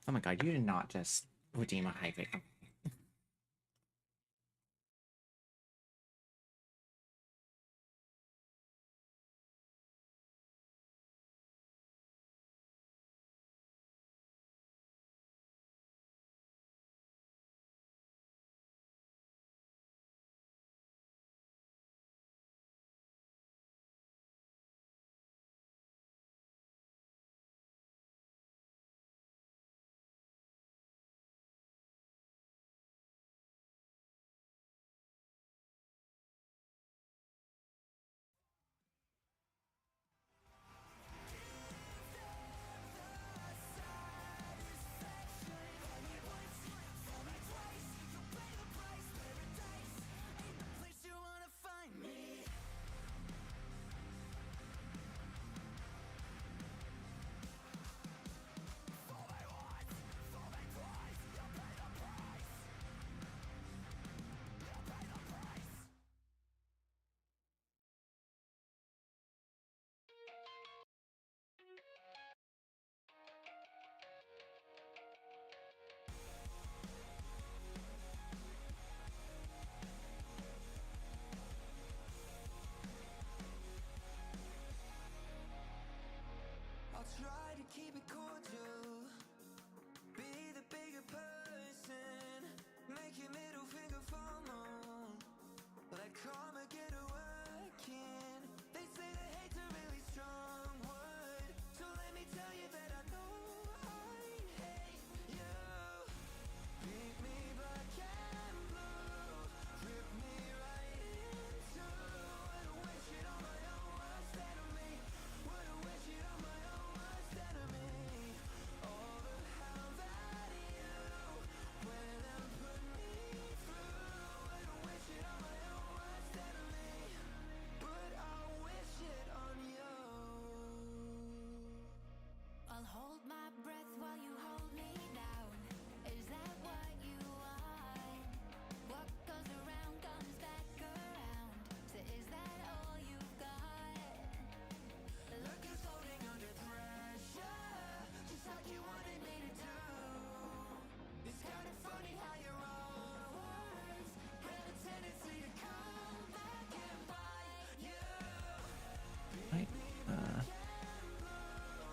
Oh my god, you did not just redeem a high grade. Try to keep it cordial, be the bigger person, make your middle finger formal, let karma get a work in. They say that hate's a really strong word, so let me tell you that I know I hate you. Beat me black and blue, rip me right in two. Would've wished it on my own worst enemy, would've wished it on my own worst enemy. All the hell that you went and put me through, would've wished it on my own worst enemy, but I'll wish it on you. I'll hold my breath while you hold me down. Is that what you want? What goes around comes back around. So is that all you've got? Look who's holding under pressure, just like you wanted me to do. It's kind of funny how your own words have a tendency to come back and bite you. Right.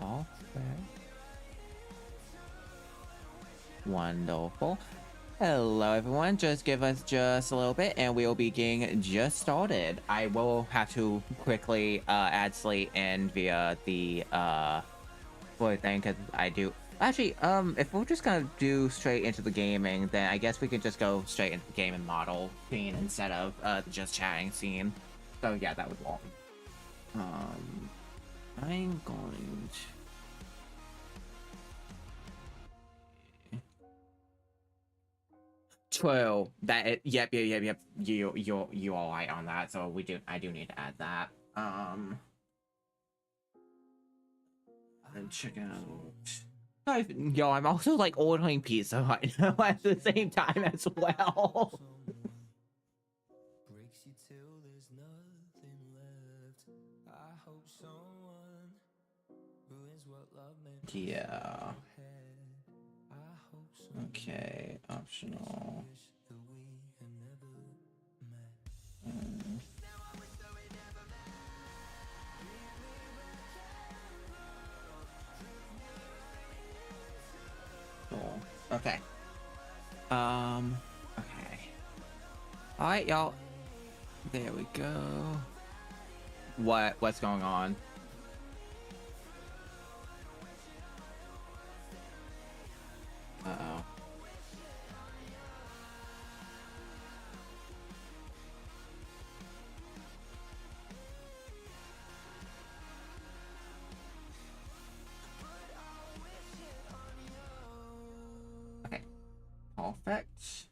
All fair. Wonderful. Hello everyone, just give us just a little bit and we'll be getting just started. I will have to quickly add Slate in via the void thing because I do actually if we're just gonna do straight into the gaming, then I guess we could just go straight into the gaming model scene instead of just chatting scene. So yeah, that would work. I'm going to True. Yep. You all right on that. So I do need to add that. And check out. Yo, I'm also like ordering pizza right now at the same time as well. Breaks you till there's nothing left. I hope someone ruins what love meant. Yeah. I hope someone Okay. Optional. wish that we had never met. Cool. Okay. Okay. All right, y'all. There we go. What's going on? Uh-oh. Okay. Perfect.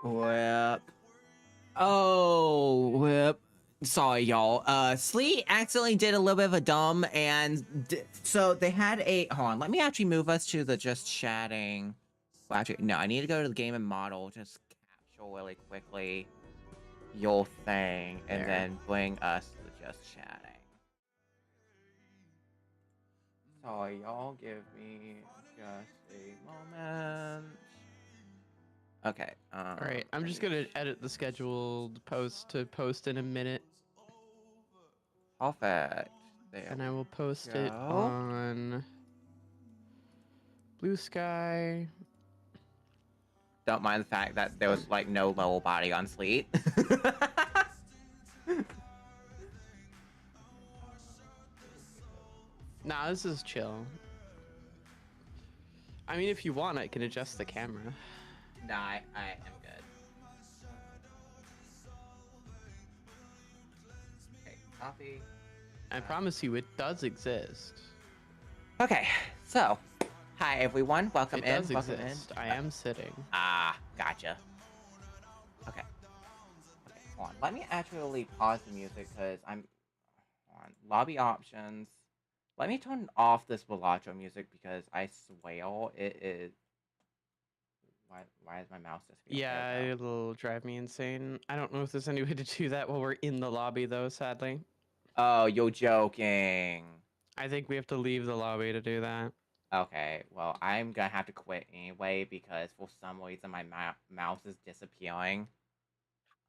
Whip. Oh, whip. Sorry, y'all. Sleet accidentally did a little bit of a dumb, and so they had a. Hold on, let me actually move us to the just chatting. Well, actually, no, I need to go to the game and model. Just capture really quickly your thing, and then bring us to the just chatting. Sorry, y'all. Give me just a moment. Okay. All right, I'm Let just me. gonna edit the scheduled post to post in a minute, Perfect. There and we I will post it go. on Blue Sky. Don't mind the fact that there was like no lower body on Sleet. Nah, this is chill. I mean, if you want, I can adjust the camera. Nah, I am good. Okay, copy. I promise you, it does exist. Okay, so hi everyone. Welcome It in. does Welcome in. exist. I am sitting. Gotcha. Okay. Okay, hold on. Let me actually pause the music because I'm on lobby options. Let me turn off this balatro music because I swear it is. Why is my mouse disappearing? Yeah, There we go. it'll drive me insane. I don't know if there's any way to do that while we're in the lobby, though, sadly. Oh, you're joking. I think we have to leave the lobby to do that. Okay, well, I'm gonna have to quit anyway because for some reason my mouse is disappearing.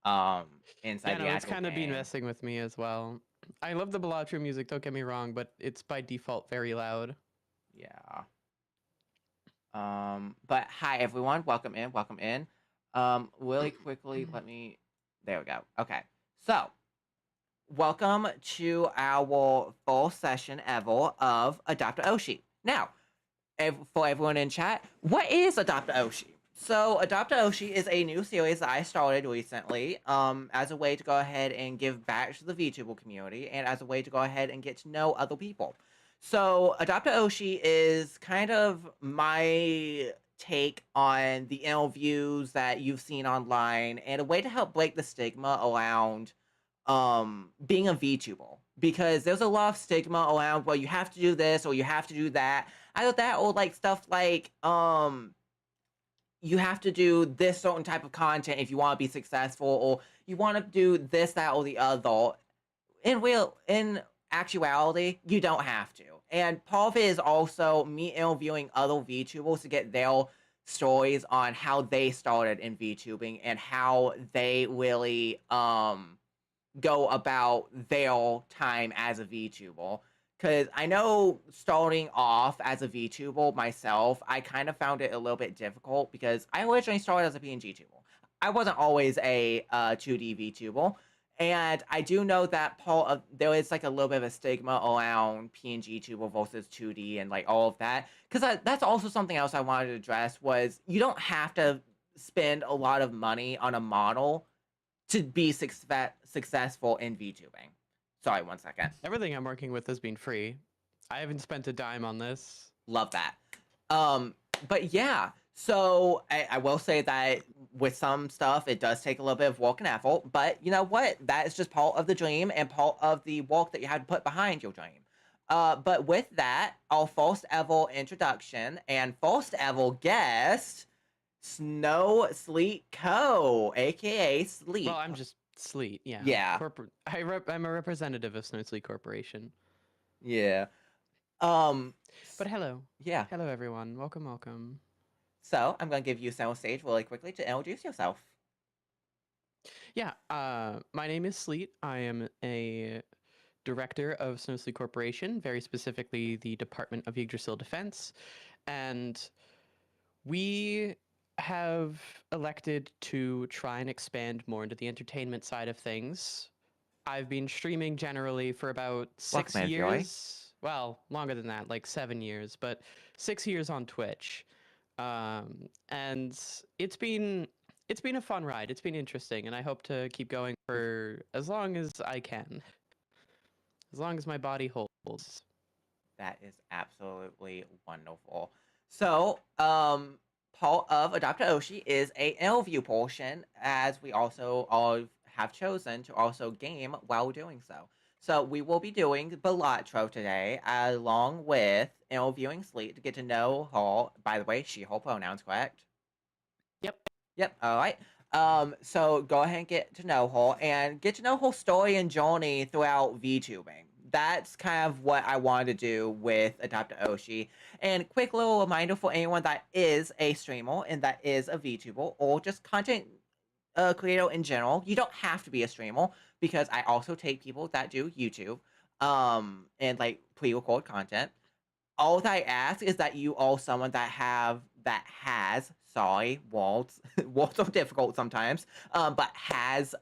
Inside Yeah, the no, it's actual kind of been game. messing with me as well. I love the balatro music, don't get me wrong, but it's by default very loud. Yeah. But hi everyone, welcome in, welcome in. Really quickly, let me. There we go. Okay, so welcome to our full session ever of Adopt Oshi. Now, for everyone in chat, what is Adopt Oshi? So Adopt Oshi is a new series that I started recently, as a way to go ahead and give back to the VTuber community, and as a way to go ahead and get to know other people. So Adopt Oshi is kind of my take on the interviews that you've seen online, and a way to help break the stigma around being a VTuber, because there's a lot of stigma around, well, you have to do this or you have to do that. Either that or like stuff like you have to do this certain type of content if you want to be successful, or you want to do this, that, or the other. In actuality, you don't have to. And part of it is also me interviewing other VTubers to get their stories on how they started in VTubing and how they really go about their time as a VTuber. Because I know starting off as a VTuber myself, I kind of found it a little bit difficult because I originally started as a PNG tuber. I wasn't always a 2D VTuber. And I do know that there is like a little bit of a stigma around PNG tuber versus 2D and like all of that. Because that's also something else I wanted to address was you don't have to spend a lot of money on a model to be successful in VTubing. Sorry, one second. Everything I'm working with has been free. I haven't spent a dime on this. Love that. Um, but yeah, so I will say that with some stuff, it does take a little bit of work and effort, but you know what? That is just part of the dream and part of the work that you had to put behind your dream. But with that, our first ever introduction and first ever guest, Snow Sleet Co, aka Sleet. Well, I'm just Sleet, yeah. Yeah. I'm a representative of Snow Sleet Corporation. Yeah. Um. But hello. Yeah. Hello, everyone. Welcome, welcome. So I'm gonna give you center stage really quickly to introduce yourself. Yeah, my name is Sleet. I am a director of Snow Sleet Corporation, very specifically the Department of Yggdrasil Defense. And we have elected to try and expand more into the entertainment side of things. I've been streaming generally for about 6 Welcome in, Fury. years. Well, longer than that, like 7 years, but 6 years on Twitch. And it's been a fun ride. It's been interesting, and I hope to keep going for as long as I can. As long as my body holds. That is absolutely wonderful. So, part of Adopt Oshi is a interview portion, as we also all have chosen to also game while doing so. So we will be doing Balatro today, along with interviewing Sleet to get to know her. By the way, she/her pronouns, correct? Yep. Yep. All right. So go ahead and get to know her and get to know her story and journey throughout VTubing. that's kind of what I wanted to do with Adopt a Oshi. And quick little reminder for anyone that is a streamer and that is a VTuber or just content creator in general. You don't have to be a streamer because I also take people that do YouTube and like pre-record content. All that I ask is that you are someone that has sorry walls walls are difficult sometimes but has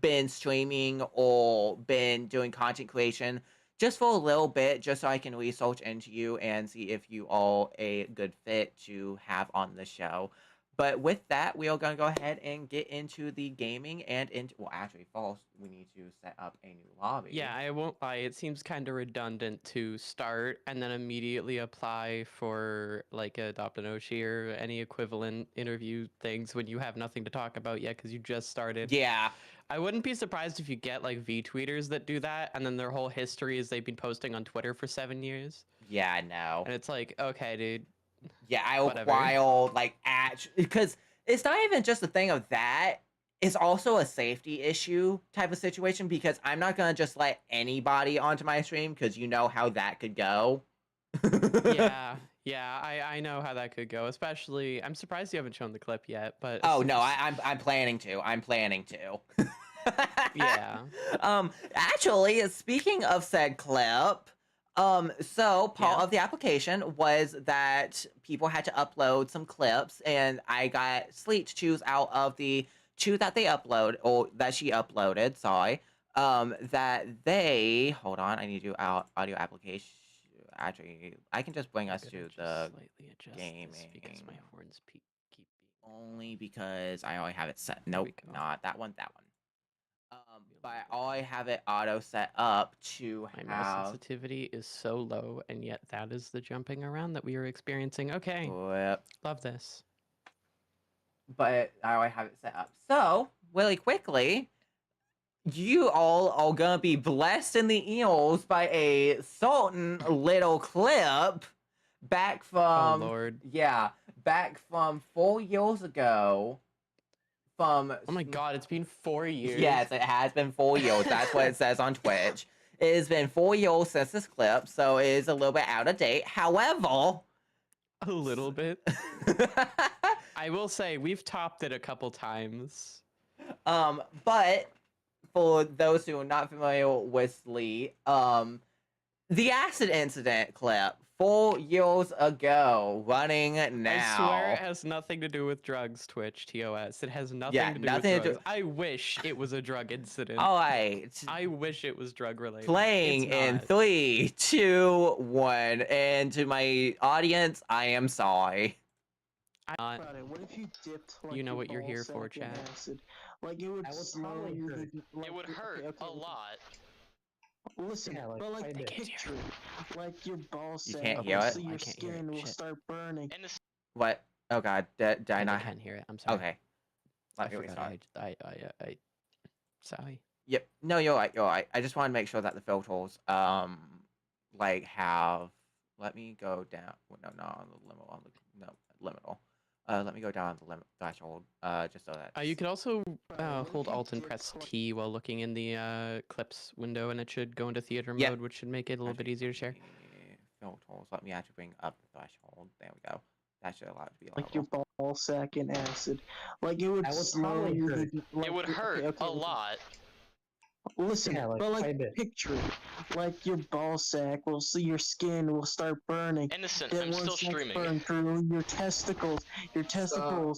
been streaming or been doing content creation just for a little bit, just so I can research into you and see if you are a good fit to have on the show. But with that, we are going to go ahead and get into the gaming and into, well, actually, first, we need to set up a new lobby. Yeah, I won't lie. It seems kind of redundant to start and then immediately apply for like Adopt an Oshi or any equivalent interview things when you have nothing to talk about yet because you just started. Yeah. I wouldn't be surprised if you get like V-tweeters that do that, and then their whole history is they've been posting on Twitter for 7 years. Yeah, I know. And it's like, okay, dude. Yeah, I Whatever. require like because it's not even just a thing of that. It's also a safety issue type of situation because I'm not gonna just let anybody onto my stream because you know how that could go. Yeah, I know how that could go. Especially, I'm surprised you haven't shown the clip yet. But Oh no, I'm planning to. I'm planning to. Yeah. Actually, speaking of said clip, so part Yeah. of the application was that people had to upload some clips, and I got Sleet to choose out of the two that they upload or that she uploaded. Sorry, that they hold on. I need to do audio application. Actually, I can just bring us I'm to gonna just the slightly adjust gaming this because my horns keep being. only because I already have it set. There Nope, we go. not that one. That one. But I already have it auto set up to My mouse have. sensitivity is so low, and yet that is the jumping around that we are experiencing. Okay, Yep. love this. But I already have it set up. So, really quickly, you all are gonna be blessed in the ears by a certain little clip back Oh from Lord. yeah, back from 4 years ago. From Oh my God, it's been 4 years. yes, it has been 4 years. That's what it says on Twitch. It has been 4 years since this clip, so it is a little bit out of date. However, A little bit. I will say we've topped it a couple times. but for those who are not familiar with Lee, the acid incident clip 4 years ago, running now. I swear it has nothing to do with drugs, Twitch, TOS. It has nothing Yeah, to do nothing with to drugs. I wish it was a drug incident. All right, I wish it was drug related. playing It's in not. 3, 2, 1, and to my audience, I am sorry. About it. What if you dipped like You know your what you're here ball for, sack in Chad. acid? Like it would slow you. It would hurt a lot. Listen, Yeah, like, but like kinda. picture it. Like your ball sack can't will hear it? see I your can't hear it. skin will Shit. start burning. And the What? Oh god, did I I not? can hear it. I'm sorry. Okay. I Let me forgot. restart. I sorry. Yep. No, you're right. You're right. I just want to make sure that the filters, like have. Let me go down. Well, no, not on the limit. On the no liminal. Let me go down the limit threshold. Just so that. You could also What if hold you Alt and dipped press like- T while looking in the clips window, and it should go into theater Yep. mode, which should make it a little bit easier to share. Filters. Let me actually bring up the threshold. There we go. That should allow it to be Like your allowable. ball sack in acid. Like it would That would slow probably you. hurt. it would hurt a lot. Listen, Yeah, like, but quite a like bit. picture it. Like your ball sack will see your skin will start burning. Innocent, Then I'm still once that's streaming. burned through, your testicles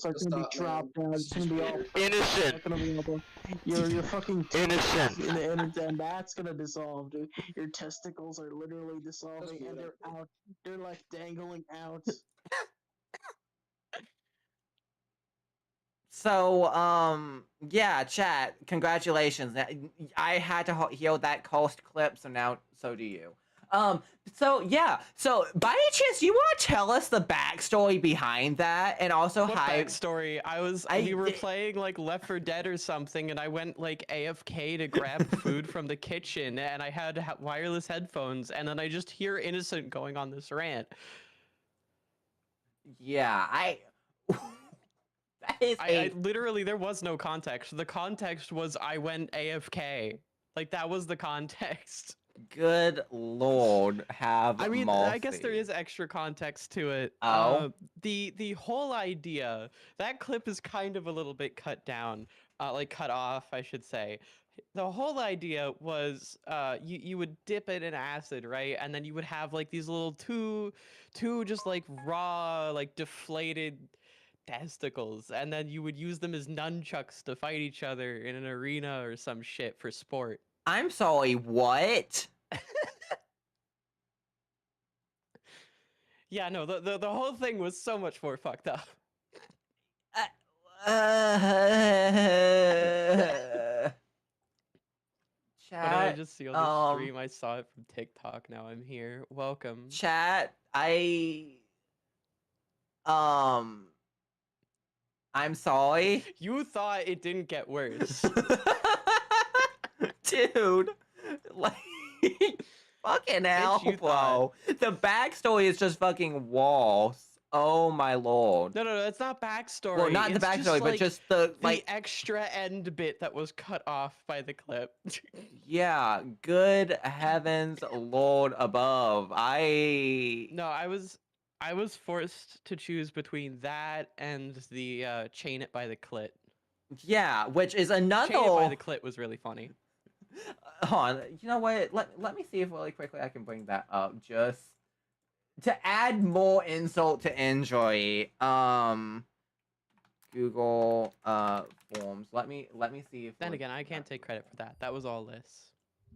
are gonna be dropped down. It's gonna be all Innocent! not gonna be able. Your fucking Innocent! and that's gonna dissolve, dude. Your testicles are literally dissolving, and they're out. They're like dangling out. So, yeah, chat. Congratulations. I had to hear that cost clip, so now so do you. So yeah. So, by any chance, you want to tell us the backstory behind that, and also What how? backstory? We were playing like Left 4 Dead or something, and I went like AFK to grab food from the kitchen, and I had wireless headphones, and then I just hear Innocent going on this rant. Yeah, that is I literally there was no context. The context was I went AFK. Like that was the context. Good lord, have I mean, I guess there mercy. is extra context to it. Oh? The whole idea, that clip is kind of a little bit cut down, like cut off, I should say. The whole idea was, you would dip it in acid, right? And then you would have like these little two just like raw, like deflated testicles, and then you would use them as nunchucks to fight each other in an arena or some shit for sport. I'm sorry, what? Yeah, no, the whole thing was so much more fucked up. What did I Chat, just see on the stream? I saw it from TikTok. Now I'm here. Welcome. chat, I'm sorry. You thought it didn't get worse. Dude, like, fucking hell, you bro. The backstory is just fucking walls. Oh my lord. No, it's not backstory. Well, not the It's backstory, but like, just the, the extra end bit that was cut off by the clip. yeah, good heavens, Lord above. No, I was forced to choose between that and the chain it by the clit. Yeah, which is another. Chain it by the clit was really funny. Hold on, you know what? Let me see if really quickly I can bring that up just to add more insult to injury. Google forms. Let me see if. Then again, I can't take credit for that. That was all Liz,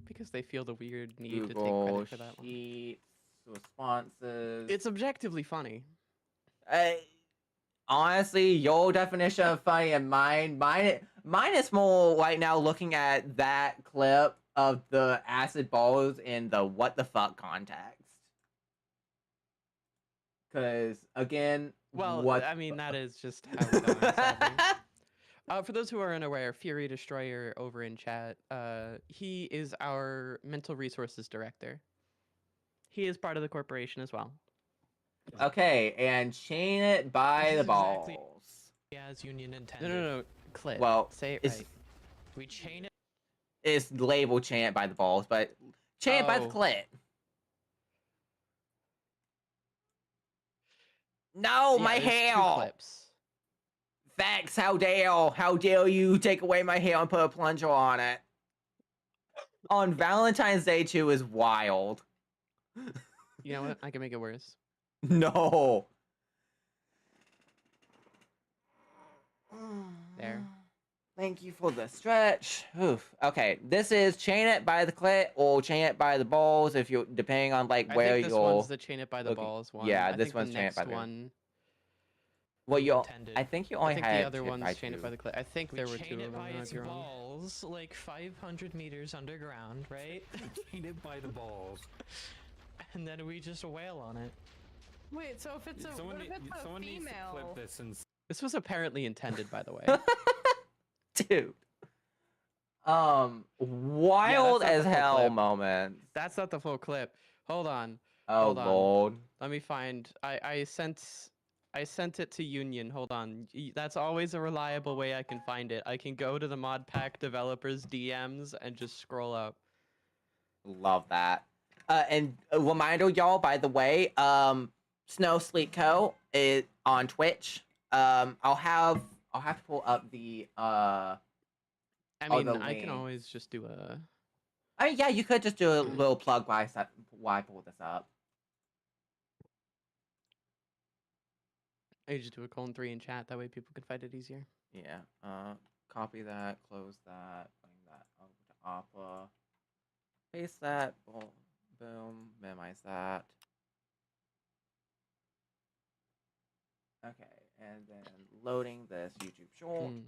because they feel the weird need to take Google credit for that one. Sheets responses. It's objectively funny. Honestly, your definition of funny and mine is more right now looking at that clip of the acid balls in the what the fuck context. Because again, Well, I mean, that is just how it goes. For those who are unaware, Fury Destroyer over in chat, he is our mental resources director. He is part of the corporation as well. Okay, and chain it by the balls. As Union intended. No, clit. Well, say it it's, right. We chain it. It's labeled chain it by the balls, but chain it by the Oh. clit. No, Yeah, my there's hair. 2 clips. Vex, how dare you take away my hair and put a plunger on it? On Valentine's Day 2 is wild. You know what? I can make it worse. No. There. Thank you for the stretch. Oof. Okay, this is chain it by the clit or chain it by the balls if you're depending on like I where think this you're. one's the chain it by the looking. balls one. Yeah, I this think one's the chain it next by the. one. Well, you. Intended. I think you I only think had the other chain it one's by chain it two. by the clit. I think We there were chain 2 it of them. by I might its be wrong. balls, like 500 meters underground, right? Chain it by the balls. And then we just wail on it. Wait, so if it's a Someone, what if it's a someone needs to female? clip this and This was apparently intended, by the way. Dude. Wild not the as full hell clip. moments. That's not the full clip. Hold on. Oh Hold on. lord. Let me find. I sent it to Union. Hold on. That's always a reliable way I can find it. I can go to the mod pack developers DMs and just scroll up. Love that. And a reminder, y'all, by the way, Snow Sleep Co. is on Twitch. I'll have to pull up the I Oh, mean, the I can link. always just do a. I mean, yeah, you could just do a little plug while I pull this up. I just do a :3 in chat. That way people can find it easier. Yeah. Copy that, close that, bring that over to Opera. Paste that, boom, minimize that. Okay, and then loading this YouTube short. Hmm.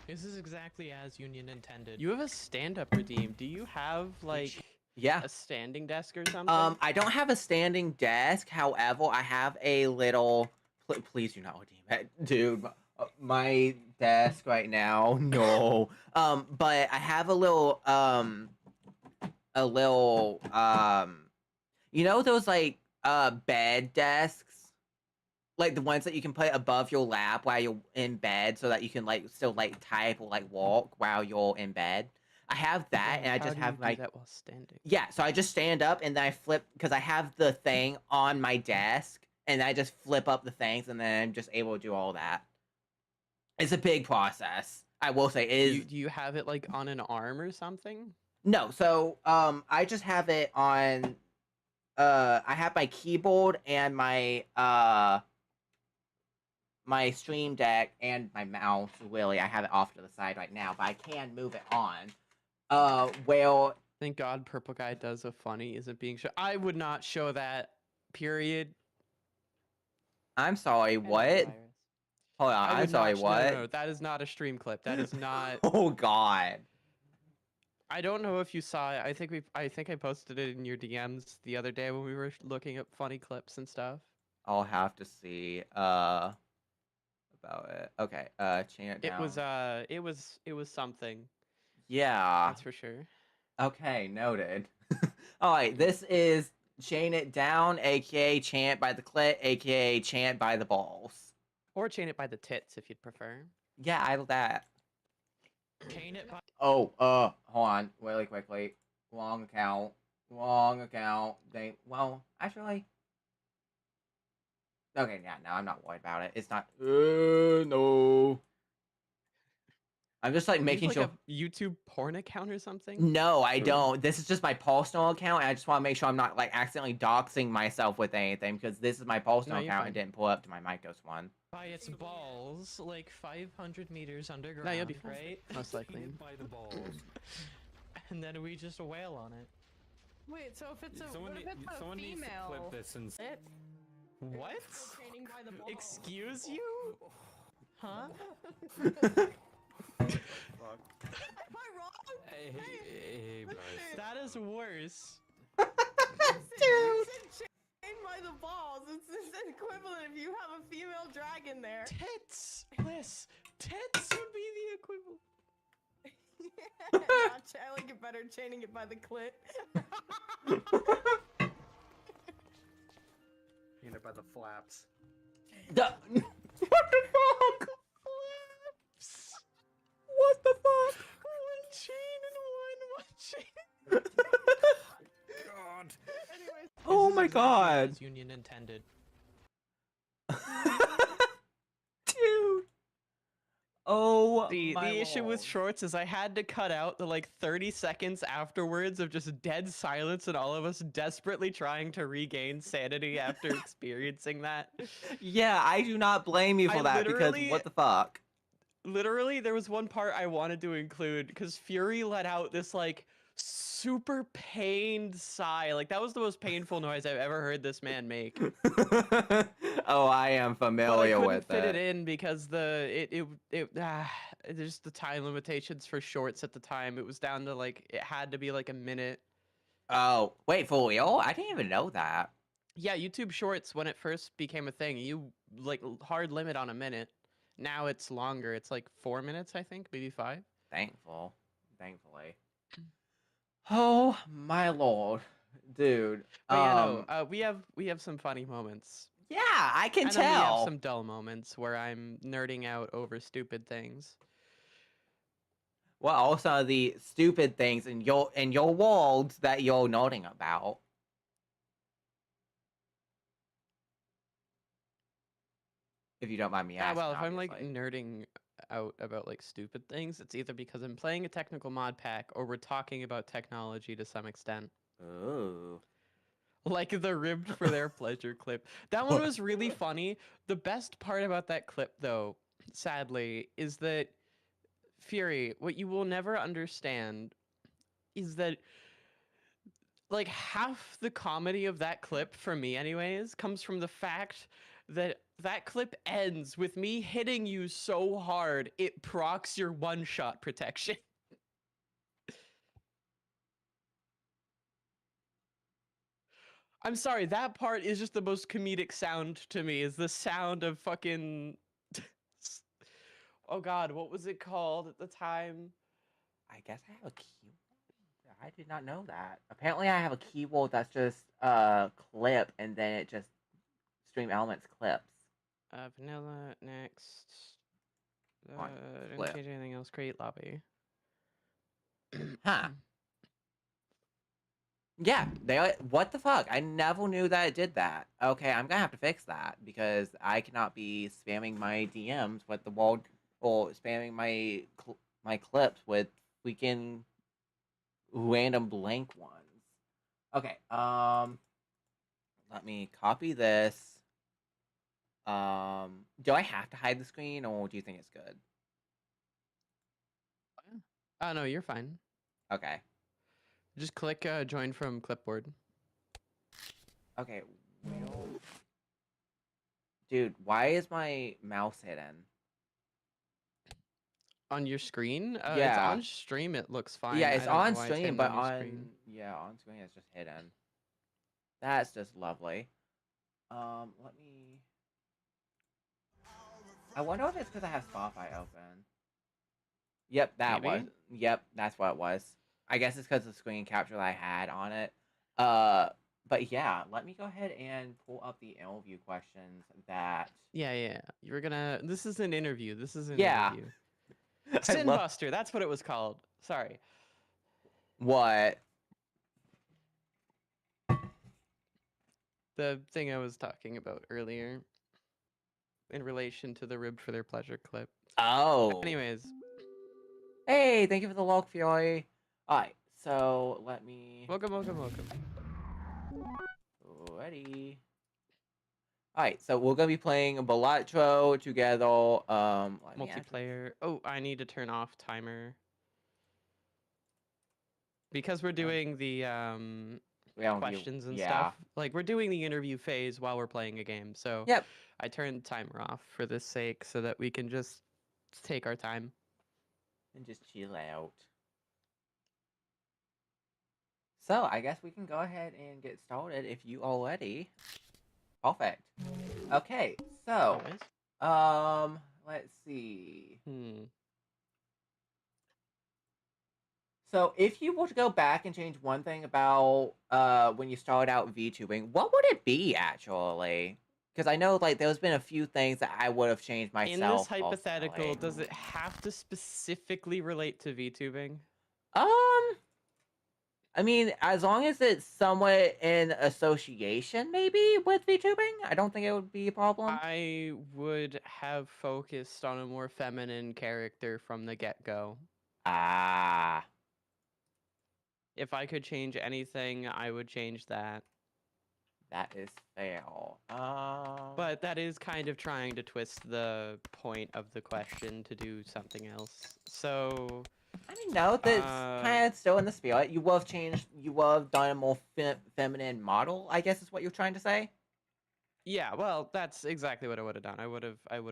This is exactly as Union intended. You have a stand-up redeem. Do you have like Yeah. a standing desk or something? I don't have a standing desk. However, I have a little. Please do not redeem it, dude. My desk right now, no. But I have a little. You know those like bed desks, like the ones that you can put above your lap while you're in bed, so that you can like still like type or like walk while you're in bed. I have that, and I How just do have you my do that while standing? yeah. So I just stand up and then I flip because I have the thing on my desk, and I just flip up the things, and then I'm just able to do all that. It's a big process. I will say it is Do you have it like on an arm or something? no. So I just have it on. I have my keyboard and my stream deck and my mouse. Really, I have it off to the side right now, but I can move it on. Well, Thank God Purple Guy does a funny isn't being shown. I would not show that. Period. I'm sorry. What? Virus. Hold on. I I'm would sorry. not. What? No. That is not a stream clip. That is not. Oh God. I don't know if you saw it. I think I posted it in your DMs the other day when we were looking at funny clips and stuff. I'll have to see. About it. Okay. Chain it down. It was something. Yeah. That's for sure. Okay. Noted. All right. This is chain it down, aka chant by the clit, aka chant by the balls. Or chain it by the tits if you'd prefer. Yeah, I that. Chain it by Oh, hold on, really quickly. Wrong account. Wrong account. Well, actually. Okay, yeah, no, I'm not worried about it. It's not. No. I'm just like You making use, sure. like a YouTube porn account or something? No, I don't. This is just my personal account, and I just want to make sure I'm not like accidentally doxing myself with anything because this is my personal you're account fine. and didn't pull up to my Mycos one. by its balls, like 500 meters underground. No, you'll be fine. Right? Most likely. By the balls. And then we just wail on it. Wait, so if it's a Someone, what if it's a someone needs to female? clip this and It What? training by the balls. Excuse you? Huh? Am I wrong? Hey, Bryce. That is worse. You said chained by the balls. It's equivalent if you have a female dragon there. Tits! Bliss! Tits would be the equivalent. I like it better chaining it by the clit. You know, by the flaps. What the fuck? What the fuck? One chain and one chain. God. Anyways, Oh This is my exactly god. as Union intended. Dude. Oh The my issue with lord. shorts is I had to cut out the like 30 seconds afterwards of just dead silence and all of us desperately trying to regain sanity after experiencing that. Yeah, I do not blame you for I that because literally- what the fuck? Literally, there was one part I wanted to include because Fury let out this like super pained sigh. Like that was the most painful noise I've ever heard this man make. Oh, I am But I familiar couldn't with fit it. it in because there's the time limitations for shorts at the time. It was down to like it had to be like a minute. Oh, wait, for real? I didn't even know that. Yeah, YouTube Shorts when it first became a thing, you like hard limit on a minute. Now it's longer. It's like 4 minutes, I think, maybe 5. Thankfully. Oh my lord, dude. But yeah, no, we have some funny moments. Yeah, I can And then we have tell. some dull moments where I'm nerding out over stupid things. What are some of the stupid things in your world that you're noting about? If you don't mind me Yeah, asking. well, if I'm like obviously. nerding out about like stupid things, it's either because I'm playing a technical mod pack or we're talking about technology to some extent. Ooh. Like the ribbed for their pleasure clip. That one was really funny. The best part about that clip, though, sadly, is that Fury, what you will never understand is that like half the comedy of that clip, for me anyways, comes from the fact that that clip ends with me hitting you so hard it procs your one-shot protection. I'm sorry, that part is just the most comedic sound to me, is the sound of fucking... Oh god, what was it called at the time? I guess I have a keyword. I did not know that. Apparently, I have a keyword that's just clip, and then it just stream elements clips. Vanilla, next. On Don't clip. change anything else. Create lobby. Huh. Yeah, what the fuck? I never knew that it did that. Okay, I'm gonna have to fix that because I cannot be spamming my DMs with the world or spamming my clips with freaking random blank ones. Okay, let me copy this. Do I have to hide the screen or do you think it's good? Oh no, you're fine. Okay. Just click join from clipboard. Okay. Well, dude, why is my mouse hidden? On your screen? It's Yeah. on stream, it looks fine. Yeah, I it's don't know on why it's stream, hidden but on your screen. on screen it's just hidden. That's just lovely. Let me. I wonder if it's because I have Spotify open. Yep, Maybe? Yep, that's what it was. I guess it's because of the screen capture that I had on it. But yeah, let me go ahead and pull up the interview questions that. Yeah. You're gonna. This is an interview. This is an Yeah. interview. I love Sinbuster, that's what it was called. Sorry. what. The thing I was talking about earlier in relation to the ribbed for their pleasure clip. Oh. Anyways, Hey, thank you for the log, Fury. Alright, so let me. welcome. Ready. Alright, so we're gonna be playing Balatro together. Let me actually- Multiplayer. Oh, I need to turn off timer. Because we're doing the we don't questions and yeah. stuff. Like we're doing the interview phase while we're playing a game. So Yep. I turned the timer off for this sake so that we can just take our time. And just chill out. So I guess we can go ahead and get started if you are ready. Perfect. Okay, so Always. let's see. Hmm. So if you were to go back and change one thing about when you started out VTubing, what would it be actually? Because I know like there's been a few things that I would have changed myself. In this hypothetical, personally. does it have to specifically relate to VTubing? I mean, as long as it's somewhat in association, maybe with VTubing, I don't think it would be a problem. I would have focused on a more feminine character from the get-go. Ah, If I could change anything, I would change that. that is fair. But that is kind of trying to twist the point of the question to do something else. So I mean, no, that's kind of still in the spirit. You will have changed. You will have done a more feminine model. I guess is what you're trying to say. yeah, well, that's exactly what I would have done. I would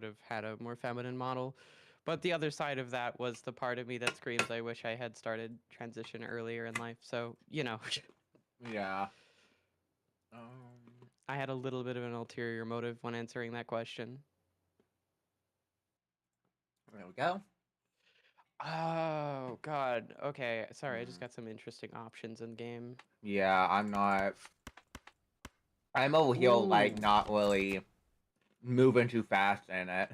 have had a more feminine model. But the other side of that was the part of me that screams I wish I had started transition earlier in life. So, you know. Yeah. I had a little bit of an ulterior motive when answering that question. There we go. Oh god. Okay, sorry. I just got some interesting options in game. Yeah, I'm not. I'm over here like Ooh. not really moving too fast in it.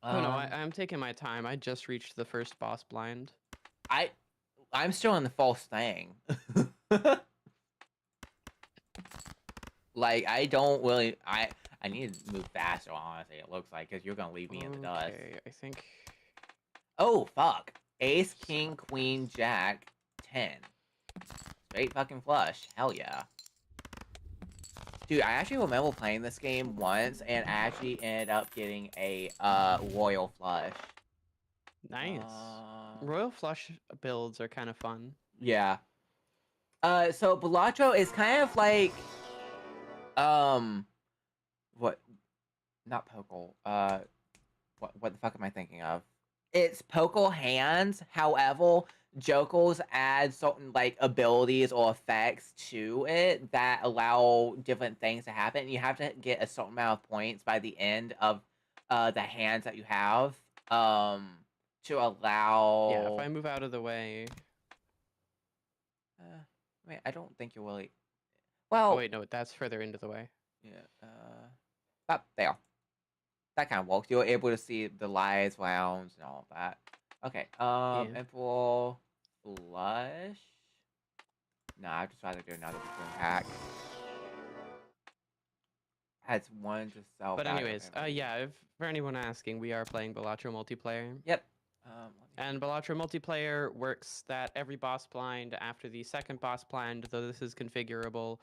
Oh no, I'm taking my time. I just reached the first boss blind. I'm still in the false thing. Like I don't really. I need to move faster. Honestly, it looks like because you're gonna leave me in the dust. Okay, I think. Oh fuck! Ace, King, Queen, Jack, 10. Straight fucking flush. Hell yeah. Dude, I actually remember playing this game once and actually ended up getting a royal flush. Nice. Royal flush builds are kind of fun. Yeah. So balatro is kind of like what? Not Pokel. What the fuck am I thinking of? It's Pokel hands. However, Jokers add certain like abilities or effects to it that allow different things to happen. You have to get a certain amount of points by the end of the hands that you have to allow. Yeah, if I move out of the way. Wait, I don't think you really. Well. Oh wait, no, that's further into the way. Yeah. Up there. That kind of works. You're able to see the lights, rounds, and all of that. Okay. Yeah. If we'll flush. No, I'd just rather do another balloon pack. Has one to sell. But value anyways, every- yeah, if for anyone asking, we are playing Balatro multiplayer. Yep. And Balatro multiplayer works that every boss blind after the second boss blind, though this is configurable,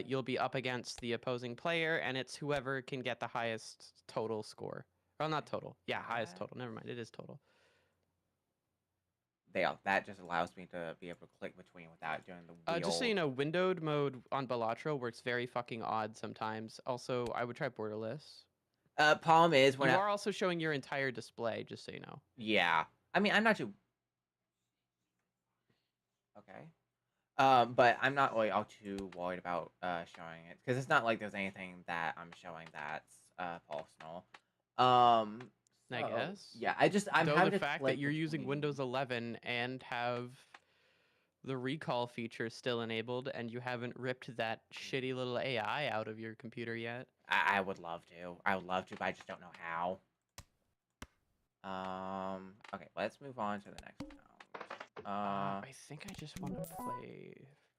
you'll be up against the opposing player, and it's whoever can get the highest total score. Well, not total. Yeah, highest total. Never mind. It is total. That just allows me to be able to click between without doing the wheel. Just so you know, windowed mode on Balatro works very fucking odd sometimes. Also, I would try borderless. Problem is when you are also showing your entire display, just so you know. Yeah. I mean, I'm not too. Okay. But I'm not really all too worried about showing it because it's not like there's anything that I'm showing that's personal. I guess. Yeah, I'm Though having the to fact click that you're using between- Windows 11 and have the recall feature still enabled, and you haven't ripped that shitty little AI out of your computer yet. I would love to. I would love to, but I just don't know how. Okay, let's move on to the next round. I think I just want to play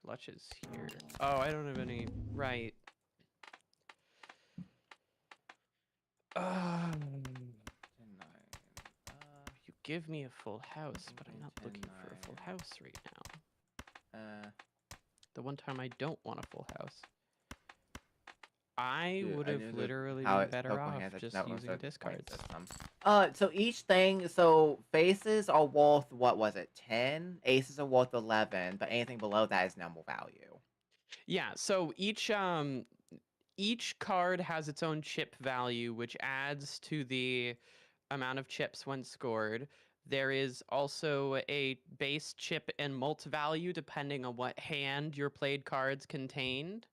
Fletches here. Oh, I don't have any. Right. You give me a full house, but I'm not looking for a full house right now. The one time I don't want a full house. I would have literally been better off just using discards. So each thing, so faces are worth, what was it, 10? Aces are worth 11, but anything below that is number value. Yeah, so each card has its own chip value, which adds to the amount of chips when scored. There is also a base chip and mult value depending on what hand your played cards contained.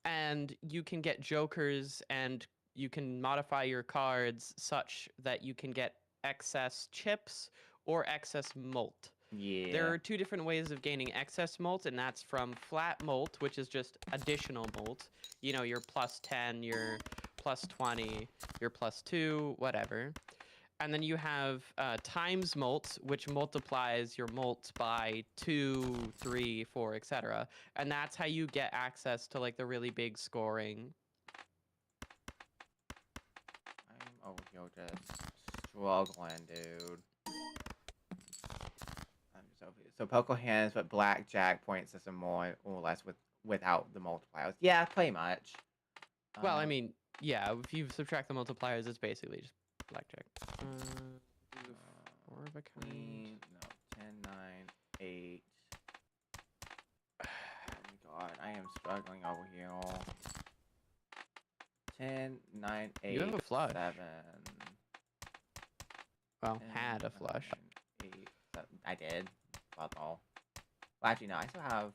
And you can get jokers and you can modify your cards such that you can get excess chips or excess mult. Yeah. There are two different ways of gaining excess mult, and that's from flat mult, which is just additional mult. You know, your plus 10, your plus 20, your plus 2, whatever. And then you have times mult, which multiplies your mult by 2, 3, 4, etc. And that's how you get access to like the really big scoring. I'm over here just struggling, dude. So poker hands, but blackjack point system more or less without the multipliers. Yeah, pretty much. Well, I mean, yeah, if you subtract the multipliers, it's basically just blackjack. 4 of a kind. No, 10, 9, 8. Oh my god, I am struggling over here. 10, 9, 8, You have a flush. 7. Well, 10, had a flush. 9, 8, 7. I did. That's all. Well, actually, no, I still have,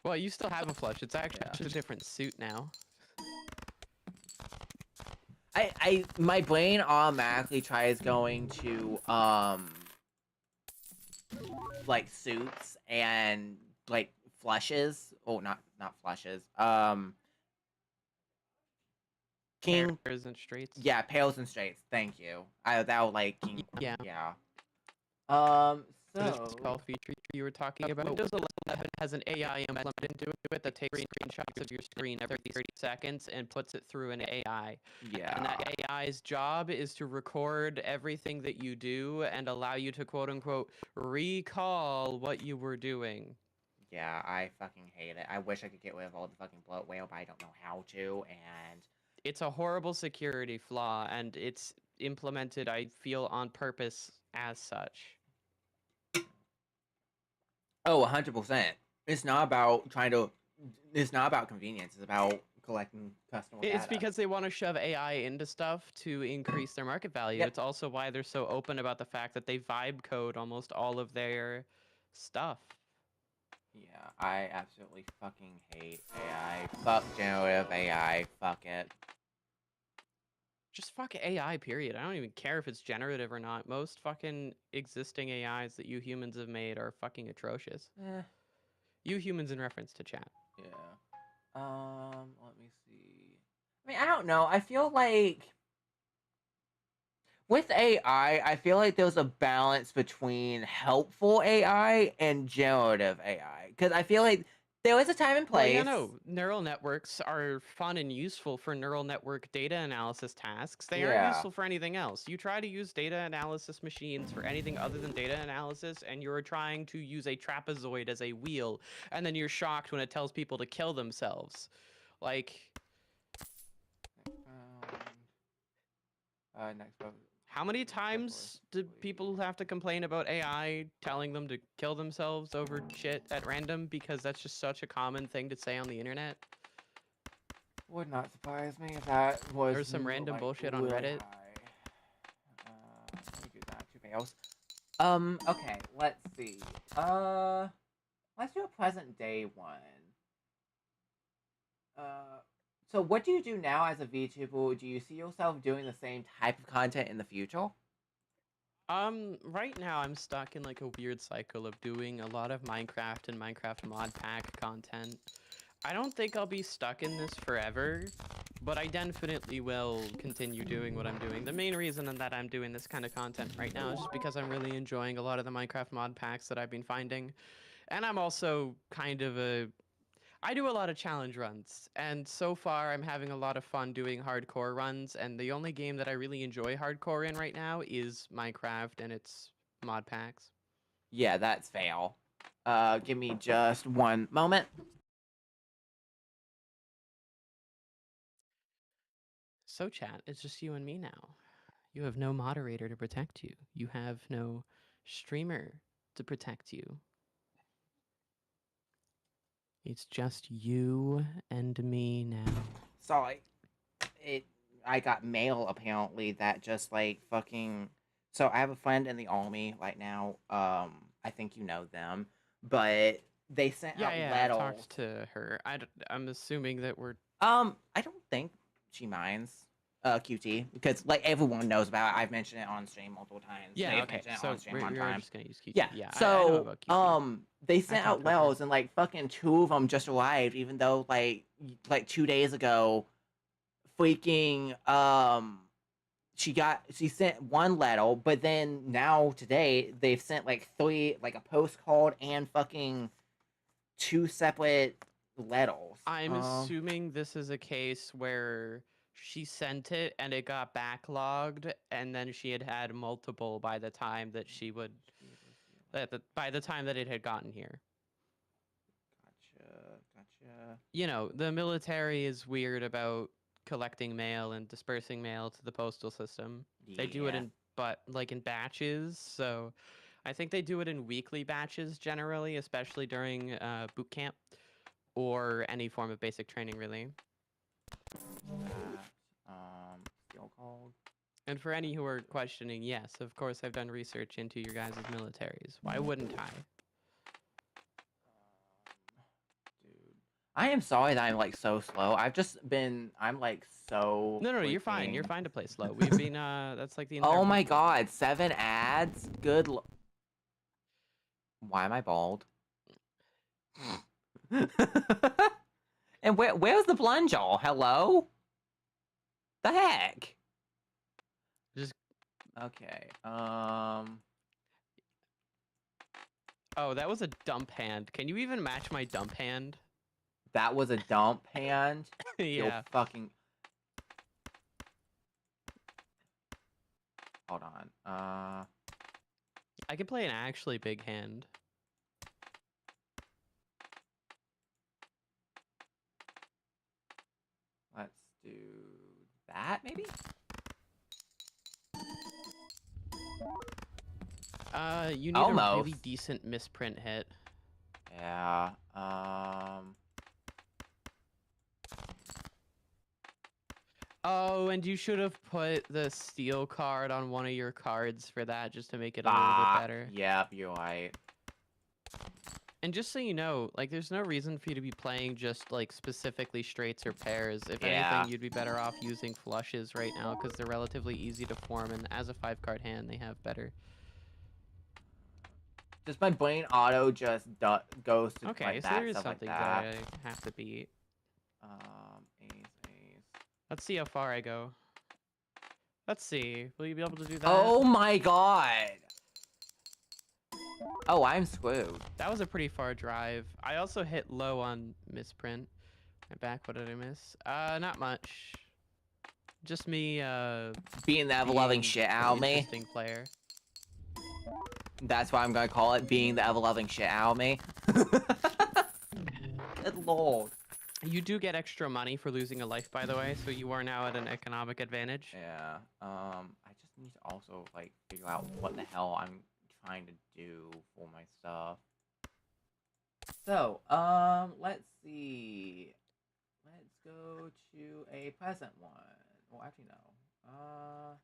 Well, you still have a flush. It's actually just a different suit now. my brain automatically tries going to, like, suits and, like, flushes. Oh, not flushes. King. Pairs and straights. Yeah, pails and straights. Thank you. That would, like, king. Yeah. Yeah. This spell feature you were talking about, Windows 11 has an AI implemented into it that takes screenshots of your screen every 30 seconds and puts it through an AI. Yeah. And that AI's job is to record everything that you do and allow you to quote unquote recall what you were doing. Yeah, I fucking hate it. I wish I could get rid of all the fucking bloat whale, but I don't know how to, and it's a horrible security flaw, and it's implemented, I feel, on purpose as such. Oh, 100%. It's not about it's not about convenience. It's about collecting customer data. It's because they want to shove AI into stuff to increase their market value. Yep. It's also why they're so open about the fact that they vibe code almost all of their stuff. Yeah, I absolutely fucking hate AI. Fuck generative AI. Fuck it. Just fuck AI, period. I don't even care if it's generative or not. Most fucking existing AIs that you humans have made are fucking atrocious. You humans in reference to chat. Yeah. Let me see. I mean, I don't know. I feel like with AI, I feel like there's a balance between helpful AI and generative AI. Because I feel like there is a time and Well, place. yeah, no. Neural networks are fun and useful for neural network data analysis tasks. They aren't Yeah. useful for anything else. You try to use data analysis machines for anything other than data analysis, and you're trying to use a trapezoid as a wheel, and then you're shocked when it tells people to kill themselves. Like, Next focus. how many times do people have to complain about AI telling them to kill themselves over shit at random? Because that's just such a common thing to say on the internet. Would not surprise me if that was There's some random like, bullshit on really Reddit. high. Let me do that. 2 fails. Okay, let's see. Let's do a present day one. So what do you do now as a VTuber? Do you see yourself doing the same type of content in the future? Right now I'm stuck in like a weird cycle of doing a lot of Minecraft and Minecraft mod pack content. I don't think I'll be stuck in this forever, but I definitely will continue doing what I'm doing. The main reason that I'm doing this kind of content right now is just because I'm really enjoying a lot of the Minecraft mod packs that I've been finding. And I'm also kind of I do a lot of challenge runs, and so far I'm having a lot of fun doing hardcore runs, and the only game that I really enjoy hardcore in right now is Minecraft and its mod packs. Yeah, that's fail. Give me just one moment. So chat, it's just you and me now. You have no moderator to protect you. You have no streamer to protect you. It's just you and me now. Sorry. I got mail apparently that just like fucking. So I have a friend in the army right now. I think you know them, but they sent out Yeah, letters. I've talked to her. I'm assuming that we're... I don't think she minds. QT, because like everyone knows about it. I've mentioned it on stream multiple times. Yeah, They've okay, mentioned it so on stream we one are time. just gonna use QT. Yeah. Yeah, So I know about QT. they sent talked out with her. letters and like fucking 2 of them just arrived, even though like 2 days ago, freaking she sent 1 letter, but then now today they've sent like 3, like a postcard and fucking 2 separate letters. I'm assuming this is a case where she sent it and it got backlogged, and then she had multiple by the time that she would... by the time that it had gotten here. Gotcha. You know, the military is weird about collecting mail and dispersing mail to the postal system. They do it Yeah. in batches, so I think they do it in weekly batches generally, especially during boot camp or any form of basic training, really. Steel called. And for any who are questioning, yes, of course I've done research into your guys' militaries. Why wouldn't I? Dude, I am sorry that I'm like so slow. I'm like so. No, you're fine. You're freaking- fine to play slow. We've been that's like the entire Oh my point. god, 7 ads. Why am I bald? And where's the plunger? Hello? The heck? Just... Okay. Oh, that was a dump hand. Can you even match my dump hand? That was a dump hand. Yeah. You're fucking. Hold on. I can play an actually big hand. Let's do that maybe. You need a really Almost. decent misprint hit. Yeah. Oh, and you should have put the steel card on one of your cards for that, just to make it a little bit better. Yep, you're right. And just so you know, like, there's no reason for you to be playing just, like, specifically straights or pairs. If Yeah. anything, you'd be better off using flushes right now, because they're relatively easy to form, and as a 5-card hand, they have better. Just my brain auto just goes to Okay, like so that, there is stuff something like that. that I have to beat. Ace. Let's see how far I go. Let's see. Will you be able to do that? Oh my god. Oh, I'm screwed. That was a pretty far drive. I also hit low on misprint. My back, what did I miss? Not much. Just me, Being the ever-loving being shit an out of me. interesting player. That's what I'm gonna call it, being the ever-loving shit out of me. Good lord. You do get extra money for losing a life, by the way, so you are now at an economic advantage. Yeah, I just need to also, like, figure out what the hell I'm trying to do for my stuff. So, let's see. Let's go to a present one. Well, actually, no.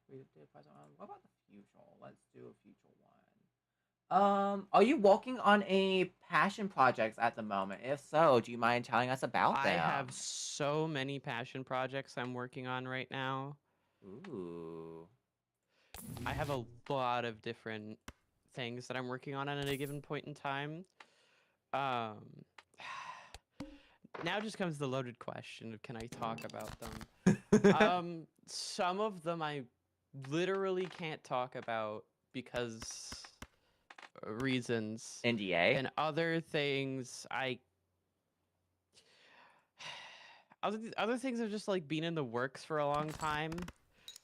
We did a present one. What about the future? Let's do a future one. Are you working on a passion projects at the moment? If so, do you mind telling us about I them? have so many passion projects I'm working on right now. Ooh. I have a lot of different things that I'm working on at a given point in time. Now just comes the loaded question of, can I talk about them? Some of them I literally can't talk about because reasons. NDA? And other things other things have just like been in the works for a long time.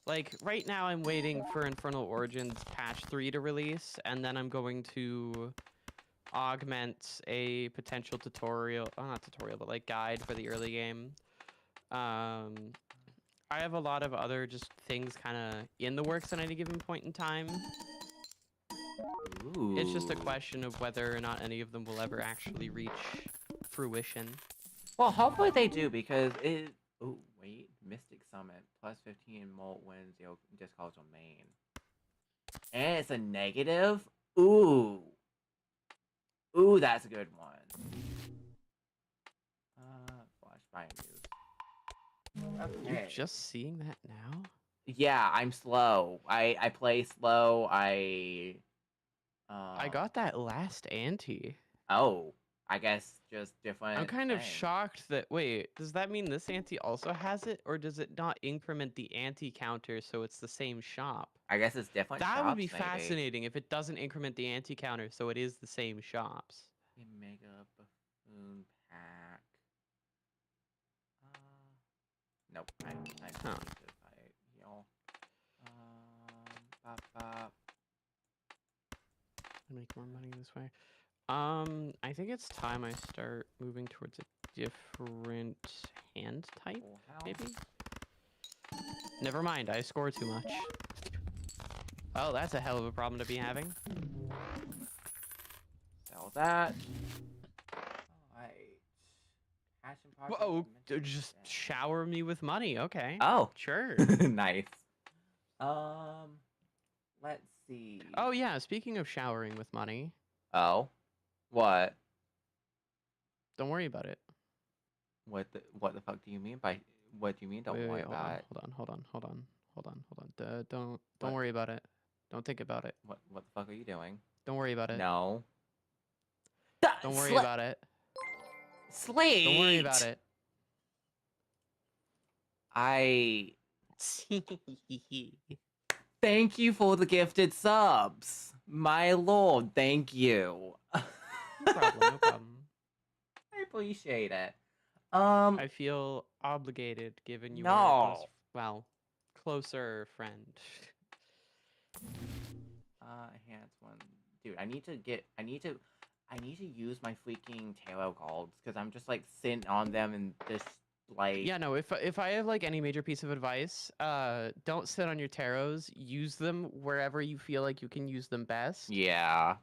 Like right now I'm waiting for Infernal Origins patch 3 to release, and then I'm going to augment a potential tutorial, not tutorial, but like guide for the early game. I have a lot of other just things kind of in the works at any given point in time. Ooh. It's just a question of whether or not any of them will ever actually reach fruition. Well, hopefully they do, because it... Oh, wait. Mystic Summit. Plus 15 molt wins the discards on main. And it's a negative? Ooh. Ooh, that's a good one. Flash Fire Muse. Okay. You're just seeing that now? Yeah, I'm slow. I play slow. I got that last ante. Oh, I guess just different. I'm kind of things. shocked that, wait, does that mean this ante also has it? Or does it not increment the ante counter so it's the same shop? I guess it's different That shops, would be maybe. fascinating if it doesn't increment the ante counter so it is the same shops. Mega Buffoon Pack. Nope. I need to fight y'all. I'll make more money this way. I think it's time I start moving towards a different hand type, maybe? Never mind, I score too much. Oh, that's a hell of a problem to be having. Sell that. Alright. Passion project. Whoa, just shower me with money, okay. Oh. Sure. Nice. Let's see. Oh yeah, speaking of showering with money. Oh. What? Don't worry about it. What the fuck do you mean by... What do you mean don't worry about it? Hold on. Don't worry about it. Don't think about it. What the fuck are you doing? Don't worry about it. No. Don't worry about it. Slate! Don't worry about it. Thank you for the gifted subs. My lord, thank you. No problem. I appreciate it. I feel obligated given you are a close, well, closer friend. Enhance one. Dude, I need to use my freaking tarot cards, because I'm just like sitting on them and just like... Yeah, no, if I have like any major piece of advice, don't sit on your tarots. Use them wherever you feel like you can use them best. Yeah.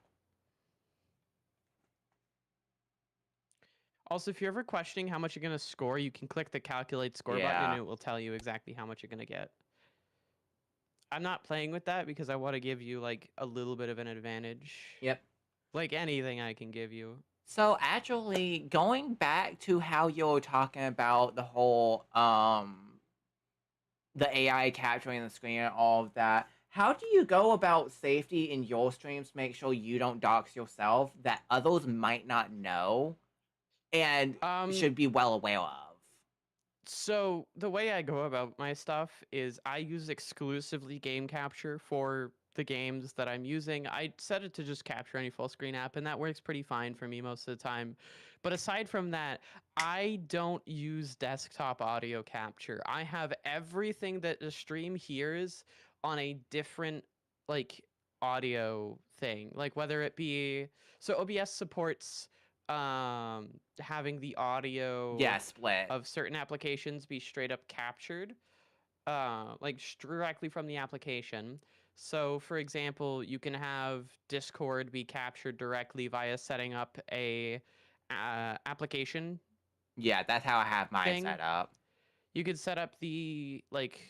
Also, if you're ever questioning how much you're going to score, you can click the calculate score button and it will tell you exactly how much you're going to get. I'm not playing with that because I want to give you like a little bit of an advantage. Yep. Like anything I can give you. So actually, going back to how you're talking about the whole the AI capturing the screen and all of that, how do you go about safety in your streams to make sure you don't dox yourself that others might not know and should be well aware of? So the way I go about my stuff is I use exclusively game capture for the games that I'm using. I set it to just capture any full screen app, and that works pretty fine for me most of the time. But aside from that, I don't use desktop audio capture. I have everything that the stream hears on a different like audio thing. Like whether it be so OBS supports having the audio Yeah, split. of certain applications be straight up captured, like directly from the application. So, for example, you can have Discord be captured directly via setting up a application Yeah, that's how I have mine thing. set up. You could set up the like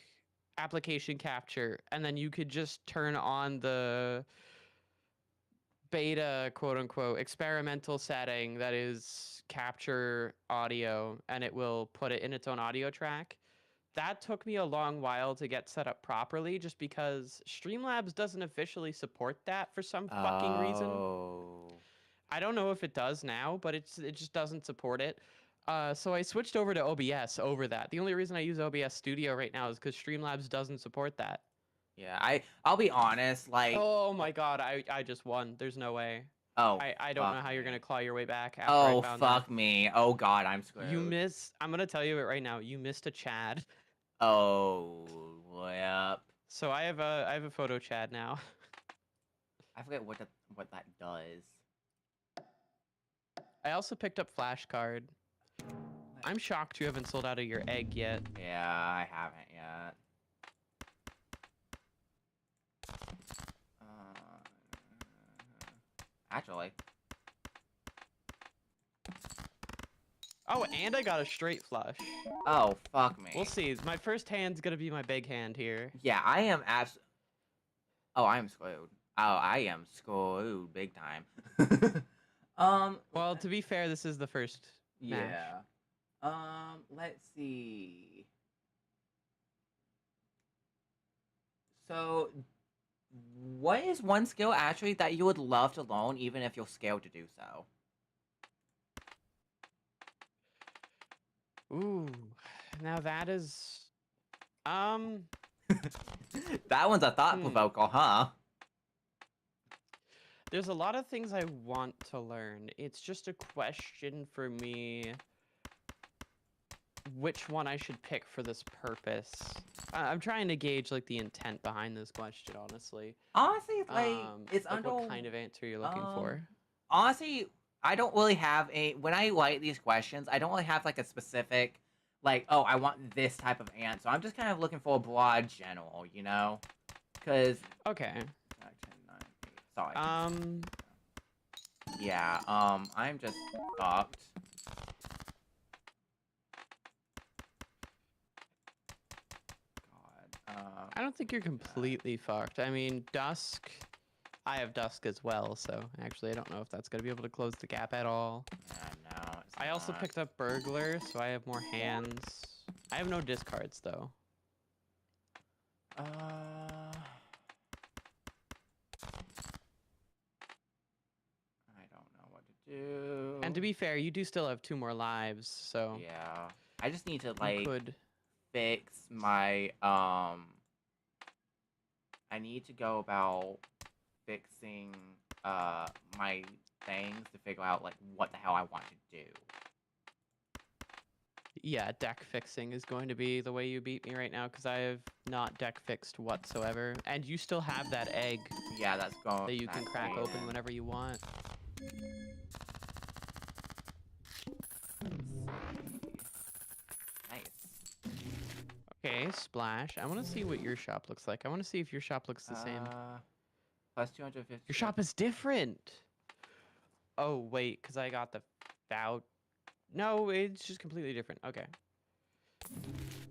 application capture, and then you could just turn on the beta quote unquote experimental setting that is capture audio, and it will put it in its own audio track. That took me a long while to get set up properly just because Streamlabs doesn't officially support that for some fucking reason. Oh. I don't know if it does now, but it just doesn't support it. So I switched over to OBS over that. The only reason I use OBS Studio right now is because Streamlabs doesn't support that. Yeah, I'll be honest, like Oh my god, I just won. There's no way. oh I don't fuck know how you're me. gonna claw your way back after I Oh found fuck that. me. Oh god, I'm screwed. You miss. I'm gonna tell you it right now. You missed a Chad. Oh yep. So I have a photo Chad now. I forget what that does. I also picked up Flashcard. I'm shocked you haven't sold out of your egg yet. Yeah, I haven't yet. Actually. Oh, and I got a straight flush. Oh fuck me. We'll see. My first hand's gonna be my big hand here. Yeah, I am Oh, I am screwed. Oh, I am screwed big time. Well, to be fair, this is the first match. Yeah. Let's see. So, what is one skill actually that you would love to learn, even if you're scared to do so? Ooh, now that is, That one's a thought provoker, huh? there's a lot of things I want to learn. It's just a question for me which one I should pick for this purpose. I'm trying to gauge like the intent behind this question, honestly. Honestly, like it's like under what kind of answer you're looking for. Honestly, I don't really have when I write these questions, I don't really have like a specific like, oh, I want this type of answer. I'm just kind of looking for a broad general, you know? Cause Okay. Sorry. Yeah, I'm just fucked. God. I don't think you're completely fucked. I mean, Dusk. I have Dusk as well, so actually I don't know if that's gonna be able to close the gap at all. Yeah, no, it's I also not. picked up Burglar, so I have more hands. I have no discards though. I don't know what to do. And to be fair, you do still have 2 more lives, so yeah, I just need to you like could. fix my I need to go about fixing my things to figure out like what the hell I want to do. Yeah, deck fixing is going to be the way you beat me right now because I have not deck fixed whatsoever. And you still have that egg Yeah, that's going that you can crack open whenever you want. Nice. Okay, Splash. I want to see what your shop looks like. I want to see if your shop looks the same. Plus 250. Your shop is different. Oh, wait, because I got the bout. No, it's just completely different. Okay.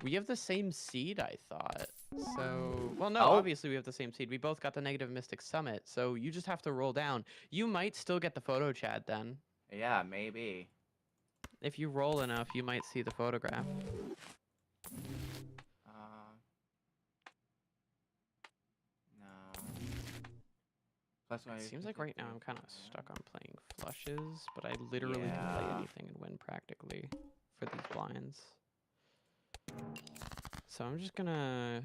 We have the same seed, I thought. So, well, no, obviously we have the same seed. We both got the Negative Mystic Summit, so you just have to roll down. You might still get the photo chat then. Yeah, maybe. If you roll enough, you might see the photograph. No. Plus It seems like right now I'm kind of stuck on playing flushes, but I literally can play anything and win practically for these blinds. So I'm just gonna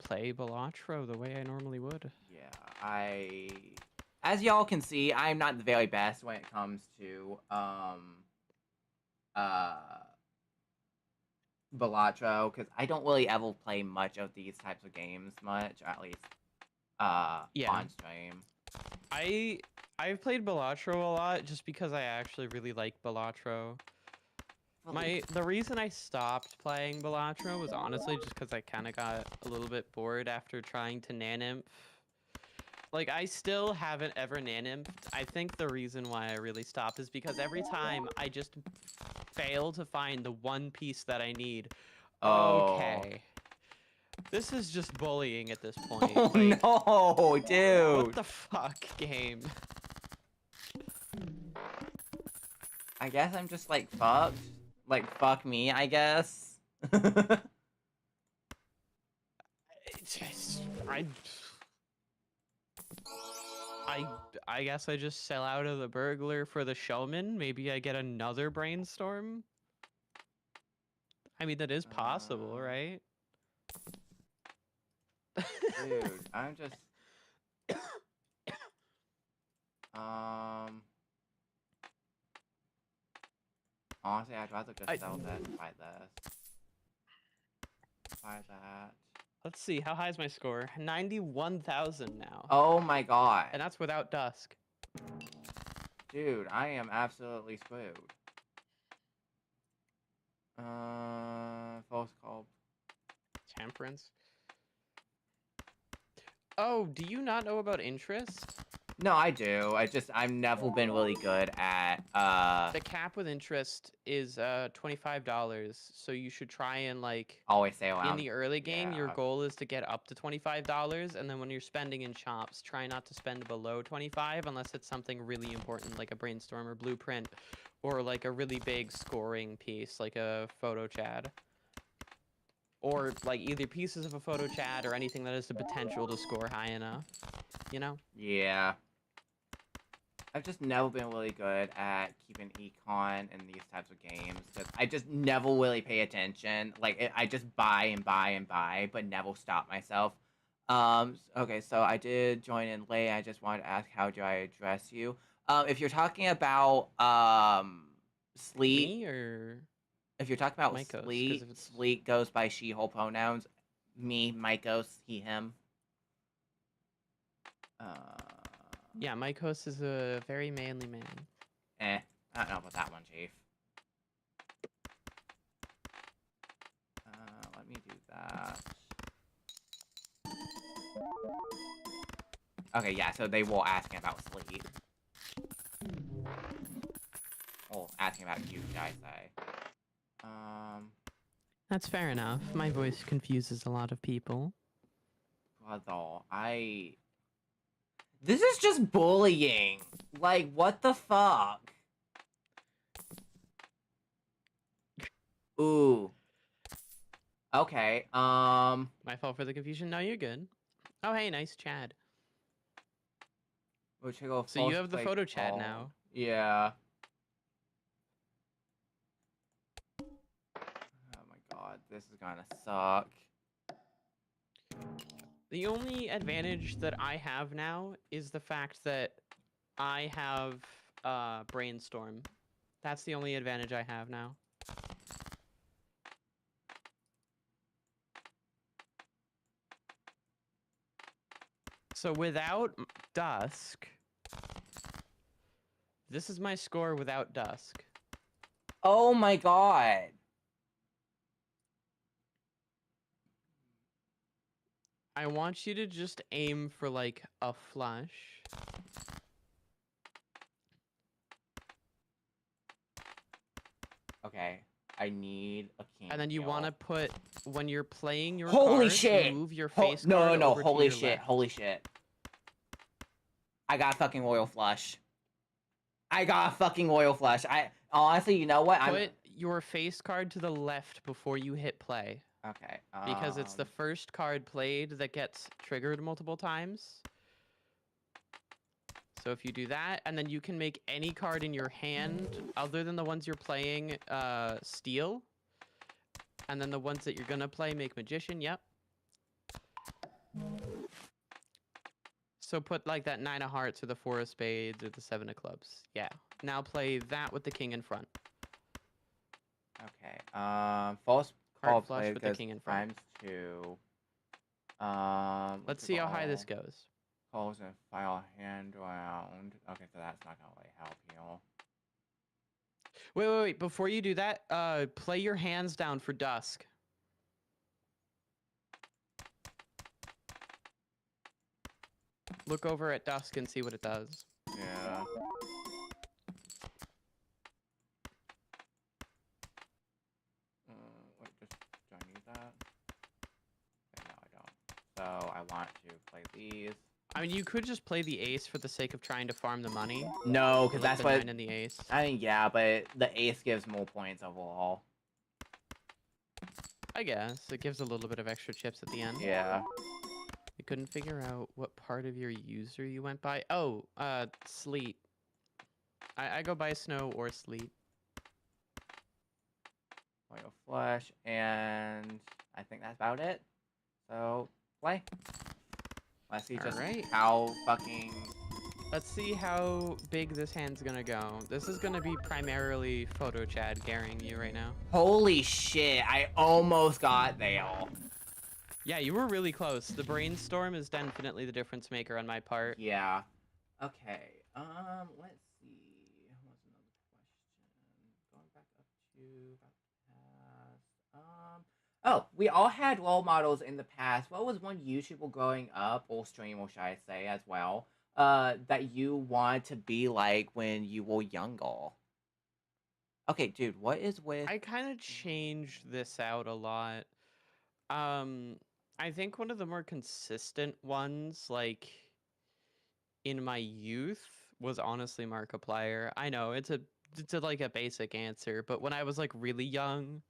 play balatro the way I normally would. Yeah, as y'all can see, I'm not the very best when it comes to uh balatro, because I don't really ever play much of these types of games much, or at least Yeah. on stream. I've played balatro a lot just because I actually really like balatro. The reason I stopped playing balatro was honestly just because I kind of got a little bit bored after trying to nanymph. Like, I still haven't ever nanymphed. I think the reason why I really stopped is because every time I just fail to find the one piece that I need. Oh. Okay. This is just bullying at this point. Oh Like, no, dude. what the fuck, game? I guess I'm just like fucked. Like, fuck me, I guess. I guess I just sell out of the burglar for the showman. Maybe I get another brainstorm. I mean, that is possible, right? Dude, I'm just... Honestly, I'd rather just sell that and buy this. Buy that. Let's see, how high is my score? 91,000 now. Oh my god. And that's without dusk. Dude, I am absolutely screwed. False call. Temperance. Oh, do you not know about interest? No, I do. I've never been really good at, The cap with interest is $25, so you should try and, like, always say around. in the early game, your yeah. goal is to get up to $25, and then when you're spending in shops, try not to spend below 25 unless it's something really important, like a brainstorm or blueprint, or like a really big scoring piece, like a photo chat. Or like either pieces of a photo chat or anything that has the potential to score high enough, you know? Yeah. I've just never been really good at keeping econ in these types of games, because I just never really pay attention. Like, I just buy and buy and buy, but never stop myself. Okay, so I did join in late. I just wanted to ask, how do I address you? If you're talking about, Sleet... Me or... If you're talking about Mycos, 'cause Sleet, if it's- Sleet goes by she/her pronouns. Me, Mycos, he, him. Yeah, Mycos is a very manly man. I don't know about that one, Chief. Let me do that. Okay, yeah, so they were asking about Sleet. Well, asking about you, should I say. That's fair enough. My voice confuses a lot of people. Brother, this is just bullying. Like, what the fuck? Ooh. Okay, My fault for the confusion. No, you're good. Oh, hey, nice Chad. Which go So you have the photo chat now. Yeah. Oh my god, this is gonna suck. The only advantage that I have now is the fact that I have brainstorm. That's the only advantage I have now. So without dusk, this is my score without dusk. Oh my god. I want you to just aim for like a flush. Okay, I need a king. And then you want to put, when you're playing your Holy cards, shit! move your face No, card over to holy your shit, left. holy shit. I got a fucking royal flush. I got a fucking royal flush. Honestly, you know what? Put your face card to the left before you hit play. Okay. Because it's the first card played that gets triggered multiple times. So if you do that, and then you can make any card in your hand, other than the ones you're playing, steal. And then the ones that you're gonna play make magician. Yep. So put like that 9 of hearts or the 4 of spades or the 7 of clubs. Yeah. Now play that with the king in front. Okay. False call Heart flush play with the because king in front. ×2. Let's what's it see how high this called? goes. Calls and file hand round. Okay, so that's not gonna really help you. Wait. Before you do that, play your hands down for dusk. Look over at dusk and see what it does. Yeah. Wait, do I need that? Okay, no, I don't. So I want to play these. I mean, you could just play the ace for the sake of trying to farm the money. No, because like that's the what. 9 and the ace. I mean, yeah, but the ace gives more points overall. I guess it gives a little bit of extra chips at the end. Yeah. You couldn't figure out what part of your user you went by. Oh, sleet. I go by snow or sleet. Royal flush, and I think that's about it. So play. Let's see just Alright. how fucking. Let's see how big this hand's gonna go. This is gonna be primarily photo Chad carrying you right now. Holy shit! I almost got there. Yeah, you were really close. The brainstorm is definitely the difference maker on my part. Yeah. Okay. Let's see. What's another question? Going back up to past. Oh, we all had role models in the past. What was one YouTuber growing up, or streamer, should I say, as well, that you wanted to be like when you were younger? Okay, dude, what is with? I kind of changed this out a lot. I think one of the more consistent ones, like in my youth, was honestly Markiplier. I know it's like a basic answer, but when I was like really young,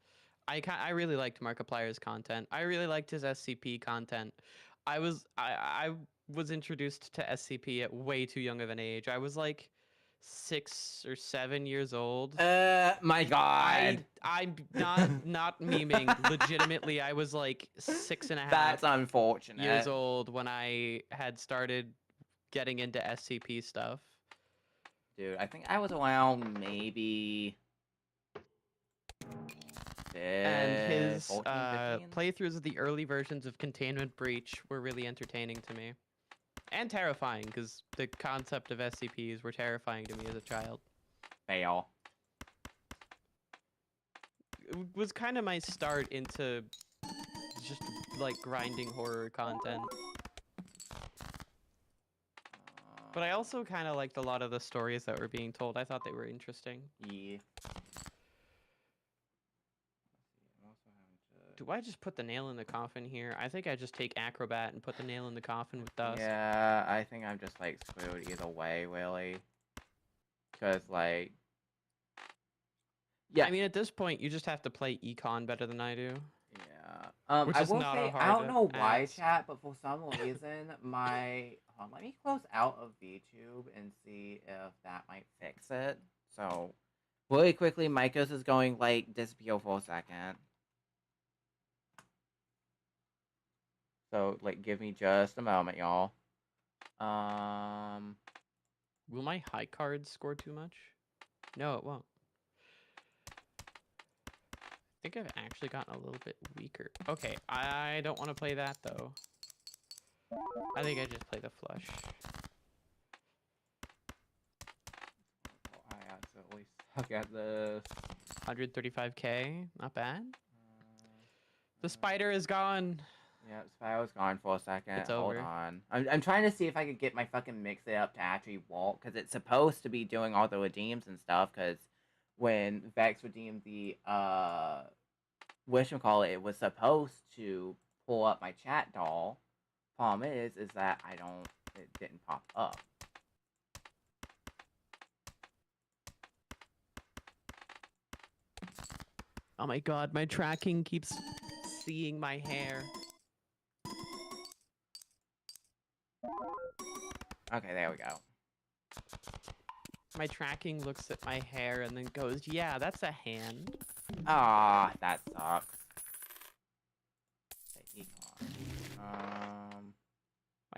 I really liked Markiplier's content. I really liked his SCP content. I was introduced to SCP at way too young of an age. I was like 6 or 7 years old. My God. I'm not memeing. Legitimately, I was like 6.5 That's unfortunate. years old when I had started getting into SCP stuff. Dude, I think I was around maybe. And his 14, 15? playthroughs of the early versions of Containment Breach were really entertaining to me. And terrifying, because the concept of SCPs were terrifying to me as a child. Fail. It was kind of my start into just, like, grinding horror content. But I also kind of liked a lot of the stories that were being told. I thought they were interesting. Yeah. Do I just put the nail in the coffin here? I think I just take Acrobat and put the nail in the coffin with Dusk. Yeah, I think I'm just like screwed either way, really. Because like, yeah. I mean, at this point, you just have to play Econ better than I do. Yeah. Which I is will not a say, hard I don't know why, ask. chat, but for some reason, my hold on, let me close out of VTube and see if that might fix it. So, really quickly, Micos is going like disappear for a second. So, like, give me just a moment, y'all. Will my high cards score too much? No, it won't. I think I've actually gotten a little bit weaker. Okay, I don't want to play that, though. I think I just play the flush. I absolutely suck at this. 135k, not bad. The spider is gone. Yeah, Spy was gone for a second. It's Hold over. on. I'm trying to see if I could get my fucking mix it up to actually walk, because it's supposed to be doing all the redeems and stuff, because when Vex redeemed the, whatchamacallit, it was supposed to pull up my chat doll. Problem is that it didn't pop up. Oh my god, my tracking keeps seeing my hair. Okay, there we go. My tracking looks at my hair and then goes, yeah, that's a hand. Ah, that sucks.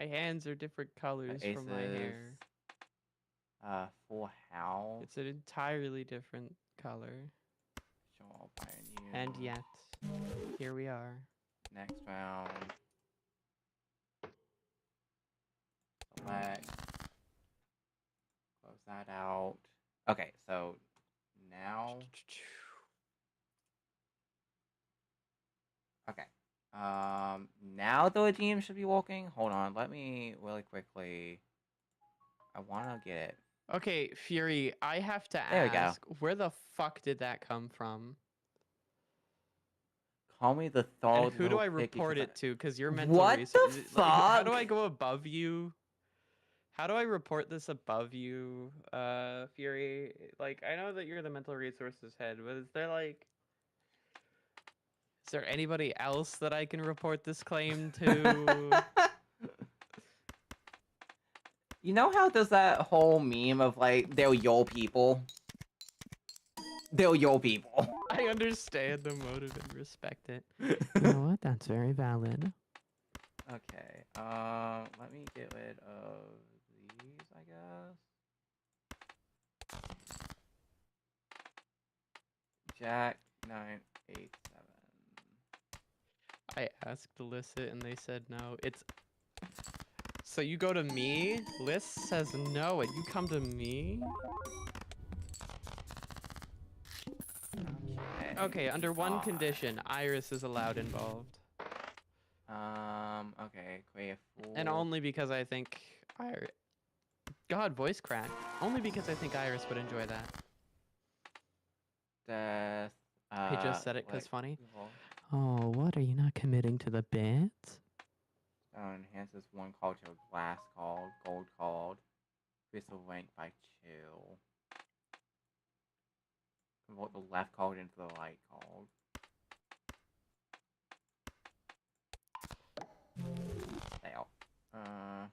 My hands are different colors from my hair. Full house. It's an entirely different color. Sure, Pioneer. And yet, here we are. Next round. Select. Close that out. Okay, so now. Okay. Now the team should be walking. Hold on, let me really quickly. I wanna get it. Okay, Fury, I have to There we go. ask, where the fuck did that come from? Call me the And third. who do I piggy report 'cause it to? Because you're mental What research. the Like, how do fuck? I go above you? How do I report this above you, Fury? Like, I know that you're the mental resources head, but is there anybody else that I can report this claim to? You know how there's that whole meme of like they're your people? They're your people. I understand the motive and respect it. You know what? That's very valid. Okay. Let me get rid of these, I guess. Jack 987. I asked Alyssa and they said no. It's so you go to me, Liz says no, and you come to me? Okay, under one condition, Iris is allowed involved. Okay, create a full... And only because I think Iris... God, voice crack. Only because I think Iris would enjoy that. Death... I just said it because funny. people. Oh, what? Are you not committing to the bit? Enhances one card to a glass card, gold card. Crystal rank by 2. Convert the left card into the right card. Fail. And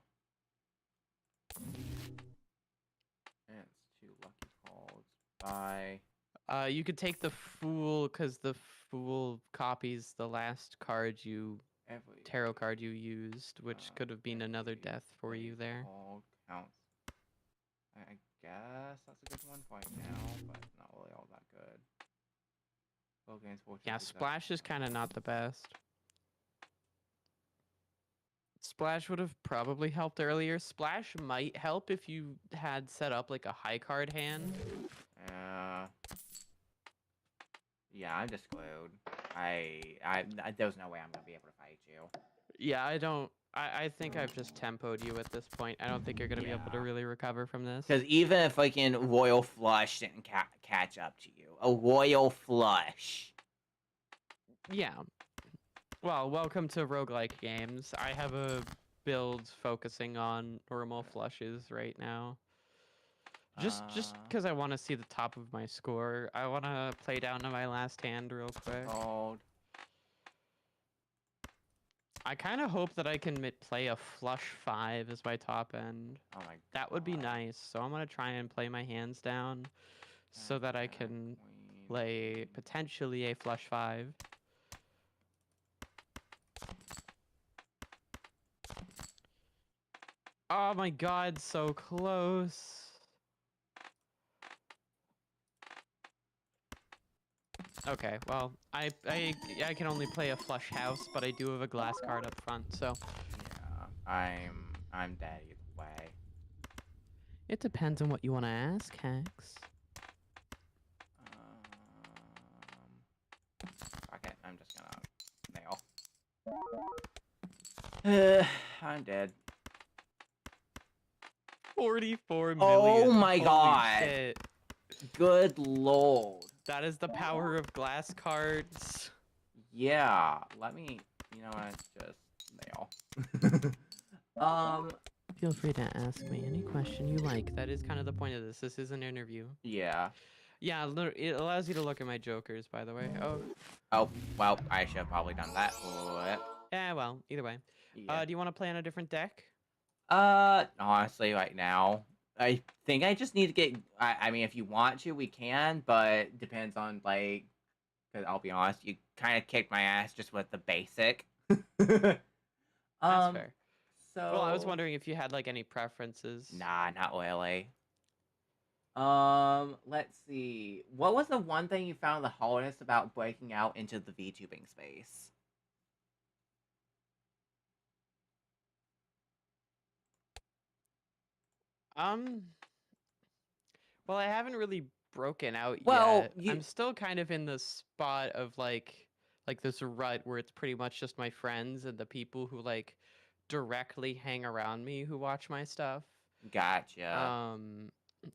it's 2 lucky cards by... You could take the Fool, because the Fool copies the last card tarot card you used, which could have been another death for you there. Counts. I guess that's a good one right now, but not really all that good. Yeah, Splash is kind of not the best. Splash would have probably helped earlier. Splash might help if you had set up like a high card hand. Yeah, I'm just screwed. There's no way I'm gonna be able to fight you. Yeah, I think I've just tempoed you at this point. I don't think you're gonna be able to really recover from this. Because even if fucking Royal Flush didn't catch up to you, a Royal Flush. Yeah. Well, welcome to roguelike games. I have a build focusing on normal flushes right now. Just because I want to see the top of my score. I want to play down to my last hand real quick. I kind of hope that I can play a flush 5 as my top end. Oh my god. That would be nice. So I'm going to try and play my hands down so that I can play potentially a flush 5. Oh my god, so close. Okay, well, I can only play a flush house, but I do have a glass card up front, so. Yeah, I'm dead either way. It depends on what you want to ask, Hex. Okay, I'm just gonna nail. I'm dead. 44 million. Oh my Holy god. shit. Good lord. That is the power of glass cards. Yeah, let me, you know what, just nail. Feel free to ask me any question you like. That is kind of the point of this. This is an interview. Yeah. Yeah, it allows you to look at my jokers, by the way. Oh, well, I should have probably done that. Yeah, well, either way. Yeah. Do you want to play on a different deck? Honestly, right now, I think I just need to get, I mean, if you want to, we can, but depends on, like, because I'll be honest, you kind of kicked my ass just with the basic. That's fair. So. Well, I was wondering if you had like any preferences. Nah, not really. Let's see. What was the one thing you found the hardest about breaking out into the VTubing space? Um, well, I haven't really broken out Well, yet. I'm still kind of in the spot of like this rut where it's pretty much just my friends and the people who like directly hang around me who watch my stuff. Gotcha.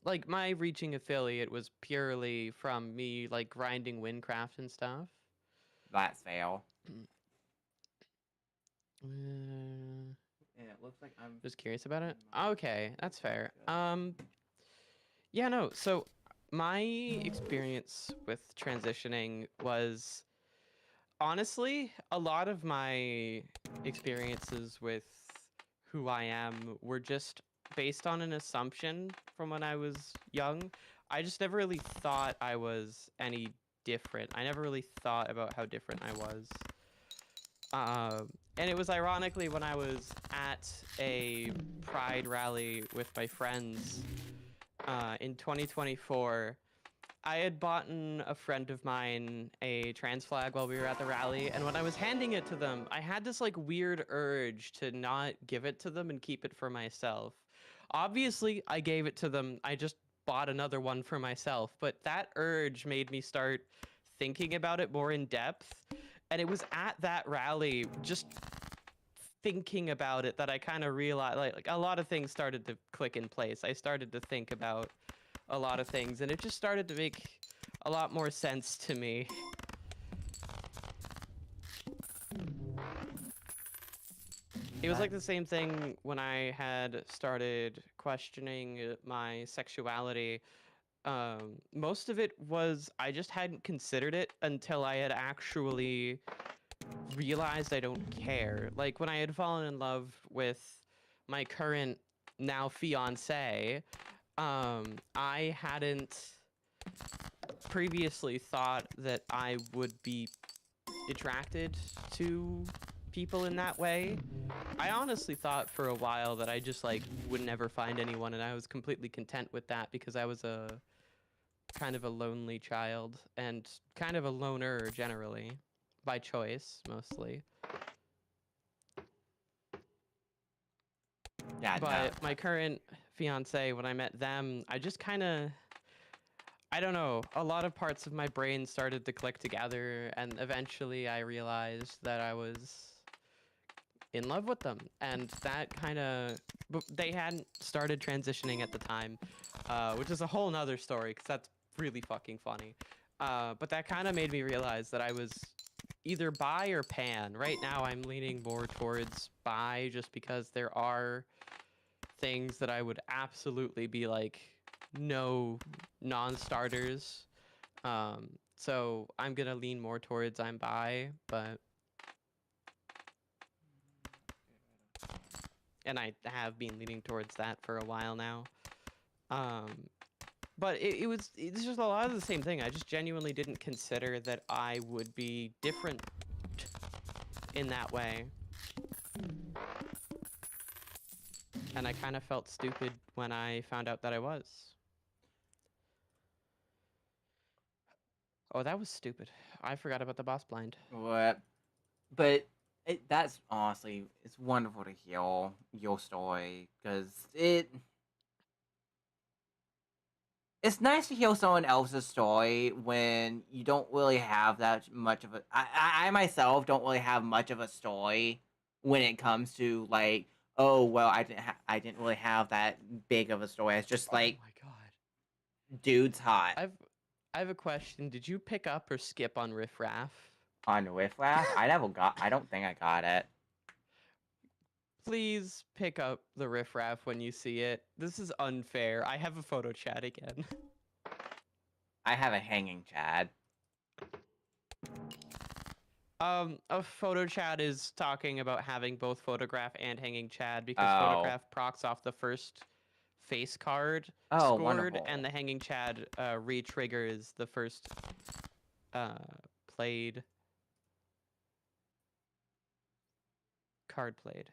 Like my reaching affiliate was purely from me like grinding Windcraft and stuff. That's fail. Uh, And it looks like I'm just curious about it. Okay, that's fair. Yeah, no. So my experience with transitioning was honestly a lot of my experiences with who I am were just based on an assumption from when I was young. I just never really thought I was any different. I never really thought about how different I was. And it was ironically when I was at a Pride rally with my friends in 2024. I had bought a friend of mine a trans flag while we were at the rally, and when I was handing it to them, I had this like weird urge to not give it to them and keep it for myself. Obviously, I gave it to them. I just bought another one for myself, but that urge made me start thinking about it more in depth. And it was at that rally, just thinking about it, that I kind of realized like a lot of things started to click in place. I started to think about a lot of things, and it just started to make a lot more sense to me. It was like the same thing when I had started questioning my sexuality. Most of it was I just hadn't considered it until I had actually realized I don't care. Like when I had fallen in love with my current now fiance, I hadn't previously thought that I would be attracted to people in that way. I honestly thought for a while that I just like would never find anyone, and I was completely content with that because I was a kind of a lonely child and kind of a loner generally, by choice mostly. Yeah, But my current fiance, when I met them, I just kind of, I don't know, a lot of parts of my brain started to click together, and eventually I realized that I was in love with them. And that kind of, they hadn't started transitioning at the time, which is a whole nother story because that's really fucking funny. But that kind of made me realize that I was either bi or pan. Right now I'm leaning more towards bi just because there are things that I would absolutely be like, no, non-starters. So I'm gonna lean more towards I'm bi, but and I have been leaning towards that for a while now. But it's just a lot of the same thing. I just genuinely didn't consider that I would be different in that way. And I kind of felt stupid when I found out that I was. Oh, that was stupid. I forgot about the boss blind. What? But that's honestly, it's wonderful to hear your story because it's nice to hear someone else's story when you don't really have that much of a. I myself don't really have much of a story when it comes to like, oh well, I didn't really have that big of a story. It's just like, oh my god, dude's hot. I have a question. Did you pick up or skip on Riff Raff? On Riff Raff, I never got. I don't think I got it. Please pick up the Riff Raff when you see it. This is unfair. I have a photo chat again. I have a hanging Chad. A photo chat is talking about having both photograph and hanging Chad because Oh. photograph procs off the first face card Oh, scored, wonderful. and the hanging Chad re-triggers the first played card played.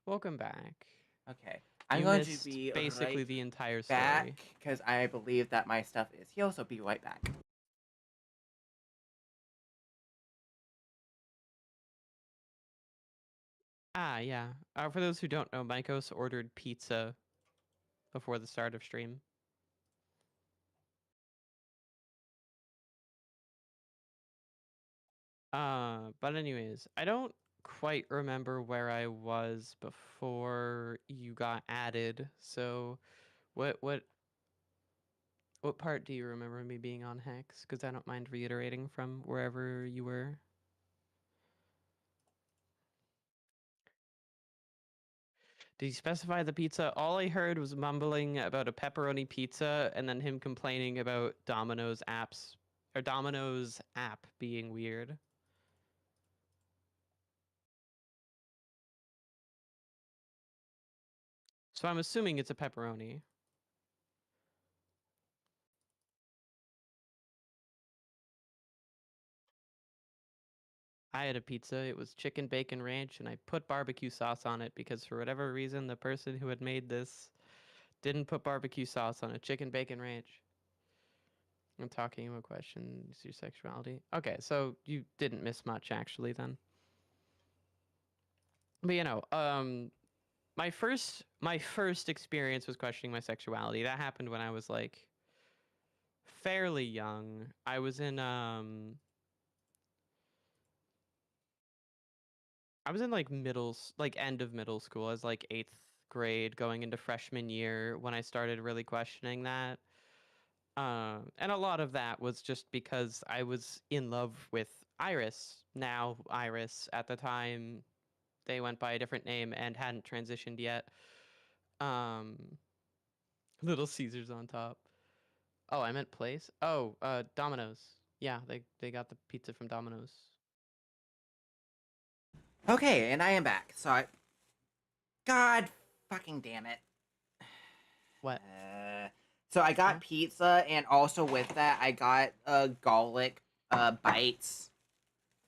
welcome back. Okay. I'm You going to missed be basically right the entire back story. because I believe that my stuff is here, so be right back. Ah, yeah. For those who don't know, Maikos ordered pizza before the start of stream. But anyways, I don't quite remember where I was before you got added. So, what part do you remember me being on Hex? Because I don't mind reiterating from wherever you were. Did he specify the pizza? All I heard was mumbling about a pepperoni pizza and then him complaining about Domino's apps or Domino's app being weird. So I'm assuming it's a pepperoni. I had a pizza. It was chicken bacon ranch, and I put barbecue sauce on it because for whatever reason, the person who had made this didn't put barbecue sauce on a chicken bacon ranch. I'm talking about questions your sexuality. Okay, so you didn't miss much actually then. But my first experience was questioning my sexuality. That happened when I was like fairly young. I was in like end of middle school. I was like 8th grade going into freshman year when I started really questioning that. And a lot of that was just because I was in love with Iris. Now Iris. At the time, they went by a different name and hadn't transitioned yet. Um, Little Caesars on top. Oh, I meant place. Oh, Domino's. Yeah, they got the pizza from Domino's. Okay, and I am back. God fucking damn it. What? So I got Huh? pizza, and also with that, I got garlic bites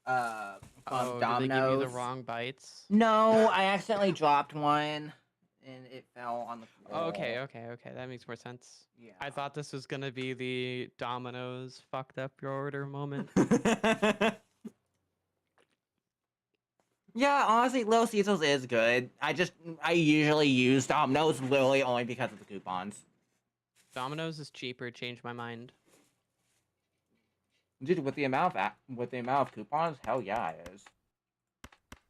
from Oh, did they give you the Domino's. wrong bites? No, I accidentally dropped one, and it fell on the floor. Okay. That makes more sense. Yeah. I thought this was gonna be the Domino's fucked up your order moment. Yeah, honestly, Little Caesars is good. I usually use Domino's literally only because of the coupons. Domino's is cheaper. Changed my mind. Dude, with the amount of coupons, hell yeah, it is.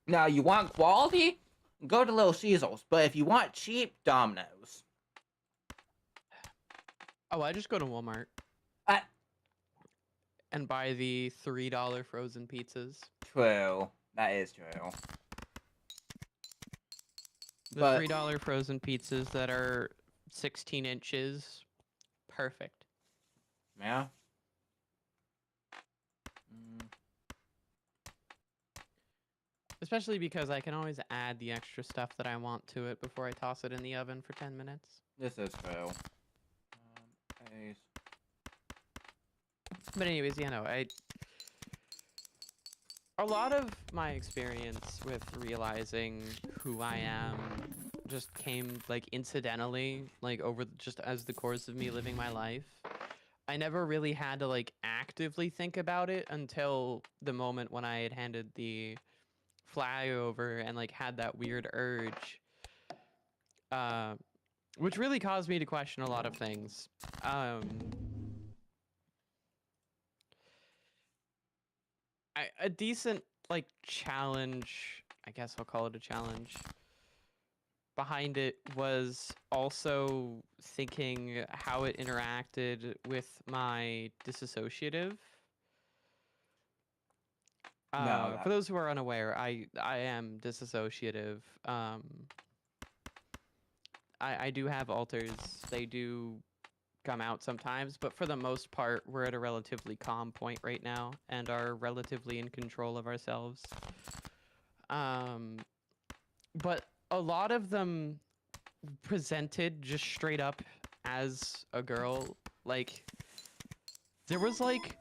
Now, you want quality? Go to Little Caesars. But if you want cheap, Domino's. Oh, I just go to Walmart Uh, and buy the $3 frozen pizzas. True. That is true. The But $3 frozen pizzas that are 16 inches. Perfect. yeah. Especially because I can always add the extra stuff that I want to it before I toss it in the oven for 10 minutes. This is true. Ace. But anyways, a lot of my experience with realizing who I am just came like incidentally, like over just as the course of me living my life. I never really had to like actively think about it until the moment when I had handed the flyover and like had that weird urge, which really caused me to question a lot of things. A decent like challenge, I guess I'll call it a challenge, behind it was also thinking how it interacted with my disassociative. No, For those who are unaware, I am disassociative. I do have alters. They do come out sometimes, but for the most part, we're at a relatively calm point right now and are relatively in control of ourselves. But a lot of them presented just straight up as a girl. Like, there was like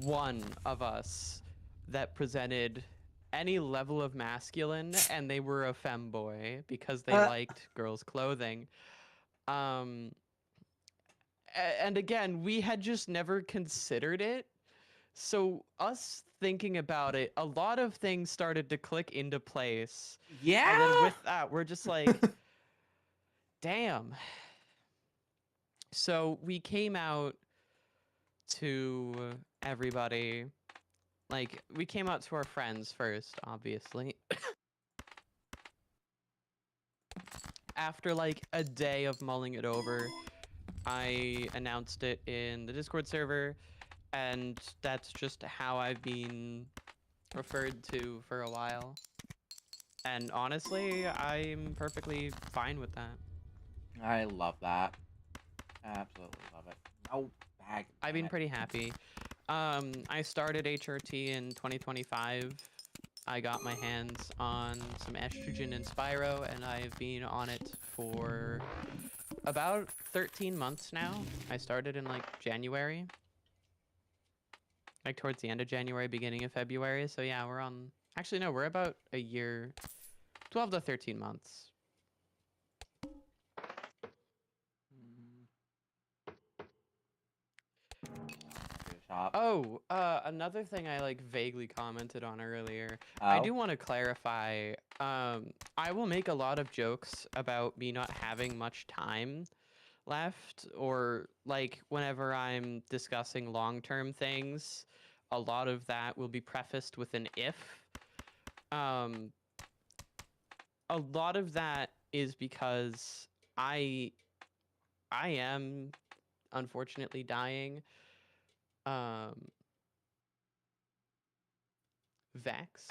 one of us that presented any level of masculine, and they were a femboy because they liked girls' clothing. And again, we had just never considered it. So us thinking about it, a lot of things started to click into place. Yeah. And then with that, we're just like, damn. So we came out to everybody. Like, we came out to our friends first, obviously. After like a day of mulling it over, I announced it in the Discord server, and that's just how I've been referred to for a while. And honestly, I'm perfectly fine with that. I love that. Absolutely love it. Oh, bag. I've been pretty happy. I started HRT in 2025. I got my hands on some estrogen and Spyro, and I've been on it for about 13 months now. I started in like January. Like towards the end of January, beginning of February. So yeah, we're on... Actually, no, we're about a year... 12 to 13 months. Oh, another thing I like vaguely commented on earlier. I do want to clarify. I will make a lot of jokes about me not having much time left, or like whenever I'm discussing long-term things, a lot of that will be prefaced with an if. A lot of that is because I am unfortunately dying. Vex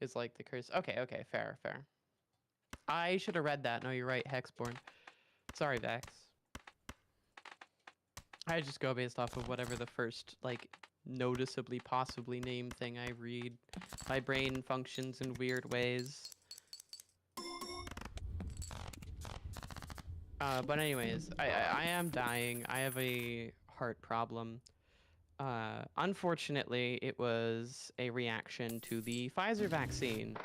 is like the curse. Okay, fair. I should have read that. No, you're right, Hexborn. Sorry, Vex. I just go based off of whatever the first, like, noticeably possibly named thing I read. My brain functions in weird ways. But anyways, I am dying. I have a heart problem. Unfortunately, it was a reaction to the Pfizer vaccine.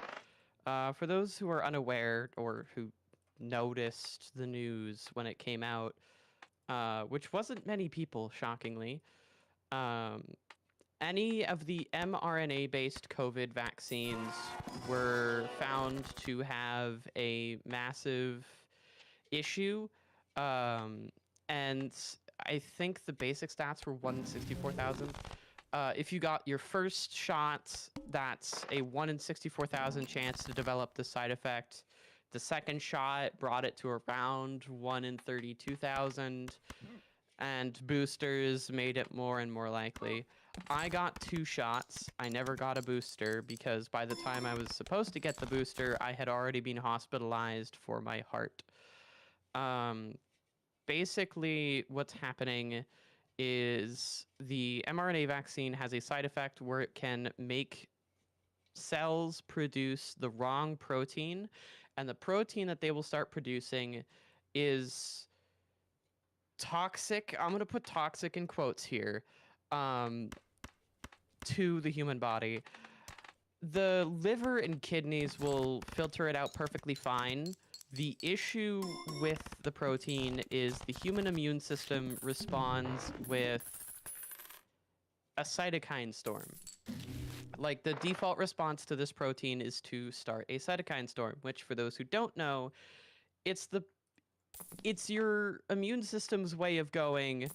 For those who are unaware or who noticed the news when it came out, which wasn't many people, shockingly, any of the mRNA-based COVID vaccines were found to have a massive issue, and I think the basic stats were 1 in 64,000. If you got your first shot, that's a 1 in 64,000 chance to develop the side effect. The second shot brought it to around 1 in 32,000, and boosters made it more and more likely. I got 2 shots. I never got a booster because by the time I was supposed to get the booster, I had already been hospitalized for my heart. Basically, what's happening is the mRNA vaccine has a side effect where it can make cells produce the wrong protein, and the protein that they will start producing is toxic. I'm going to put toxic in quotes here, to the human body. The liver and kidneys will filter it out perfectly fine. The issue with the protein is the human immune system responds with a cytokine storm. Like, the default response to this protein is to start a cytokine storm, which, for those who don't know, it's your immune system's way of going,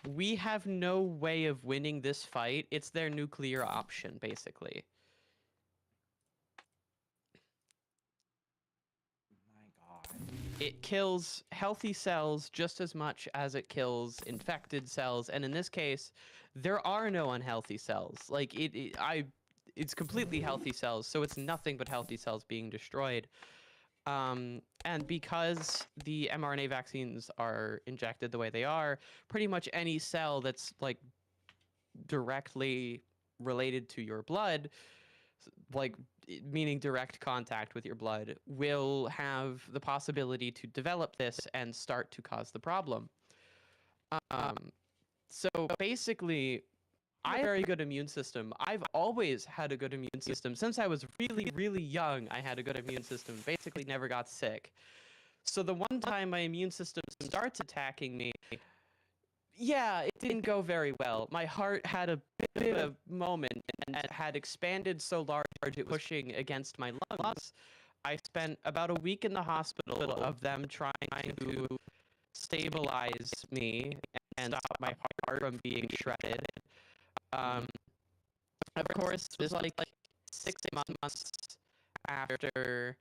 we have no way of winning this fight. It's their nuclear option, basically. It kills healthy cells just as much as it kills infected cells, and in this case, there are no unhealthy cells. Like, it's completely healthy cells, so it's nothing but healthy cells being destroyed. And because the mRNA vaccines are injected the way they are, pretty much any cell that's, like, directly related to your blood, like, meaning direct contact with your blood, will have the possibility to develop this and start to cause the problem. So basically, I have a very good immune system. I've always had a good immune system. Since I was really, really young, I had a good immune system. Basically never got sick. So the one time my immune system starts attacking me, yeah, it didn't go very well. My heart had a bit of a moment and had expanded so large it was pushing against my lungs. I spent about a week in the hospital of them trying to stabilize me and stop my heart from being shredded. Of course, this was like 6 months after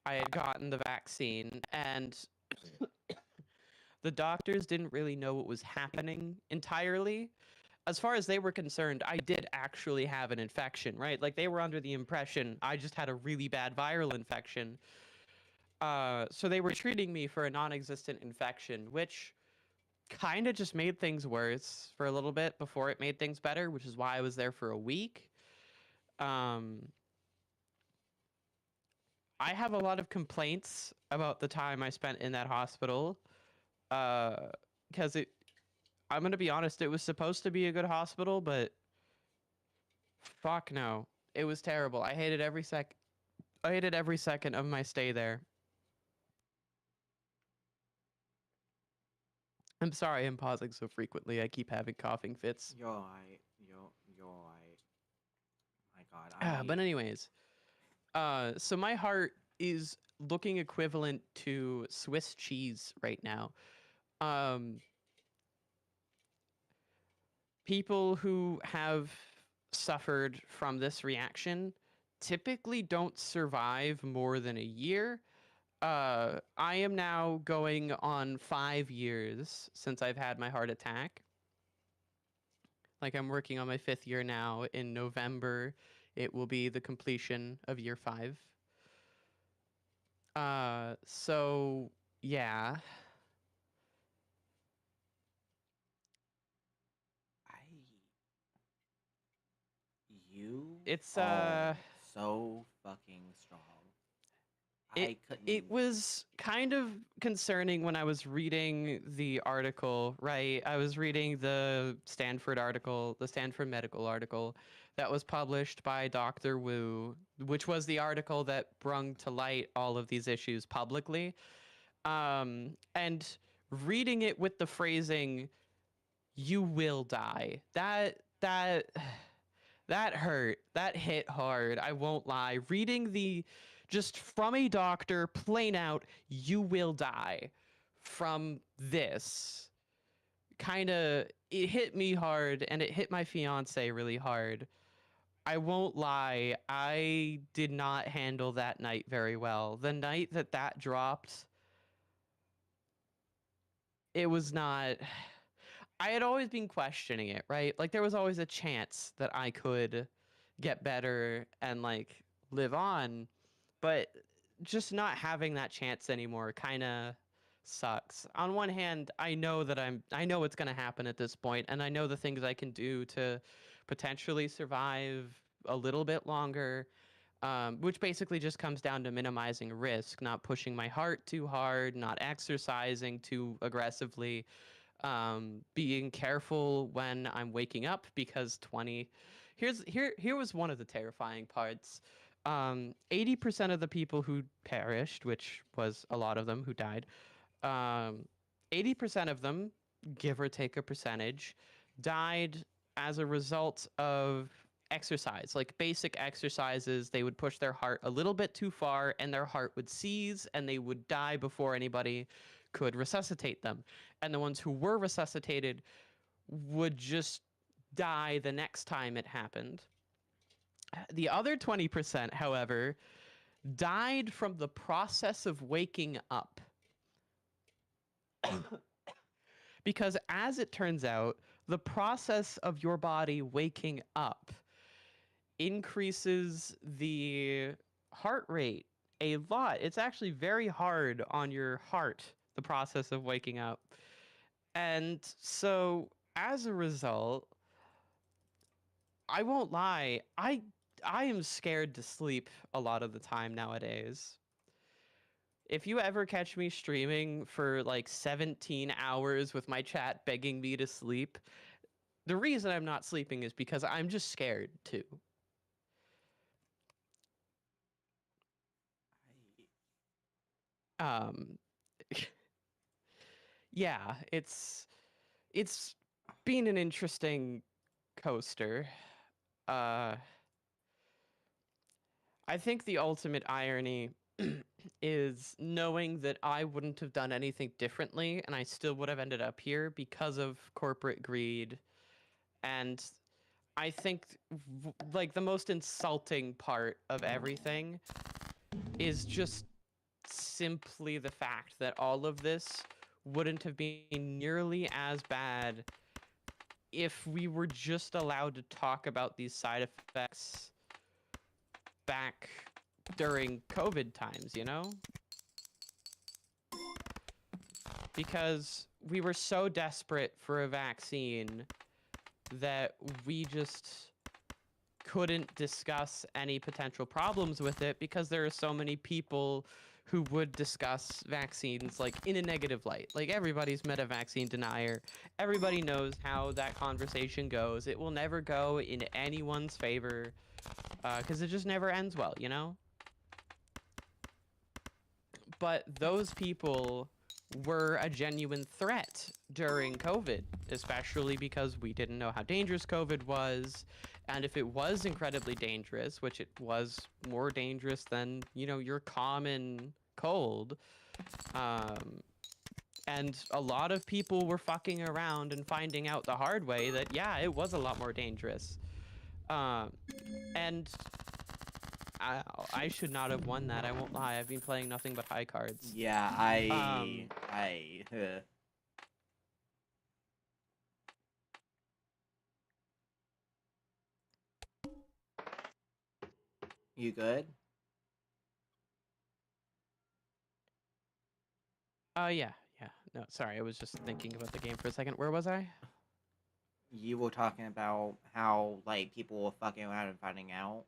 I had gotten the vaccine, and the doctors didn't really know what was happening entirely. As far as they were concerned, I did actually have an infection, right? Like they were under the impression I just had a really bad viral infection. So they were treating me for a non-existent infection, which kind of just made things worse for a little bit before it made things better, which is why I was there for a week. I have a lot of complaints about the time I spent in that hospital, because I'm gonna be honest, it was supposed to be a good hospital, but fuck no, it was terrible. I hated every second of my stay there. I'm sorry I'm pausing so frequently. I keep having coughing fits. You're right. You're right. My God. But anyways, so my heart is looking equivalent to Swiss cheese right now. People who have suffered from this reaction typically don't survive more than a year. I am now going on 5 years since I've had my heart attack. Like I'm working on my 5th year now. In November, it will be the completion of year 5. So yeah. You It's are so fucking strong. I couldn't. It was kind of concerning when I was reading the article, right? I was reading the Stanford article, the Stanford medical article that was published by Dr. Wu, which was the article that brung to light all of these issues publicly. And reading it with the phrasing, "You will die," that hurt. That hit hard. I won't lie. Reading the just from a doctor, plain out, "You will die" from this kind of, it hit me hard, and it hit my fiance really hard. I won't lie. I did not handle that night very well. The night that dropped, it was not. I had always been questioning it, right? Like there was always a chance that I could get better and like live on, but just not having that chance anymore kind of sucks. On one hand, I know what's going to happen at this point, and I know the things I can do to potentially survive a little bit longer, which basically just comes down to minimizing risk, not pushing my heart too hard, not exercising too aggressively, being careful when I'm waking up, because here was one of the terrifying parts. 80% of the people who perished, which was a lot of them who died, 80% of them, give or take a percentage, died as a result of exercise, like basic exercises. They would push their heart a little bit too far and their heart would seize and they would die before anybody could resuscitate them. And the ones who were resuscitated would just die the next time it happened. The other 20%, however, died from the process of waking up. Because as it turns out, the process of your body waking up increases the heart rate a lot. It's actually very hard on your heart, the process of waking up. And so as a result, I won't lie, I am scared to sleep a lot of the time nowadays. If you ever catch me streaming for like 17 hours with my chat begging me to sleep, the reason I'm not sleeping is because I'm just scared too. Um, yeah, it's been an interesting coaster. Uh, I think the ultimate irony is knowing that I wouldn't have done anything differently and I still would have ended up here because of corporate greed. And I think like the most insulting part of everything is just simply the fact that all of this wouldn't have been nearly as bad if we were just allowed to talk about these side effects back during COVID times, you know? Because we were so desperate for a vaccine that we just couldn't discuss any potential problems with it because there are so many people who would discuss vaccines like in a negative light. Like everybody's met a vaccine denier. Everybody knows how that conversation goes. It will never go in anyone's favor because it just never ends well, you know? But those people were a genuine threat during COVID, especially because we didn't know how dangerous COVID was. And if it was incredibly dangerous, which it was more dangerous than, you know, your common cold, and a lot of people were fucking around and finding out the hard way that, yeah, it was a lot more dangerous. And I should not have won that. I won't lie. I've been playing nothing but high cards. Yeah, You good? Yeah. No, sorry. I was just thinking about the game for a second. Where was I? You were talking about how, like, people were fucking around and finding out.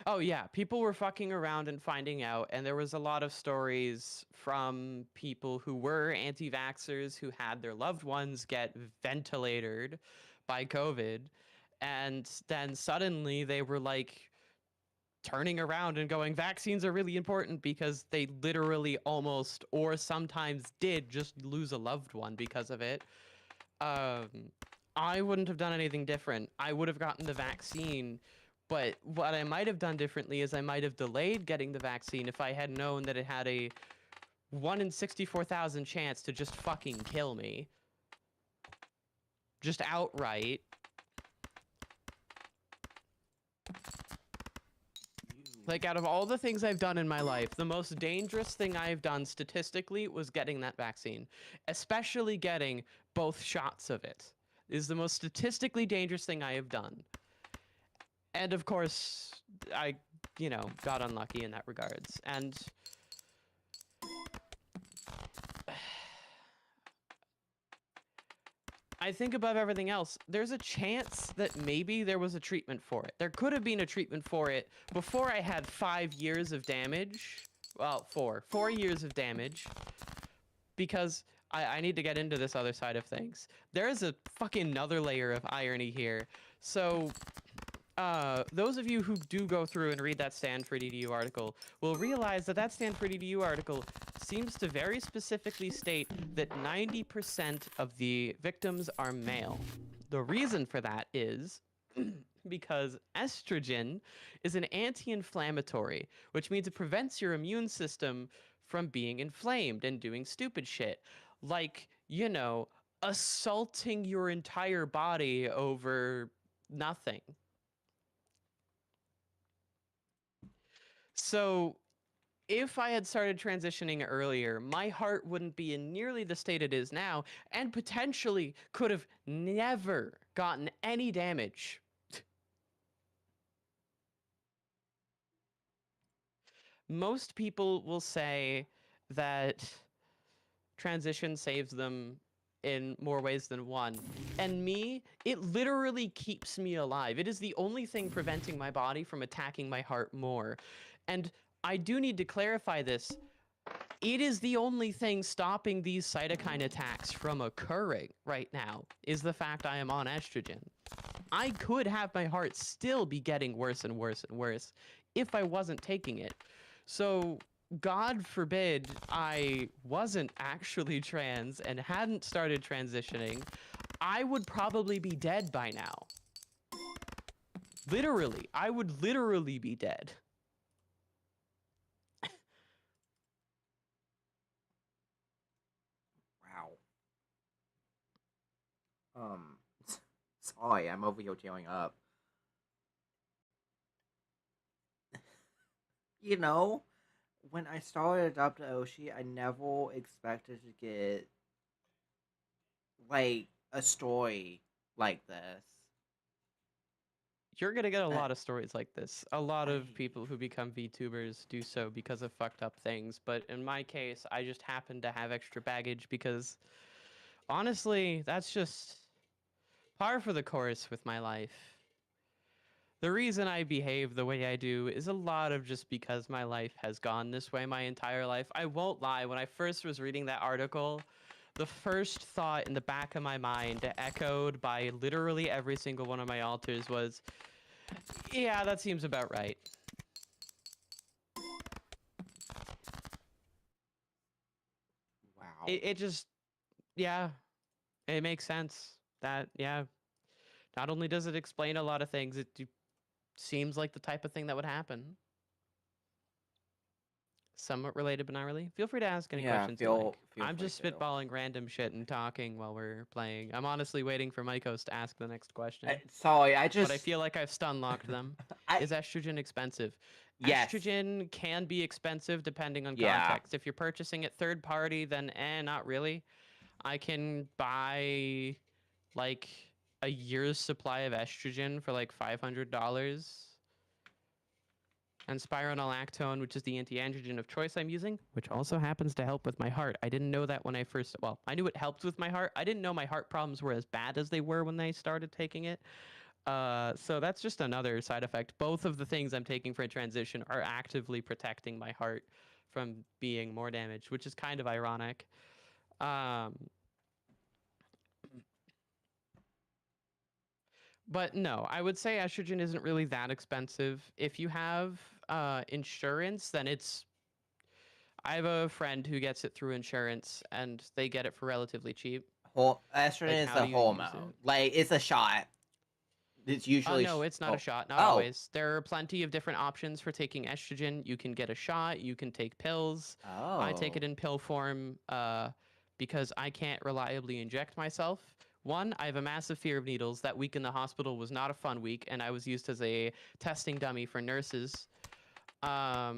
Oh yeah, people were fucking around and finding out, and there was a lot of stories from people who were anti-vaxxers who had their loved ones get ventilated by COVID, and then suddenly they were like turning around and going, vaccines are really important because they literally almost or sometimes did just lose a loved one because of it. I wouldn't have done anything different. I would have gotten the vaccine, but what I might have done differently is I might have delayed getting the vaccine if I had known that it had a 1 in 64,000 chance to just fucking kill me. Just outright. Like, out of all the things I've done in my life, the most dangerous thing I've done statistically was getting that vaccine. Especially getting both shots of it is the most statistically dangerous thing I have done. And of course, I, you know, got unlucky in that regards. And I think above everything else, there's a chance that maybe there was a treatment for it. There could have been a treatment for it before I had 5 years of damage. Well, 4 years of damage. Because I need to get into this other side of things. There is a fucking another layer of irony here. So, those of you who do go through and read that Stanford EDU article will realize that that Stanford EDU article seems to very specifically state that 90% of the victims are male. The reason for that is because estrogen is an anti-inflammatory, which means it prevents your immune system from being inflamed and doing stupid shit. Like, you know, assaulting your entire body over nothing. So, if I had started transitioning earlier, my heart wouldn't be in nearly the state it is now, and potentially could have never gotten any damage. Most people will say that transition saves them in more ways than one. And me, it literally keeps me alive. It is the only thing preventing my body from attacking my heart more. And I do need to clarify this. It is the only thing stopping these cytokine attacks from occurring right now, is the fact I am on estrogen. I could have my heart still be getting worse and worse and worse if I wasn't taking it. So, God forbid I wasn't actually trans and hadn't started transitioning, I would probably be dead by now. Literally, I would literally be dead. Wow. Sorry, I'm over here tearing up. You know, when I started Adopt Oshi, I never expected to get like a story like this. You're gonna get a lot of stories like this. A lot of I- people who become VTubers do so because of fucked up things, but in my case, I just happen to have extra baggage because, honestly, that's just par for the course with my life. The reason I behave the way I do is a lot of just because my life has gone this way my entire life. I won't lie, when I first was reading that article, the first thought in the back of my mind, echoed by literally every single one of my alters, was, yeah, that seems about right. Wow. It just, yeah, it makes sense. That, yeah, not only does it explain a lot of things, it seems like the type of thing that would happen. Somewhat related, but not really. Feel free to ask any Yeah, questions you feel like. feel I'm free just to. spitballing random shit and talking while we're playing. I'm honestly waiting for Mycos to ask the next question. Sorry, But I feel like I've stun locked them. Is estrogen expensive? Yes. Estrogen can be expensive depending on Yeah. context. If you're purchasing it third party, then not really. I can buy like a year's supply of estrogen for like $500. And spironolactone, which is the anti-androgen of choice I'm using, which also happens to help with my heart. I didn't know that when I first, well, I knew it helped with my heart. I didn't know my heart problems were as bad as they were when I started taking it. So that's just another side effect. Both of the things I'm taking for a transition are actively protecting my heart from being more damaged, which is kind of ironic. But no, I would say estrogen isn't really that expensive. If you have insurance, then it's. I have a friend who gets it through insurance, and they get it for relatively cheap. Estrogen Like, is how a do you use hormone. it? Like, it's a shot. It's usually. No, it's not a shot. Not Oh. always. There are plenty of different options for taking estrogen. You can get a shot. You can take pills. Oh. I take it in pill form because I can't reliably inject myself. One, I have a massive fear of needles. That week in the hospital was not a fun week, and I was used as a testing dummy for nurses. I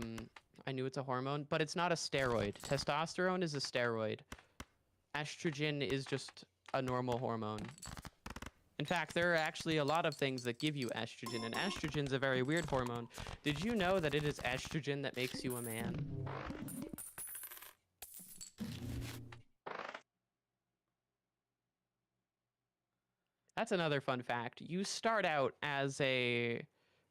knew it's a hormone, but it's not a steroid. Testosterone is a steroid. Estrogen is just a normal hormone. In fact, there are actually a lot of things that give you estrogen, and estrogen's a very weird hormone. Did you know that it is estrogen that makes you a man? That's another fun fact. You start out as a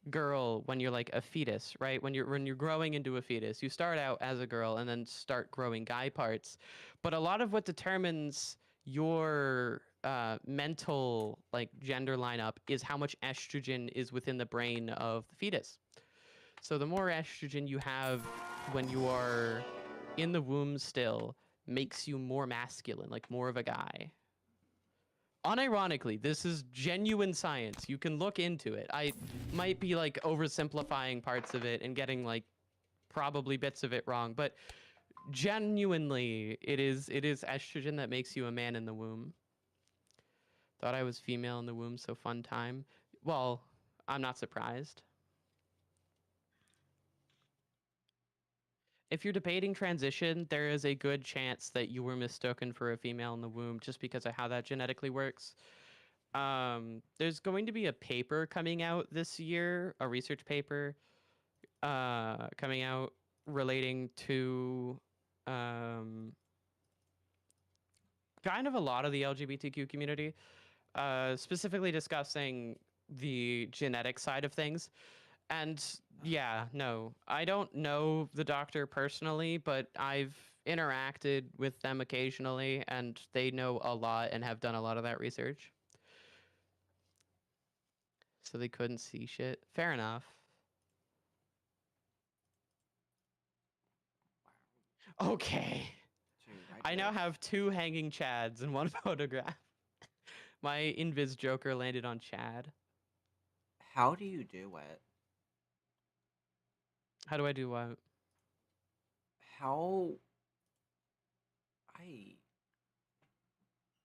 girl when you're like a fetus, right? When you're growing into a fetus, you start out as a girl and then start growing guy parts. But a lot of what determines your mental like gender lineup is how much estrogen is within the brain of the fetus. So the more estrogen you have when you are in the womb still makes you more masculine, like more of a guy. Unironically, this is genuine science. You can look into it. I might be like oversimplifying parts of it and getting like probably bits of it wrong, but genuinely it is estrogen that makes you a man in the womb. Thought I was female in the womb, so fun time. Well, I'm not surprised. If you're debating transition, there is a good chance that you were mistaken for a female in the womb just because of how that genetically works. There's going to be a paper coming out this year, a research paper coming out relating to kind of a lot of the LGBTQ community, specifically discussing the genetic side of things. And yeah, no, I don't know the doctor personally, but I've interacted with them occasionally, and they know a lot and have done a lot of that research. So they couldn't see shit. Fair enough. Okay. Dude, I now just- have 2 hanging Chads in one photograph. My Invis Joker landed on Chad. How do you do it? How do I do what? How? I.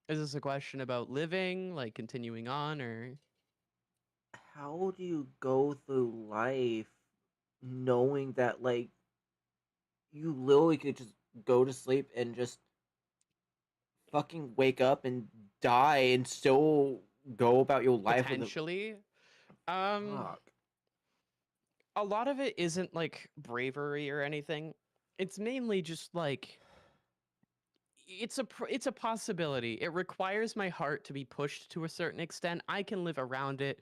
Is this a question about living, like continuing on, or How do you go through life knowing that, like, you literally could just go to sleep and just fucking wake up and die and still go about your life with a potentially? Um, fuck. a lot of it isn't like bravery or anything. It's mainly just like it's a possibility. It requires my heart to be pushed to a certain extent. I can live around it.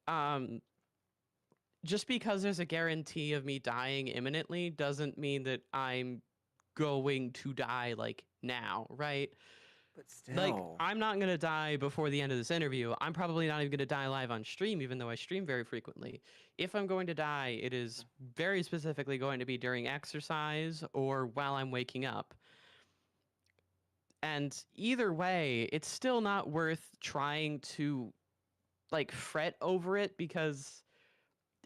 Um, just because there's a guarantee of me dying imminently doesn't mean that I'm going to die like now, right? But Like, still. I'm not going to die before the end of this interview. I'm probably not even going to die live on stream, even though I stream very frequently. If I'm going to die, it is very specifically going to be during exercise or while I'm waking up. And either way, it's still not worth trying to, like, fret over it because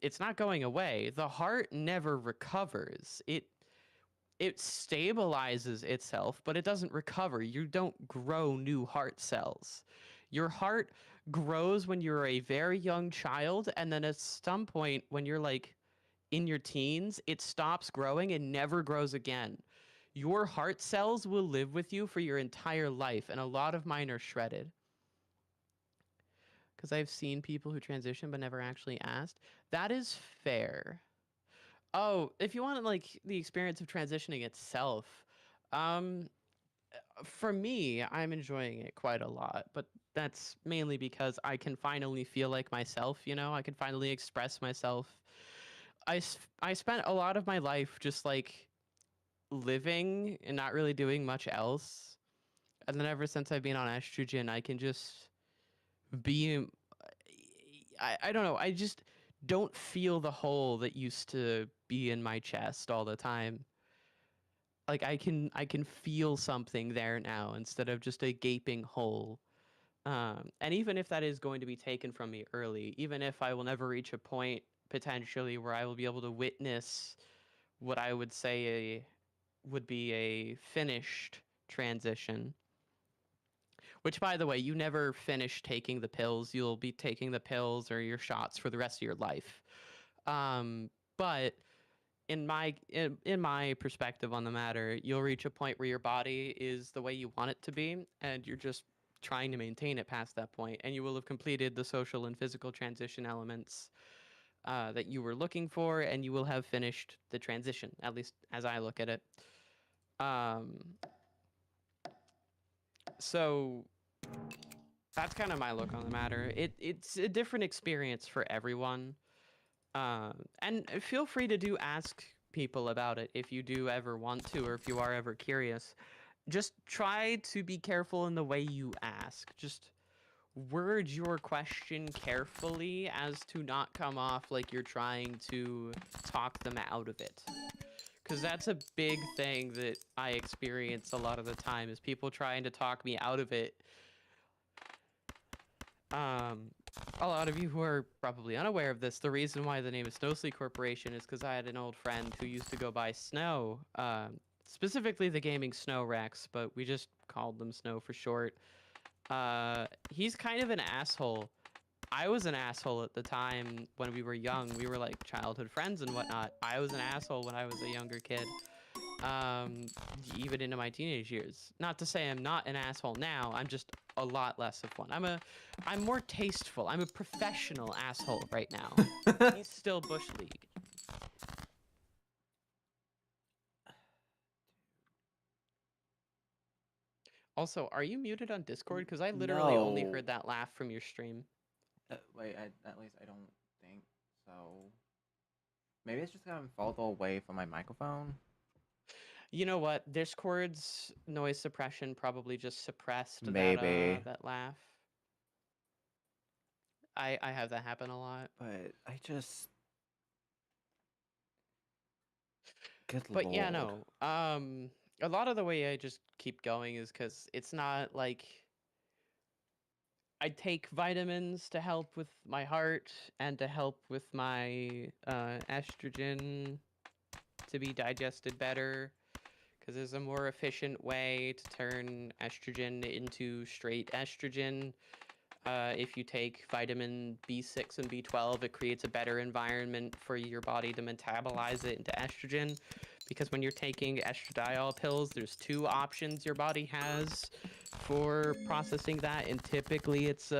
it's not going away. The heart never recovers. It stabilizes itself, but it doesn't recover. You don't grow new heart cells. Your heart grows when you're a very young child, and then at some point when you're like in your teens, it stops growing and never grows again. Your heart cells will live with you for your entire life, and a lot of mine are shredded. Because I've seen people who transition but never actually asked. That is fair. Oh, if you want like the experience of transitioning itself, um, for me, I'm enjoying it quite a lot, but that's mainly because I can finally feel like myself, you know? I can finally express myself. I spent a lot of my life just like living and not really doing much else. And then ever since I've been on estrogen, I can just be I don't know, I just don't feel the hole that used to be in my chest all the time. Like I can feel something there now instead of just a gaping hole. And even if that is going to be taken from me early, even if I will never reach a point potentially where I will be able to witness what I would say would be a finished transition. Which, by the way, you never finish taking the pills. You'll be taking the pills or your shots for the rest of your life. But in my perspective on the matter, you'll reach a point where your body is the way you want it to be, and you're just trying to maintain it past that point, and you will have completed the social and physical transition elements that you were looking for, and you will have finished the transition, at least as I look at it. Um, so that's kind of my look on the matter. It's a different experience for everyone. And feel free to do ask people about it if you do ever want to, or if you are ever curious. Just try to be careful in the way you ask. Just word your question carefully as to not come off like you're trying to talk them out of it. Because that's a big thing that I experience a lot of the time is people trying to talk me out of it. A lot of you who are probably unaware of this, the reason why the name is Snowsleep Corporation is because I had an old friend who used to go by Snow, specifically the gaming Snow Rex, but we just called them Snow for short. He's kind of an asshole. I was an asshole at the time when we were young. We were like childhood friends and whatnot. I was an asshole when I was a younger kid, um, even into my teenage years. Not to say I'm not an asshole now. I'm just a lot less of one. I'm more tasteful. I'm a professional asshole right now. He's still Bush League. Also, are you muted on Discord? Because I literally only No. heard that laugh from your stream. Wait, at least I don't think so. Maybe it's just gotten farther away from my microphone. You know what? Discord's noise suppression probably just suppressed Maybe. that laugh. I have that happen a lot. But I just... Good But lord. yeah, no. A lot of the way I just keep going is because it's not like I take vitamins to help with my heart and to help with my estrogen to be digested better. Because there's a more efficient way to turn estrogen into straight estrogen. If you take vitamin B6 and B12, it creates a better environment for your body to metabolize it into estrogen. Because when you're taking estradiol pills, there's two options your body has for processing that, and typically it's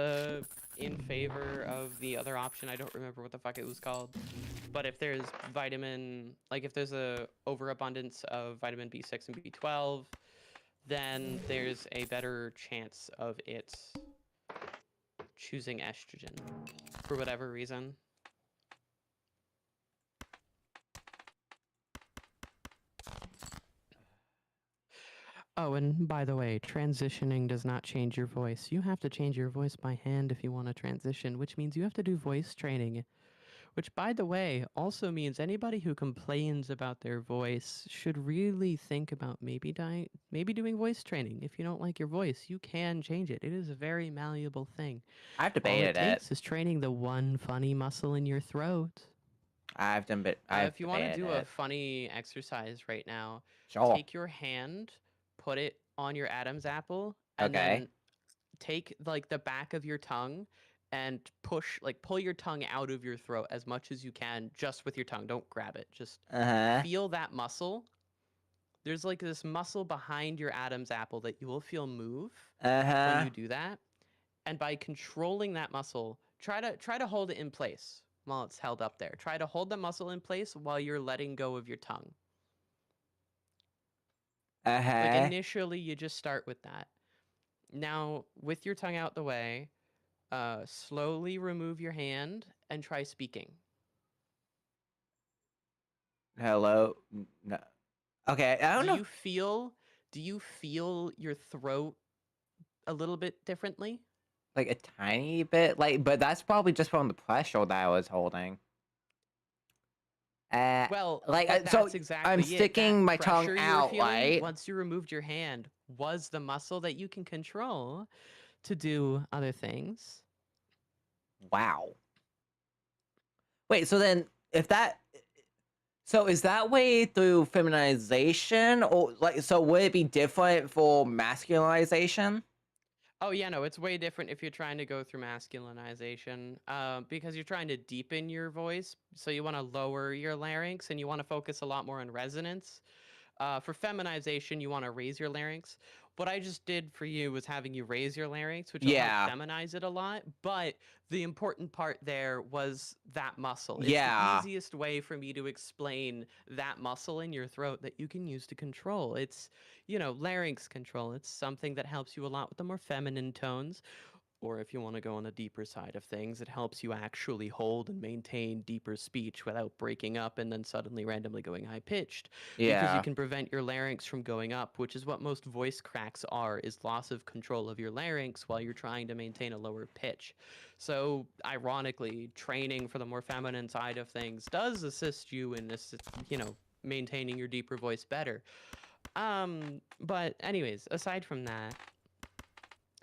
in favor of the other option. I don't remember what the fuck it was called. But if there's if there's a overabundance of vitamin B6 and B12, then there's a better chance of it choosing estrogen for whatever reason. Oh, and by the way, transitioning does not change your voice. You have to change your voice by hand if you want to transition, which means you have to do voice training. Which, by the way, also means anybody who complains about their voice should really think about maybe doing voice training. If you don't like your voice, you can change it. It is a very malleable thing. I've All it debated it. takes is training the one funny muscle in your throat. I've If you want to do a it. funny exercise right now, Sure. take your hand, put it on your Adam's apple, and Okay. then take like the back of your tongue and pull your tongue out of your throat as much as you can just with your tongue. Don't grab it. Just feel that muscle. There's like this muscle behind your Adam's apple that you will feel move when you do that. And by controlling that muscle, try to hold it in place while it's held up there. Try to hold the muscle in place while you're letting go of your tongue. Like initially you just start with that. Now, with your tongue out the way, slowly remove your hand and try speaking. Hello? No. Okay, I don't know. Do you feel your throat a little bit differently? Like a tiny bit? But that's probably just from the pressure that I was holding. Well, so that's exactly I'm it. sticking That my tongue pressure you were out, feeling right? once you removed your hand was the muscle that you can control to do other things. Wow. Wait, so then so is that way through feminization, or so would it be different for masculinization? Oh yeah, no, it's way different if you're trying to go through masculinization, because you're trying to deepen your voice, so you want to lower your larynx and you want to focus a lot more on resonance. For feminization, you want to raise your larynx. What I just did for you was having you raise your larynx, which will help feminize it a lot. But the important part there was that muscle. It's the easiest way for me to explain that muscle in your throat that you can use to control. It's, larynx control. It's something that helps you a lot with the more feminine tones. Or if you want to go on the deeper side of things, it helps you actually hold and maintain deeper speech without breaking up and then suddenly randomly going high pitched. Because you can prevent your larynx from going up, which is what most voice cracks are, is loss of control of your larynx while you're trying to maintain a lower pitch. So ironically, training for the more feminine side of things does assist you in this, maintaining your deeper voice better. But anyways, aside from that,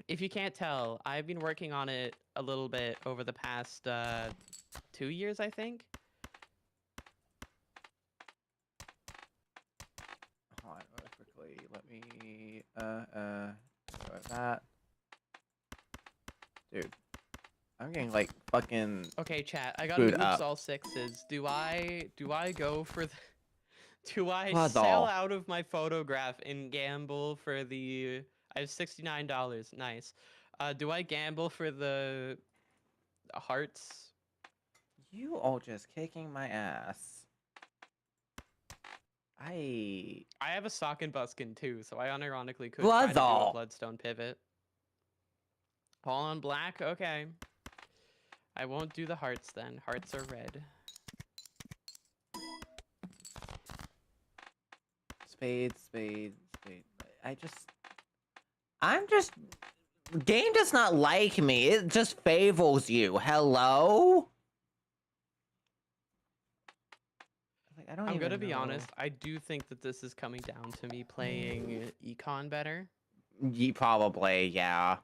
if you can't tell, I've been working on it a little bit over the past 2 years, I think. Hold on, really quickly. Let me go with that. Dude, I'm getting like fucking. Okay, chat. I got an oops all sixes. Do I go for the? Do I sell out of my photograph and gamble for the? I have $69. Nice. Do I gamble for the hearts? You all just kicking my ass. I have a sock and buskin too, so I unironically could try to do a bloodstone pivot. All on black? Okay. I won't do the hearts then. Hearts are red. spade. I'm just. Game does not like me. It just favors you. Hello? Like, I don't I'm even gonna be know. honest. I do think that this is coming down to me playing econ better. Probably, yeah.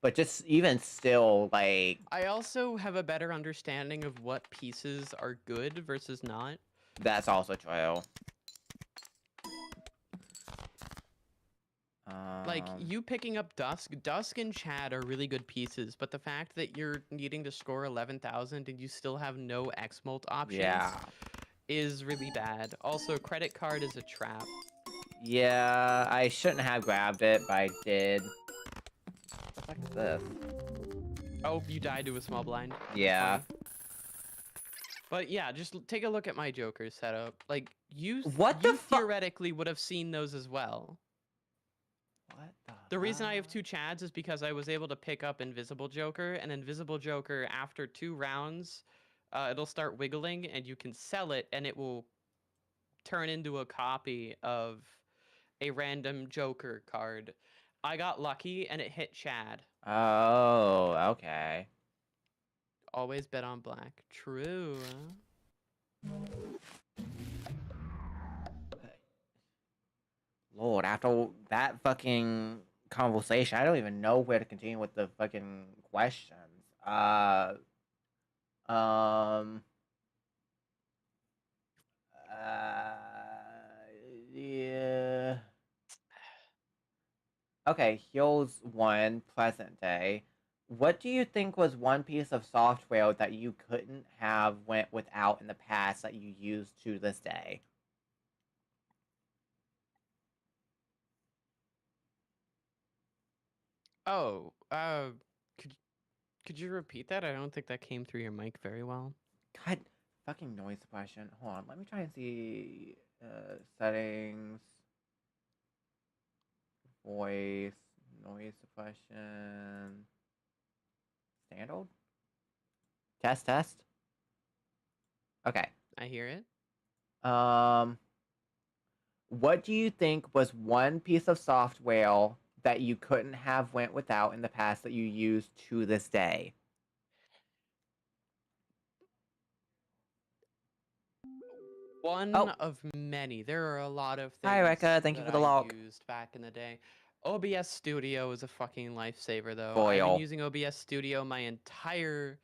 But just even still, like, I also have a better understanding of what pieces are good versus not. that's also true. Like, you picking up Dusk and Chad are really good pieces, but the fact that you're needing to score 11,000 and you still have no X-Molt options Yeah. is really bad. Also, credit card is a trap. Yeah, I shouldn't have grabbed it, but I did. What the fuck is this? Oh, you died to a small blind. That's Yeah. funny. But yeah, just take a look at my Joker setup. Like, you What the fuck? theoretically would have seen those as well. What The reason I have 2 Chads is because I was able to pick up Invisible Joker, and Invisible Joker, after 2 rounds, it'll start wiggling, and you can sell it, and it will turn into a copy of a random Joker card. I got lucky, and it hit Chad. Oh, okay. Always bet on black. True. Lord, after that fucking conversation, I don't even know where to continue with the fucking questions. Um. Yeah. Okay, here's one present day. What do you think was one piece of software that you couldn't have went without in the past that you use to this day? Oh, could you repeat that? I don't think that came through your mic very well. God, fucking noise suppression. Hold on, let me try and see settings, voice, noise suppression, standard, test. Okay. I hear it. What do you think was one piece of software that you couldn't have went without in the past that you use to this day? One Oh. of many. There are a lot of Hi, things Rekka. Thank you that for the I lock. used back in the day. OBS Studio is a fucking lifesaver, though. For I've been real. using OBS Studio my entire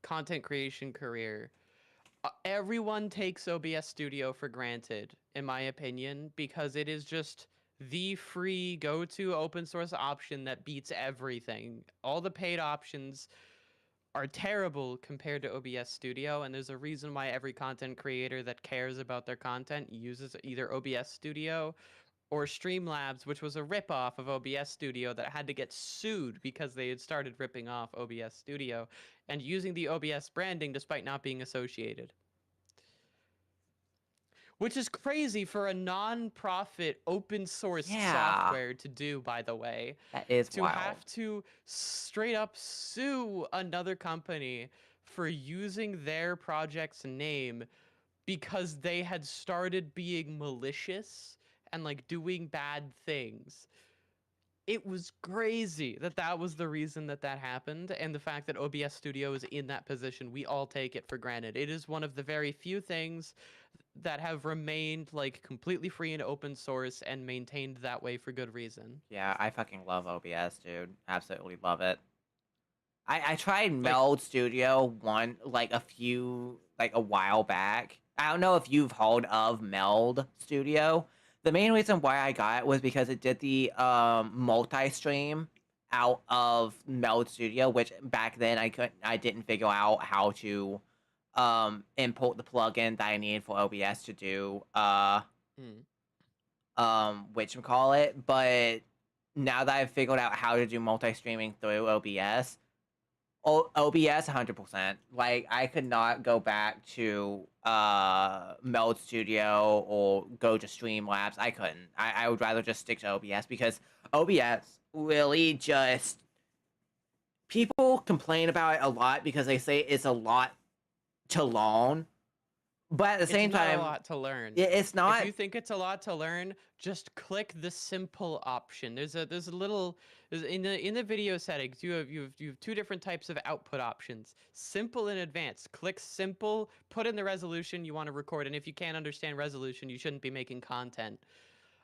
content creation career. Everyone takes OBS Studio for granted, in my opinion, because it is just the free go-to open source option that beats everything. All the paid options are terrible compared to OBS Studio, and there's a reason why every content creator that cares about their content uses either OBS Studio or Streamlabs, which was a ripoff of OBS Studio that had to get sued because they had started ripping off OBS Studio and using the OBS branding despite not being associated. Which is crazy for a non-profit open source software to do, by the way. That is to wild. have to straight up sue another company for using their project's name because they had started being malicious and like doing bad things. It was crazy that that was the reason that that happened, and the fact that OBS Studio is in that position, we all take it for granted. It is one of the very few things that have remained like completely free and open source and maintained that way for good reason. Yeah, I fucking love OBS, dude. Absolutely love it. I tried Meld Studio a while back. I don't know if you've heard of Meld Studio. The main reason why I got it was because it did the multi-stream out of Meld Studio, which back then I didn't figure out how to import the plugin that I needed for OBS to do whatchamacallit, but now that I've figured out how to do multi-streaming through OBS, OBS 100%. Like, I could not go back to Meld Studio or go to Streamlabs. I couldn't. I would rather just stick to OBS because OBS really just... People complain about it a lot because they say it's a lot to learn, But at the same it's not time, a lot to learn. it's not. If you think it's a lot to learn, just click the simple option. There's a little in the video settings. You have two different types of output options: simple and advanced. Click simple, put in the resolution you want to record, and if you can't understand resolution, you shouldn't be making content.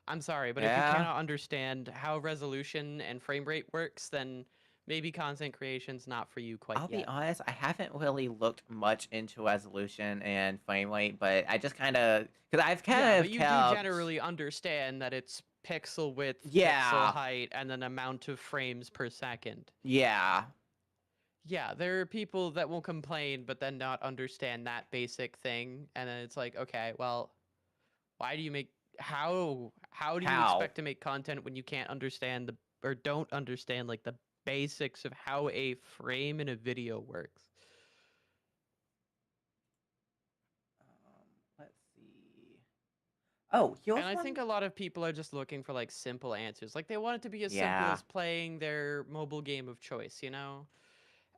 I'm sorry, but if you Yeah. cannot understand how resolution and frame rate works, then maybe content creation's not for you quite I'll yet. be honest, I haven't really looked much into resolution and frame rate, but I just kind of, because I've kind Yeah, of but you kept. do generally understand that it's pixel width, Yeah. pixel height, and an amount of frames per second. Yeah. Yeah, there are people that will complain but then not understand that basic thing, and then it's like, okay, well, why do you make how do you How? expect to make content when you can't understand the or don't understand like the basics of how a frame in a video works? Let's see. Oh, here's And I one. think a lot of people are just looking for like simple answers. Like they want it to be as simple Yeah. as playing their mobile game of choice, you know?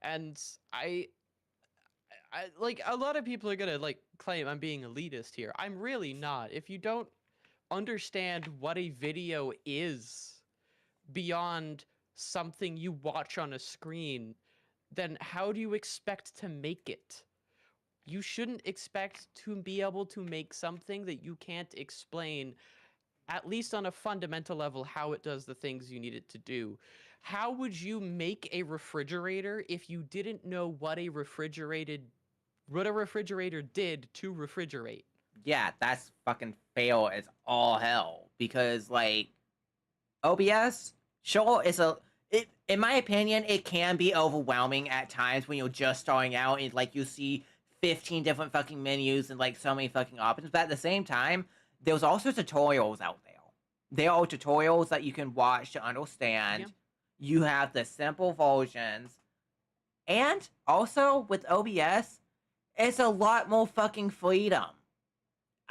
And I like a lot of people are gonna like claim I'm being elitist here. I'm really not. If you don't understand what a video is beyond something you watch on a screen, then how do you expect to make it? You shouldn't expect to be able to make something that you can't explain, at least on a fundamental level, how it does the things you need it to do. How would you make a refrigerator if you didn't know what a refrigerator did to refrigerate? Yeah, that's fucking fail as all hell. Because, like, OBS, sure, in my opinion, it can be overwhelming at times when you're just starting out and, like, you see 15 different fucking menus and, like, so many fucking options. But at the same time, there's also tutorials out there. There are tutorials that you can watch to understand. Yeah. You have the simple versions. And also, with OBS, it's a lot more fucking freedom.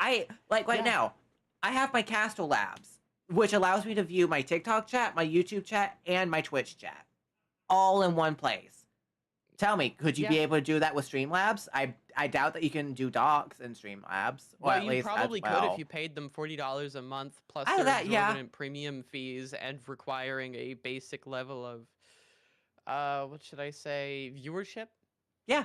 Now, I have my Castle Labs, which allows me to view my TikTok chat, my YouTube chat, and my Twitch chat, all in one place. Tell me, could you be able to do that with Streamlabs? I doubt that you can do docs in Streamlabs. Well, you probably could if you paid them $40 a month plus their exorbitant premium fees and requiring a basic level of, what should I say, viewership? Yeah.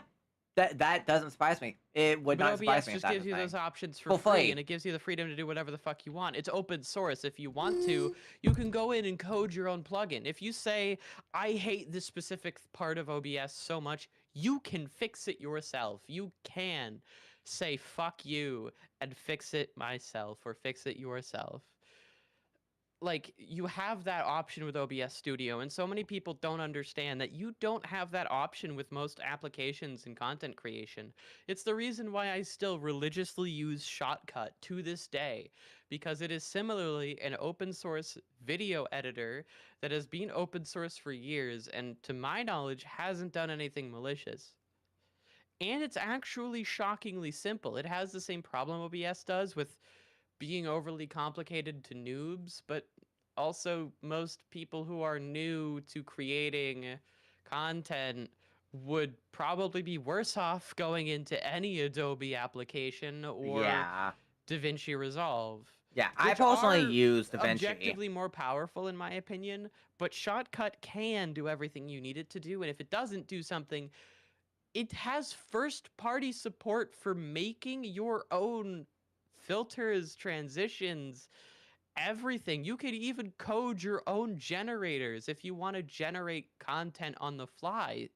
That doesn't surprise me. It would not surprise OBS me. just gives you those options for For free, free. and it gives you the freedom to do whatever the fuck you want. It's open source. If you want to, you can go in and code your own plugin. If you say, I hate this specific part of OBS so much, you can fix it yourself. You can say, fuck you, and fix it myself, or fix it yourself. Like, you have that option with OBS Studio, and so many people don't understand that you don't have that option with most applications in content creation. It's the reason why I still religiously use Shotcut to this day, because it is similarly an open source video editor that has been open source for years, and to my knowledge, hasn't done anything malicious. And it's actually shockingly simple. It has the same problem OBS does with being overly complicated to noobs, but also most people who are new to creating content would probably be worse off going into any Adobe application or DaVinci Resolve. Yeah, I personally are use DaVinci. Objectively more powerful in my opinion, but Shotcut can do everything you need it to do, and if it doesn't do something, it has first-party support for making your own filters, transitions, everything. You could even code your own generators if you want to generate content on the fly.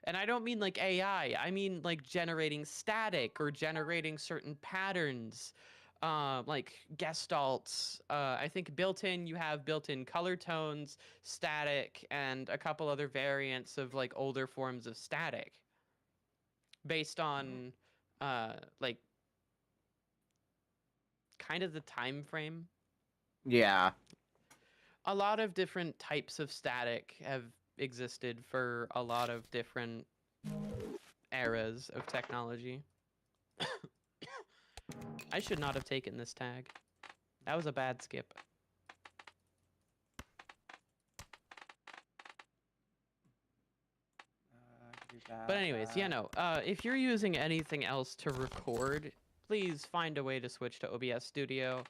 And I don't mean like AI, I mean like generating static or generating certain patterns, like gestalts. I think built-in, you have built-in color tones, static, and a couple other variants of like older forms of static based on like kind of the time frame. Yeah. A lot of different types of static have existed for a lot of different eras of technology. I should not have taken this tag. That was a bad skip. But anyways, yeah, no. If you're using anything else to record, please find a way to switch to OBS Studio.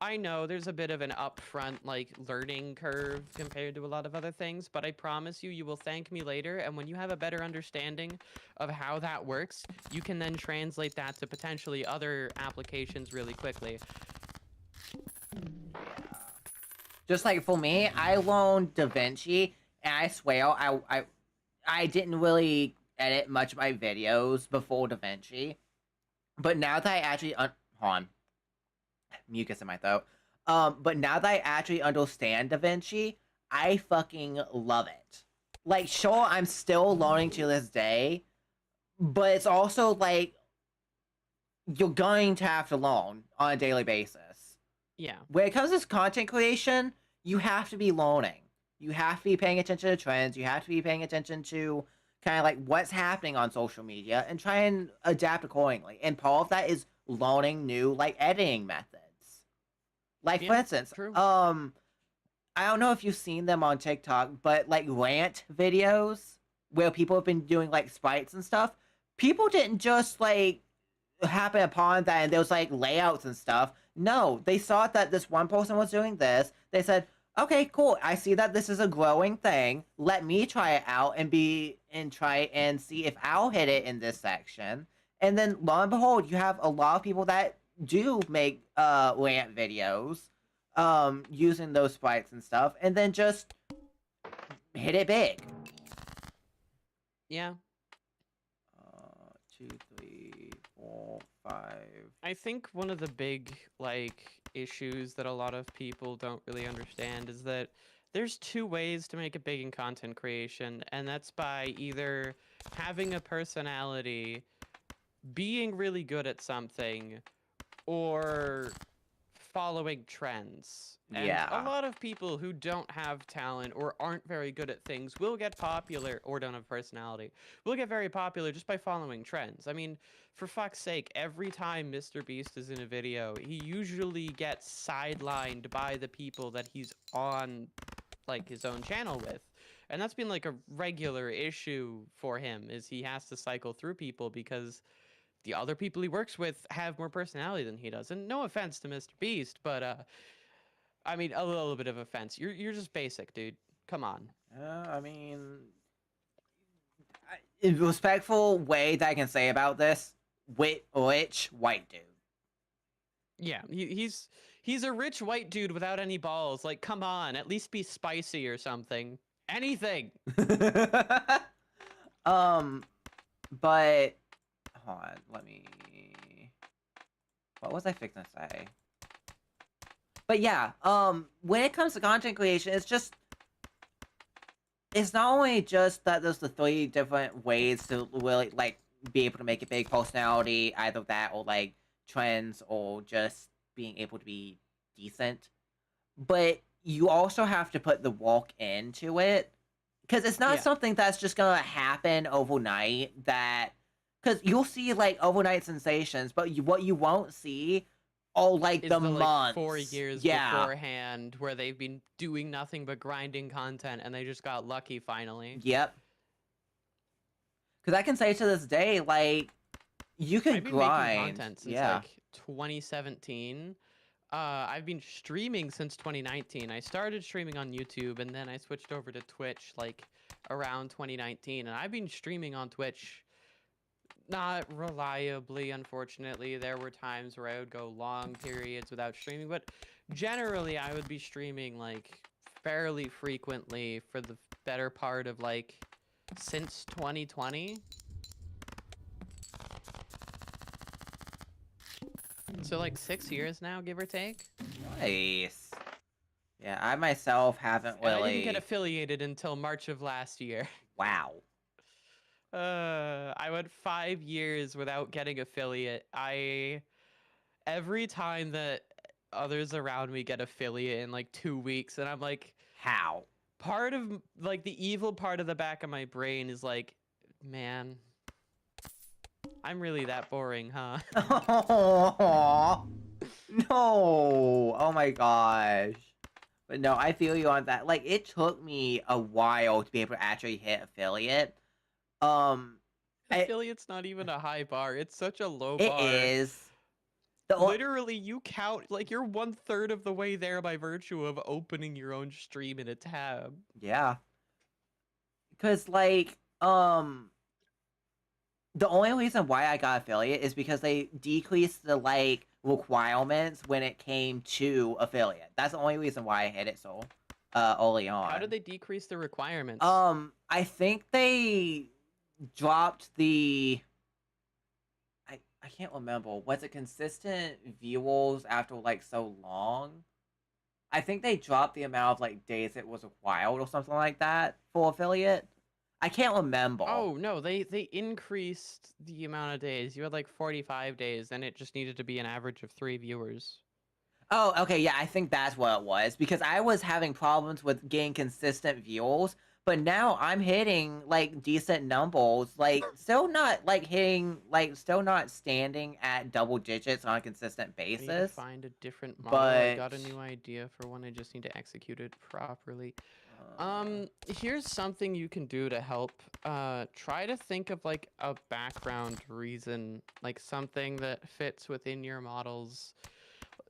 I know there's a bit of an upfront like learning curve compared to a lot of other things, but I promise you, you will thank me later. And when you have a better understanding of how that works, you can then translate that to potentially other applications really quickly. Just like for me, I learned DaVinci, and I swear I didn't really edit much of my videos before DaVinci, but now that I actually hold on, mucus in my throat. But now that I actually understand DaVinci, I fucking love it. Like, sure, I'm still learning to this day, but it's also like you're going to have to learn on a daily basis. Yeah. When it comes to content creation, you have to be learning. You have to be paying attention to trends. You have to be paying attention to kind of like what's happening on social media and try and adapt accordingly. And part of that is learning new like editing methods. Like for Yeah, instance, true. I don't know if you've seen them on TikTok, but like rant videos where people have been doing like sprites and stuff. People didn't just like happen upon that and there was like layouts and stuff. No, they saw that this one person was doing this. They said, okay, cool. I see that this is a growing thing. Let me try it out and try and see if I'll hit it in this section. And then lo and behold, you have a lot of people that do make rant videos using those sprites and stuff, and then just hit it big. Yeah. 2, 3, 4, 5. I think one of the big like issues that a lot of people don't really understand is that there's two ways to make it big in content creation, and that's by either having a personality, being really good at something, or following trends. And Yeah. a lot of people who don't have talent or aren't very good at things will get popular, or don't have personality, will get very popular just by following trends. I mean, for fuck's sake, every time Mr. Beast is in a video, he usually gets sidelined by the people that he's on like his own channel with. And that's been like a regular issue for him, is he has to cycle through people because the other people he works with have more personality than he does. And no offense to Mr. Beast, but I mean, a little bit of offense. You're just basic, dude. Come on. I mean, in a respectful way that I can say about this, which white dude. Yeah, he's a rich white dude without any balls. Like, come on, at least be spicy or something. Anything. But hold on, let me. What was I fixing to say? But yeah, when it comes to content creation, it's not only just that there's the 3 different ways to really like be able to make a big personality, either that or like trends or just being able to be decent, but you also have to put the work into it, because it's not something that's just gonna happen overnight. That because you'll see like overnight sensations, but what you won't see are like Is the like months, 4 years beforehand where they've been doing nothing but grinding content and they just got lucky finally. Yep. Because I can say to this day, like, you could I've been grind. making content since like 2017. I've been streaming since 2019. I started streaming on YouTube and then I switched over to Twitch like around 2019, and I've been streaming on Twitch. Not reliably, unfortunately. There were times where I would go long periods without streaming, but generally I would be streaming like fairly frequently for the better part of like since 2020. So like 6 years now, give or take. Nice. Yeah, I myself haven't And really. I didn't get affiliated until March of last year. Wow. I went 5 years without getting affiliate. Every time that others around me get affiliate in like 2 weeks, and I'm like, how? Part of like the evil part of the back of my brain is like, man, I'm really that boring, huh? No. Oh my gosh. But no, I feel you on that. Like, it took me a while to be able to actually hit affiliate. Affiliate's not even a high bar. It's such a low it bar. is. Literally, you count like you're 1/3 of the way there by virtue of opening your own stream in a tab. Yeah. Because, like, the only reason why I got affiliate is because they decreased the, like, requirements when it came to affiliate. That's the only reason why I hit it so early on. How did they decrease the requirements? I think they dropped the... I can't remember. Was it consistent viewers after, like, so long? I think they dropped the amount of, like, days it was required or something like that for affiliate. I can't remember. Oh, no, they increased the amount of days. You had, like, 45 days, and it just needed to be an average of 3 viewers. Oh, okay, yeah, I think that's what it was. Because I was having problems with getting consistent views, but now I'm hitting, like, decent numbers. Like, still not, like, hitting, like, still not standing at double digits on a consistent I need to basis. find a different model. I got a But... new idea for one. I just need to execute it properly. Here's something you can do to help. Try to think of like a background reason, like something that fits within your models.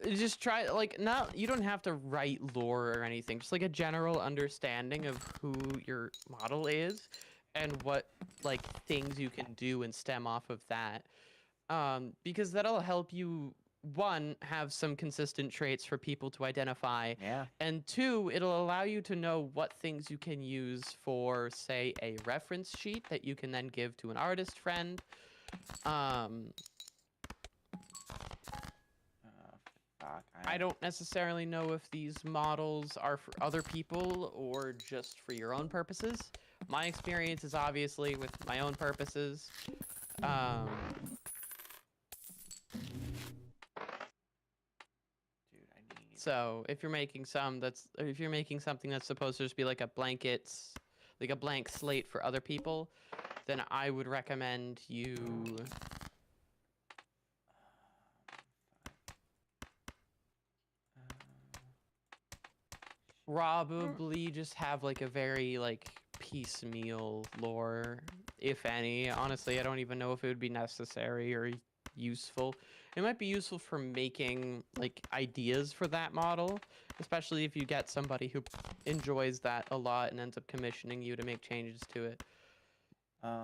Just try like you don't have to write lore or anything. Just like a general understanding of who your model is and what like things you can do and stem off of that. Because that'll help you, one, have some consistent traits for people to identify, yeah. and two, it'll allow you to know what things you can use for, say, a reference sheet that you can then give to an artist friend. Fuck, I don't necessarily know if these models are for other people or just for your own purposes. My experience is obviously with my own purposes. So if you're making something that's supposed to just be like a blank slate for other people, then I would recommend you probably just have like a very like piecemeal lore, if any. Honestly, I don't even know if it would be necessary or useful. It might be useful for making like ideas for that model, especially if you get somebody who enjoys that a lot and ends up commissioning you to make changes to it. What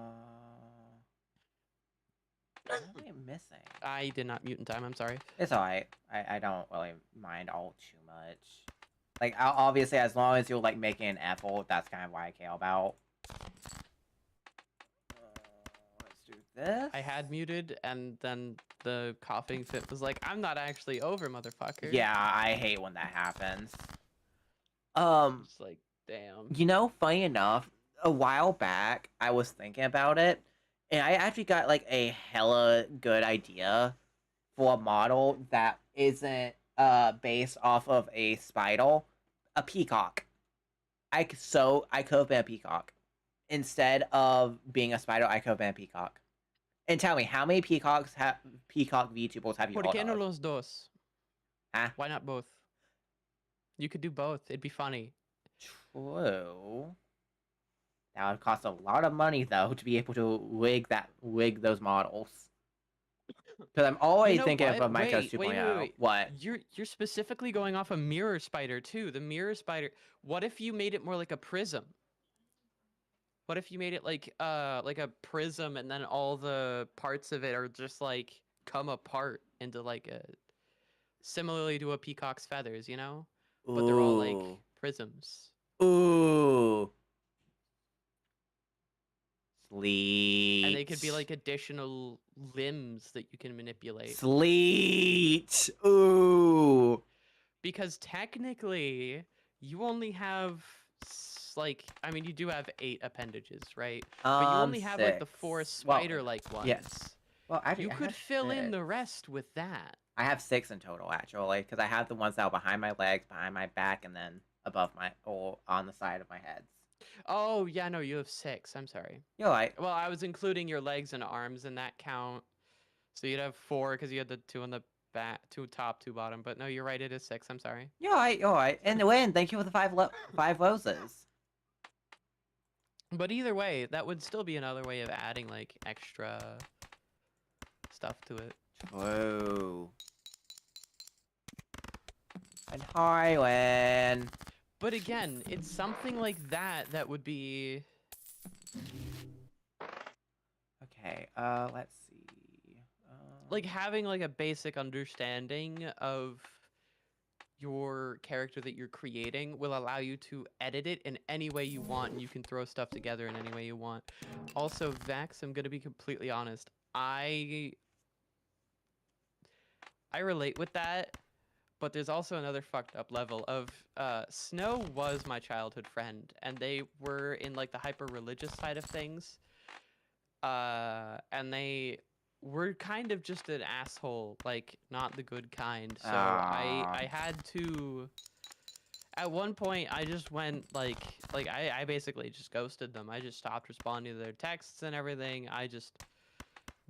am I missing? I did not mute in time, I'm sorry. It's alright. I don't really mind all too much. Like, obviously, as long as you're, like, making an effort, that's kind of what I care about. Let's do this. I had muted, and then the coughing fit was like, I'm not actually over, motherfucker. Yeah, I hate when that happens. It's like, damn. You know, funny enough, a while back, I was thinking about it, and I actually got, like, a hella good idea for a model that isn't, based off of a spider. A peacock. I could have been a peacock. Instead of being a spider, I could have been a peacock. And tell me, how many peacock VTubers have you ¿Por heard qué no of? los dos? Huh? Why not both? You could do both. It'd be funny. True. That would cost a lot of money, though, to be able to rig those models. Because I'm always thinking of Minecraft 2.0. Wait. What? You're specifically going off a mirror spider too. The mirror spider. What if you made it more like a prism? What if you made it like a prism, and then all the parts of it are just like come apart into like a similarly to a peacock's feathers, you know? But they're all like prisms. Ooh. Sleet. And they could be like additional limbs that you can manipulate. Sleet. Ooh. Because technically, you only have like, I mean, you do have 8 appendages, right? But you only have like the 4 spider-like ones. Yes. Well, actually, you could fill in the rest with that. I have 6 in total, actually, because I have the ones that are behind my legs, behind my back, and then above or on the side of my head. Oh, yeah, no, you have 6. I'm sorry. You're right. Well, I was including your legs and arms in that count. So you'd have 4 because you had the 2 on the back, 2 top, 2 bottom. But no, you're right, it is 6. I'm sorry. You're right. And Wayne, thank you for the 5 roses. But either way, that would still be another way of adding, like, extra stuff to it. Whoa. Harlan. But again, it's something like that that would be Okay, let's see. like having like a basic understanding of your character that you're creating will allow you to edit it in any way you want, and you can throw stuff together in any way you want. Also, Vex, I'm gonna be completely honest. I relate with that, but there's also another fucked up level of Snow was my childhood friend, and they were in like the hyper religious side of things. And they were kind of just an asshole, like not the good kind. So I had to. At one point, I just went like I basically just ghosted them. I just stopped responding to their texts and everything. I just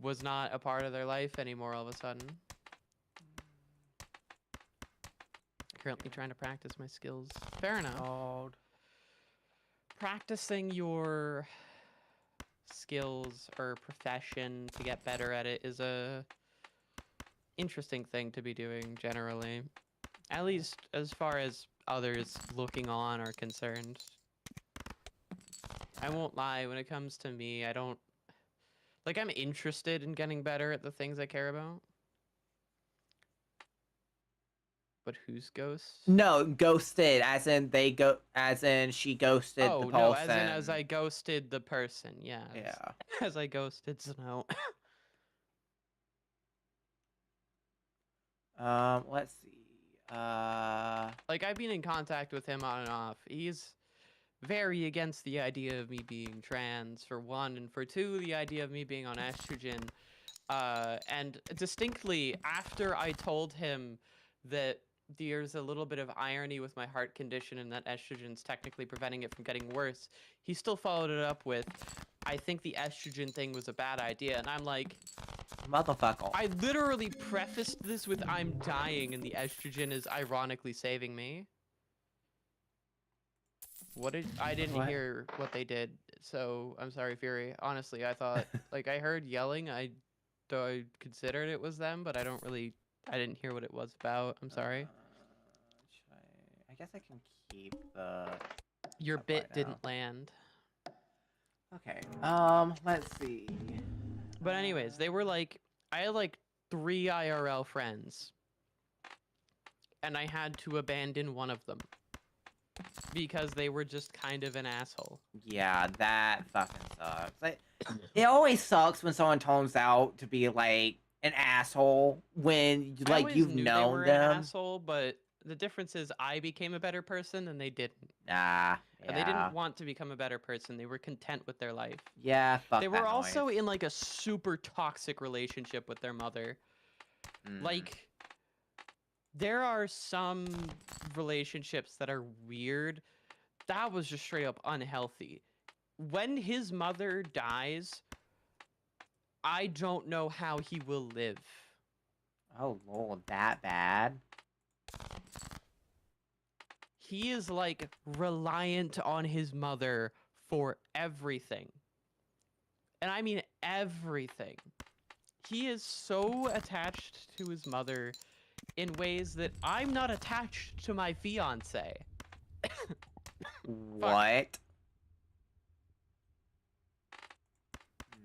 was not a part of their life anymore all of a sudden. Currently trying to practice my skills. Fair enough. Practicing your skills or profession to get better at it is a interesting thing to be doing generally. At least as far as others looking on are concerned. I won't lie, when it comes to me, I don't... Like, I'm interested in getting better at the things I care about. But who's ghost? No, ghosted, as in she ghosted the person. Oh, no, as I ghosted the person, yeah. Yeah. As I ghosted Snow. Let's see. Like, I've been in contact with him on and off. He's very against the idea of me being trans, for one, and for two, the idea of me being on estrogen. And distinctly, after I told him that there's a little bit of irony with my heart condition and that estrogen's technically preventing it from getting worse, he still followed it up with, I think the estrogen thing was a bad idea. And I'm like, motherfucker. I literally prefaced this with I'm dying and the estrogen is ironically saving me. I didn't hear what they did, so I'm sorry, Fury. Honestly, I thought, like, I heard yelling. I considered it was them, but I didn't hear what it was about. I'm sorry. I guess I can keep the... Your bit didn't land. Okay, let's see. But anyways, they were like, I had like 3 IRL friends, and I had to abandon one of them. Because they were just kind of an asshole. Yeah, that fucking sucks. Like, it always sucks when someone turns out to be like an asshole when like you've known they were them. An asshole, but the difference is I became a better person and they didn't. Yeah. And they didn't want to become a better person. They were content with their life. Yeah, fuck They that were also noise. in like a super toxic relationship with their mother. Like, there are some relationships that are weird. That was just straight up unhealthy. When his mother dies, I don't know how he will live. Oh lord, that bad? He is like reliant on his mother for everything. And I mean everything. He is so attached to his mother in ways that I'm not attached to my fiance. What?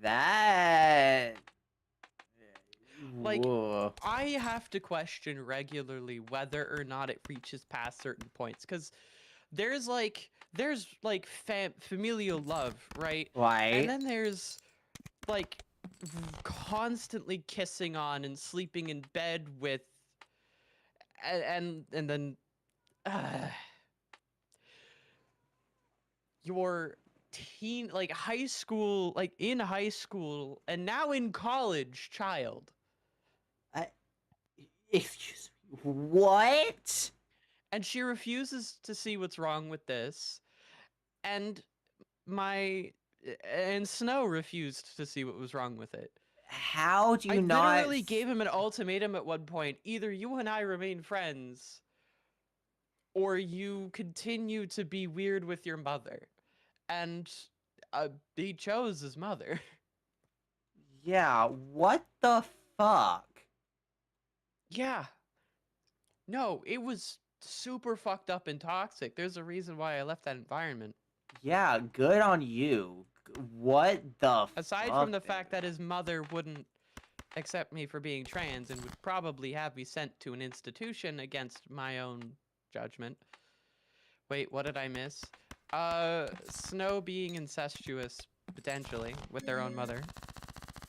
That... Like, whoa. I have to question regularly whether or not it reaches past certain points, because there's familial love, right? Right. And then there's like constantly kissing on and sleeping in bed with, and then your teen, like high school, like in high school and now in college child. Excuse me, what? And she refuses to see what's wrong with this. And Snow refused to see what was wrong with it. How do you I not... literally gave him an ultimatum at one point. Either you and I remain friends, or you continue to be weird with your mother. And he chose his mother. Yeah, what the fuck? Yeah. No, it was super fucked up and toxic. There's a reason why I left that environment. Yeah, good on you. What the Aside fuck, from the fact dude? that his mother wouldn't accept me for being trans and would probably have me sent to an institution against my own judgment. Wait, what did I miss? Snow being incestuous, potentially, with their own mother.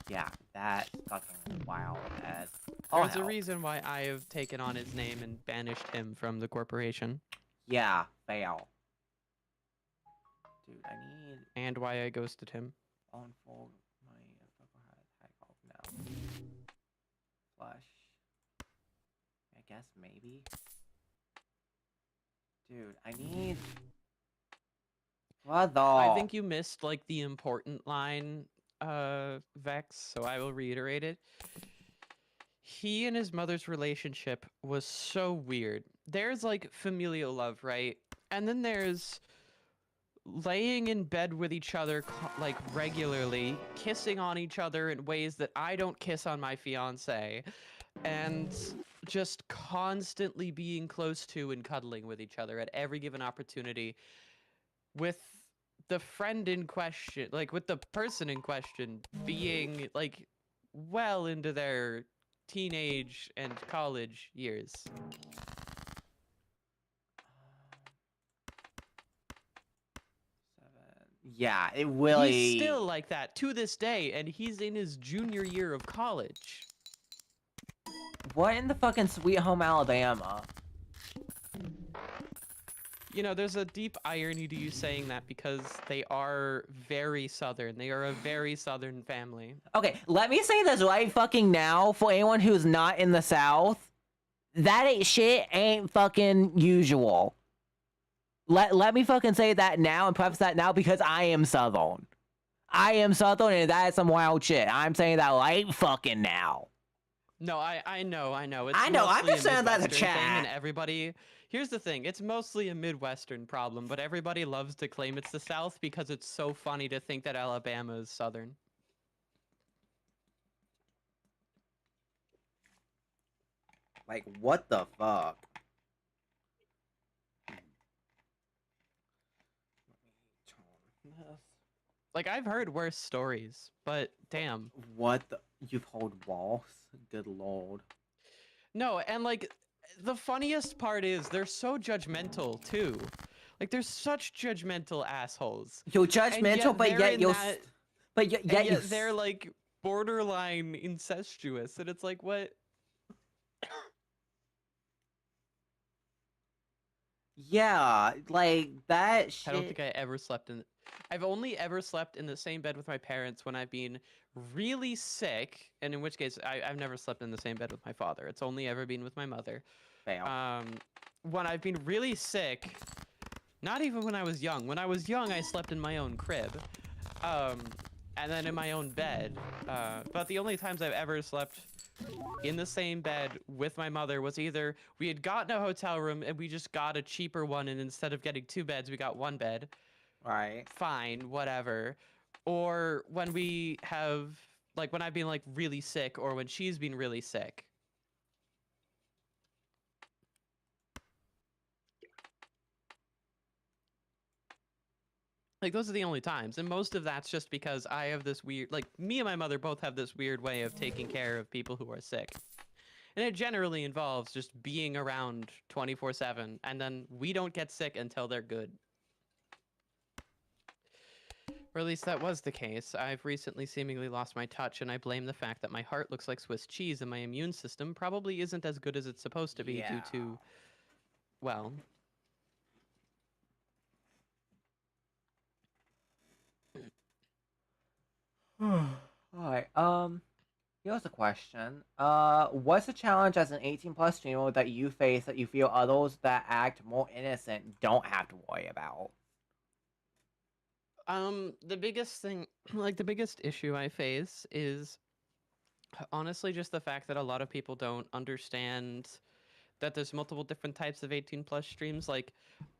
Yeah, that's fucking wild as all There's a hell. reason why I have taken on his name and banished him from the corporation. Yeah, fail. Dude, I need And why I ghosted him. unfold my tag off now. Flush. I guess maybe. Dude, I need. What the? I think you missed like the important line, Vex, so I will reiterate it. He and his mother's relationship was so weird. There's like familial love, right? And then there's laying in bed with each other like regularly, kissing on each other in ways that I don't kiss on my fiance, and just constantly being close to and cuddling with each other at every given opportunity, with the friend in question, like with the person in question being like well into their teenage and college years. Yeah, it really. He's still like that to this day, and he's in his junior year of college. What in the fucking Sweet Home Alabama? You know, there's a deep irony to you saying that because they are very southern. They are a very southern family. Okay, let me say this right fucking now for anyone who's not in the South. That ain't shit ain't fucking usual. Let me fucking say that now and preface that now because I am Southern. I am Southern and that is some wild shit. I'm saying that right fucking now. No, I know. It's I know, I'm mostly just saying that in the Midwestern thing, and chat. everybody. Here's the thing: it's mostly a Midwestern problem, but everybody loves to claim it's the South because it's so funny to think that Alabama is Southern. Like, what the fuck? Like, I've heard worse stories, but damn. What the? You've hold walls? Good lord. No, and like, the funniest part is they're so judgmental too. Like, they're such judgmental assholes. You're judgmental, but they're yet in you're. that- But yet, and yet you. yet they're like borderline incestuous, and it's like, what? Yeah, like that shit. I don't think I ever slept in. I've only ever slept in the same bed with my parents when I've been really sick, and in which case I've never slept in the same bed with my father. It's only ever been with my mother. Fail. When I've been really sick, not even when I was young. When I was young, I slept in my own crib, and then in my own bed. But the only times I've ever slept in the same bed with my mother was either we had gotten a hotel room and we just got a cheaper one, and instead of getting two beds, we got one bed. Right. Fine, whatever. Or when we have, like, when I've been, like, really sick, or when she's been really sick. Like, those are the only times. And most of that's just because I have this weird, like, me and my mother both have this weird way of taking care of people who are sick. And it generally involves just being around 24/7, and then we don't get sick until they're good. Or at least that was the case. I've recently seemingly lost my touch, and I blame the fact that my heart looks like Swiss cheese and my immune system probably isn't as good as it's supposed to be due to, well... Alright, here's a question. What's the challenge as an 18+ streamer that you face that you feel others that act more innocent don't have to worry about? The biggest thing, like, the biggest issue I face is honestly just the fact that a lot of people don't understand that there's multiple different types of 18+ streams. Like,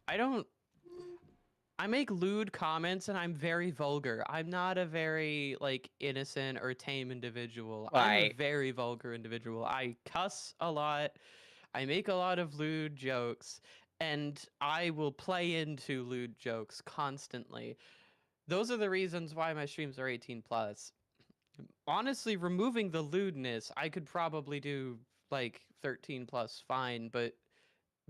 I make lewd comments and I'm very vulgar. I'm not a very, like, innocent or tame individual. I'm a Right. very vulgar individual. I cuss a lot. I make a lot of lewd jokes, and I will play into lewd jokes constantly. Those are the reasons why my streams are 18 plus. Honestly, removing the lewdness, I could probably do like 13 plus fine, but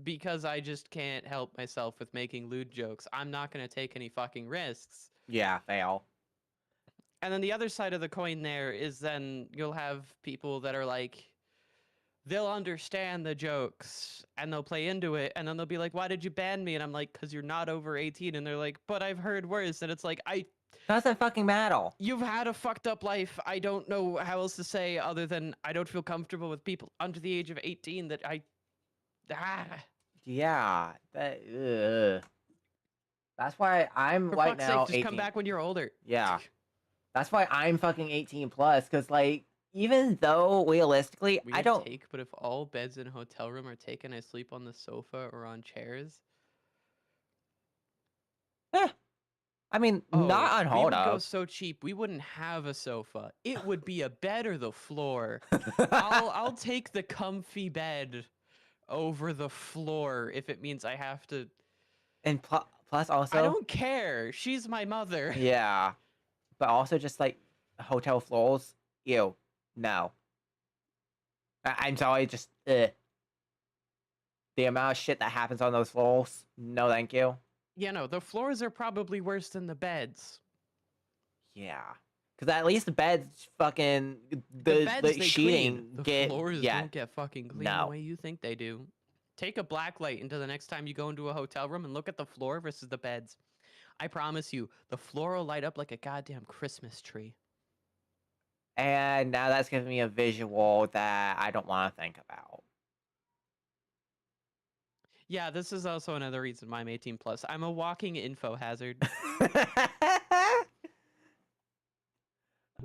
because I just can't help myself with making lewd jokes, I'm not going to take any fucking risks. Yeah, fail. And then the other side of the coin there is then you'll have people that are like, they'll understand the jokes and they'll play into it, and then they'll be like, why did you ban me? And I'm like, because you're not over 18. And they're like, but I've heard worse. And it's like, Doesn't fucking matter. you've had a fucked up life. I don't know how else to say other than I don't feel comfortable with people under the age of 18 that Yeah, that's why I'm for right fuck's now sake, just 18. come back when you're older. Yeah. That's why I'm fucking 18 plus, because, like, even though realistically, We I have don't. take, but if all beds in a hotel room are taken, I sleep on the sofa or on chairs. I mean, not we unheard would go of. so cheap, we wouldn't have a sofa. It would be a bed or the floor. I'll take the comfy bed over the floor if it means I have to. And plus also. I don't care. She's my mother. Yeah. But also just, like, hotel floors. Ew. No. I'm sorry, just, The amount of shit that happens on those floors. No, thank you. Yeah, no, the floors are probably worse than the beds. Yeah. Because at least the beds fucking. The beds, the they sheeting clean. The get. floors Yeah. don't get fucking clean No. the way you think they do. Take a black light into the next time you go into a hotel room and look at the floor versus the beds. I promise you, the floor will light up like a goddamn Christmas tree. And now that's giving me a visual that I don't want to think about. Yeah, this is also another reason why I'm 18 plus. I'm a walking info hazard.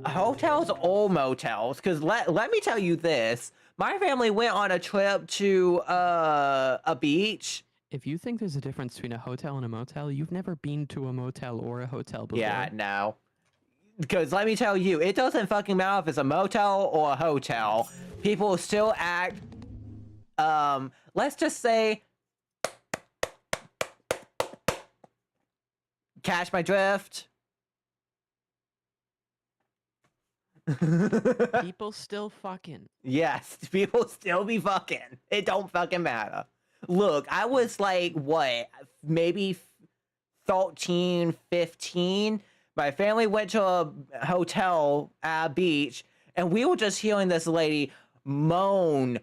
Hotels or motels, because let me tell you this. My family went on a trip to a beach. If you think there's a difference between a hotel and a motel, you've never been to a motel or a hotel before. Yeah, no. Because let me tell you, it doesn't fucking matter if it's a motel or a hotel. People still act, let's just say, catch my drift. People still fucking. Yes, people still be fucking. It don't fucking matter. Look, I was like, what, maybe 13, 15? My family went to a hotel at a beach, and we were just hearing this lady moan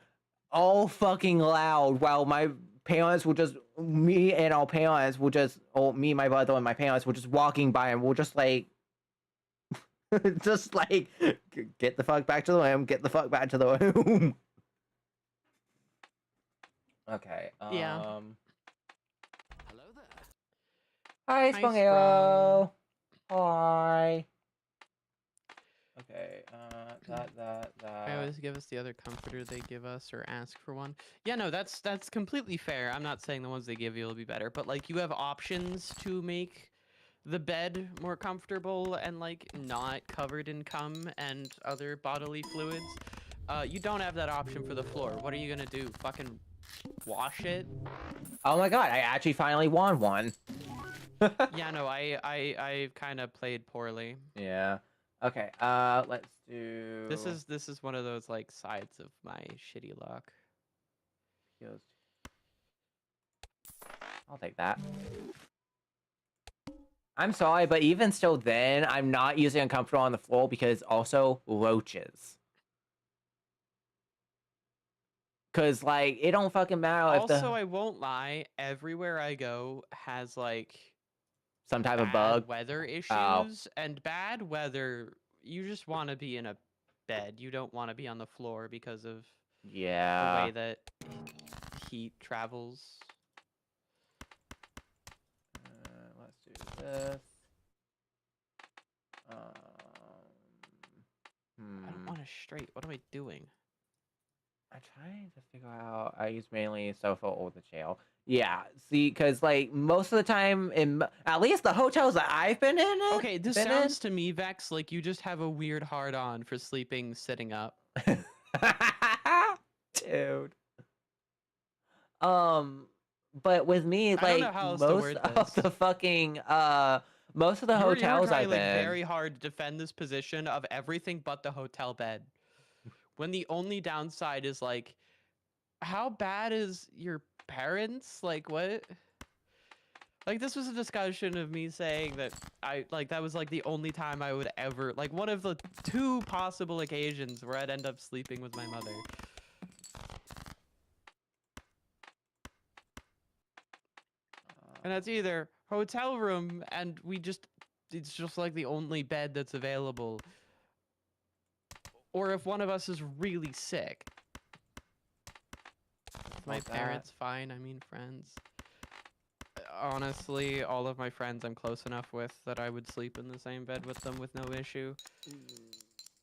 all fucking loud while my parents were just, me and our parents were just, or me, my brother, and my parents were just walking by, and we're just like, just like, get the fuck back to the room, get the fuck back to the room. Okay, Yeah. Hello there. Hi, Hi, Sprung. Hi. Okay, I always give us the other comforter they give us or ask for one. Yeah, no, that's completely fair. I'm not saying the ones they give you will be better, but like you have options to make the bed more comfortable and like not covered in cum and other bodily fluids. You don't have that option for the floor. What are you gonna do? Fucking wash it? Oh my god, I actually finally won one. Yeah, no, I kind of played poorly. Yeah. Okay, let's do... This is one of those like sides of my shitty luck. I'll take that. I'm sorry, but even still then, I'm not using uncomfortable on the floor because also roaches. Cause like, it don't fucking matter if Also, I won't lie, everywhere I go has like some type of bad bug. weather issues, and bad weather, you just want to be in a bed. You don't want to be on the floor because of the Yeah. way that heat travels. Let's do this. I don't want to straight. What am I doing? I'm trying to figure out. I use mainly sofa or the chair. Yeah, see, because like most of the time, at least the hotels that I've been in. Okay, this sounds to me, Vex, like you just have a weird hard-on for sleeping sitting up. Dude. But with me, I don't know like how else to most word of this. the fucking most of the You were hotels trying I've like been. very hard to defend this position of everything but the hotel bed. When the only downside is like, how bad is your parents? Like what? Like this was a discussion of me saying that that was like the only time I would ever like one of the 2 possible occasions where I'd end up sleeping with my mother. And that's either hotel room and it's just like the only bed that's available. Or if one of us is really sick. My Love that. parents, fine, I mean friends. Honestly, all of my friends I'm close enough with that I would sleep in the same bed with them with no issue.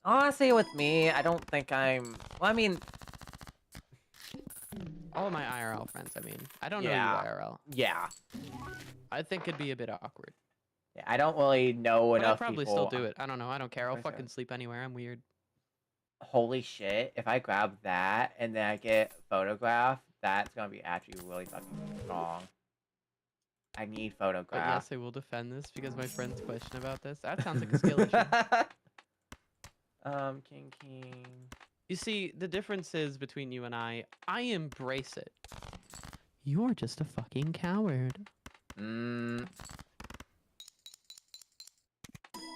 Honestly, with me, I don't think I'm. Well, I mean, All my IRL friends, I mean. I don't know you yeah, IRL. yeah, I think it'd be a bit awkward. yeah. I don't really know But I'd enough probably people. still do it. I don't know. I don't care. I'll What is it? fucking sleep anywhere. I'm weird. Holy shit! If I grab that and then I get photographed, that's gonna be actually really fucking strong. I need But photograph. yes, I will defend this because my friend's question about this. That sounds like a skill issue. King. You see, the difference is between you and I embrace it. You're just a fucking coward. Mm.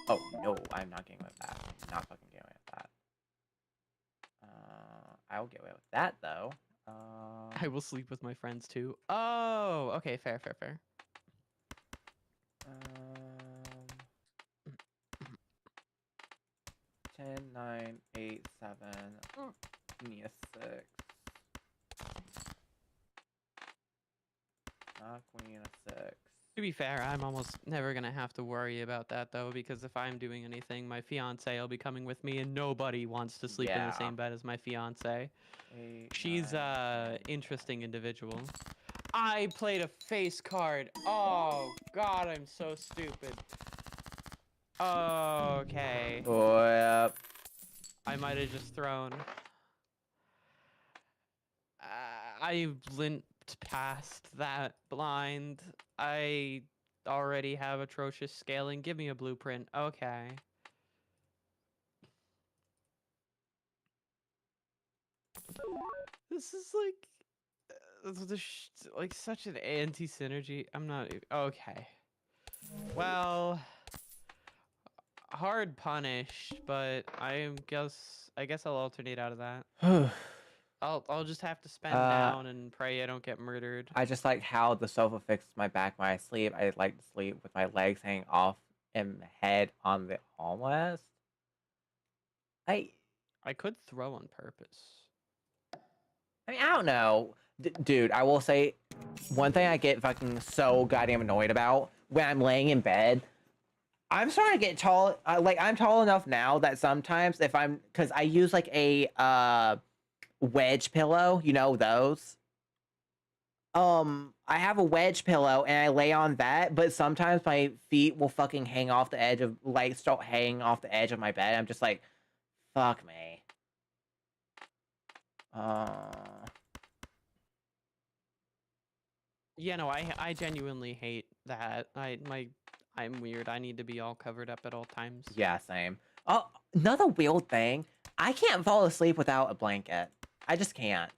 Oh no, I'm not getting away with that. I'm not fucking getting away with that. I'll get away with that though. I will sleep with my friends too. Oh, okay, fair. 10, 9, 8, 7. Give me a 6. Not queen, a 6. To be fair, I'm almost never gonna have to worry about that though, because if I'm doing anything, my fiance will be coming with me, and nobody wants to sleep in the Yeah. same bed as my fiance. 8, She's 9, interesting individual. I played a face card. Oh god, I'm so stupid. Okay. Oh, yep. I might have just thrown. I limped past that blind. I already have atrocious scaling. Give me a blueprint. Okay. This is like such an anti-synergy. I'm not okay. Well, hard punished, but I guess I'll alternate out of that. I'll just have to spend down and pray I don't get murdered. I just like how the sofa fixes my back when I sleep. I like to sleep with my legs hanging off and head on the armrest. I could throw on purpose. mean, I don't know. Dude, I will say one thing I get fucking so goddamn annoyed about when I'm laying in bed. I'm starting to get tall. Like, I'm tall enough now that sometimes if I'm... Because I use, like, a wedge pillow. You know those? I have a wedge pillow and I lay on that, but sometimes my feet will fucking hang off the edge of... Like, start hanging off the edge of my bed. I'm just like, fuck me. Yeah, no, I genuinely hate that. I'm weird. I need to be all covered up at all times. Yeah, same. Oh, another weird thing. I can't fall asleep without a blanket. I just can't.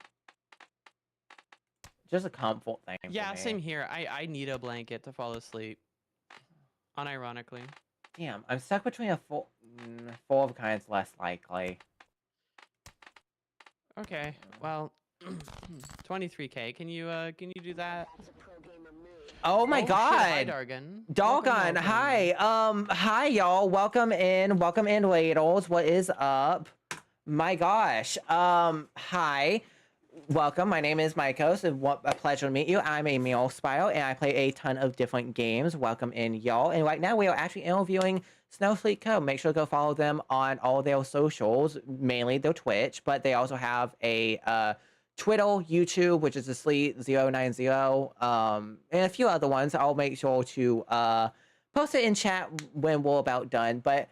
Just a comfort thing. Yeah, for me. same here. I need a blanket to fall asleep. Unironically. Damn, I'm stuck between a four of kinds less likely. Okay, well, 23K. Can you do that? Oh my Oh, god! Shit. Hi, Dargan. Doggone, Welcome. hi y'all. Welcome in, ladles. What is up? My gosh. Hi. Welcome. My name is Maikos, and what a pleasure to meet you. I'm a male spile, and I play a ton of different games. Welcome in, y'all. And right now, we are actually interviewing Snowflake Co. Make sure to go follow them on all their socials, mainly their Twitch, but they also have a Twitter, YouTube, which is Sleet090, and a few other ones. I'll make sure to post it in chat when we're about done. But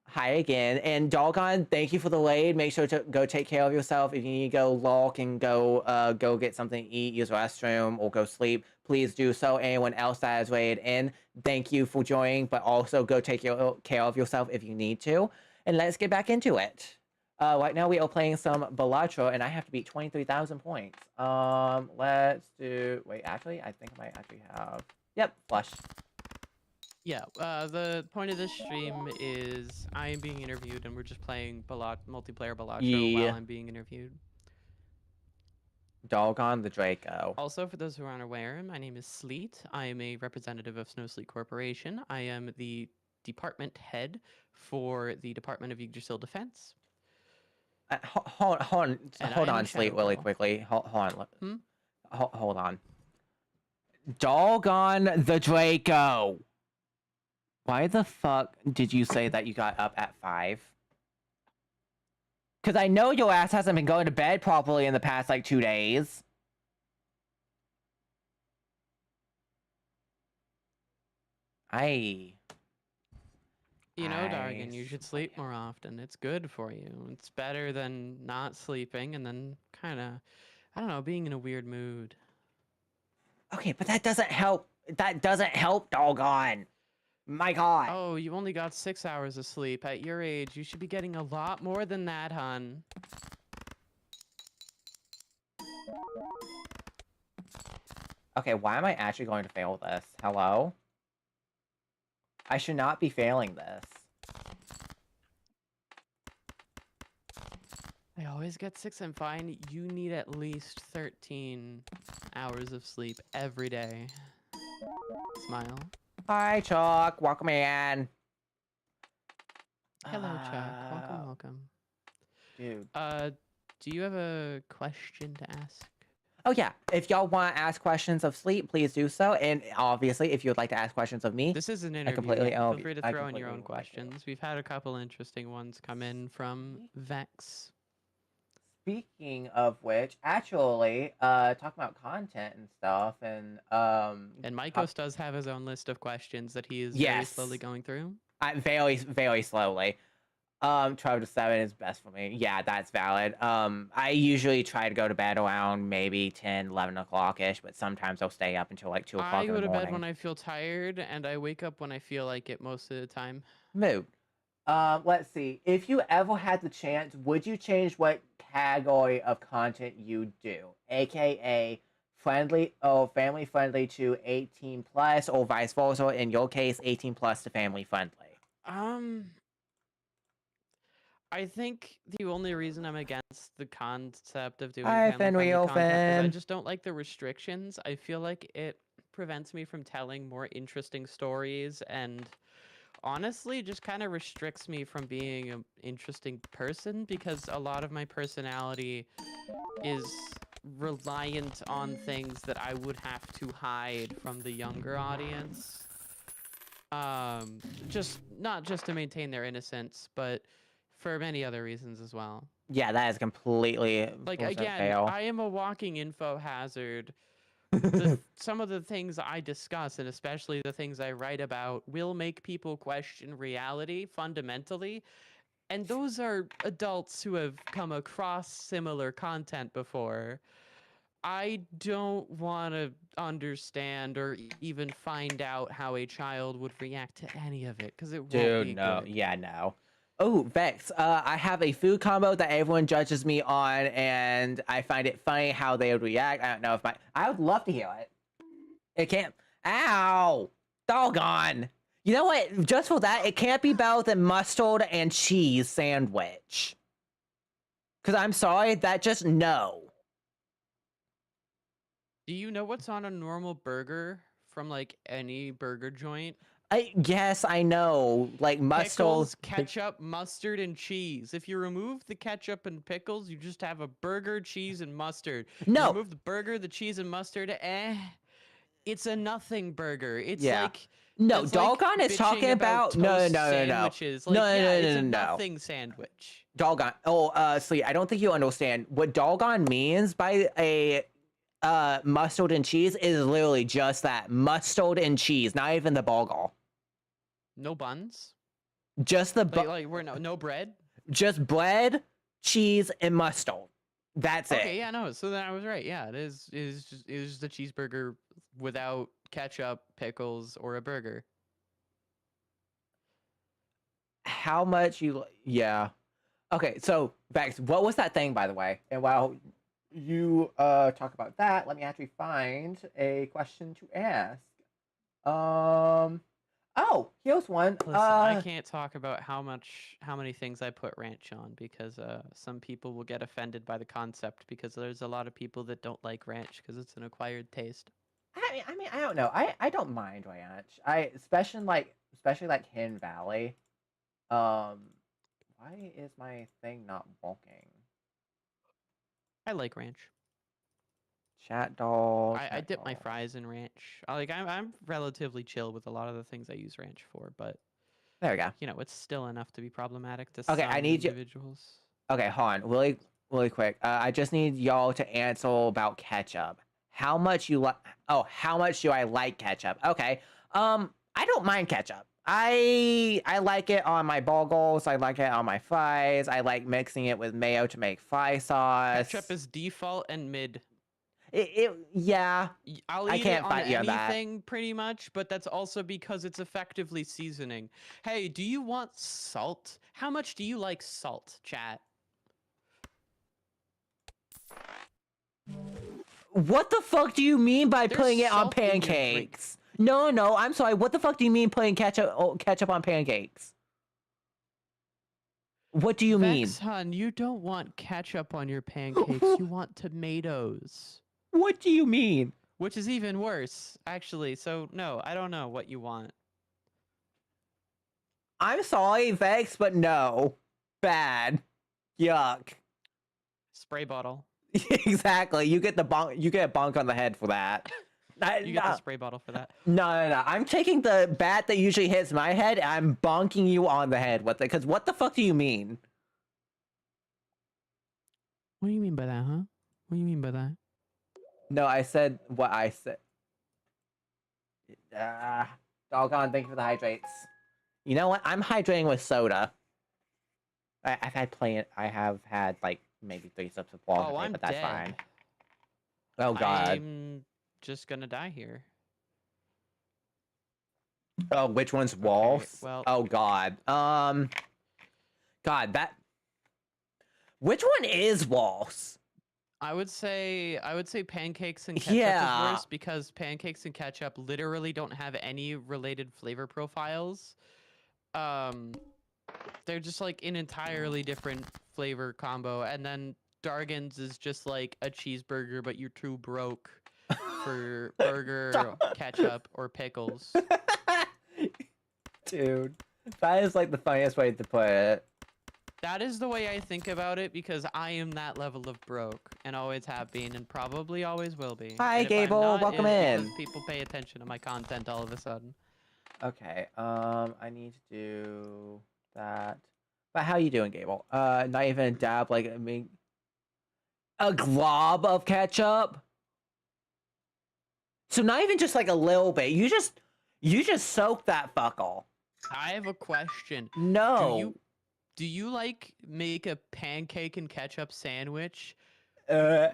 Hi again. And Doggone, thank you for the raid. Make sure to go take care of yourself. If you need to go walk and go get something to eat, use the restroom, or go sleep, please do so. Anyone else that has raided in, thank you for joining, but also go take care of yourself if you need to. And let's get back into it. Right now we are playing some balatro, and I have to beat 23,000 points. Let's do. Wait, actually, I think I might actually have. Yep, flush. Yeah, the point of this stream is I am being interviewed and we're just playing multiplayer balatro while I'm being interviewed. Doggone the Draco. Also, for those who are unaware, my name is Sleet. I am a representative of Snowsleet Corporation. I am the department head for the Department of Yggdrasil Defense. Hold And on, I am a Sleep, shadow really girl. quickly. Hold on. Hmm? Hold on. Doggone the Draco. Why the fuck did you say that you got up at 5? Because I know your ass hasn't been going to bed properly in the past, like, 2 days. You know, Dargan, you should sleep more often. It's good for you. It's better than not sleeping and then kind of, I don't know, being in a weird mood. Okay, but that doesn't help. That doesn't help, doggone. My god. Oh, you only got 6 hours of sleep. At your age, you should be getting a lot more than that, hun. Okay, why am I actually going to fail this? Hello? I should not be failing this. I always get 6. I'm fine. You need at least 13 hours of sleep every day. Smile. Hi, Chuck. Welcome in. Hello, Chuck. Welcome, welcome. Dude. Do you have a question to ask? Oh, yeah. If y'all want to ask questions of Sleep, please do so. And obviously, if you would like to ask questions of me, This is an interview. completely- Feel free to throw in your own questions. We've had a couple interesting ones come in from Vex. Speaking of which, actually, talking about content and stuff, and Mykos does have his own list of questions that he is very slowly going through. Very slowly. 12 to 7 is best for me. Yeah, that's valid. I usually try to go to bed around maybe 10, 11 o'clock-ish, but sometimes I'll stay up until like 2 o'clock in the morning. I go to bed when I feel tired, and I wake up when I feel like it most of the time. Mood. Let's see. If you ever had the chance, would you change what category of content you do? AKA friendly or family friendly to 18 plus, or vice versa, in your case, 18 plus to family friendly? I think the only reason I'm against the concept of doing Hi, family-friendly Fenwheel content is I fan. just don't like the restrictions. I feel like it prevents me from telling more interesting stories, and honestly just kind of restricts me from being an interesting person, because a lot of my personality is reliant on things that I would have to hide from the younger audience. Just not just to maintain their innocence, but for many other reasons as well. Yeah, that is completely like bullshit again, fail. I am a walking info hazard. Some of the things I discuss, and especially the things I write about, will make people question reality fundamentally. And those are adults who have come across similar content before. I don't want to understand or even find out how a child would react to any of it, because it won't be no. good. Yeah, no. Oh, Vex, I have a food combo that everyone judges me on, and I find it funny how they would react. I don't know if I would love to hear it. It can't. Ow! Doggone! You know what? Just for that, it can't be better than mustard and cheese sandwich. Because I'm sorry, that just no. Do you know what's on a normal burger from like any burger joint? Yes, I know. Like mustard, pickles, ketchup, mustard, and cheese. If you remove the ketchup and pickles, you just have a burger, cheese, and mustard. No. You remove the burger, the cheese, and mustard. It's a nothing burger. It's like no. it's Doggone like is talking about sandwiches. Like, it's a nothing sandwich. Doggone. Oh, Sleep, I don't think you understand what doggone means by a mustard and cheese is literally just that, mustard and cheese, not even the burger. No buns? Just the Like we're no bread. just bread, cheese, and mustard. That's Okay, it. yeah, no. So then I was right. Yeah, it is the cheeseburger without ketchup, pickles, or a burger. How much you? Yeah. Okay, so Vex, what was that thing, by the way? And while you talk about that, let me actually find a question to ask. Oh, here's one. Listen, I can't talk about how many things I put ranch on because some people will get offended by the concept because there's a lot of people that don't like ranch because it's an acquired taste. I mean, I don't know. I don't mind ranch. Especially like Hidden Valley. Why is my thing not working? I like ranch. Chat doll. I Chat dip my doll. fries in ranch. I'm relatively chill with a lot of the things I use ranch for, but There we go. you know it's still enough to be problematic to Okay, some I need you. individuals. Okay, hold on, really quick. I just need y'all to answer about ketchup. How much you like? Oh, how much do I like ketchup? Okay. I don't mind ketchup. I like it on my burgers. I like it on my fries. I like mixing it with mayo to make fry sauce. Ketchup is default and mid. Yeah. I'll I eat it can't on fight you on that. anything pretty much, but that's also because it's effectively seasoning. Hey, do you want salt? How much do you like salt, chat? What the fuck do you mean by There's putting it on salt in your drink. pancakes? No, I'm sorry. What the fuck do you mean putting ketchup on pancakes? What do you mean? Vex, hun, you don't want ketchup on your pancakes. You want tomatoes. What do you mean? Which is even worse, actually. So, no, I don't know what you want. I'm sorry, Vex, but no. Bad. Yuck. Spray bottle. Exactly. You get a bonk on the head for that. You get the spray bottle for that. No. I'm taking the bat that usually hits my head. And I'm bonking you on the head with it. Because what the fuck do you mean? What do you mean by that, huh? What do you mean by that? No, I said what I said. Doggone, thank you for the hydrates. You know what? I'm hydrating with soda. I have had like maybe 3 sips of water, Oh, I'm but that's dead. fine. Oh god. I'm just gonna die here. Oh, which one's walls? well- Oh god. God, that. Which one is walls? I would say pancakes and ketchup Yeah. is worse because pancakes and ketchup literally don't have any related flavor profiles. They're just like an entirely different flavor combo, and then Dargan's is just like a cheeseburger, but you're too broke for burger, ketchup, or pickles. Dude, that is like the funniest way to put it. That is the way I think about it because I am that level of broke and always have been and probably always will be. Hi, And if I'm Gable, not, welcome it's because in. people pay attention to my content all of a sudden. Okay, I need to do that. But how you doing, Gable? Not even a dab, like, I mean, a glob of ketchup? So not even just like a little bit. You just soak that fucker. I have a question. No. Do you like make a pancake and ketchup sandwich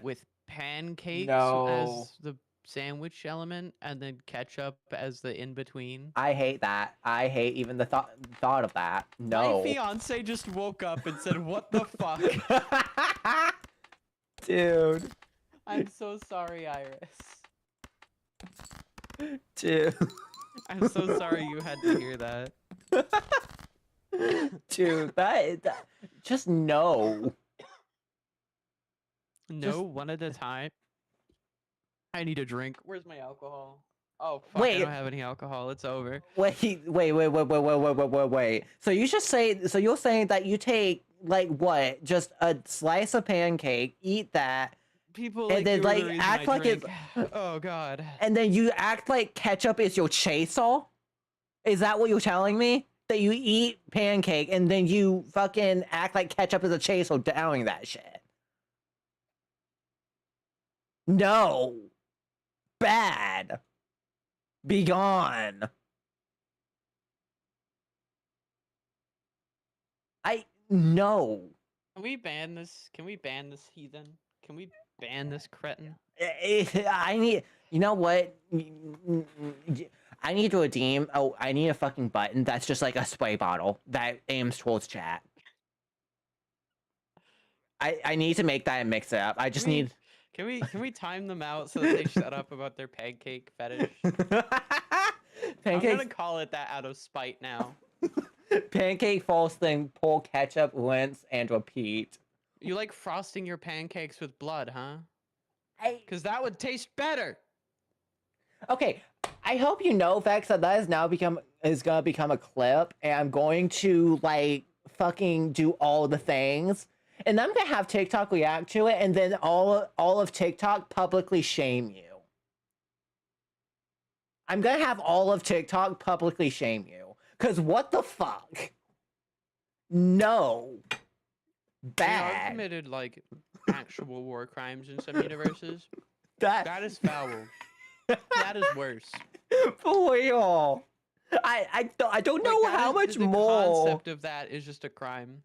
with pancakes No. as the sandwich element and then ketchup as the in between? I hate that. I hate even the thought of that. No. My fiance just woke up and said, "What the fuck?" Dude. I'm so sorry, Iris. Dude. I'm so sorry you had to hear that. Dude, that just no. No, Just- one at a time. I need a drink. Where's my alcohol? Oh, fuck, I Wait. don't have any alcohol. It's over. Wait. So you're saying that you take like what? Just a slice of pancake, eat that, People And like then, you are like, the reason act I like it's- drink. Oh god. and then you act like ketchup is your chaser? Is that what you're telling me? That you eat pancake and then you fucking act like ketchup is a chaser downing that shit? No. Bad. Be gone. No. Can we ban this? Can we ban this heathen? Can we ban this cretin? I need. You know what? I need to redeem. Oh, I need a fucking button that's just like a spray bottle that aims towards chat. I need to make that and mix it up. I just need. Can we time them out so that they shut up about their pancake fetish? I'm gonna call it that out of spite now. Pancake false thing. Pour ketchup, rinse, and repeat. You like frosting your pancakes with blood, huh? Because that would taste better. Okay, I hope you know, Vex, that is now gonna become a clip, and I'm going to like fucking do all the things, and I'm gonna have TikTok react to it, and then all of TikTok publicly shame you. I'm gonna have all of TikTok publicly shame you, cause what the fuck? No. Bad. I've committed like actual war crimes in some universes. That is foul. That is worse. For real. I don't know how much more. The concept of that is just a crime.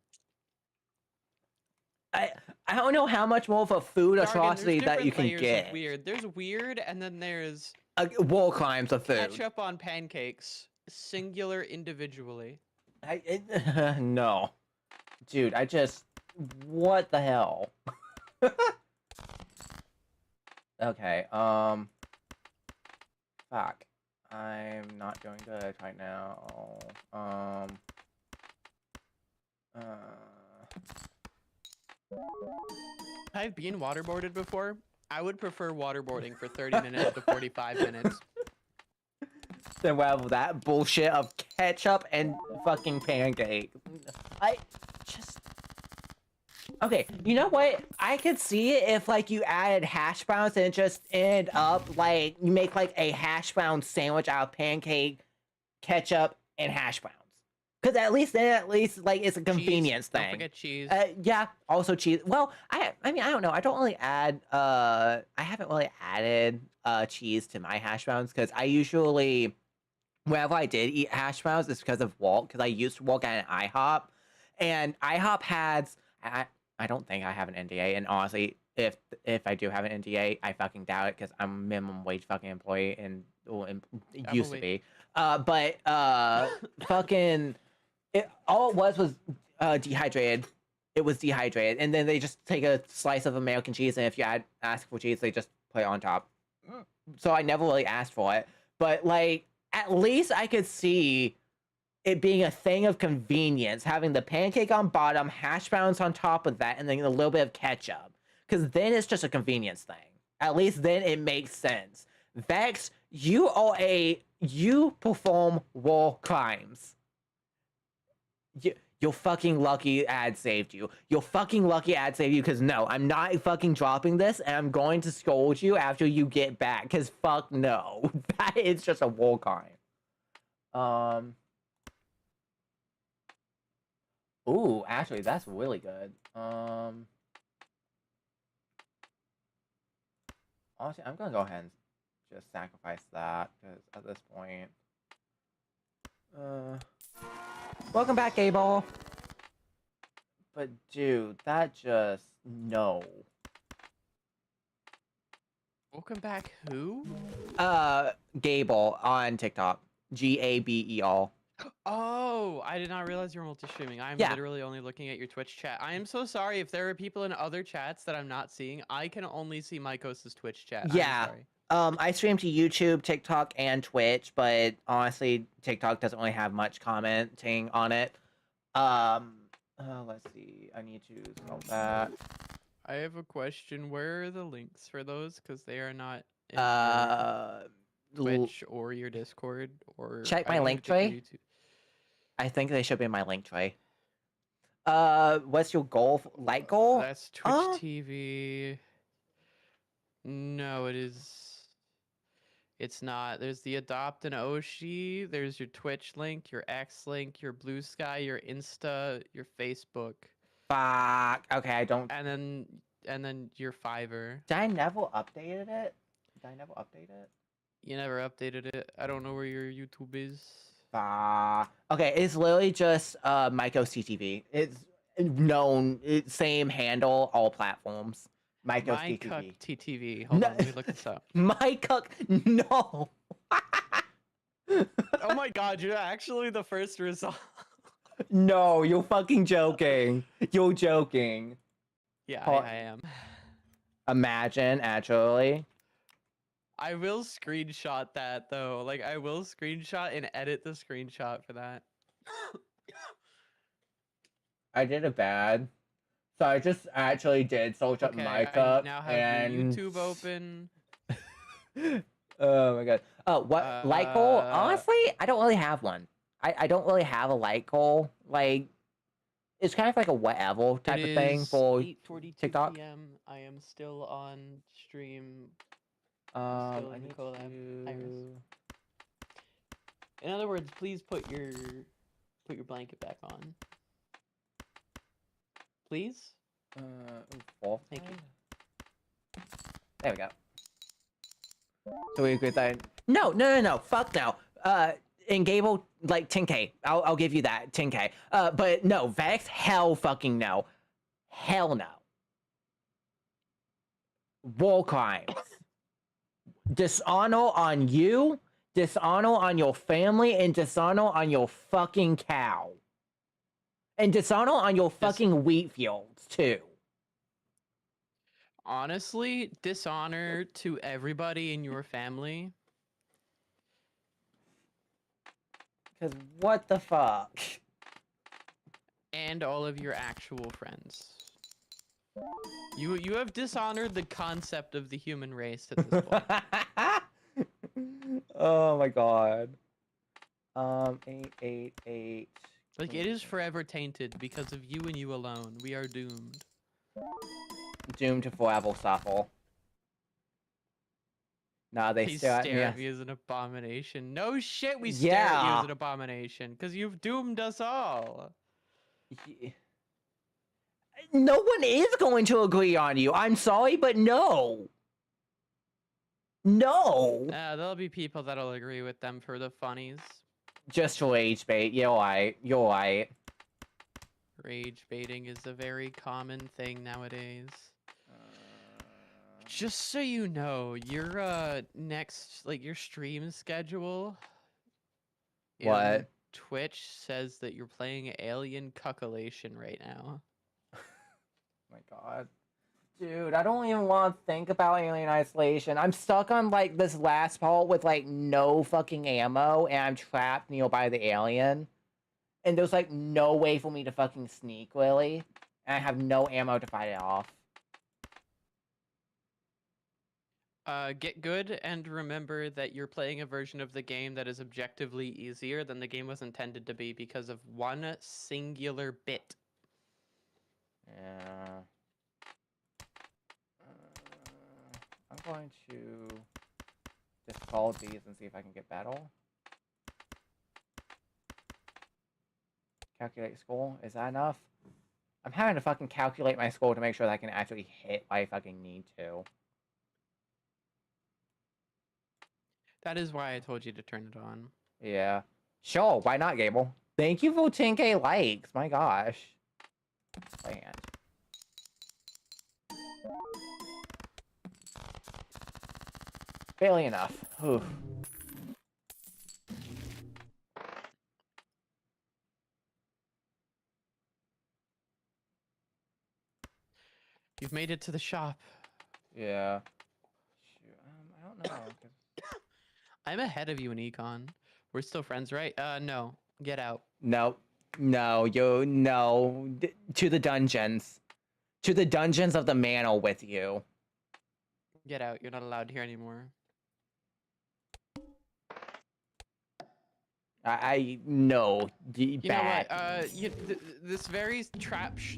I don't know how much more of a food atrocity that you can layers get. Of weird. There's weird, and then there's war crimes of food. Ketchup on pancakes, singular individually. No, dude. What the hell? Okay. Fuck. I'm not doing good right now. I've been waterboarded before. I would prefer waterboarding for 30 minutes to 45 minutes. Then rather that bullshit of ketchup and fucking pancake. Okay, you know what? I could see it if like you added hash browns and it just ended up like you make like a hash brown sandwich out of pancake, ketchup, and hash browns. Because at least like it's a convenience thing. Don't forget cheese. Yeah, also cheese. Well, I mean I don't know. I don't really add I haven't really added cheese to my hash browns because I usually whenever I did eat hash browns it's because of Walt because I used to work at an IHOP, and IHOP has I don't think I have an NDA, and honestly, if I do have an NDA, I fucking doubt it because I'm a minimum wage fucking employee and used to be. But fucking, all it was dehydrated. It was dehydrated, and then they just take a slice of American cheese, and if you ask for cheese, they just put it on top. So I never really asked for it, but like at least I could see it being a thing of convenience, having the pancake on bottom, hash browns on top of that, and then a little bit of ketchup. Because then it's just a convenience thing. At least then it makes sense. Vex, you perform war crimes. You're fucking lucky ad saved you. You're fucking lucky ad saved you because no, I'm not fucking dropping this and I'm going to scold you after you get back because fuck no. That is just a war crime. Ooh, actually, that's really good. Honestly, I'm gonna go ahead and just sacrifice that, because at this point... Welcome back, Gable! But dude, that just... No. Welcome back who? Gable on TikTok. Gabel. Oh, I did not realize you were multi-streaming. I'm literally only looking at your Twitch chat. I am so sorry if there are people in other chats that I'm not seeing. I can only see Mycos's Twitch chat. Yeah. I stream to YouTube, TikTok, and Twitch, but honestly, TikTok doesn't really have much commenting on it. Let's see. I need to solve that. I have a question. Where are the links for those? Because they are not in your Twitch or your Discord or check my link tray. I think they should be in my link tray. What's your goal? Light goal? That's Twitch TV. No, it is. It's not. There's the Adopt an Oshi. There's your Twitch link, your X link, your Blue Sky, your Insta, your Facebook. Fuck. Okay, I don't. And then your Fiverr. Did I never updated it? You never updated it. I don't know where your YouTube is. Okay, it's literally just Myco CTV. known, same handle, all platforms. Myco's My TTV. cuck TTV. Hold No- on, let me look this up. My cuck, no. Oh my god, you're actually the first result. No, you're fucking joking. You're joking. Yeah, Paul- I am. Imagine, actually. I will screenshot that though. Like I will screenshot and edit the screenshot for that. I did it bad. So I just actually did search up Okay, my I cup now have and your YouTube open. oh my god. Oh, what light goal? Honestly, I don't really have one. I don't really have a light goal. Like, it's kind of like a whatever type of thing for 8:42 TikTok. p.m. I am still on stream. I still in the need collab. Iris. to. In other words, please put your blanket back on. Please. Fourth Thank you. time? There we go. So we agree that. No. Fuck no. In Gable, like 10K. I'll give you that 10K. But no, Vex, hell fucking no. Hell no. War crimes. Dishonor on you, dishonor on your family, and dishonor on your fucking cow. And dishonor on your fucking wheat fields, too. Honestly, dishonor to everybody in your family. Because what the fuck? And all of your actual friends. You have dishonored the concept of the human race at this point. Oh my god. 888. Like it is forever tainted because of you and you alone. We are doomed. Doomed to forever suffer. Nah, they They stare at stare at me. me as an abomination. No shit, we stare at you Yeah. as an abomination because you've doomed us all. No one is going to agree on you. I'm sorry, but no. No. There'll be people that'll agree with them for the funnies. Just rage bait. You're right. You're right. Rage baiting is a very common thing nowadays. Just so you know, your next your stream schedule in What? Twitch says that you're playing Alien Cuckolation right now. My god. Dude, I don't even want to think about Alien Isolation. I'm stuck on, like, this last part with, like, no fucking ammo, and I'm trapped nearby the alien. And there's, like, no way for me to fucking sneak, really. And I have no ammo to fight it off. Get good and remember that you're playing a version of the game that is objectively easier than the game was intended to be because of one singular bit. Yeah. I'm going to discard these and see if I can get battle. Calculate score. Is that enough? I'm having to fucking calculate my score to make sure that I can actually hit what I fucking need to. That is why I told you to turn it on. Yeah. Sure, why not, Gable? Thank you for 10K likes. My gosh. Land. Barely enough. Oof. You've made it to the shop. Yeah. Shoot, I don't know. 'Cause... I'm ahead of you in econ. We're still friends, right? No. Get out. No. No, no. To the dungeons. To the dungeons of the manor with you. Get out. You're not allowed here anymore. I know. You know what? This very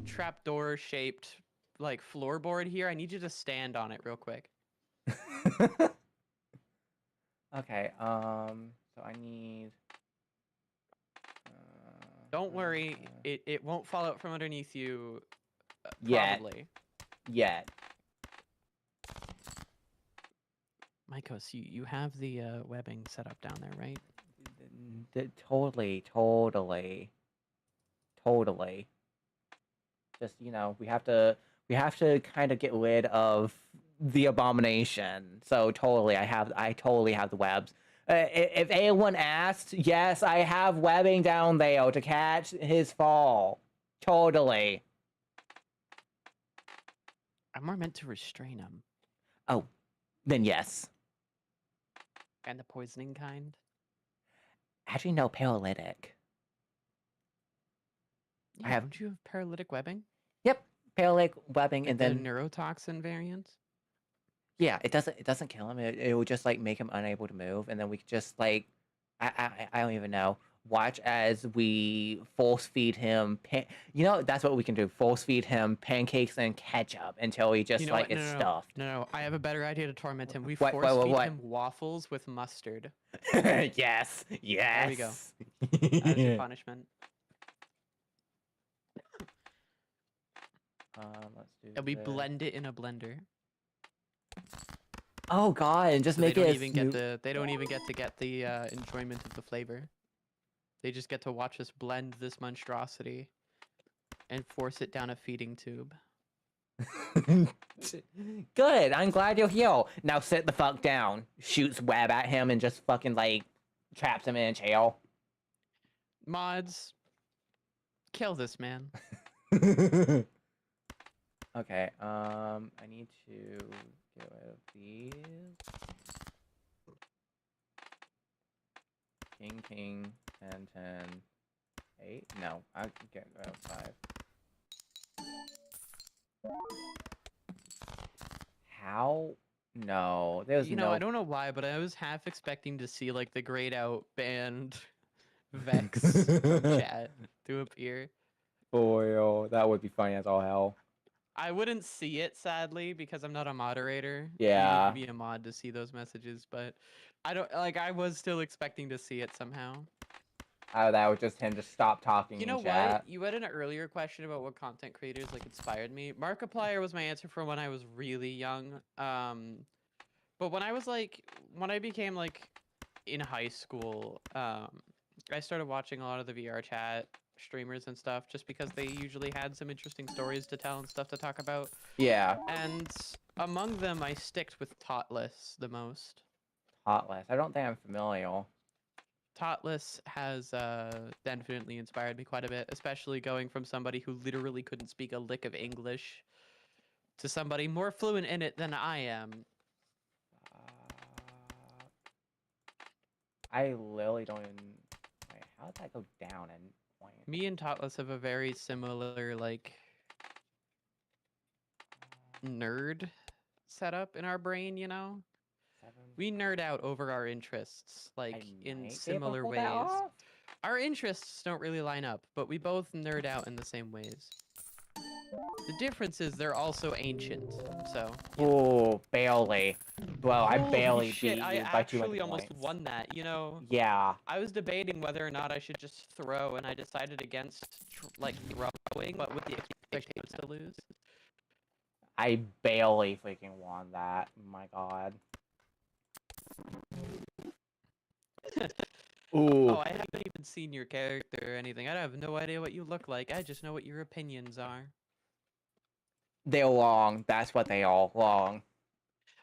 trapdoor shaped floorboard here. I need you to stand on it real quick. Okay. So I need. Don't worry. It won't fall out from underneath you. Yet. Probably. Yet. Mycos, you have the webbing set up down there, right? Totally. Just we have to kind of get rid of the abomination. So totally, I totally have the webs. If anyone asked, yes, I have webbing down there to catch his fall. Totally. I'm more meant to restrain him. Oh, then yes. And the poisoning kind. Actually, no, paralytic. Yeah, don't you have paralytic webbing? Yep, paralytic webbing, Like and the then neurotoxin variant? yeah, it doesn't kill him. It will just like make him unable to move, and then we could just like I don't even know. Watch as we force feed him. That's what we can do. Force feed him pancakes and ketchup until he just You know like what? is stuffed. No. I have a better idea to torment him. We What- force what- feed what? him waffles with mustard. Yes, yes. There we go. That is your punishment. Let's do And we this. blend it in a blender. Oh god, and just So make they it don't a even get the enjoyment of the flavor. They just get to watch us blend this monstrosity and force it down a feeding tube. Good. I'm glad you're here. Now sit the fuck down. Shoots web at him and just fucking like traps him in a jail. Mods, kill this man. Okay. I need to get rid of these. King, 10, 8. No, I can get rid of 5. How? No, there's no. I don't know why, but I was half expecting to see like the grayed out band Vex from chat to appear. Boy, oh, that would be funny as all hell. I wouldn't see it sadly because I'm not a moderator. Yeah. You need to be a mod to see those messages, but I was still expecting to see it somehow. Oh, that was just him to stop talking You know in chat. what? You had an earlier question about what content creators like inspired me. Markiplier was my answer for when I was really young. But when I became like in high school, I started watching a lot of the VR chat streamers and stuff just because they usually had some interesting stories to tell and stuff to talk about. Yeah. And among them, I sticked with Totless the most. Totless. I don't think I'm familiar. Totless has definitely inspired me quite a bit, especially going from somebody who literally couldn't speak a lick of English to somebody more fluent in it than I am. I literally don't even. Wait, how did that go down and point? Me and Totless have a very similar, like, nerd setup in our brain, you know? 7. We nerd out over our interests, like, I in might be able to similar pull ways. that off. Our interests don't really line up, but we both nerd out in the same ways. The difference is they're also ancient, so... Oh, barely. Well, I Holy barely shit, beat I you by 200 actually almost points. won that, you know? Yeah. I was debating whether or not I should just throw, and I decided against, throwing, but with the expectations to lose. I barely freaking won that. My god. Ooh. Oh, I haven't even seen your character or anything. I have no idea what you look like. I just know what your opinions are. They're long. That's what they are. Long.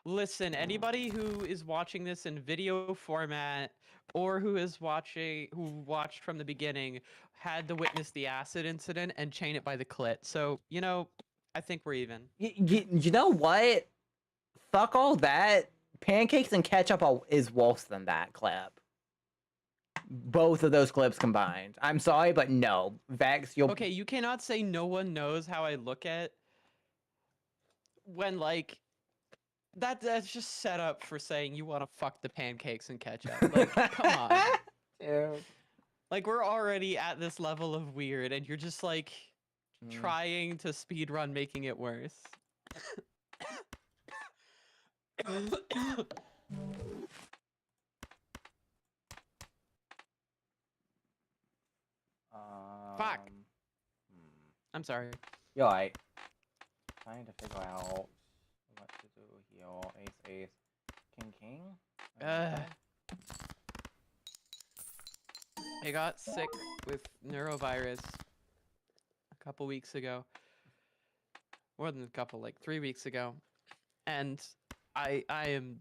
Listen, anybody who is watching this in video format or who watched from the beginning had to witness the acid incident and chain it by the clit. So, I think we're even. You know what? Fuck all that. Pancakes and ketchup is worse than that clip. Both of those clips combined. I'm sorry, but no. Vex, you'll... Okay, you cannot say no one knows how I look at when, like, that's just set up for saying you want to fuck the pancakes and ketchup. Like, come on. Dude. Like, we're already at this level of weird, and you're just, like, trying to speedrun making it worse. Fuck. I'm sorry. You're right. Trying to figure out what to do here. Ace, king. I got sick with neurovirus a couple weeks ago. more than a couple, like 3 weeks ago, and I'm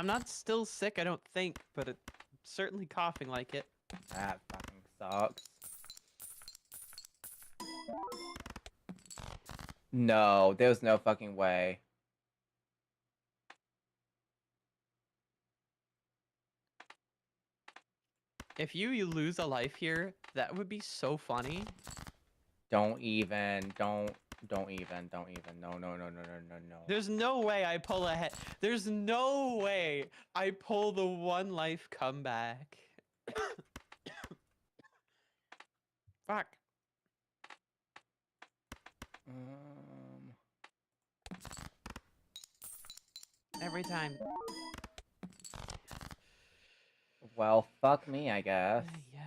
not still sick, I don't think, but it's certainly coughing like it. That fucking sucks. No, there's no fucking way. If you lose a life here, that would be so funny. Don't even. No. No. There's no way I pull ahead. There's no way I pull the one life comeback. Fuck. Every time. Well, fuck me, I guess. Yeah.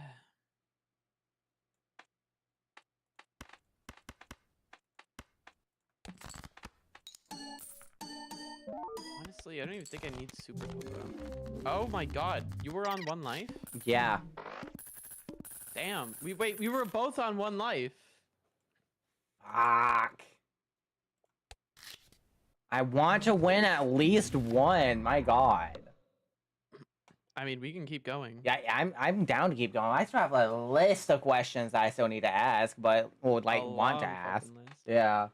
Honestly, I don't even think I need super Pogo. Oh my god, you were on one life? Yeah. Damn. We were both on one life. Fuck. I want to win at least one. My god. I mean, we can keep going. Yeah, I'm down to keep going. I still have a list of questions I still need to ask, but would like A want to long ask. fucking list. Yeah.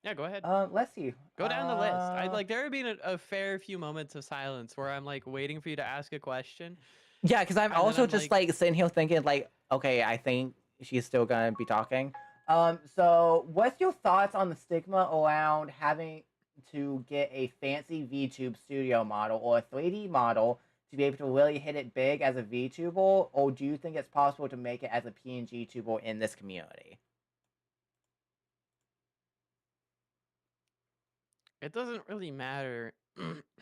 Yeah, go ahead. Let's see. Go down the list. I like there have been a fair few moments of silence where I'm like waiting for you to ask a question. Yeah, because I'm And then also I'm just like sitting here thinking like, okay, I think she's still gonna be talking. So what's your thoughts on the stigma around having to get a fancy VTube studio model or a 3D model to be able to really hit it big as a VTuber, or do you think it's possible to make it as a PNG tuber in this community? It doesn't really matter.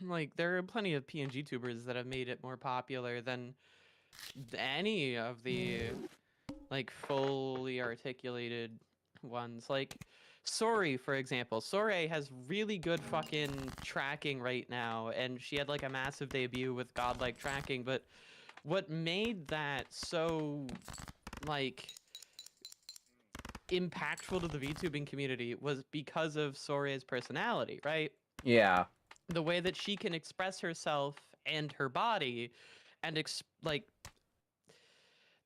Like there are plenty of PNG tubers that have made it more popular than any of the like fully articulated ones. Like Sori, for example. Sori has really good fucking tracking right now, and she had like a massive debut with godlike tracking, but what made that so like impactful to the VTubing community was because of Sori's personality, right? Yeah. The way that she can express herself and her body and like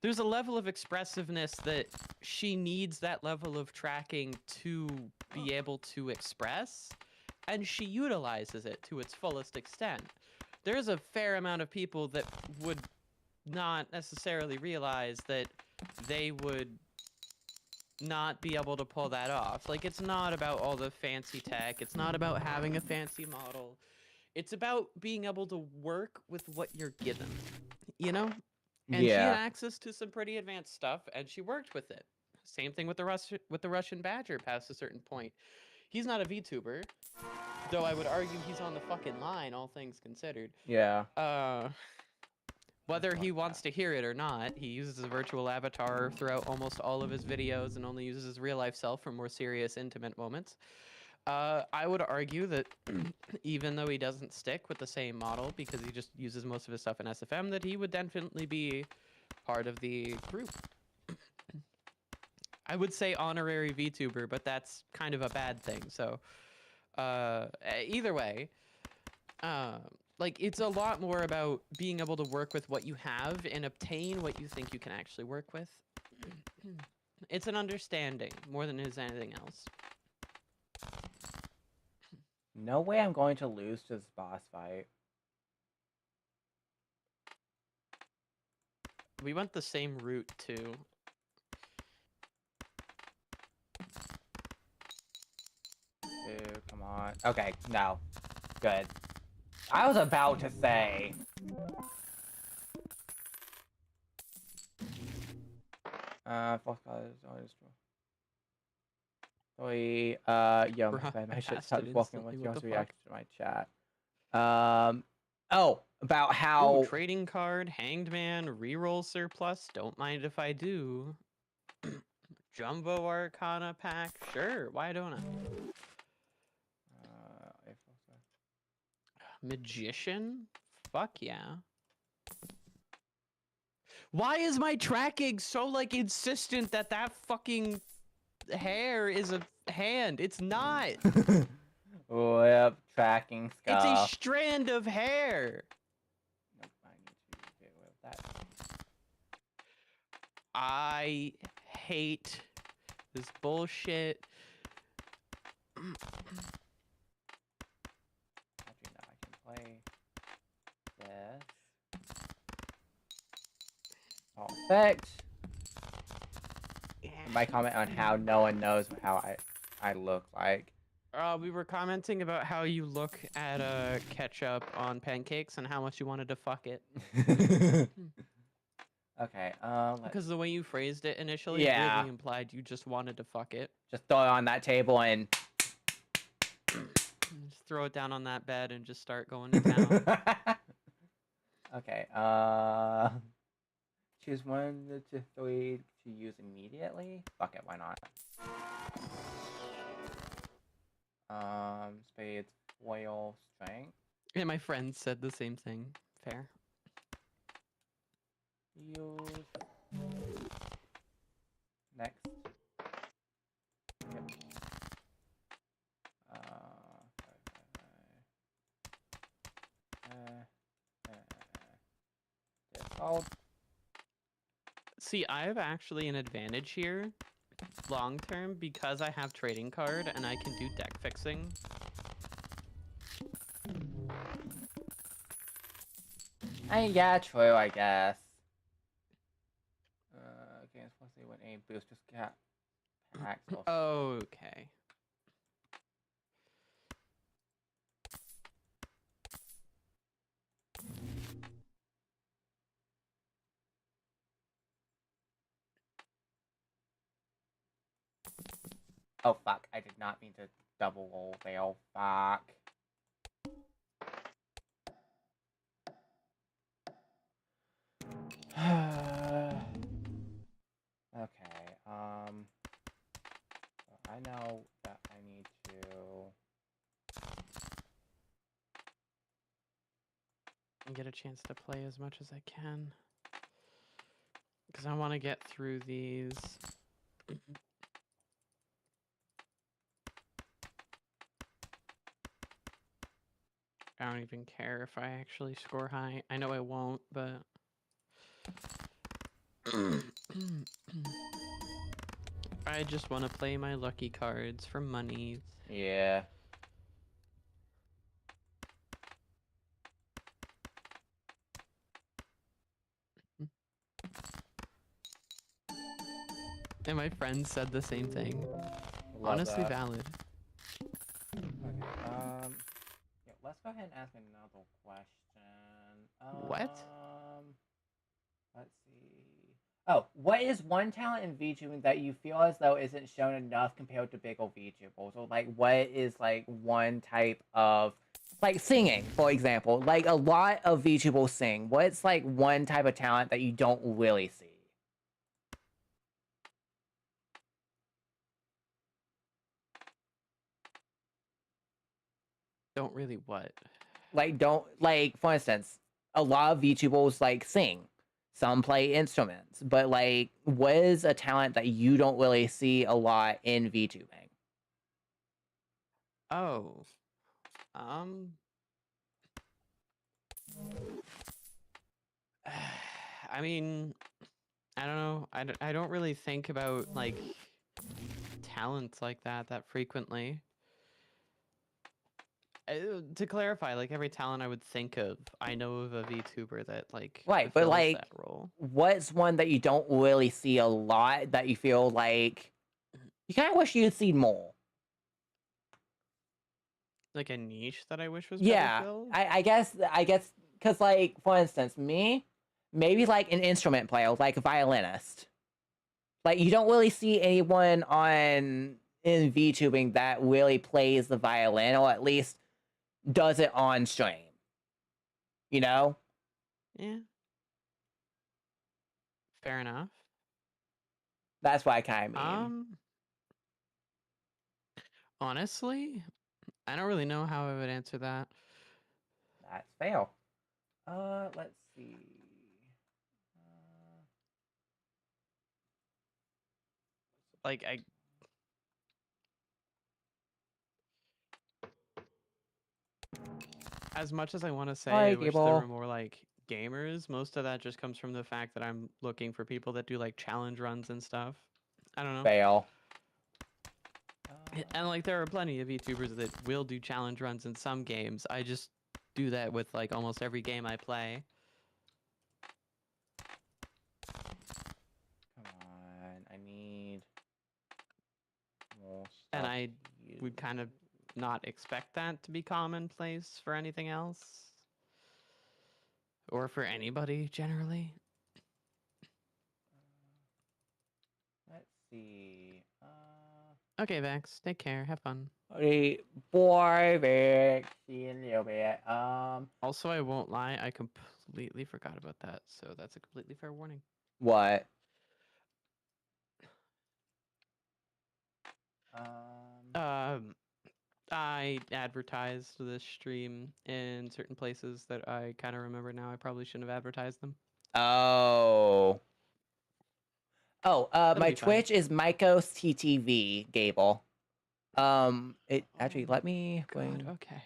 there's a level of expressiveness that she needs that level of tracking to be able to express, and she utilizes it to its fullest extent. There's a fair amount of people that would not necessarily realize that they would not be able to pull that off. Like, it's not about all the fancy tech. It's not about having a fancy model. It's about being able to work with what you're given, you know? And she had access to some pretty advanced stuff, and she worked with it. Same thing with the Russian Badger past a certain point. He's not a VTuber, though I would argue he's on the fucking line, all things considered. Yeah. Whether he wants to hear it or not, he uses a virtual avatar throughout almost all of his videos and only uses his real-life self for more serious, intimate moments. I would argue that even though he doesn't stick with the same model because he just uses most of his stuff in SFM, that he would definitely be part of the group. I would say honorary VTuber, but that's kind of a bad thing. So either way, like it's a lot more about being able to work with what you have and obtain what you think you can actually work with. It's an understanding more than it is anything else. No way I'm going to lose to this boss fight. We went the same route too. Dude, come on. Okay, no. Good. I was about to say. Yo, I should start walking with your reaction to my chat. Oh, about how... Ooh, trading card, Hanged Man, reroll surplus, don't mind if I do. Jumbo Arcana pack, sure, why don't I? Magician? Fuck yeah. Why is my tracking so, like, insistent that that fucking hair is a hand. It's not. Whip tracking It's a scuff. strand of hair. Nope, I need to get rid of that. I hate this bullshit. Actually, no, I can play this. Perfect. My comment on how no one knows how I look like. We were commenting about how you look at ketchup on pancakes and how much you wanted to fuck it. Okay, Because the way you phrased it initially Yeah. really implied you just wanted to fuck it. just throw it on that table and Just throw it down on that bed and just start going to town. Okay, choose 1 to 3 to use immediately. Fuck it, why not? Spades, foil, strength. Yeah, my friend said the same thing. Fair. Use. Next. Yep. Discard. See, I have actually an advantage here, long term, because I have trading card and I can do deck fixing. Yeah, true, I guess. Okay, it's supposed to when a boosters cap packs. Okay. Oh fuck! I did not mean to double roll fail. Fuck. Okay. I know that I need to. Get a chance to play as much as I can. Because I want to get through these. I don't even care if I actually score high. I know I won't, but... I just want to play my lucky cards for monies. Yeah. And my friend said the same thing. Love Honestly that. valid. Okay. Yeah, let's go ahead and ask another question. What? Let's see. Oh, what is one talent in VTubing that you feel as though isn't shown enough compared to bigger VTubers? Or like, what is like one type of like singing, for example? Like a lot of VTubers sing. What's like one type of talent that you don't really see? Don't really what? Like don't like for instance, a lot of VTubers like sing. Some play instruments, but like what is a talent that you don't really see a lot in VTubing? Oh. I mean, I don't know. I don't really think about like talents like that frequently. To clarify, like every talent I would think of, I know of a VTuber that like Right, but fulfills like that role. what's one that you don't really see a lot that you feel like you kind of wish you'd seen more? Like a niche that I wish was better Yeah, filled. I guess because like for instance, me, maybe like an instrument player, like a violinist. Like you don't really see anyone on in VTubing that really plays the violin, or at least does it on stream. You know? Yeah. Fair enough. That's what I kind of mean. Honestly, I don't really know how I would answer that. That's fair. Let's see. Like As much as I want to say, Hi, I wish there Gable. were more like gamers. Most of that just comes from the fact that I'm looking for people that do like challenge runs and stuff. I don't know. Fail. And like there are plenty of YouTubers that will do challenge runs in some games. I just do that with like almost every game I play. Come on, I need more stuff. And I to would kind of use. not expect that to be commonplace for anything else. Or for anybody generally. Let's see. Okay, Vex, take care. Have fun. Okay, boy, Vic. See you in a little bit. Also, I won't lie, I completely forgot about that, so that's a completely fair warning. What? I advertised this stream in certain places that I kind of remember now. I probably shouldn't have advertised them. Oh. Oh, That'll my be fine. Twitch is Mycos TTV, Gable. It actually let me God, okay.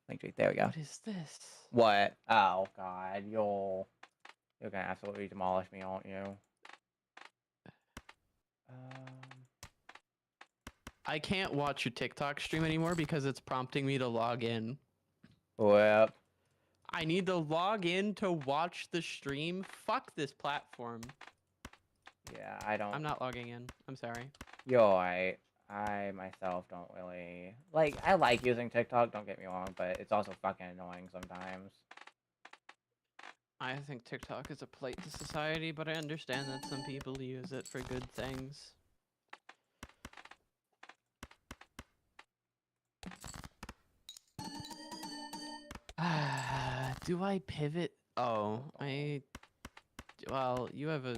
Like, there we go. What is this? What? Oh God, you're gonna absolutely demolish me, aren't you? I can't watch your TikTok stream anymore because it's prompting me to log in. Well, I need to log in to watch the stream. Fuck this platform. yeah, I don't. I'm not logging in. I'm sorry. You're right. I myself don't really like. I like using TikTok. Don't get me wrong, but it's also fucking annoying sometimes. I think TikTok is a plate to society, but I understand that some people use it for good things. Do I pivot? Oh, well, you have a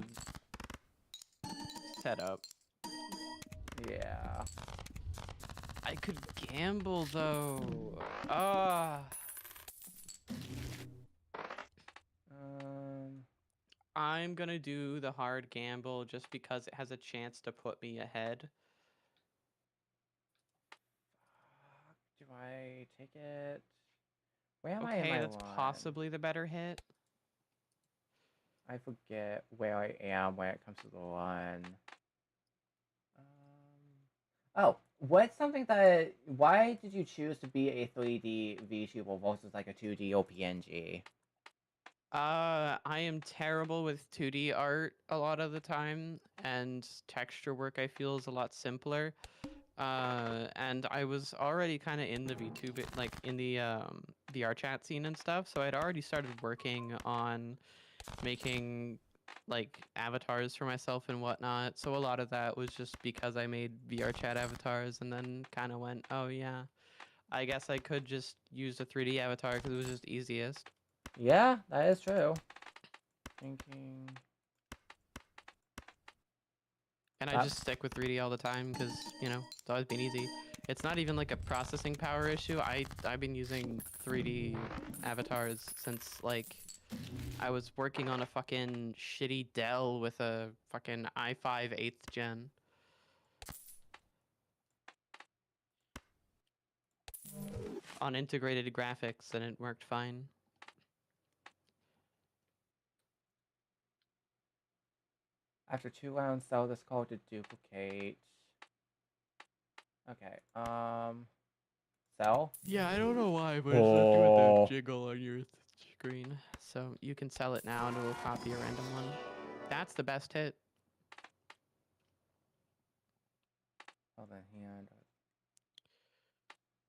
setup. Yeah. I could gamble though. Ah. I'm gonna do the hard gamble just because it has a chance to put me ahead. Do I take it? Where am I in Okay, my that's run? possibly the better hit. I forget where I am when it comes to the run. Oh, what's something that? Why did you choose to be a 3D VTuber versus like a 2D OPNG? I am terrible with 2D art a lot of the time, and texture work I feel is a lot simpler. And I was already kind of in the VTuber, like in the VR chat scene and stuff, so I'd already started working on making like avatars for myself and whatnot. So a lot of that was just because I made VR chat avatars and then kind of went, oh yeah, I guess I could just use a 3D avatar because it was just easiest. Yeah, that is true. Thinking. And I just stick with 3D all the time because, you know, it's always been easy. It's not even like a processing power issue. I've been using 3D avatars since like I was working on a fucking shitty Dell with a fucking i5 8th gen. On integrated graphics and it worked fine. After 2 rounds, sell this code to duplicate. Okay, sell? Yeah, I don't know why, but it's not doing the jiggle on your screen. So you can sell it now and it will copy a random one. That's the best hit. Oh, the hand.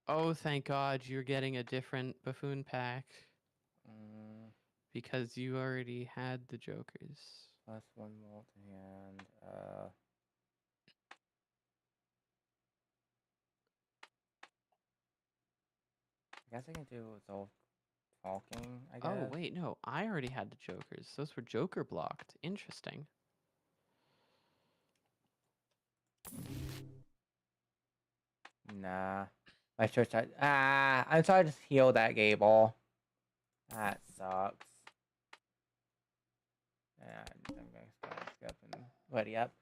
Oh, thank God you're getting a different buffoon pack. Because you already had the Jokers. Plus 1 more to hand. I guess I can do Zolf talking, I guess. Oh, wait, no. I already had the Jokers. Those were Joker blocked. Interesting. Nah. My church. I'm sorry to heal that Gable. That sucks. And I'm gonna skip and ready up.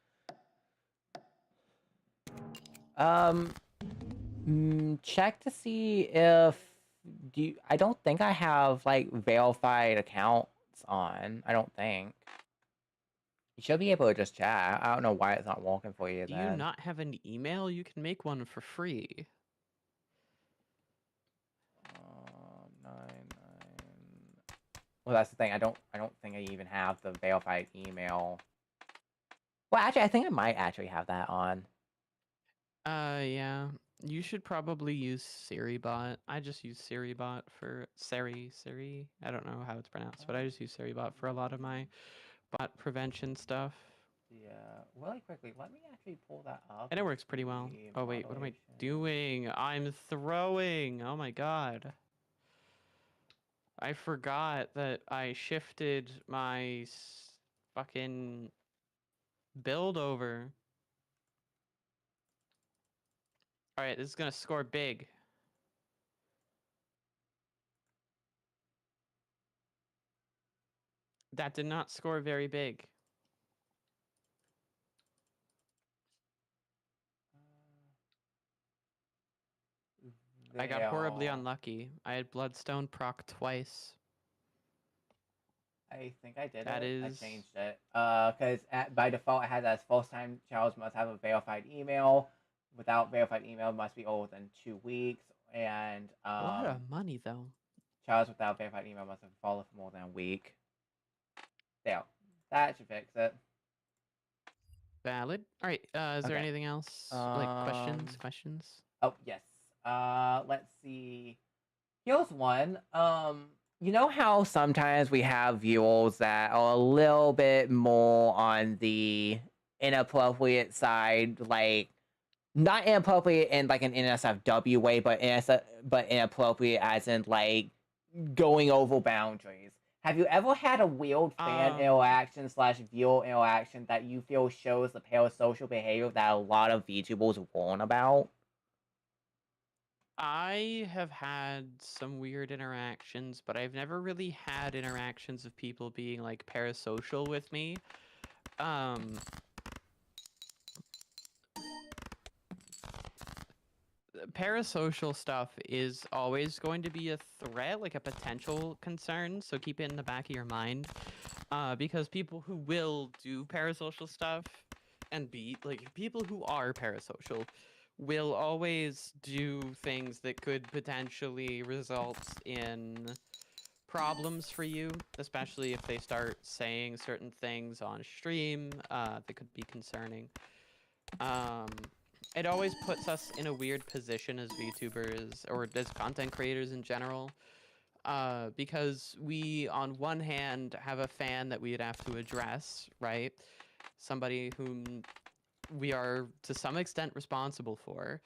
Check to see if do you, I don't think I have like verified accounts on. I don't think. You should be able to just chat. I don't know why it's not working for you Do you then. not have an email? You can make one for free. 99. Well, that's the thing. I don't think I even have the verified email. Well, actually, I think I might actually have that on. Yeah. You should probably use SiriBot. I just use SiriBot for Siri. I don't know how it's pronounced, but I just use SiriBot for a lot of my bot prevention stuff. Yeah, really quickly, let me actually pull that up. And it works pretty well. see Oh wait, what am I moderation. doing? I'm throwing. Oh my god. I forgot that I shifted my fucking build over. All right, this is gonna score big. That did not score very big. I got horribly There. unlucky. I had Bloodstone proc twice. I think I did That it. I is changed it. Because by default, it has as first time child must have a verified email. Without verified email, must be older than 2 weeks. And a lot of money though. child without verified email must have followed for more than a week. There, that should fix it. Valid. All right. Is there Okay. anything else? Like questions? Questions? Oh yes. Let's see. Here's one. You know how sometimes we have viewers that are a little bit more on the inappropriate side, like not inappropriate in like an NSFW way, but inappropriate as in like going over boundaries. Have you ever had a weird fan interaction / viewer interaction that you feel shows the parasocial behavior that a lot of VTubers warn about? I have had some weird interactions, but I've never really had interactions of people being like parasocial with me. Parasocial stuff is always going to be a threat, like a potential concern, so keep it in the back of your mind. Because people who will do parasocial stuff and be like people who are parasocial will always do things that could potentially result in problems for you, especially if they start saying certain things on stream that could be concerning. It always puts us in a weird position as VTubers or as content creators in general, because we, on one hand, have a fan that we'd have to address, right? Somebody whom we are to some extent responsible for.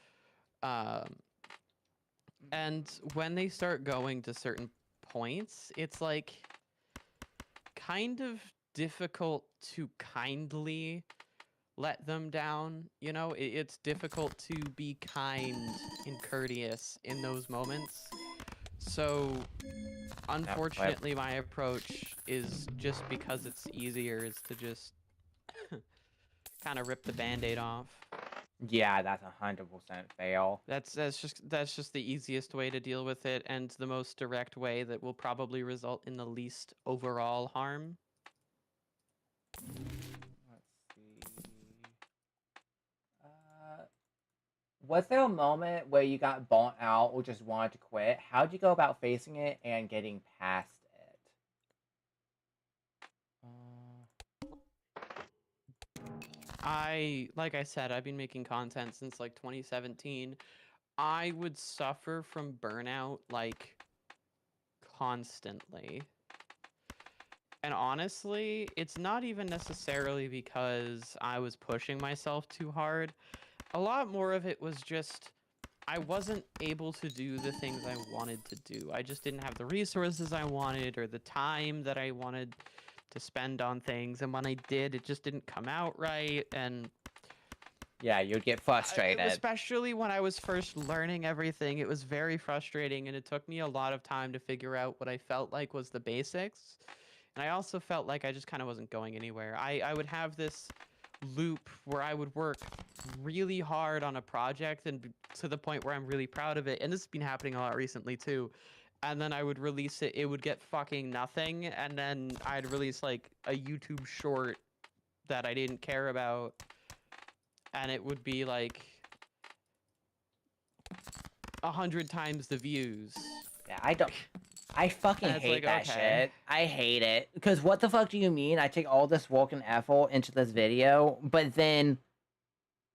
And when they start going to certain points, it's like kind of difficult to kindly let them down. You know, it's difficult to be kind and courteous in those moments. So, unfortunately, my approach is just because it's easier is to just kind of rip the band-aid off. Yeah, that's 100% fail. That's just the easiest way to deal with it and the most direct way that will probably result in the least overall harm. Let's see. Was there a moment where you got burnt out or just wanted to quit? How'd you go about facing it and getting past it? Like I said, I've been making content since like 2017. I would suffer from burnout like constantly. And honestly, it's not even necessarily because I was pushing myself too hard. A lot more of it was just I wasn't able to do the things I wanted to do. I just didn't have the resources I wanted or the time that I wanted to spend on things. And when I did, it just didn't come out right. And yeah, you'd get frustrated. Especially when I was first learning everything, it was very frustrating, and it took me a lot of time to figure out what I felt like was the basics. And I also felt like I just kind of wasn't going anywhere. I would have this loop where I would work really hard on a project and to the point where I'm really proud of it. And this has been happening a lot recently too. and then I would release it, it would get fucking nothing, and then I'd release like a YouTube short that I didn't care about, and it would be like 100 times the views. Yeah, I fucking And it's hate like, that okay. shit. I hate it. Because what the fuck do you mean? I take all this work and effort into this video, but then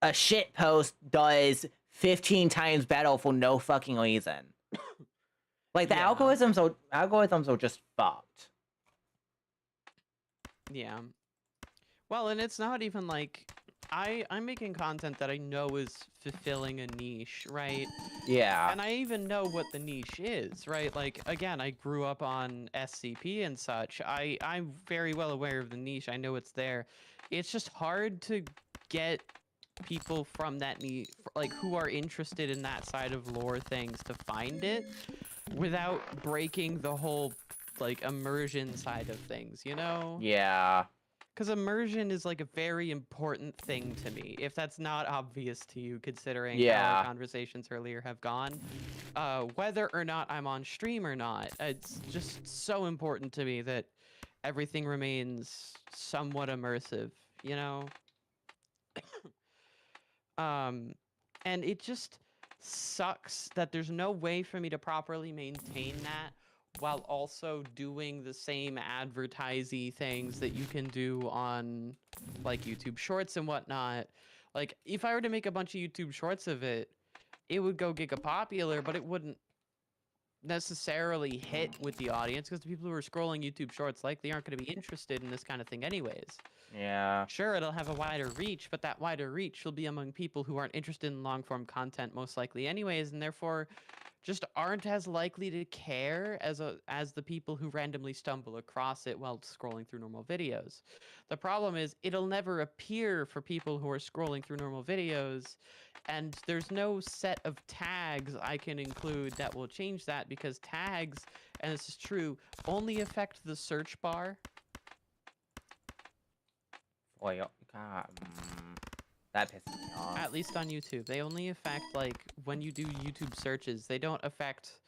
a shit post does 15 times better for no fucking reason. Like, the Yeah. algorithms are just fucked. Yeah. Well, and it's not even like I'm making content that I know is fulfilling a niche, right? Yeah. And I even know what the niche is, right? Like, again, I grew up on SCP and such. I'm very well aware of the niche. I know it's there. It's just hard to get people from that niche, like, who are interested in that side of lore things to find it without breaking the whole, like, immersion side of things, you know? Yeah. Because immersion is like a very important thing to me. If that's not obvious to you, considering how Yeah. our conversations earlier have gone, whether or not I'm on stream or not, it's just so important to me that everything remains somewhat immersive, you know? And it just sucks that there's no way for me to properly maintain that while also doing the same advertisey things that you can do on like YouTube Shorts and whatnot. Like, if I were to make a bunch of YouTube Shorts of it, it would go giga popular, but it wouldn't necessarily hit with the audience because the people who are scrolling YouTube Shorts likely aren't going to be interested in this kind of thing anyways. Yeah. Sure, it'll have a wider reach, but that wider reach will be among people who aren't interested in long-form content most likely anyways, and therefore just aren't as likely to care as the people who randomly stumble across it while scrolling through normal videos. The problem is it'll never appear for people who are scrolling through normal videos, and there's no set of tags I can include that will change that because tags, and this is true, only affect the search bar. Boy, God, that pisses me off. At least on YouTube. They only affect, like, when you do YouTube searches. They don't affect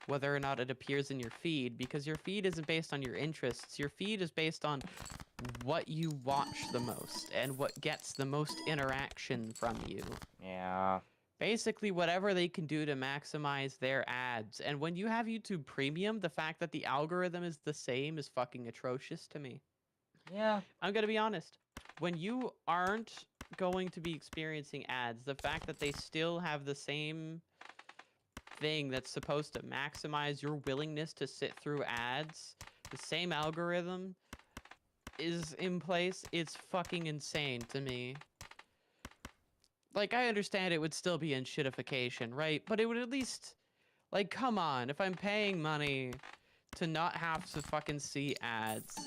whether or not it appears in your feed, because your feed isn't based on your interests. Your feed is based on what you watch the most and what gets the most interaction from you. Yeah. Basically, whatever they can do to maximize their ads. And when you have YouTube Premium, the fact that the algorithm is the same is fucking atrocious to me. Yeah. I'm gonna be honest. When you aren't going to be experiencing ads, the fact that they still have the same thing that's supposed to maximize your willingness to sit through ads, the same algorithm is in place, it's fucking insane to me. Like, I understand it would still be in shitification, right? But it would at least, like, come on, if I'm paying money to not have to fucking see ads,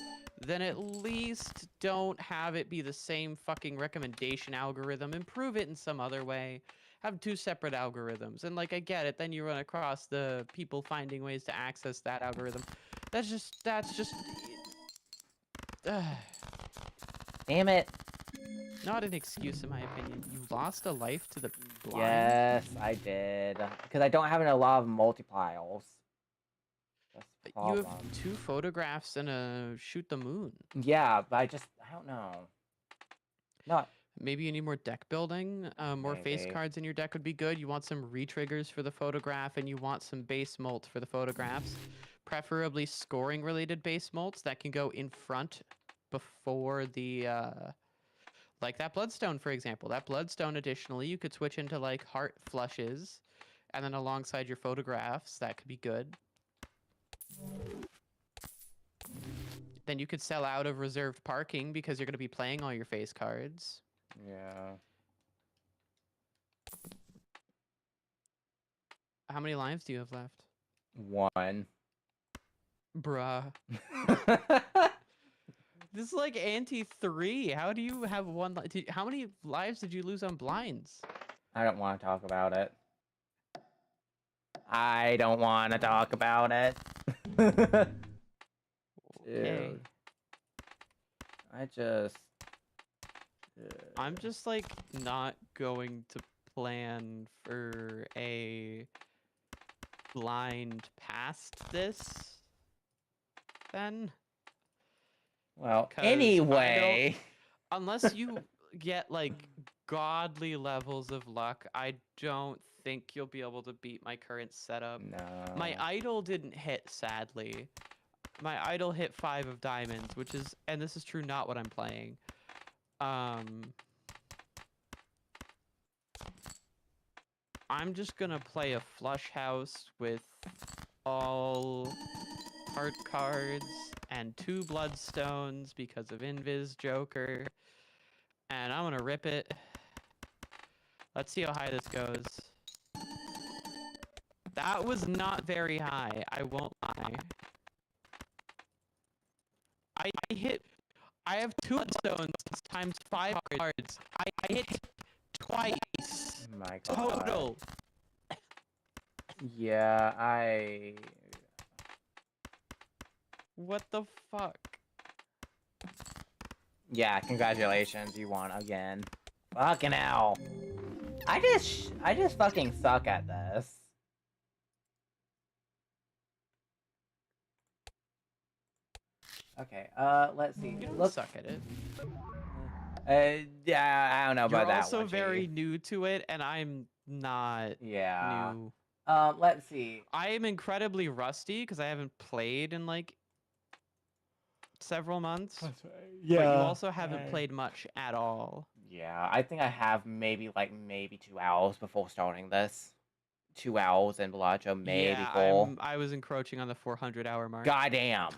then at least don't have it be the same fucking recommendation algorithm. Improve it in some other way. Have two separate algorithms. And, like, I get it. Then you run across the people finding ways to access that algorithm. That's just... Damn it. not an excuse, in my opinion. You lost a life to the blind? Yes, I did. Because I don't have a lot of multipliers. That's the You have problem. 2 photographs and a shoot the moon. Yeah, but I don't know. No. Maybe you need more deck building. More face Maybe. cards in your deck would be good. You want some re-triggers for the photograph, and you want some base molt for the photographs. Preferably scoring-related base molts that can go in front before the... like that bloodstone, for example. That bloodstone, additionally, you could switch into, like, heart flushes, and then alongside your photographs, that could be good. Then you could sell out of reserved parking because you're going to be playing all your face cards. Yeah. How many lives do you have left? 1. Bruh. This is like anti-3. How do you have 1 how many lives did you lose on blinds? I don't want to talk about it. I don't want to talk about it. Okay. Dude. I just... I'm just, like, not going to plan for a blind past this, then. Well, 'Cause I don't- anyway. Unless you get like godly levels of luck, I don't think you'll be able to beat my current setup. My No. idol didn't hit, sadly. My idol hit 5 of diamonds, which is, and this is true, not what I'm playing. I'm just gonna play a flush house with all heart cards and 2 bloodstones because of Invis Joker. And I'm gonna rip it. Let's see how high this goes. That was not very high, I won't lie. I have 2 bloodstones times 5 cards. I hit twice. My God. Total. Yeah, What the fuck? Yeah, congratulations, you won again. Fucking hell. I just fucking suck at this. Okay, let's see. You don't suck at it. Yeah, I don't know about You're that also one, very Chief. new to it, and I'm not Yeah. new. Let's see. I am incredibly rusty because I haven't played in like several months. Yeah. But you also haven't played much at all. Yeah, I think I have maybe 2 hours before starting this. 2 hours in Balatro, maybe Yeah, 4. I was encroaching on the 400-hour mark. Goddamn.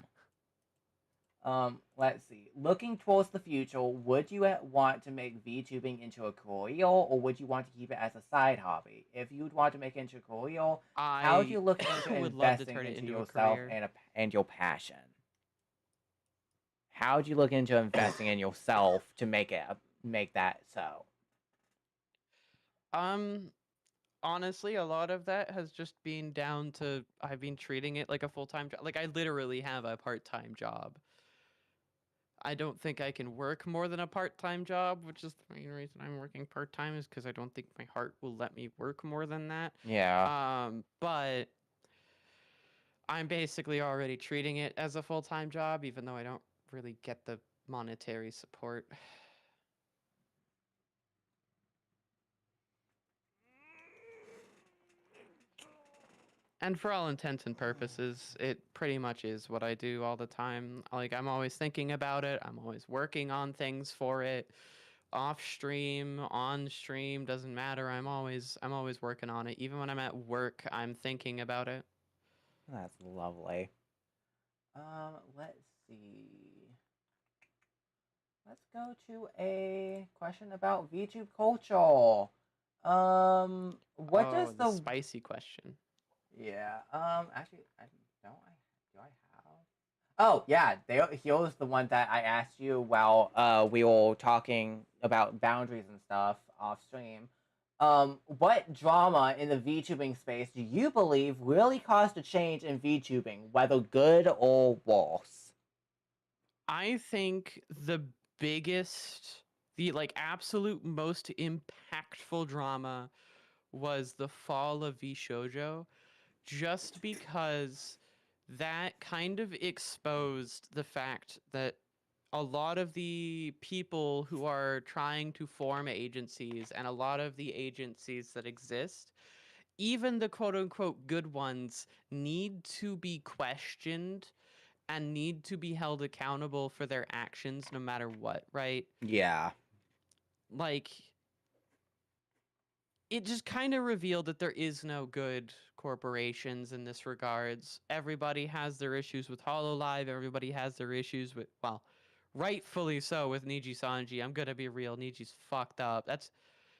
Let's see. Looking towards the future, would you want to make VTubing into a career, or would you want to keep it as a side hobby? If you'd want to make it into a career, how would you look into would love to investing turn it into into a yourself career. and your passion? How would you look into investing in yourself to make that so? Honestly, a lot of that has just been down to I've been treating it like a full-time job. Like I literally have a part-time job. I don't think I can work more than a part-time job, which is the main reason I'm working part-time is because I don't think my heart will let me work more than that. Yeah. But I'm basically already treating it as a full-time job, even though I don't really get the monetary support. And for all intents and purposes, it pretty much is what I do all the time. Like, I'm always thinking about it. I'm always working on things for it. Off stream, on stream, doesn't matter. I'm always working on it. Even when I'm at work, I'm thinking about it. That's lovely. Let's see. Let's go to a question about VTube culture. What does the spicy question? Yeah. Actually, do I have? Oh, yeah. Here's the one that I asked you while we were talking about boundaries and stuff off stream. What drama in the VTubing space do you believe really caused a change in VTubing, whether good or worse? I think the biggest, the absolute most impactful drama was the fall of VShojo, just because that kind of exposed the fact that a lot of the people who are trying to form agencies and a lot of the agencies that exist, even the quote-unquote good ones, need to be questioned and need to be held accountable for their actions no matter what, right? Yeah. Like, it just kind of revealed that there is no good corporations in this regards. Everybody has their issues with HoloLive. Everybody has their issues with, well, rightfully so with Niji Sanji. I'm gonna be real. Niji's fucked up.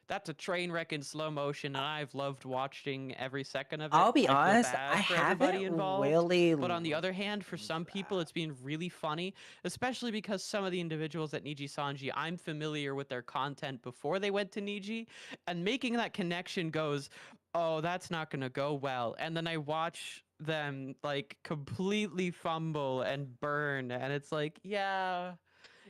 That's a train wreck in slow motion, and I've loved watching every second of it. I'll be I feel honest, bad I for everybody haven't involved. really. But on the other hand, for some people, it's been really funny, especially because some of the individuals at Niji Sanji, I'm familiar with their content before they went to Niji, and making that connection goes, oh, that's not gonna go well. And then I watch them like completely fumble and burn, and it's like, yeah,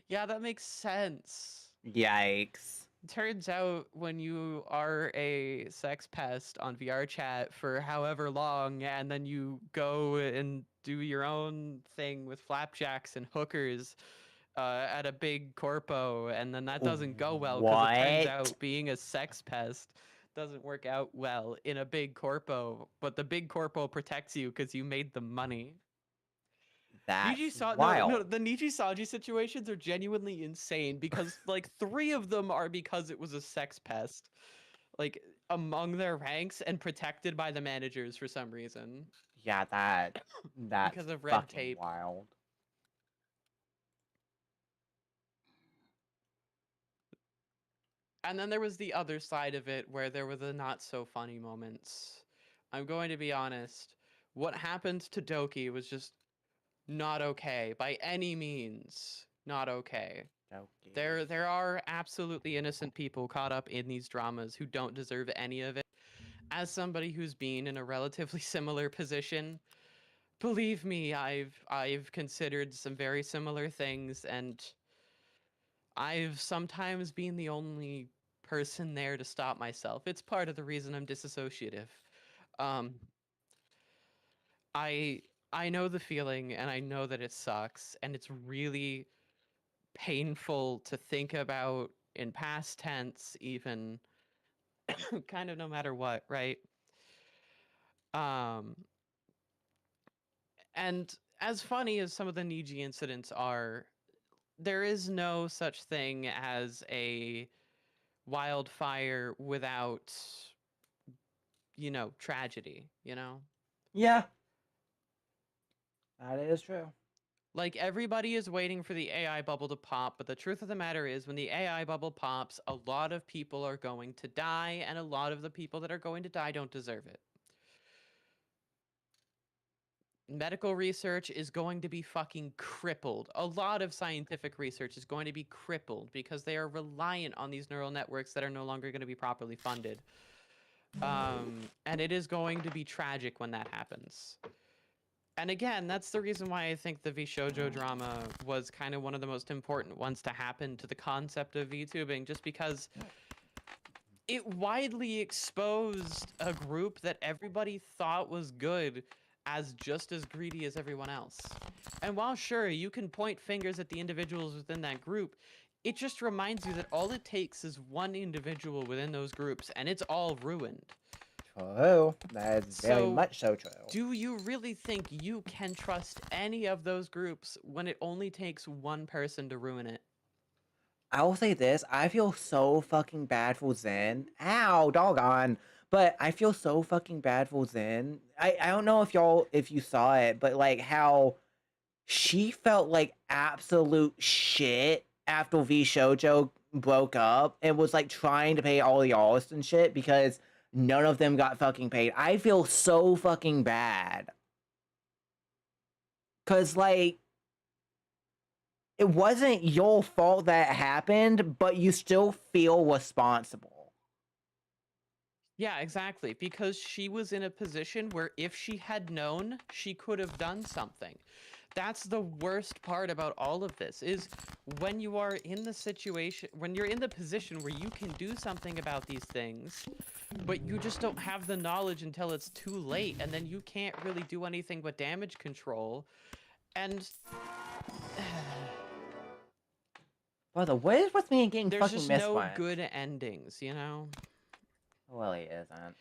that makes sense. Yikes. turns out when you are a sex pest on VR chat for however long, and then you go and do your own thing with flapjacks and hookers at a big corpo, and then that doesn't go well because it turns What? out being a sex pest doesn't work out well in a big corpo, but the big corpo protects you because you made the money. That's No, wild. the Niji Saji situations are genuinely insane because like 3 of them are because it was a sex pest, like among their ranks and protected by the managers for some reason Yeah, that's because of red fucking tape. wild. And then there was the other side of it where there were the not so funny moments. I'm going to be honest. What happened to Doki was just not okay by any means. Not okay. Okay. There are absolutely innocent people caught up in these dramas who don't deserve any of it. As somebody who's been in a relatively similar position, believe me, I've considered some very similar things, and I've sometimes been the only person there to stop myself. It's part of the reason I'm disassociative. Um, I I know the feeling, and I know that it sucks, and it's really painful to think about in past tense, even kind of no matter what, right? Um, and as funny as some of the Niji incidents are, there is no such thing as a wildfire without, tragedy, Yeah, that is true. Like everybody is waiting for the AI bubble to pop, but the truth of the matter is when the AI bubble pops, a lot of people are going to die, and a lot of the people that are going to die don't deserve it. Medical research is going to be fucking crippled. A lot of scientific research is going to be crippled because they are reliant on these neural networks that are no longer going to be properly funded. And it is going to be tragic when that happens. And again, that's the reason why I think the VShojo drama was kind of one of the most important ones to happen to the concept of VTubing, just because it widely exposed a group that everybody thought was good as just as greedy as everyone else. And while sure, you can point fingers at the individuals within that group, it just reminds you that all it takes is one individual within those groups and it's all ruined. True. That is very So, much so true. do you really think you can trust any of those groups when it only takes one person to ruin it? I will say this, I feel so fucking bad for Zen. Ow, doggone. But I feel so fucking bad for Zen. I don't know if you saw it, but like how she felt like absolute shit after V Shoujo broke up and was like trying to pay all the artists and shit because none of them got fucking paid. I feel so fucking bad. Cause like it wasn't your fault that happened, but you still feel responsible. Yeah, exactly. Because she was in a position where if she had known, she could have done something. That's the worst part about all of this is when you are in the situation, when you're in the position where you can do something about these things, but you just don't have the knowledge until it's too late, and then you can't really do anything but damage control. And Brother, what is with me and getting there's fucking just no misfired? good endings, you know? Well, he isn't.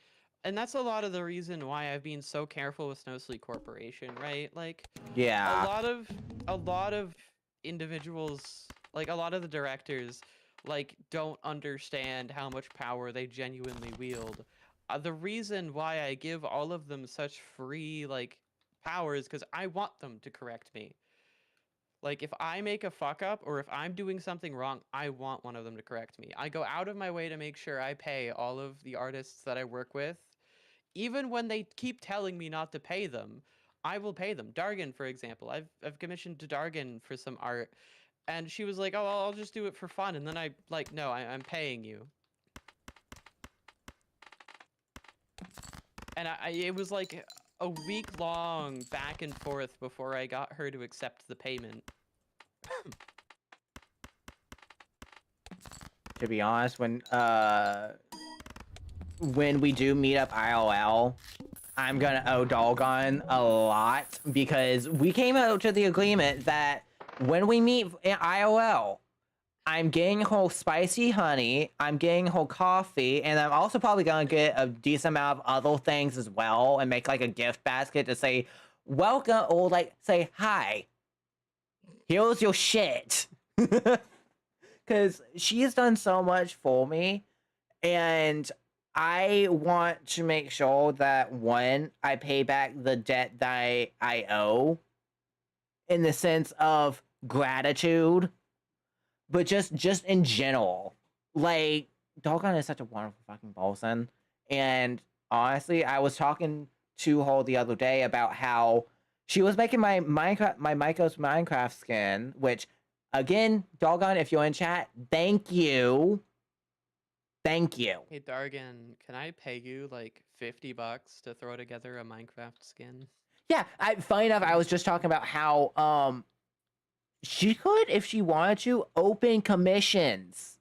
And that's a lot of the reason why I've been so careful with Snow Sleep Corporation, right? Like Yeah. a lot of individuals, like a lot of the directors, like don't understand how much power they genuinely wield. The reason why I give all of them such free like powers because I want them to correct me. Like if I make a fuck up or if I'm doing something wrong, I want one of them to correct me. I go out of my way to make sure I pay all of the artists that I work with even when they keep telling me not to pay them, I will pay them. Dargan, for example, I've commissioned to Dargan for some art, and she was like, "Oh, I'll just do it for fun," and then I like, "No, I'm paying you." And it was like a week long back and forth before I got her to accept the payment. to be honest, when we do meet up ILL, I'm gonna owe Doggone a lot because we came out to the agreement that when we meet in IOL, I'm getting whole spicy honey, I'm getting whole coffee, and I'm also probably gonna get a decent amount of other things as well and make like a gift basket to say welcome or like say hi. Here's your shit. Because she has done so much for me, and I want to make sure that one, I pay back the debt that I owe in the sense of gratitude, but just in general. Like, Doggone is such a wonderful fucking person. And honestly, I was talking to her the other day about how she was making my Myco's Minecraft skin, which again, Doggone, if you're in chat, thank you. Thank you. Hey Dargan, can I pay you like $50 to throw together a Minecraft skin? Yeah, funny enough, I was just talking about how she could, if she wanted to, open commissions.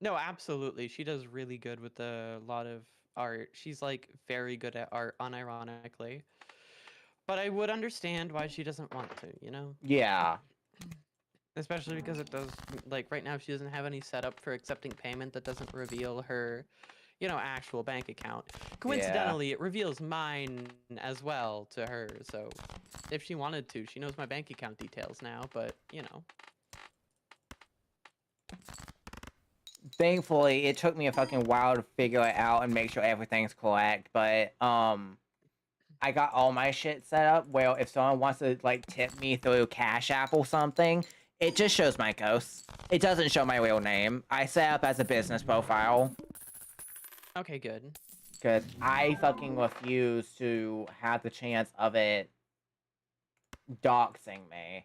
No, absolutely. She does really good with a lot of art. She's like very good at art, unironically. But I would understand why she doesn't want to, you know? Yeah. Especially because it does, like, right now she doesn't have any setup for accepting payment that doesn't reveal her, you know, actual bank account. Coincidentally, it reveals mine as well to her, so if she wanted to, she knows my bank account details now, but, you know. Thankfully, it took me a fucking while to figure it out and make sure everything's correct, but, I got all my shit set up where if someone wants to, like, tip me through Cash App or something, it just shows my ghost. It doesn't show my real name. I set up as a business profile. Okay, good. Because I fucking refuse to have the chance of it doxing me.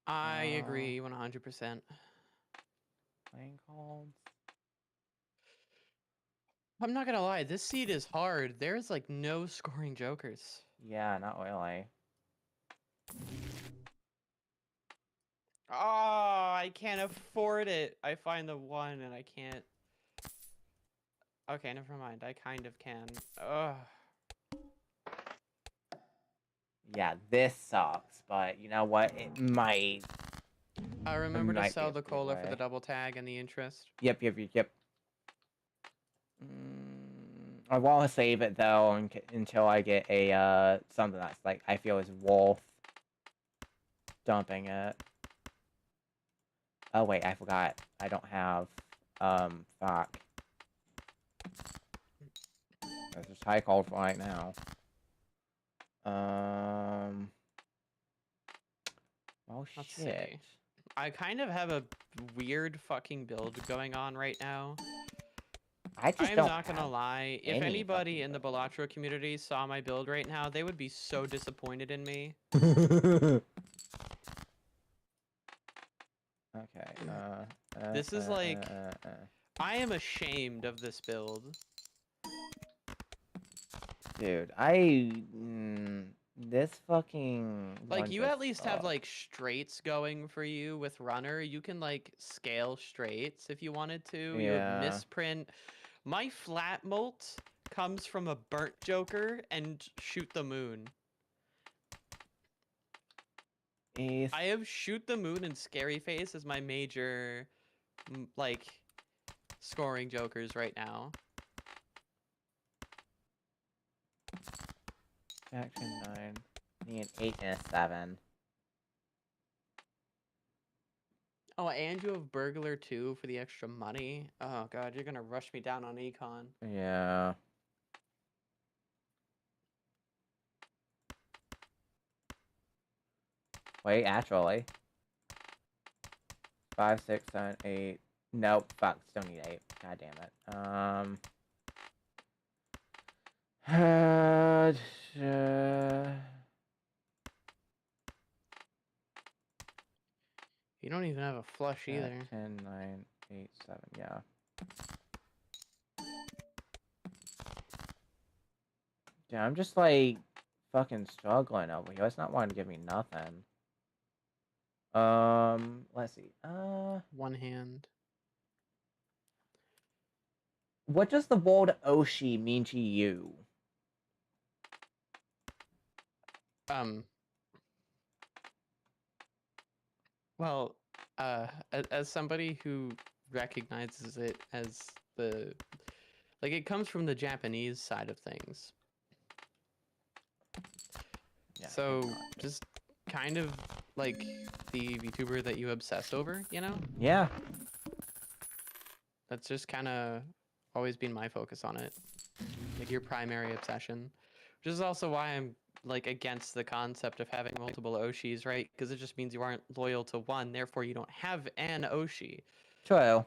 I agree 100%. Playing cards. I'm not gonna lie, this seed is hard. There's like no scoring jokers. Yeah, not really. Oh, I can't afford it. I find the one and I can't. Okay, never mind. I kind of can. Ugh. Yeah, this sucks, but you know what? It might. I remember to might sell be the a cola for the way. double tag and the interest. Yep. I want to save it though until I get a something that's like I feel is worth dumping it. Oh wait, I forgot. I don't have fuck. There's just high called for right now. Oh Let's shit. see. I kind of have a weird fucking build going on right now. I just I'm don't not gonna have lie. If any anybody fucking in the build. balatro community saw my build right now, they would be so disappointed in me. Okay. This is like I am ashamed of this build. Dude, this fucking Like one you just at least have sucks. like straights going for you with runner. You can like scale straights if you wanted to. You have Yeah. misprint. My flat molt comes from a burnt joker and shoot the moon. I have shoot the moon and scary face as my major like scoring jokers right now. Action 9. Need an 8 and a 7. Oh, and you have burglar too for the extra money. Oh god, you're gonna rush me down on econ. Yeah. Wait, actually. 5, 6, 7, 8. Nope, fuck, still need 8. God damn it. You don't even have a flush either. 10, 9, 8, 7, yeah. Yeah, I'm just like fucking struggling over here. It's not wanting to give me nothing. Let's see. One hand. What does the word Oshi mean to you? Well, as somebody who recognizes it as the, like, it comes from the Japanese side of things. Yeah, So just kind of like the VTuber that you obsess over, you know? yeah. That's just kind of always been my focus on it. Like your primary obsession. Which is also why I'm like against the concept of having multiple Oshis, right? Because it just means you aren't loyal to one, therefore you don't have an Oshi. True.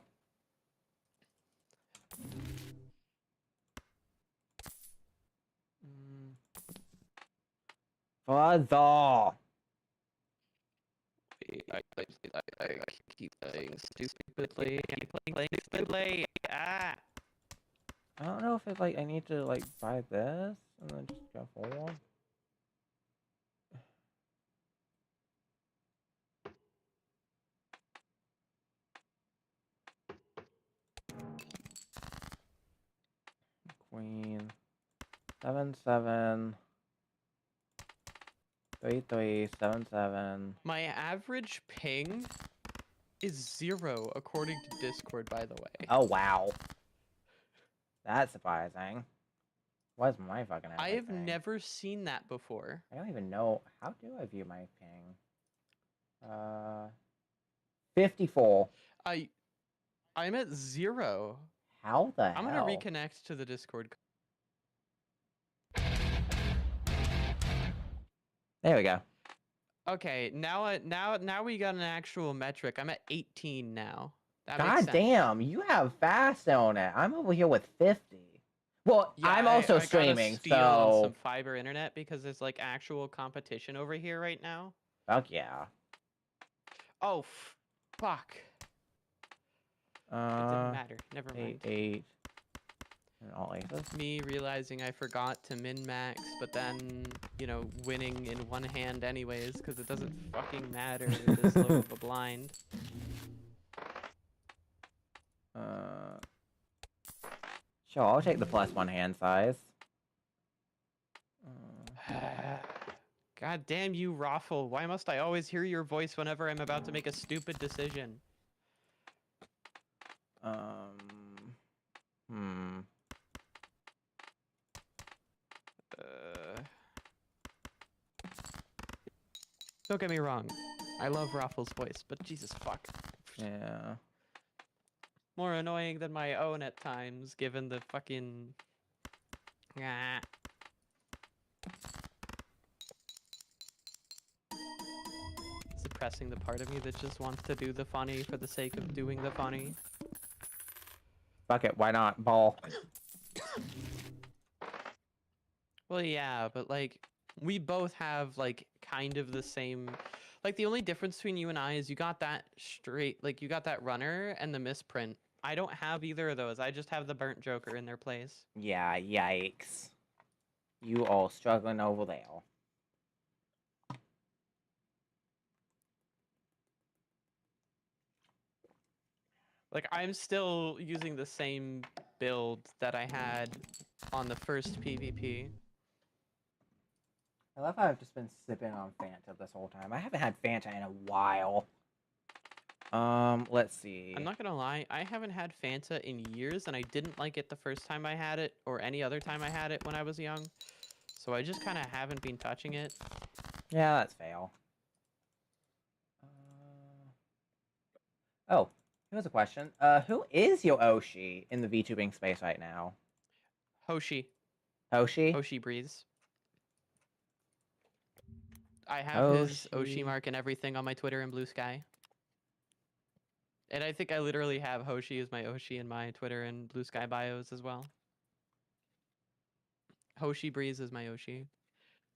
Father. I keep playing stupidly. I keep playing stupidly. Ah! I don't know if it's like I need to like buy this and then just go forward. Queen 7 7 3 3 7 7. My average ping is 0 according to Discord, by the way. Oh wow. That's surprising. What's my fucking I have ping? never seen that before. I don't even know. How do I view my ping? 54. I'm at 0. How the I'm hell? gonna reconnect to the Discord. There we go. Okay, now we got an actual metric. I'm at 18 now. That makes God sense. damn, you have fast on it. I'm over here with 50. Well, Yeah, I'm also I streaming, gotta steal on so some fiber internet because there's like actual competition over here right now. fuck yeah. Oh, fuck. It didn't matter. Never mind. 8 and all aces. Me realizing I forgot to min-max, but then, you know, winning in one hand anyways, because it doesn't fucking matter with this low of a blind. Sure, I'll take the +1 hand size. God damn you, Raffle. Why must I always hear your voice whenever I'm about to make a stupid decision? Don't get me wrong. I love Raffle's voice, but Jesus fuck. Yeah. More annoying than my own at times, given the fucking... Ah. Suppressing the part of me that just wants to do the funny for the sake of doing the funny. Fuck it, why not? Ball. Well, yeah, but like, we both have like kind of the same... Like, the only difference between you and I is you got that straight... Like, you got that runner and the misprint. I don't have either of those. I just have the burnt joker in their place. Yeah, yikes. You all struggling over there. Like, I'm still using the same build that I had on the first PvP. I love how I've just been sipping on Fanta this whole time. I haven't had Fanta in a while. Let's see. I'm not gonna lie, I haven't had Fanta in years, and I didn't like it the first time I had it, or any other time I had it when I was young. So I just kind of haven't been touching it. Yeah, that's fail. Oh, here's a question. Who is your Oshi in the VTubing space right now? Hoshi. Oshi? Oshi Breeze. I have his Oshi mark and everything on my Twitter and Blue Sky. And I think I literally have Hoshi as my Oshi in my Twitter and Blue Sky bios as well. Hoshi Breeze is my Oshi.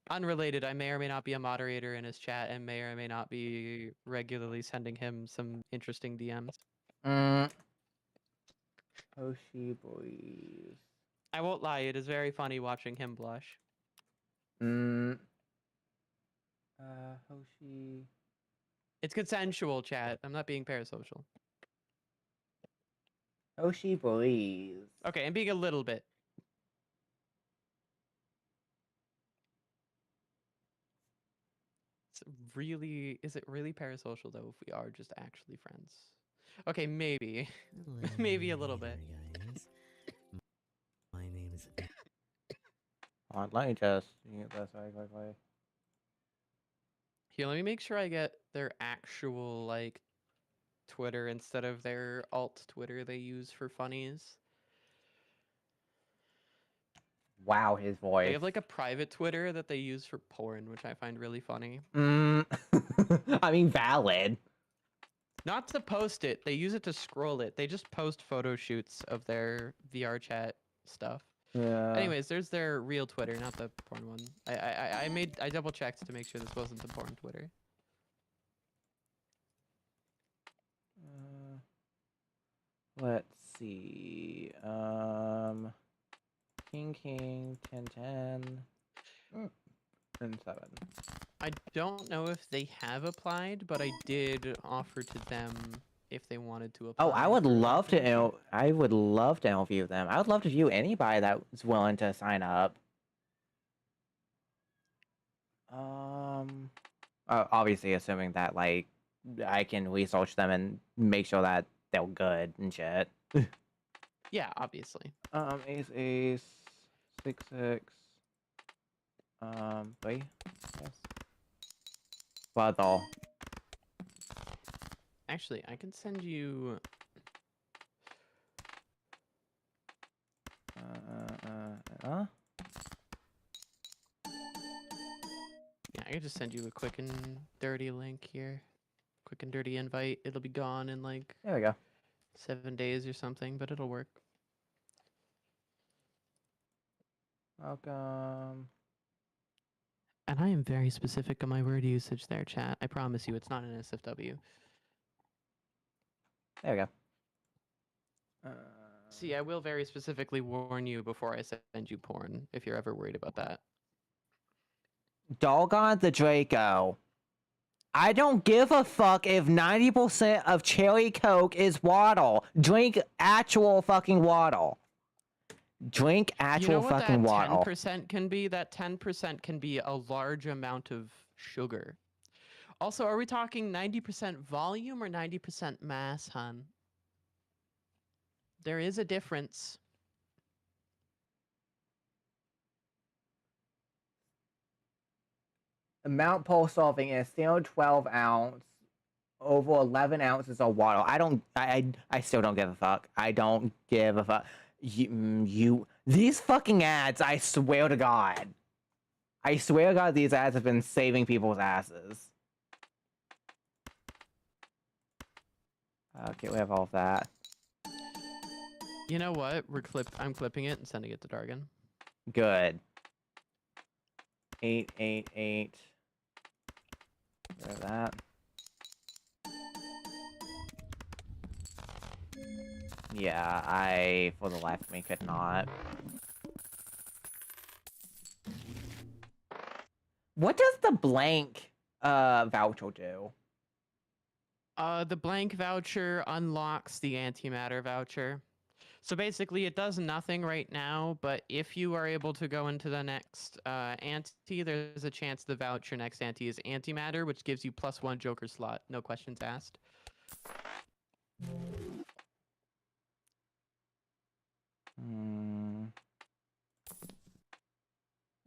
Unrelated, I may or may not be a moderator in his chat and may or may not be regularly sending him some interesting DMs. Oshi Breeze. I won't lie, it is very funny watching him blush. Hoshi. It's consensual, chat. I'm not being parasocial. Oshi breeze. Okay, I'm being a little bit. Is it really parasocial though if we are just actually friends? Okay, maybe. Maybe a little bit. Guys. My name is. Hold on, let me just mute this very quickly. Here, let me make sure I get their actual like Twitter instead of their alt Twitter they use for funnies. Wow, his voice. They have like a private Twitter that they use for porn, which I find really funny. I mean, valid. Not to post it, they use it to scroll it. They just post photo shoots of their VR chat stuff. Yeah. Anyways, there's their real Twitter, not the porn one. I double checked to make sure this wasn't the porn Twitter. Let's see. King 10 and 7. I don't know if they have applied, but I did offer to them if they wanted to apply. Oh, I would for love to. internship. I would love to interview them. I would love to view anybody that's willing to sign up. Obviously, assuming that like I can research them and make sure that they're good and shit. Yeah, obviously. Ace 6. 3. Yes. Brother. Actually, I can send you. Huh? Yeah, I can just send you a quick and dirty link here. Quick and dirty invite. It'll be gone in like There we go. 7 days or something, but it'll work. Welcome. And I am very specific on my word usage there, chat. I promise you, it's not an SFW. There we go. See, I will very specifically warn you before I send you porn if you're ever worried about that. Doggone the Draco. I don't give a fuck if 90% of cherry coke is water. Drink actual fucking water. Drink actual You know what fucking that water. 10% can be? That 10% can be a large amount of sugar. Also, are we talking 90% volume or 90% mass, hun? There is a difference. Amount pulse solving is still 12 ounce. Over 11 ounces of water. I still don't give a fuck. I don't give a fuck. These fucking ads, I swear to God. I swear to God, these ads have been saving people's asses. Okay, we have all of that. You know what? I'm clipping it and sending it to Dargan. Good. 888. Rid of that. Yeah, for the life of me, could not. What does the blank voucher do? The blank voucher unlocks the antimatter voucher. So basically, it does nothing right now, but if you are able to go into the next ante, there's a chance the voucher next ante is antimatter, which gives you +1 Joker slot. No questions asked.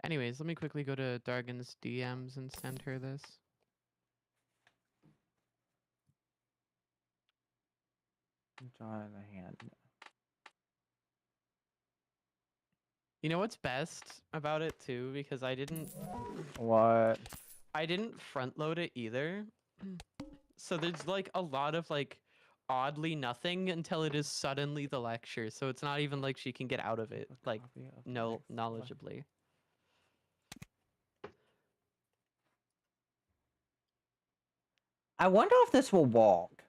Anyways, let me quickly go to Dargan's DMs and send her this. Draw in the hand. You know what's best about it too? Because I didn't front load it either. So there's like a lot of like oddly nothing until it is suddenly the lecture. So it's not even like she can get out of it like knowledgeably. I wonder if this will walk.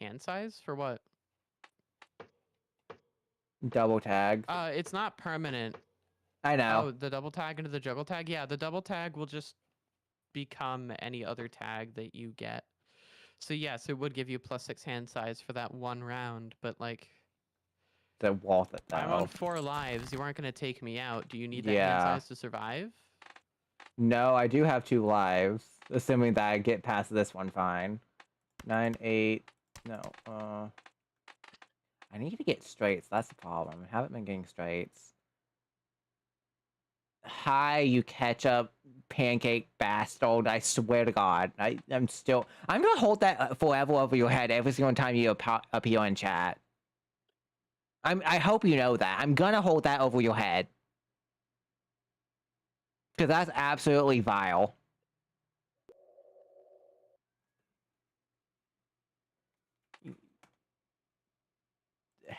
Hand size for what? Double tag. It's not permanent. I know. Oh, the double tag into the juggle tag? Yeah, the double tag will just become any other tag that you get. So yes, it would give you +6 hand size for that one round, but like They're worth it I'm on though. 4 lives. You aren't gonna take me out. Do you need that hand Yeah. size to survive? No, I do have 2 lives, assuming that I get past this one fine. 9, 8. No. I need to get straights. That's the problem. I haven't been getting straights. Hi, you ketchup pancake bastard. I swear to God. I'm gonna hold that forever over your head every single time you appear in chat. I hope you know that. I'm gonna hold that over your head. Because that's absolutely vile.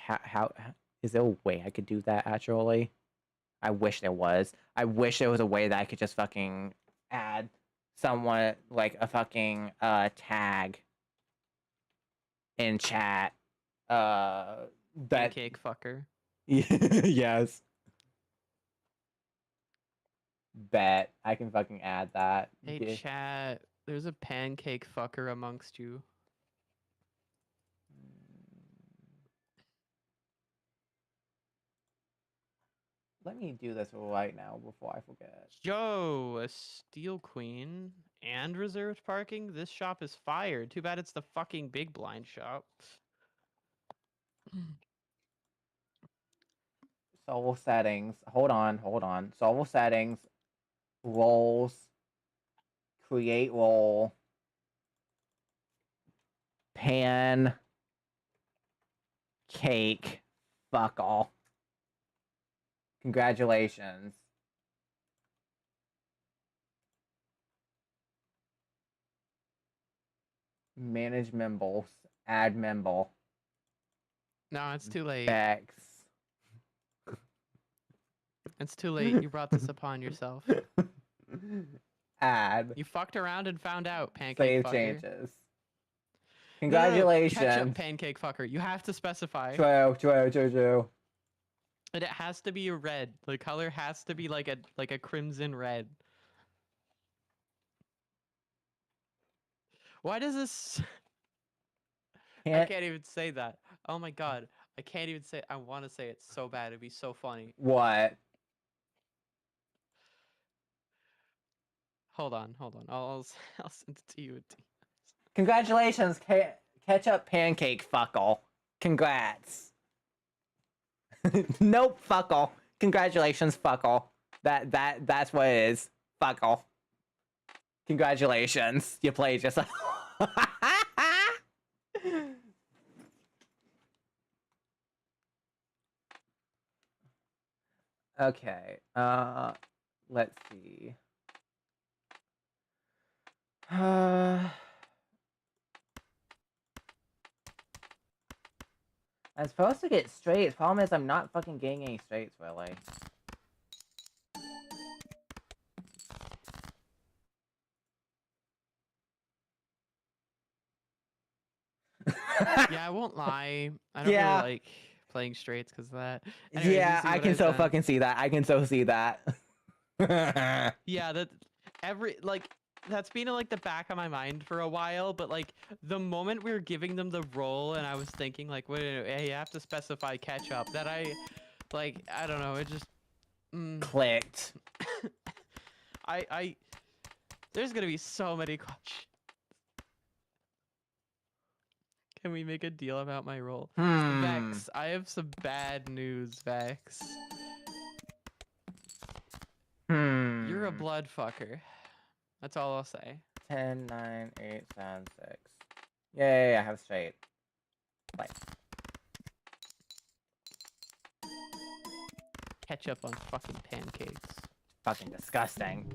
How is there a way I could do that actually? I wish there was. I wish there was a way that I could just fucking add someone like a fucking tag in chat. That Pancake fucker. yes. Bet I can fucking add that. Hey Yeah. chat, there's a pancake fucker amongst you. Let me do this right now before I forget. Yo, a steel queen and reserved parking? This shop is fired. Too bad it's the fucking big blind shop. Solo settings. Hold on. Solo settings. Roles. Create role. Pan. Cake. Fuck all. Congratulations. Manage members. Add member. No, it's too late. Bex. It's too late. You brought this upon yourself. Add. You fucked around and found out, pancake Save fucker. changes. No, Congratulations. ketchup pancake fucker. You have to specify. True. And it has to be a red. The color has to be like a crimson red. Why does this I can't even say that. Oh my god. I can't even say I want to say it so bad. It'd be so funny. What? Hold on. I'll send it to you. Congratulations, ketchup pancake fuckle. Congrats. Nope, fuckle. Congratulations, fuckle. That's what it is. Fuckle. Congratulations. You played yourself. Okay. Let's see. I'm supposed to get straights. Problem is, I'm not fucking getting any straights, really. Yeah, I won't lie. I don't Yeah. really like playing straights because of that. Anyways, you Yeah, see I what can I've so done? fucking see that. I can so see that. Yeah, that that's been in like the back of my mind for a while, but like the moment we were giving them the role and I was thinking like, wait, hey, you have to specify ketchup, that I don't know, it just clicked. There's gonna be so many questions. Can we make a deal about my role? Vex, I have some bad news, Vex. You're a blood fucker. That's all I'll say. 10, 9, 8, 7, 6. Yeah, I have straight. Like. Ketchup on fucking pancakes. Fucking disgusting.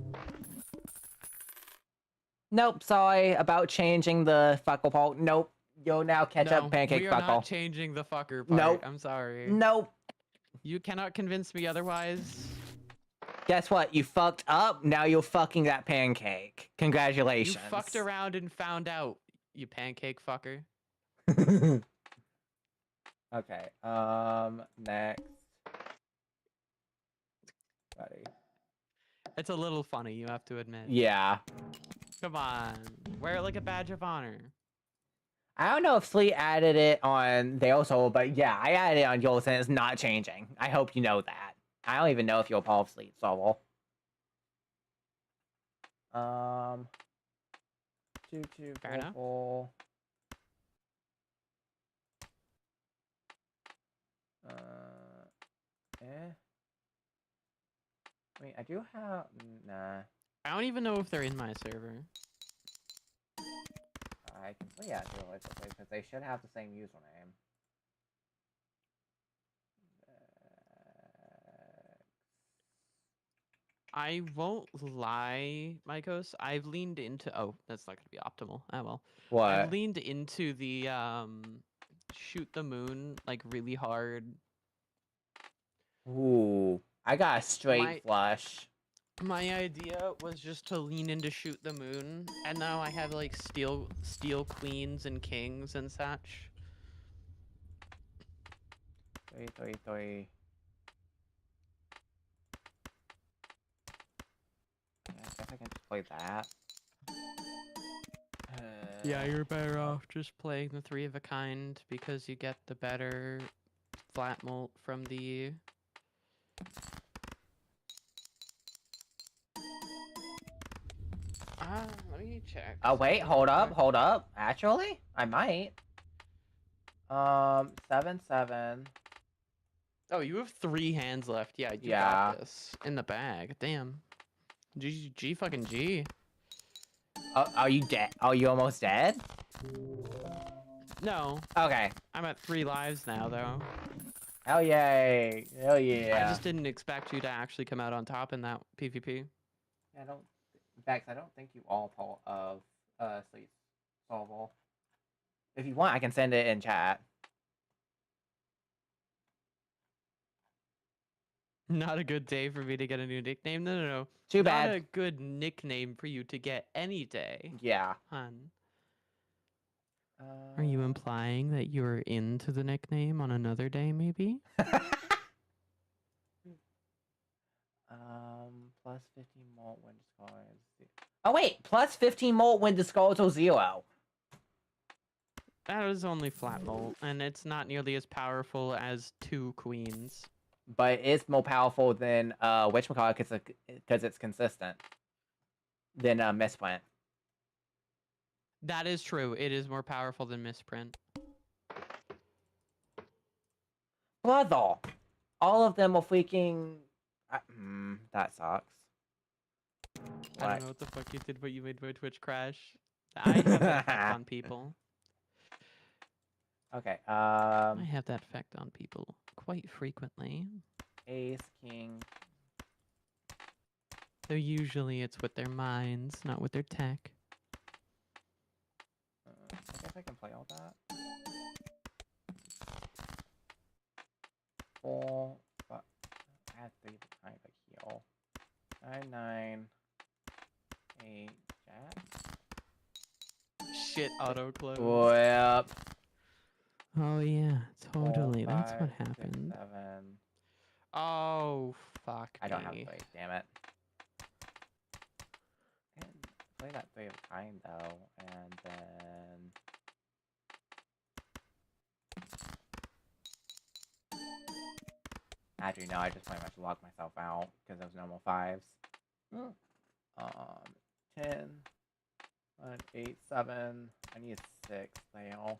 Nope, sorry about changing the fuckle part. Nope. You're now ketchup pancake we are fuckle. not changing the fucker part. Nope. I'm sorry. Nope. You cannot convince me otherwise. Guess what? You fucked up. Now you're fucking that pancake. Congratulations. You fucked around and found out, you pancake fucker. Okay. Next. Buddy. It's a little funny, you have to admit. Yeah. Come on, wear it like a badge of honor. I don't know if Sleet added it on Dale Soul, but yeah, I added it on Yols and it's not changing. I hope you know that. I don't even know if you'll Paul Sleet Soul. 2 Fair enough. purple. I mean, I do have nah. I don't even know if they're in my server. I can play at realistically because they should have the same username. I won't lie, Mycos. I've leaned into. Oh, that's not gonna be optimal. Oh well. What? I've leaned into the shoot the moon like really hard. Ooh, I got a straight flush. My idea was just to lean into shoot the moon, and now I have like steel queens and kings and such. 3, 3, 3. Yeah, I guess I can just play that. Yeah, you're better off just playing the 3 of a kind because you get the better flat molt from the. Let me check. Oh wait, hold up. Actually, I might. 7, 7. Oh, you have 3 hands left. Yeah, you got this in the bag. Damn. G fucking G. Are you dead? Are you almost dead? No. Okay. I'm at 3 lives now, though. Hell yay! Hell yeah! I just didn't expect you to actually come out on top in that PvP. Yeah, I don't. In fact, I don't think you all pull of Sleep Solvable. If you want, I can send it in chat. Not a good day for me to get a new nickname. No. Too Not bad. a good nickname for you to get any day. Yeah. Hun. Are you implying that you're into the nickname on another day, maybe? Plus 15 molt when discard. Oh wait, plus 15 molt when discard to 0. That is only flat molt, and it's not nearly as powerful as 2 queens. But it's more powerful than whatchamacallit because it's consistent. Than misprint. That is true. It is more powerful than misprint. Brother, all of them are freaking. That sucks. I don't know what the fuck you did, but you made my Twitch crash. I have that effect on people. Okay. I have that effect on people quite frequently. Ace, king. Though usually it's with their minds, not with their tech. I guess I can play all that. 4, but I have 3 behind the heel. 9, 9, 8, jack. Shit, auto close. Yep. Oh yeah, totally. 4, That's 5, what 6, happened. 7. Oh fuck. I don't have 3. Damn it. I can play that 3 of a kind though, and then. Actually, no, I just pretty much locked myself out because there was no more 5s. 10, 9, 8, 7. I need a 6 now.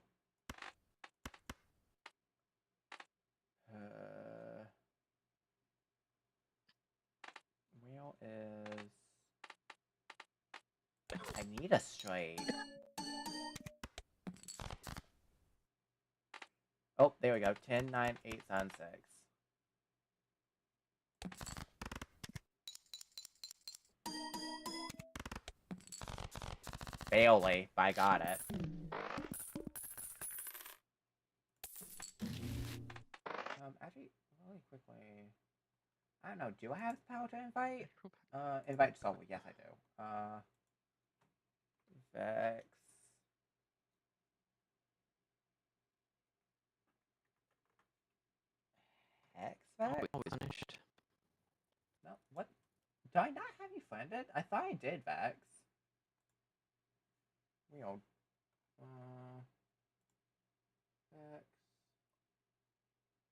Wheel is. I need a straight. Oh, there we go. 10, 9, 8, 7, 6. Barely, but I got it. Actually, really quickly, I don't know. Do I have power to invite? Invite Soul. Yes, I do. Vex. Hex Vex? Always punished. No, what? Do I not have you friended? I thought I did, Vex. Weird. Vex.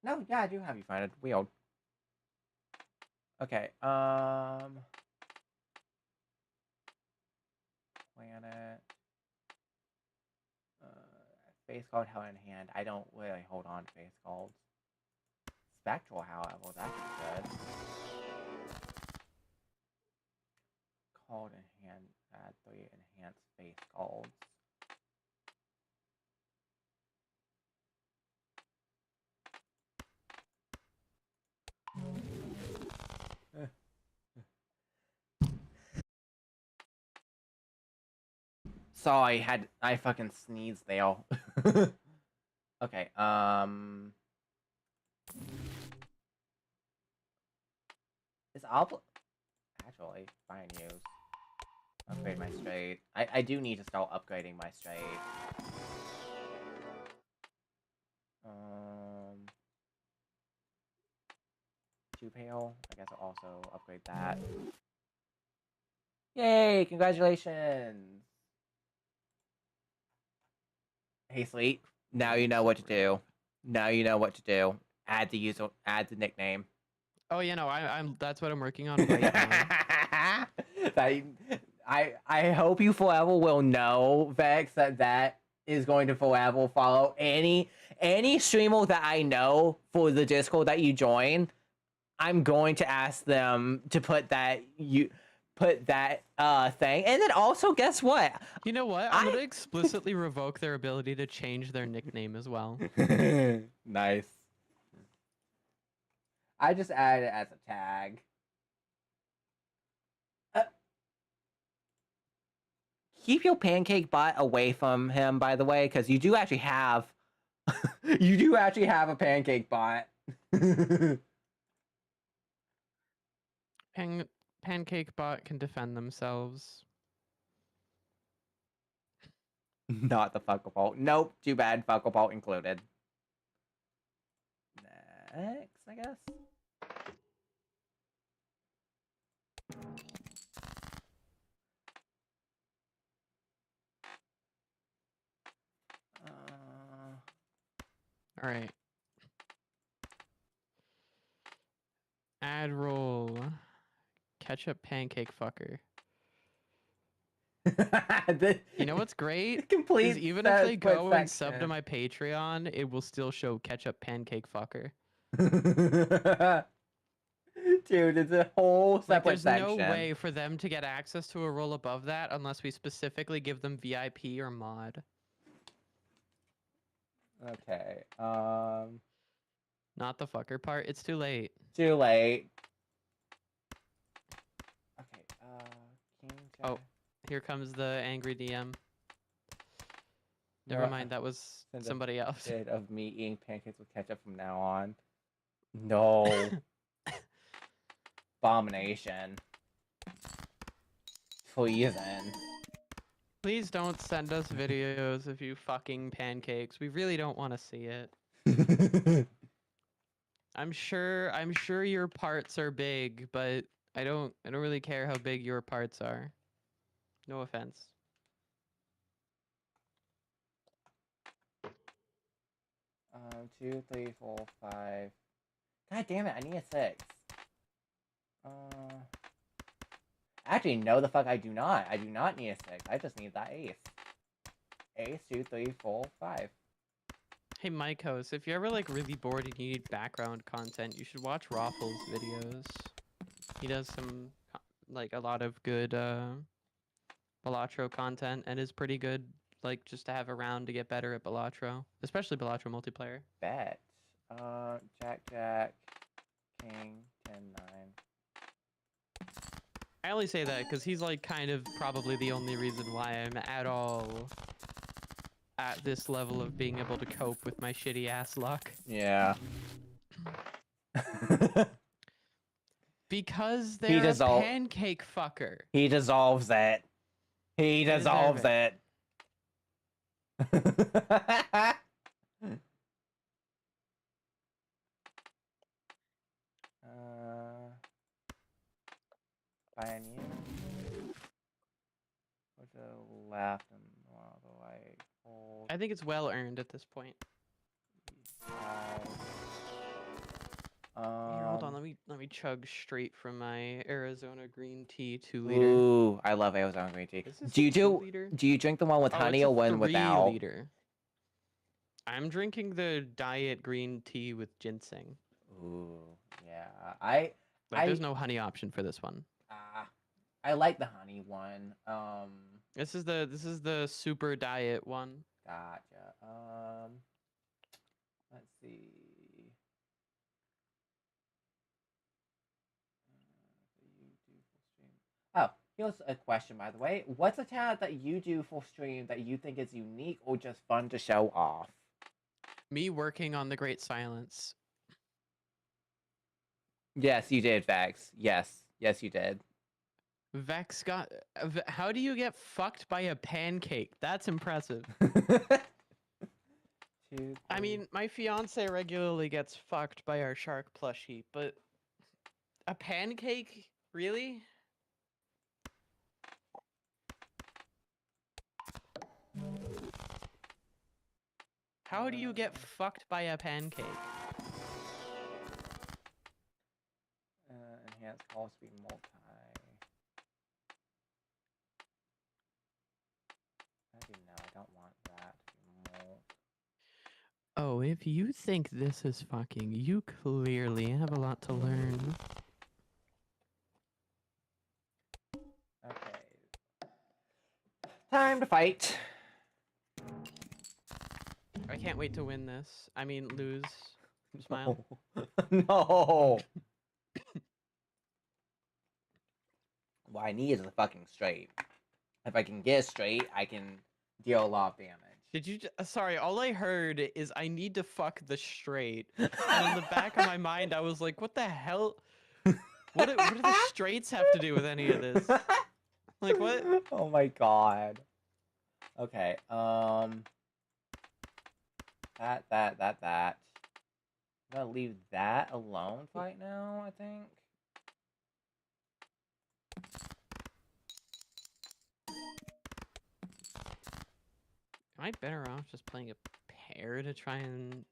No, yeah, I do have you friended. Weird. Okay, planet. Face called Hell in Hand. I don't really hold on to face calls. Spectral, however, that's good. Called in hand, add 3 enhanced face calls. Sorry, I fucking sneezed there. Okay, is actually fine use. Upgrade my straight. I do need to start upgrading my straight. Two pale. I guess I'll also upgrade that. Yay! Congratulations! Hey, Sleep. Now you know what to do. Now you know what to do. Add the user. Add the nickname. Oh, yeah, no, I'm. That's what I'm working on right now. I hope you forever will know, Vex, that is going to forever follow any streamer that I know for the Discord that you join. I'm going to ask them to put that thing, and then also guess what? You know what? I'm gonna explicitly revoke their ability to change their nickname as well. Nice. I just added it as a tag. Keep your pancake bot away from him, by the way, because you do actually have a pancake bot. Pancake bot can defend themselves. Not the Fuckable. Nope, too bad. Fuckable included. Next, I guess. All right. Add roll. Ketchup pancake fucker. You know what's great? Complete is even if they split go and sub to section. my Patreon, it will still show ketchup pancake fucker. Dude, it's a whole Like, separate there's section. no way for them to get access to a role above that unless we specifically give them VIP or mod. Okay. Not the fucker part. It's too late. Too late. Okay. King Jack. Oh, here comes the angry DM. Never mind, that was Send a somebody else. bit of me eating pancakes with ketchup from now on. No. Abomination. Treason. Please don't send us videos of you fucking pancakes. We really don't want to see it. I'm sure your parts are big, but I don't really care how big your parts are. No offense. Two, three, 4, 5. God damn it, I need a 6. Actually, no the fuck I do not. I do not need a 6. I just need that ace. Ace, 2, 3, 4, 5. Hey, Mycos, if you're ever like really bored and you need background content, you should watch Raffles videos. He does some like a lot of good balatro content and is pretty good like just to have around to get better at balatro, especially balatro multiplayer. Bet. Jack, Jack, King, 10, 9. I only say that because he's like kind of probably the only reason why I'm at all at this level of being able to cope with my shitty ass luck. Yeah. Because they're a pancake fucker. He dissolves it. He dissolves it. Pioneer. With the left and one on the right. Hold. I think it's well earned at this point. Here, hold on. Let me chug straight from my Arizona green tea 2-liter. Ooh, I love Arizona green tea. Is this Do a you do 2-liter? do you drink the one with Oh, honey it's a or one without? 3-liter. I'm drinking the diet green tea with ginseng. Ooh, yeah. I There's no honey option for this one. I like the honey one. This is the super diet one. Gotcha. Let's see. Oh, here's a question, by the way. What's a talent that you do full stream that you think is unique or just fun to show off? Me working on the Great Silence. Yes, you did, Vex. Yes, you did. Vex got. How do you get fucked by a pancake? That's impressive. I mean, my fiance regularly gets fucked by our shark plushie, but a pancake? Really? How do you get fucked by a pancake? Enhanced call speed multi. Actually, no, I don't want that. Oh, if you think this is fucking, you clearly have a lot to learn. Okay. Time to fight. I can't wait to win this. I mean, lose. Smile. No. What I need is a fucking straight. If I can get a straight, I can deal a lot of damage. Did you? Sorry, all I heard is I need to fuck the straight, and in the back of my mind, I was like, "What the hell? What do the straights have to do with any of this? Like what?" Oh my god. Okay. That. I'm gonna leave that alone right now, I think. Am I better off just playing a pair to try and do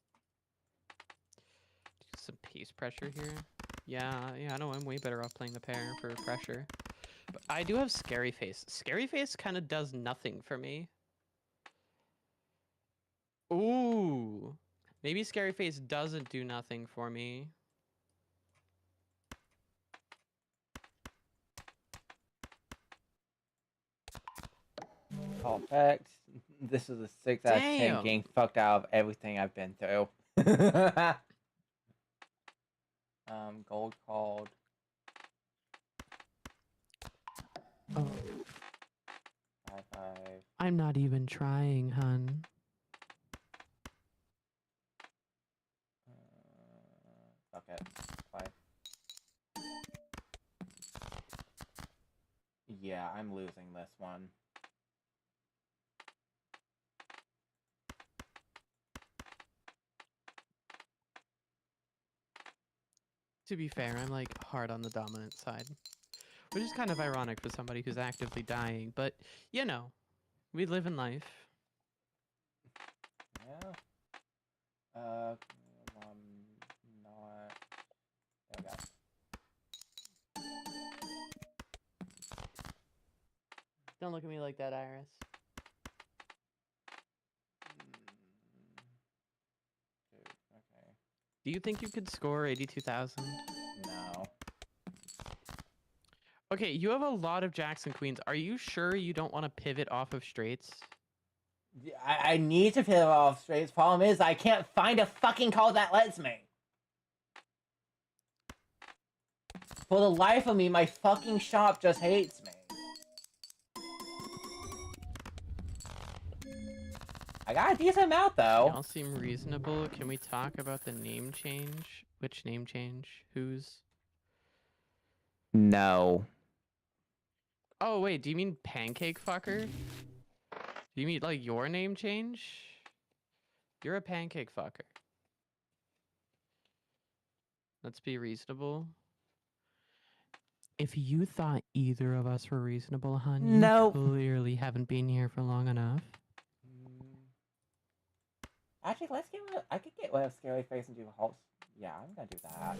some pace pressure here? Yeah, I know I'm way better off playing the pair for pressure. But I do have Scary Face. Scary Face kind of does nothing for me. Ooh. Maybe Scary Face doesn't do nothing for me. Perfect. This is a 6 out of 10 Damn. getting fucked out of everything I've been through. Gold called. Oh. 5-5. I'm not even trying, hun. Fuck it. 5. Yeah, I'm losing this one. To be fair, I'm like hard on the dominant side. Which is kind of ironic for somebody who's actively dying, but you know, we live in life. Yeah. Not. There we go. Don't look at me like that, Iris. Dude, okay. Do you think you could score 82,000? No. Okay, you have a lot of jacks and queens. Are you sure you don't want to pivot off of straights? I need to pivot off straights. Problem is, I can't find a fucking call that lets me. For the life of me, my fucking shop just hates me. I got a decent amount, though. Y'all seem reasonable. Can we talk about the name change? Which name change? Whose? No. Oh, wait, do you mean pancake fucker? Do you mean like your name change? You're a pancake fucker. Let's be reasonable. If you thought either of us were reasonable, hun, Nope. you clearly haven't been here for long enough. Actually, let's get rid of, I could get rid of Scary Face and do Hulk. Yeah, I'm gonna do that.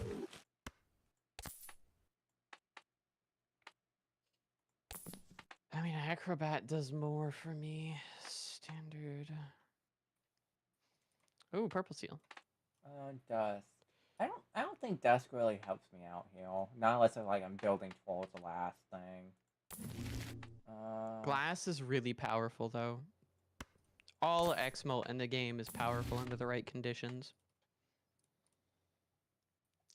I mean, Acrobat does more for me. Standard. Oh, purple seal. Dust. I don't think Dusk really helps me out here. Not unless I'm building towards the last thing. Glass is really powerful, though. All Exmo in the game is powerful under the right conditions.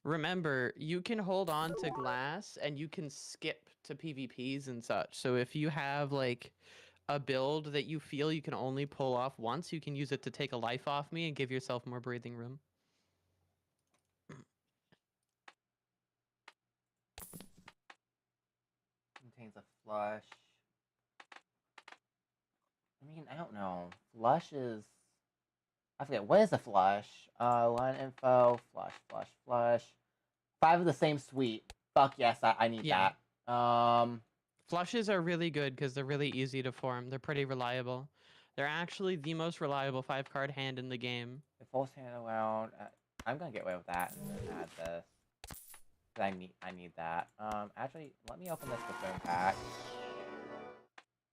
Remember, you can hold on to glass and you can skip to PvPs and such. So if you have like a build that you feel you can only pull off once, you can use it to take a life off me and give yourself more breathing room. Contains a flush. I mean, I don't know. Flush is... I forget, what is a flush? Line info, flush. 5 of the same suite. Fuck yes, I need Yeah. that. Flushes are really good because they're really easy to form. They're pretty reliable. They're actually the most reliable 5-card hand in the game. The false hand around. I'm gonna get away with that and then add this. I need that. Actually, let me open this Buffoon pack.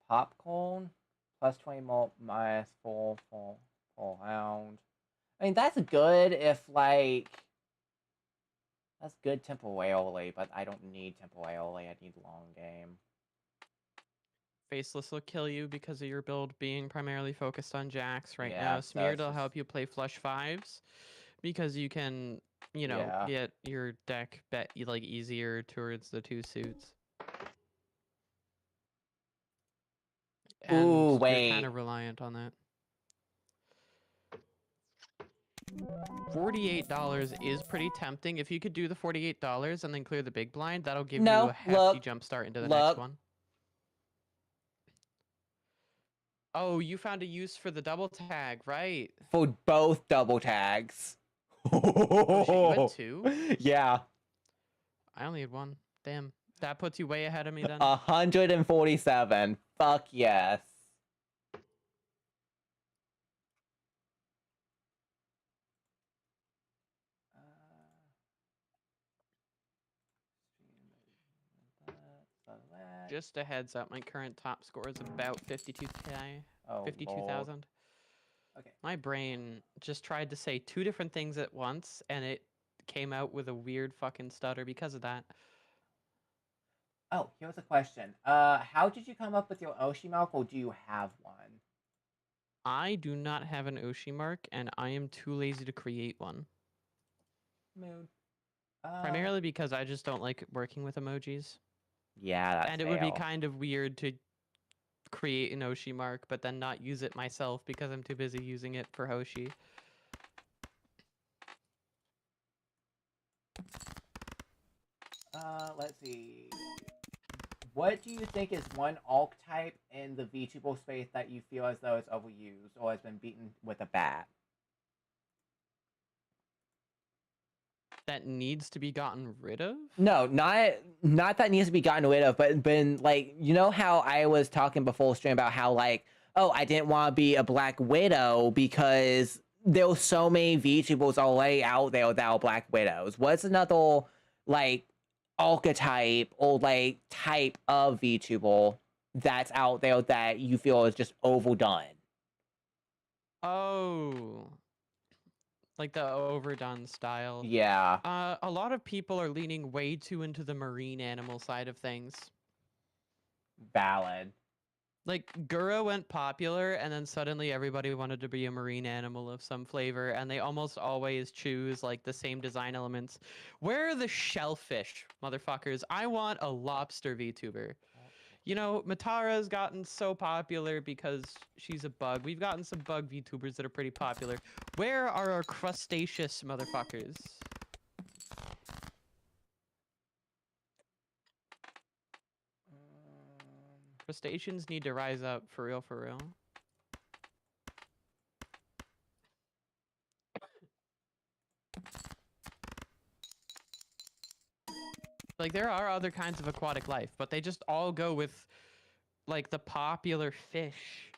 Popcorn plus 20 mult minus full round. I mean, that's good if that's good temporarily, but I don't need temporarily. I need long game. Faceless will kill you because of your build being primarily focused on jacks right Yeah, now. so Smeared it's will just- help you play flush 5s because you can, you know, Yeah. get your deck easier towards the 2 suits. And Ooh, you're wait. kind of reliant on that. $48 is pretty tempting. If you could do the $48 and then clear the big blind, that'll give you No, a hefty jump start into the next one. Oh, you found a use for the double tag, right? For both double tags. Oh, shit, you had 2? Yeah. I only had 1. Damn. That puts you way ahead of me then. 147. Fuck yes. Just a heads up, my current top score is about 52K. Oh, 52,000. Okay. My brain just tried to say 2 different things at once, and it came out with a weird fucking stutter because of that. Oh, here's a question. How did you come up with your Oshi mark, or do you have one? I do not have an Oshi mark, and I am too lazy to create one. Mood. Primarily because I just don't like working with emojis. Yeah, that's And it would be kind of weird to create an Oshi mark, but then not use it myself because I'm too busy using it for Hoshi. Let's see. What do you think is one archetype in the VTuber space that you feel as though it's overused or has been beaten with a bat? That needs to be gotten rid of? No, not that needs to be gotten rid of, but been you know how I was talking before stream about how oh, I didn't want to be a Black Widow because there were so many VTubers already out there that are Black Widows. What's another archetype or type of VTuber that's out there that you feel is just overdone? Oh. Like the overdone style. Yeah. A lot of people are leaning way too into the marine animal side of things. Valid. Like, Gura went popular, and then suddenly everybody wanted to be a marine animal of some flavor, and they almost always choose, the same design elements. Where are the shellfish, motherfuckers? I want a lobster VTuber. You know, Matara's gotten so popular because she's a bug. We've gotten some bug VTubers that are pretty popular. Where are our crustaceous motherfuckers? Crustaceans need to rise up, for real, for real. Like there are other kinds of aquatic life, but they just all go with like the popular fish.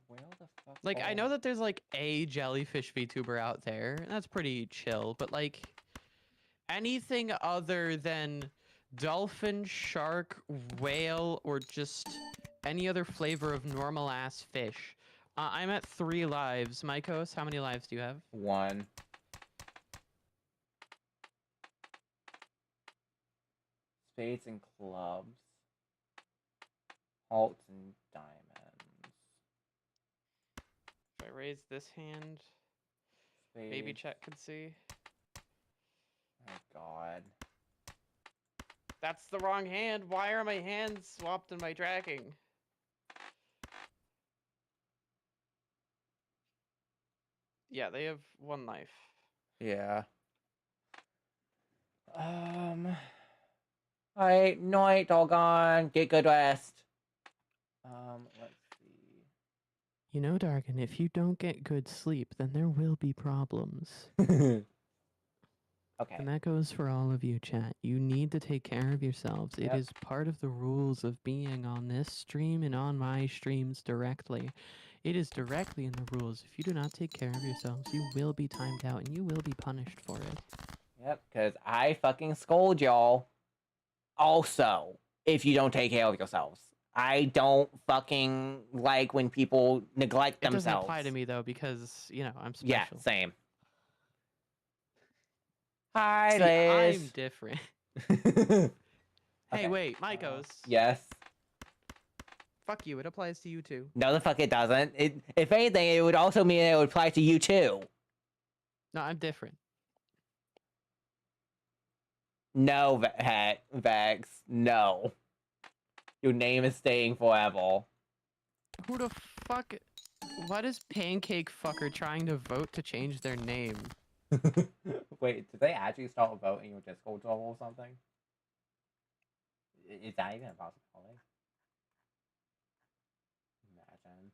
Where the fuck? Like I know that there's like a jellyfish VTuber out there, and that's pretty chill, but like anything other than dolphin, shark, whale, or just any other flavor of normal ass fish. I'm at 3 lives. Mycos, how many lives do you have? 1. Spades and clubs. Hearts and diamonds. If I raise this hand, maybe Spades. chat could see. Oh god. That's the wrong hand. Why are my hands swapped in my tracking? Yeah, they have 1 life. Yeah. Alright, night, doggone. Get good rest. Let's You know, Dargan, if you don't get good sleep, then there will be problems. see. Okay. And that goes for all of you, chat. You need to take care of yourselves. Yep. It is part of the rules of being on this stream and on my streams directly. It is directly in the rules. If you do not take care of yourselves, you will be timed out and you will be punished for it. Yep, because I fucking scold y'all. Also, if you don't take care of yourselves. I don't fucking like when people neglect It themselves. doesn't apply to me, though, because, you know, I'm Yeah, special. same. Hi, See, Liz. I'm different. Okay. Hey, wait, Mycos. Yes. Fuck you, it applies to you too. No, the fuck it doesn't. If anything, it would also mean it would apply to you too. No, I'm different. No, Vex. No. Your name is staying forever. Who the fuck? What is Pancake Fucker trying to vote to change their name? Wait, did they actually start a vote in your Discord server or something? Is that even a possibility? Imagine.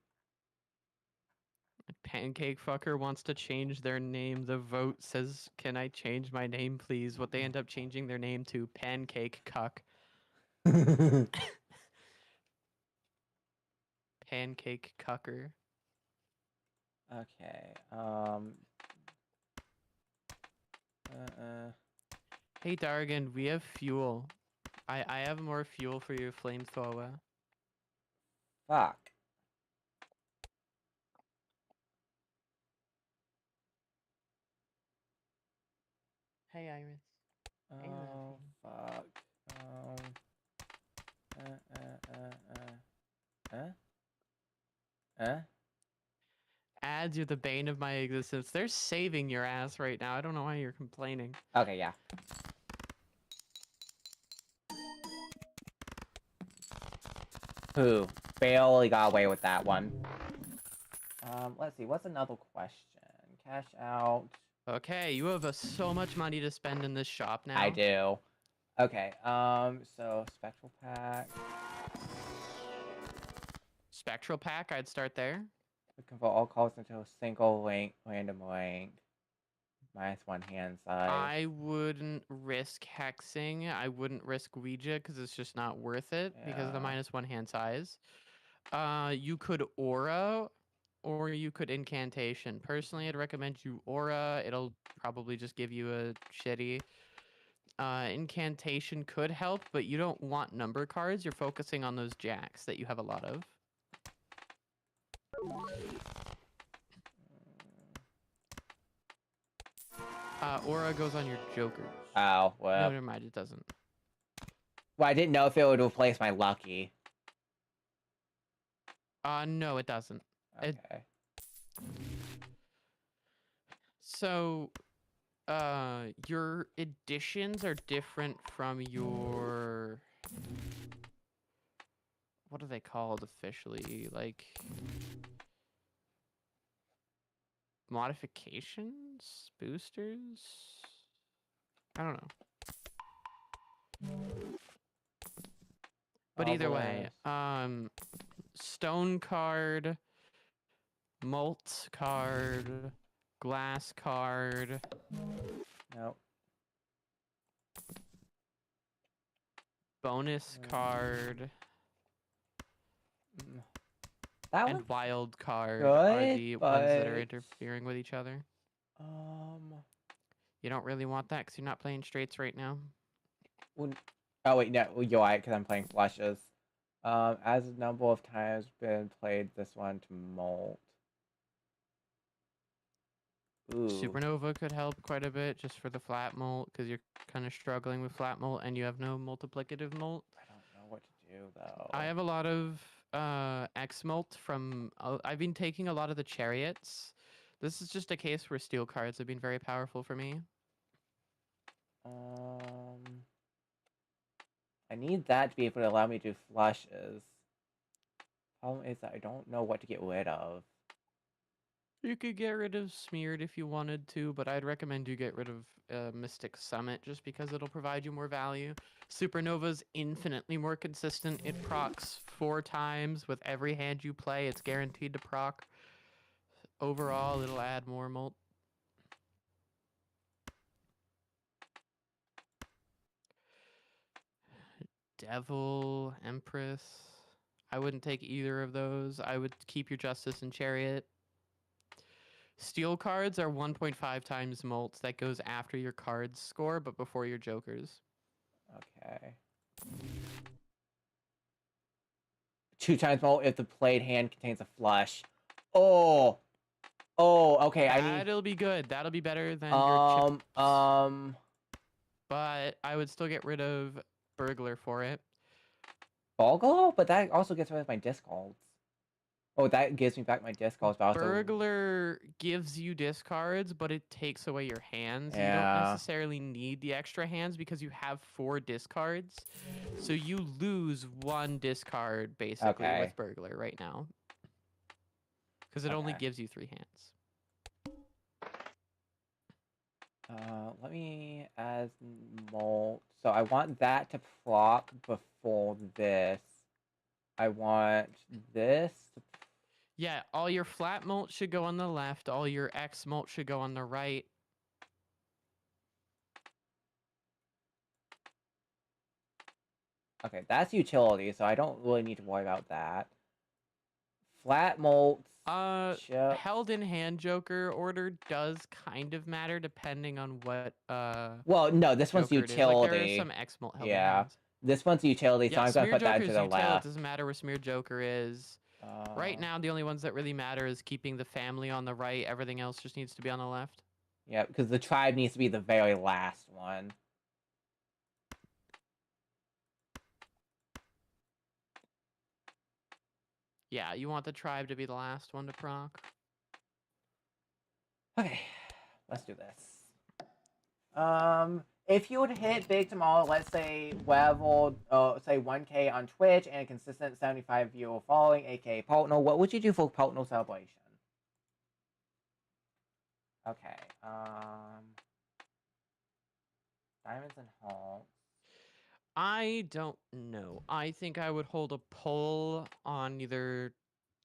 Pancake Fucker wants to change their name. The vote says, "Can I change my name, please?" What they end up changing their name to Pancake Cuck. Pancake Cucker. Okay. Hey Dargan, we have fuel. I have more fuel for your flamethrower. Fuck. Hey Iris. Hey, Oh, Luffy. fuck. Ads are the bane of my existence. They're saving your ass right now. I don't know why you're complaining. Okay, yeah. Who barely got away with that one. Let's see. What's another question? Cash out. Okay, you have so much money to spend in this shop now. I do. Okay. So spectral pack. Spectral pack, I'd start there. We convert all calls into a single link, random link. -1 hand size. I wouldn't risk hexing. I wouldn't risk Ouija because it's just not worth it because of the Yeah. -1 hand size. You could aura or you could incantation. Personally, I'd recommend you aura. It'll probably just give you a shitty. Incantation could help, but you don't want number cards. You're focusing on those jacks that you have a lot of. Aura goes on your Joker. Oh, No, well. never mind. It doesn't. Well, I didn't know if it would replace my lucky. No, it doesn't. Okay. So, your additions are different from your... What are they called officially? Like... Modifications? Boosters? I don't know. But either way, stone card, malt card, glass card. Nope. bonus card That and one's wild card are good, the ones that are but interfering with each other. um, You don't really want that because you're not playing straights right now. oh wait, no, you're right, because I'm playing flushes. As a number of times been played this one to molt. Ooh. Supernova could help quite a bit just for the flat molt because you're kind of struggling with flat molt and you have no multiplicative molt. I don't know what to do though. I have a lot of X molt from. I've been taking a lot of the chariots. This is just a case where steel cards have been very powerful for me. I need that to be able to allow me to do flushes. Problem is that I don't know what to get rid of. You could get rid of Smeared if you wanted to, but I'd recommend you get rid of Mystic Summit just because it'll provide you more value. Supernova's infinitely more consistent. It procs 4 times with every hand you play. It's guaranteed to proc. Overall, it'll add more molt. Devil, Empress. I wouldn't take either of those. I would keep your Justice and Chariot. Steel cards are 1.5 times molts. That goes after your card's score, but before your jokers. Okay. 2 times molt if the played hand contains a flush. Oh! Oh, okay, I need... That'll be good. That'll be better than your chips. But I would still get rid of Burglar for it. Burglar? But that also gets rid of my discards. Oh, that gives me back my discards, but also... Burglar gives you discards, but it takes away your hands. Yeah. You don't necessarily need the extra hands because you have 4 discards. So you lose 1 discard, basically, Okay. with Burglar right now. Because it only gives you 3 hands. Let me as molt. So I want that to proc before this. I want this to... Yeah, all your flat molt should go on the left. All your X molt should go on the right. Okay, that's utility, so I don't really need to worry about that. Flat molts. Held in hand Joker order does kind of matter depending on what Well, no, this one's Joker it is. utility. Like, there is some X molt held in hands. This one's utility, so I'm gonna put that to the utility. It left. doesn't matter where Smear Joker is. Right now, the only ones that really matter is keeping the family on the right. Everything else just needs to be on the left. Yeah, because the tribe needs to be the very last one. Yeah, you want the tribe to be the last one to proc. Okay, let's do this. If you would hit big tomorrow, let's say level, say 1K on Twitch and a consistent 75 viewer following, aka Partner, what would you do for Partner celebration? Okay, diamonds and halls. I don't know. I think I would hold a poll on either,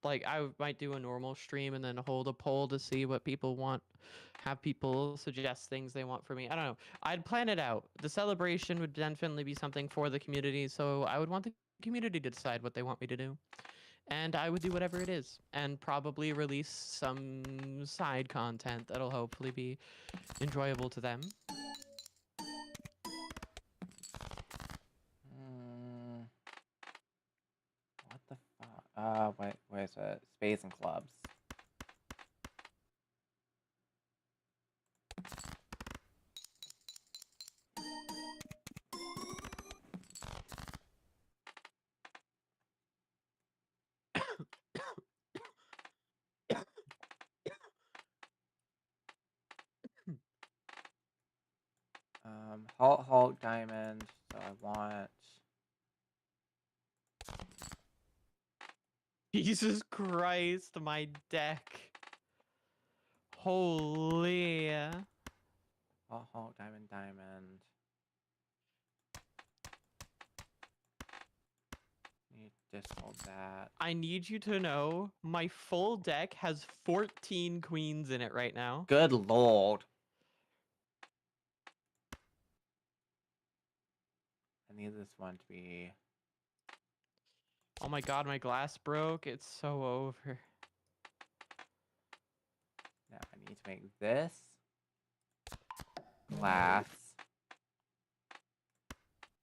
like, I might do a normal stream and then hold a poll to see what people want. Have people suggest things they want for me. I don't know. I'd plan it out. The celebration would definitely be something for the community, so I would want the community to decide what they want me to do. And I would do whatever it is, and probably release some side content that'll hopefully be enjoyable to them. What the fuck? Wait, where's it? Spades and clubs. Halt, diamond. So I want... Jesus Christ, my deck. Holy. Halt, diamond, diamond. Need to discard that. I need you to know my full deck has 14 queens in it right now. Good lord. I need this one to be. Oh my god, my glass broke. It's so over. Now I need to make this glass,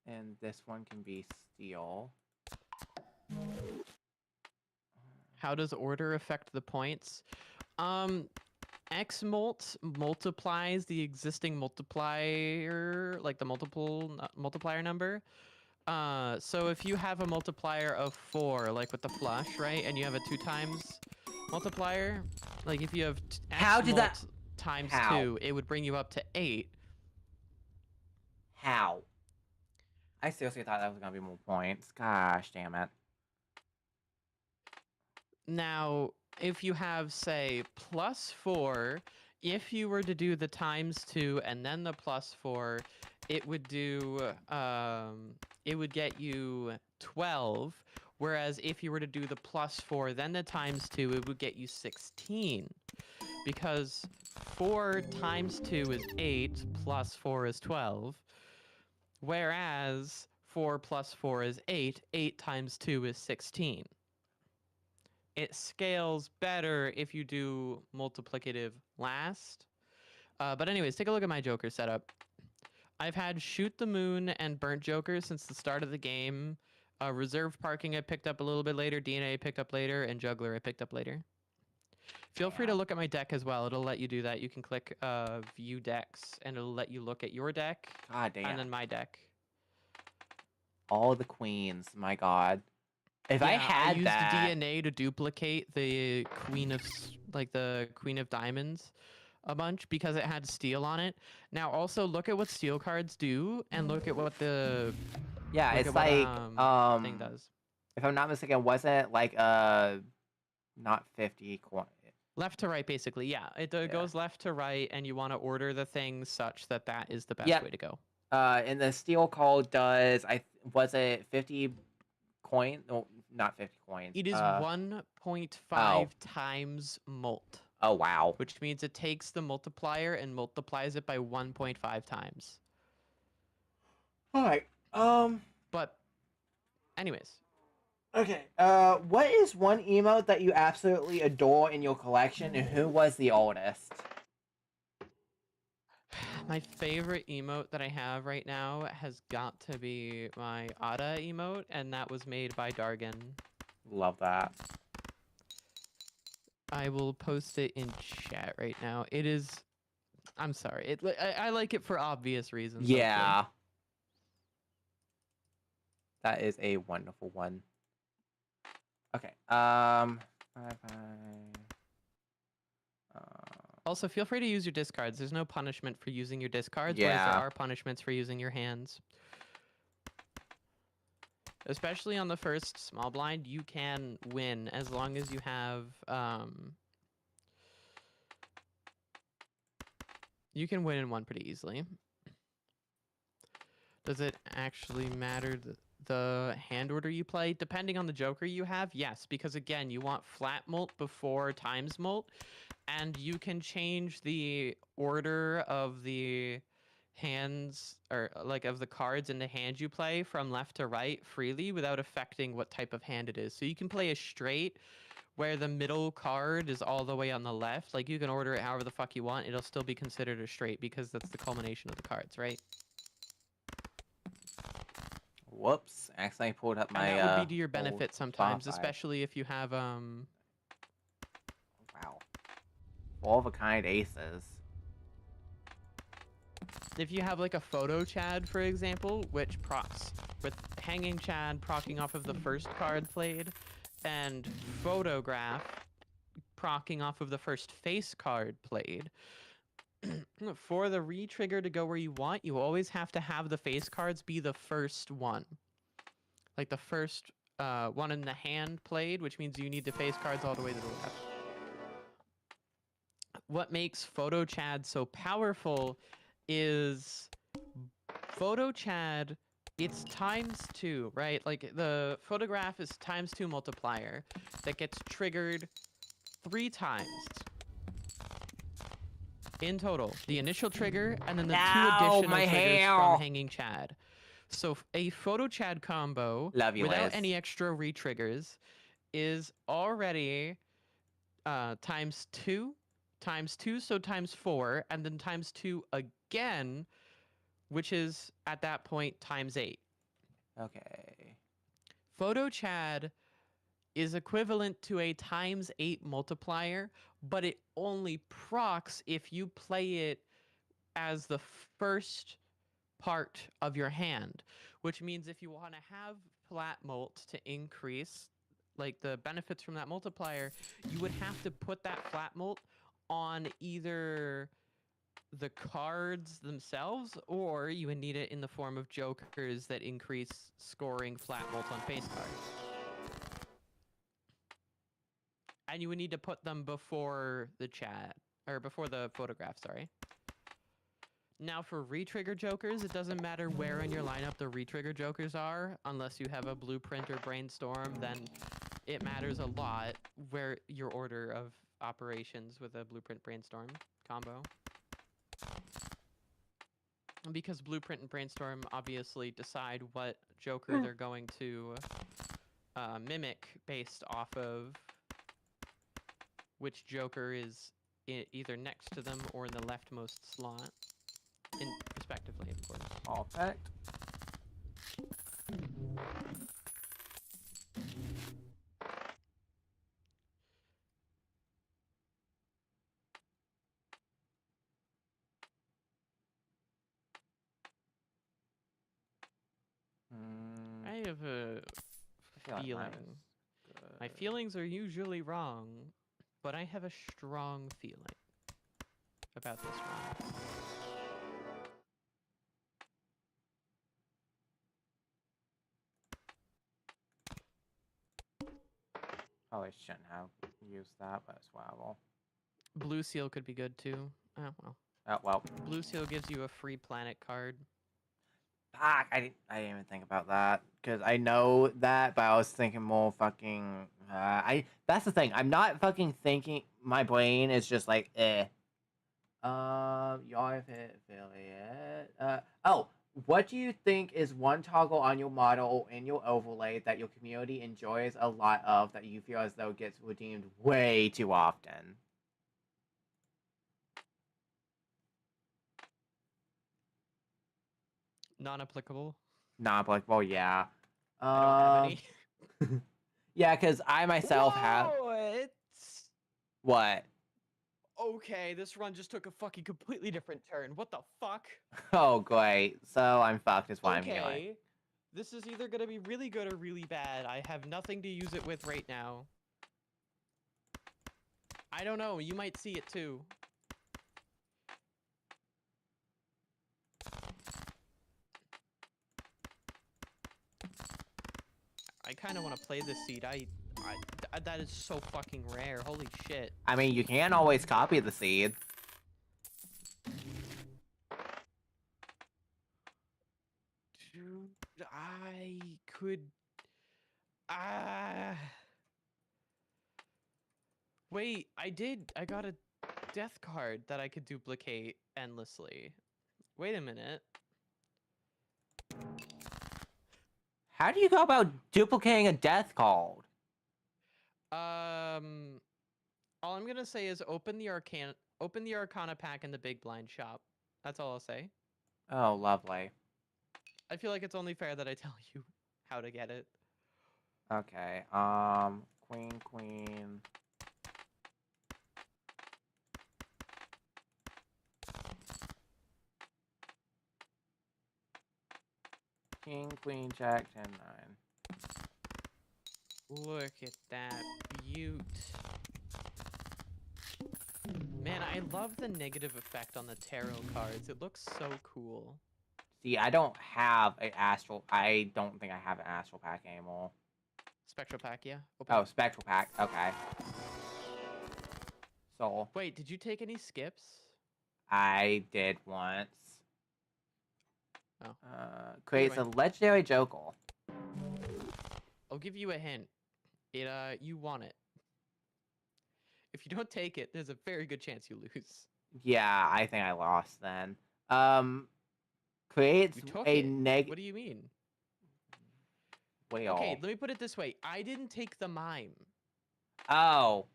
and this one can be steel. How does order affect the points? Xmult multiplies the existing multiplier, like the multiplier number. So if you have a multiplier of 4, like with the flush, right, and you have a 2 times multiplier, like if you have How did that- times How? 2, it would bring you up to 8. How? I seriously thought that was gonna be more points. Gosh damn it. Now, if you have, say, +4, if you were to do the times 2 and then the +4, it would do, it would get you 12. Whereas if you were to do the +4, then the times 2, it would get you 16. Because 4 times 2 is 8, plus 4 is 12. Whereas 4 plus 4 is 8, 8 times 2 is 16. It scales better if you do multiplicative last. But anyways, take a look at my Joker setup. I've had Shoot the Moon and Burnt Joker since the start of the game. Reserved Parking I picked up a little bit later, DNA I picked up later, and Juggler I picked up later. Feel free to look at my deck as well. It'll let you do that. You can click View Decks, and it'll let you look at your deck, God damn. and then my deck. All the queens, my god. If I Yeah, had used that, DNA to duplicate the Queen of the Queen of Diamonds a bunch because it had steel on it. Now also look at what steel cards do and look at what the yeah, look it's at like what, thing does. if I'm not mistaken, wasn't it like not 50 coin? Left to right, basically. Yeah, it goes left to right, and you want to order the things such that that is the best Yep. way to go. And the steel card does was it 50 coin? No, not 50 coins. It is 1.5 times mult, Oh wow. which means it takes the multiplier and multiplies it by 1.5 times. All right. But anyways, Okay. What is one emote that you absolutely adore in your collection, and who was the oldest? my favorite emote that I have right now has got to be my Ada emote, and that was made by Dargan. Love that. I will post it in chat right now. It is. I'm sorry. I like it for obvious reasons. Yeah. That is a wonderful one. Okay. Bye bye. Also, feel free to use your discards. There's no punishment for using your discards, whereas Yeah. there are punishments for using your hands. Especially on the first small blind, you can win as long as you have you can win in one pretty easily. Does it actually matter the hand order you play? Depending on the Joker you have, yes, because again, you want flat mult before times mult, and you can change the order of the hands, or like of the cards in the hand you play from left to right freely without affecting what type of hand it is. So you can play a straight where the middle card is all the way on the left. Like you can order it however the fuck you want. It'll still be considered a straight because that's the culmination of the cards, right? Whoops! Accidentally pulled up my. And that would be to your old benefit sometimes, Spotify. especially if you have Wow. All of a kind aces. if you have like a photo Chad, for example, which procs with hanging Chad procking off of the first card played, and photograph procking off of the first face card played. For the re-trigger to go where you want, you always have to have the face cards be the first one. Like the first one in the hand played, which means you need the face cards all the way to the left. What makes Photo Chad so powerful is Photo Chad, it's ×2, right? Like the photograph is ×2 multiplier that gets triggered 3 times. In total, the initial trigger and then the 2 additional triggers from Hanging Chad. So a photo Chad combo Love you, without Liz. any extra re-triggers is already times 2, so times 4, and then times 2 again, which is at that point times 8. Okay. Photo Chad is equivalent to a times 8 multiplier, but it only procs if you play it as the first part of your hand, which means if you want to have flat mult to increase like the benefits from that multiplier, you would have to put that flat mult on either the cards themselves, or you would need it in the form of jokers that increase scoring flat mult on face cards. And you would need to put them before the chat, or before the photograph, sorry. Now for re-trigger jokers, it doesn't matter where in your lineup the re-trigger jokers are, unless you have a blueprint or brainstorm, then it matters a lot where your order of operations with a blueprint brainstorm combo. Because blueprint and brainstorm obviously decide what joker they're going to mimic based off of which joker is either next to them or in the leftmost slot, respectively, of course. Perfect. I have a feel like mine feeling. is My good. feelings are usually wrong, but I have a strong feeling about this one. Probably shouldn't have used that, but it's whatever. Blue Seal could be good too. Oh, well. Oh, well. Blue Seal gives you a free planet card. Fuck, I didn't even think about that. Because I know that, but I was thinking more fucking... that's the thing. I'm not fucking thinking... My brain is just like, eh. Your affiliate. Oh, what do you think is one toggle on your model or in your overlay that your community enjoys a lot of that you feel as though gets redeemed way too often? Non-applicable. Non-applicable, yeah. I don't have any. Yeah, because I myself have... It's... What? Okay, this run just took a fucking completely different turn. What the fuck? Oh, great. So I'm fucked is what I'm feeling. Okay. This is either gonna be really good or really bad. I have nothing to use it with right now. I don't know. You might see it too. I kind of want to play this seed. That is so fucking rare. Holy shit. I mean, you can always copy the seed. Dude, I could... Wait, I got a death card that I could duplicate endlessly. Wait a minute. How do you go about duplicating a death card? All I'm gonna say is open the Arcana pack in the big blind shop. That's all I'll say. Oh, lovely. I feel like it's only fair that I tell you how to get it. Okay, queen. King, queen, jack, 10, 9. Look at that beaut. Man, I love the negative effect on the tarot cards. It looks so cool. See, I don't have an astral... I don't think I have an astral pack anymore. Spectral pack, yeah? Open Oh, it. spectral pack. Okay. So... Wait, did you take any skips? I did once. Oh. Creates a Anyway. legendary joker. I'll give you a hint. You want it. If you don't take it, there's a very good chance you lose. Yeah, I think I lost then. Creates You took a it. neg. What do you mean? Whale. Okay, let me put it this way. I didn't take the mime. Oh.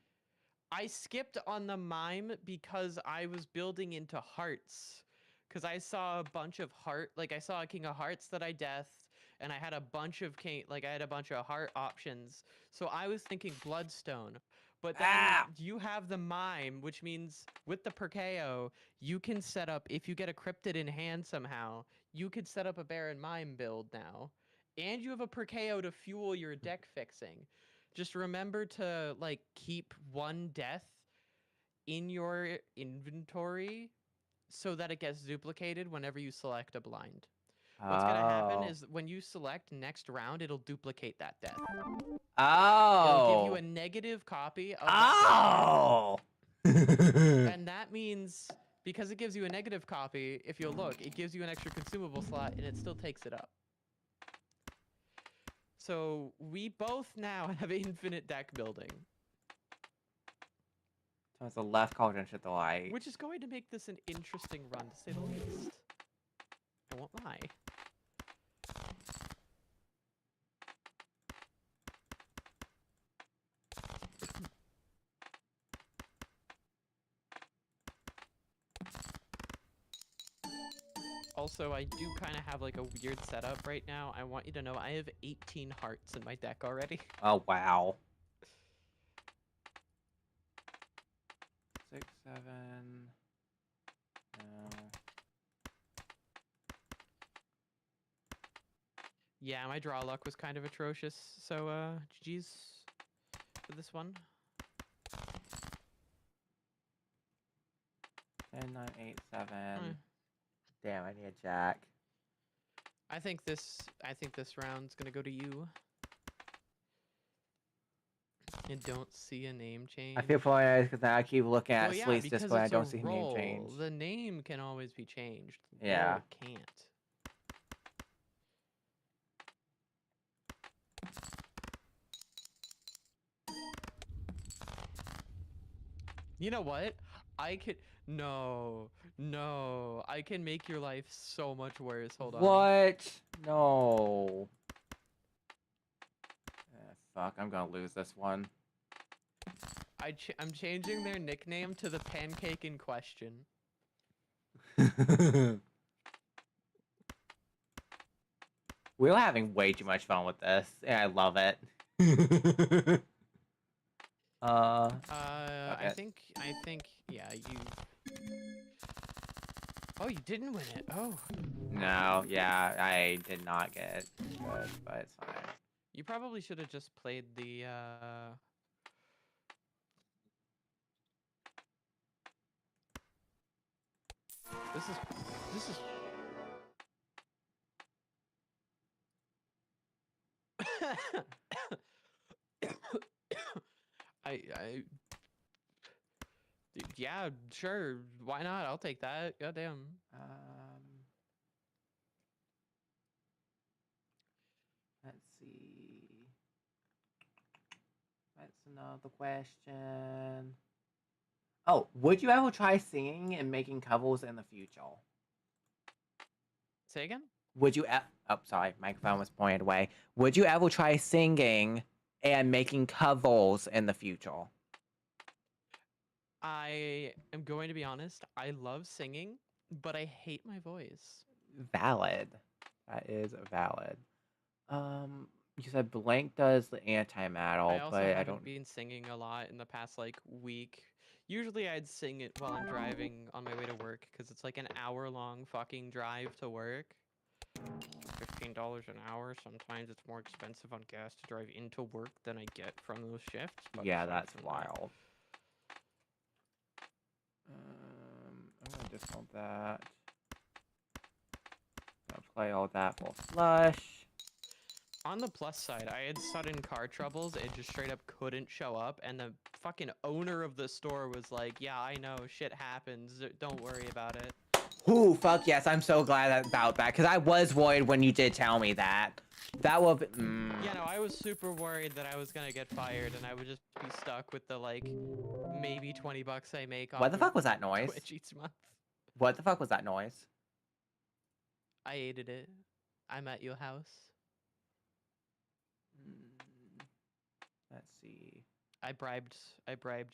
I skipped on the mime because I was building into hearts. Because I saw a bunch of I saw a king of hearts that I deathed, and I had a bunch of heart options. So I was thinking bloodstone. But then you have the mime, which means with the Perkeo, you can set up, if you get a cryptid in hand somehow, you could set up a Baron Mime build now. And you have a Perkeo to fuel your deck fixing. Just remember to keep one death in your inventory so that it gets duplicated whenever you select a blind. What's going to happen is when you select next round, it'll duplicate that death. It'll give you a negative copy of that death. And that means, because it gives you a negative copy, if you'll look, it gives you an extra consumable slot and it still takes it up. So we both now have infinite deck building. So it's a left cauldron to the right. Which is going to make this an interesting run, to say the least. I won't lie. Also, I do kind of have a weird setup right now. I want you to know I have 18 hearts in my deck already. Oh, wow. 6, 7. No. Yeah, my draw luck was kind of atrocious, so GG's for this one. 10, 9, 8, 7. Damn, I need a jack. I think this round's gonna go to you. I don't see a name change. I feel pointless because now I keep looking at yeah, Slee's because display. I it's don't a see his roll. name change. The name can always be changed. The Yeah. roll can't. You know what? I could... No. I can make your life so much worse. Hold on. What? No. Fuck, I'm gonna lose this one. I'm changing their nickname to the pancake in question. We're having way too much fun with this, and I love it. I think, yeah, you... Oh, you didn't win it. Oh. No, yeah, I did not get it good, but it's fine. You probably should have just played the, This is... Yeah, sure. Why not? I'll take that. Goddamn. Let's see. That's another question. Oh, would you ever try singing and making covers in the future? Say again? Would you oh, sorry, microphone was pointed away. Would you ever try singing and making covers in the future? I am going to be honest. I love singing, but I hate my voice. Valid. That is valid. You said Blank does the anti-metal, but I don't... been singing a lot in the past week. Usually I'd sing it while I'm driving on my way to work because it's an hour-long fucking drive to work. $15 an hour. Sometimes it's more expensive on gas to drive into work than I get from those shifts. But yeah, that's wild. I'm gonna discount that. Gonna play all that for flush. On the plus side, I had sudden car troubles. It just straight up couldn't show up, and the fucking owner of the store was like, "Yeah, I know, shit happens. Don't worry about it." Ooh, fuck yes! I'm so glad about that because I was worried when you did tell me that. That would. Yeah, no, I was super worried that I was gonna get fired, and I would just be stuck with the maybe $20 I make off. What the fuck was that noise? Twitch each month. What the fuck was that noise? I aided it. I'm at your house. Let's see. I bribed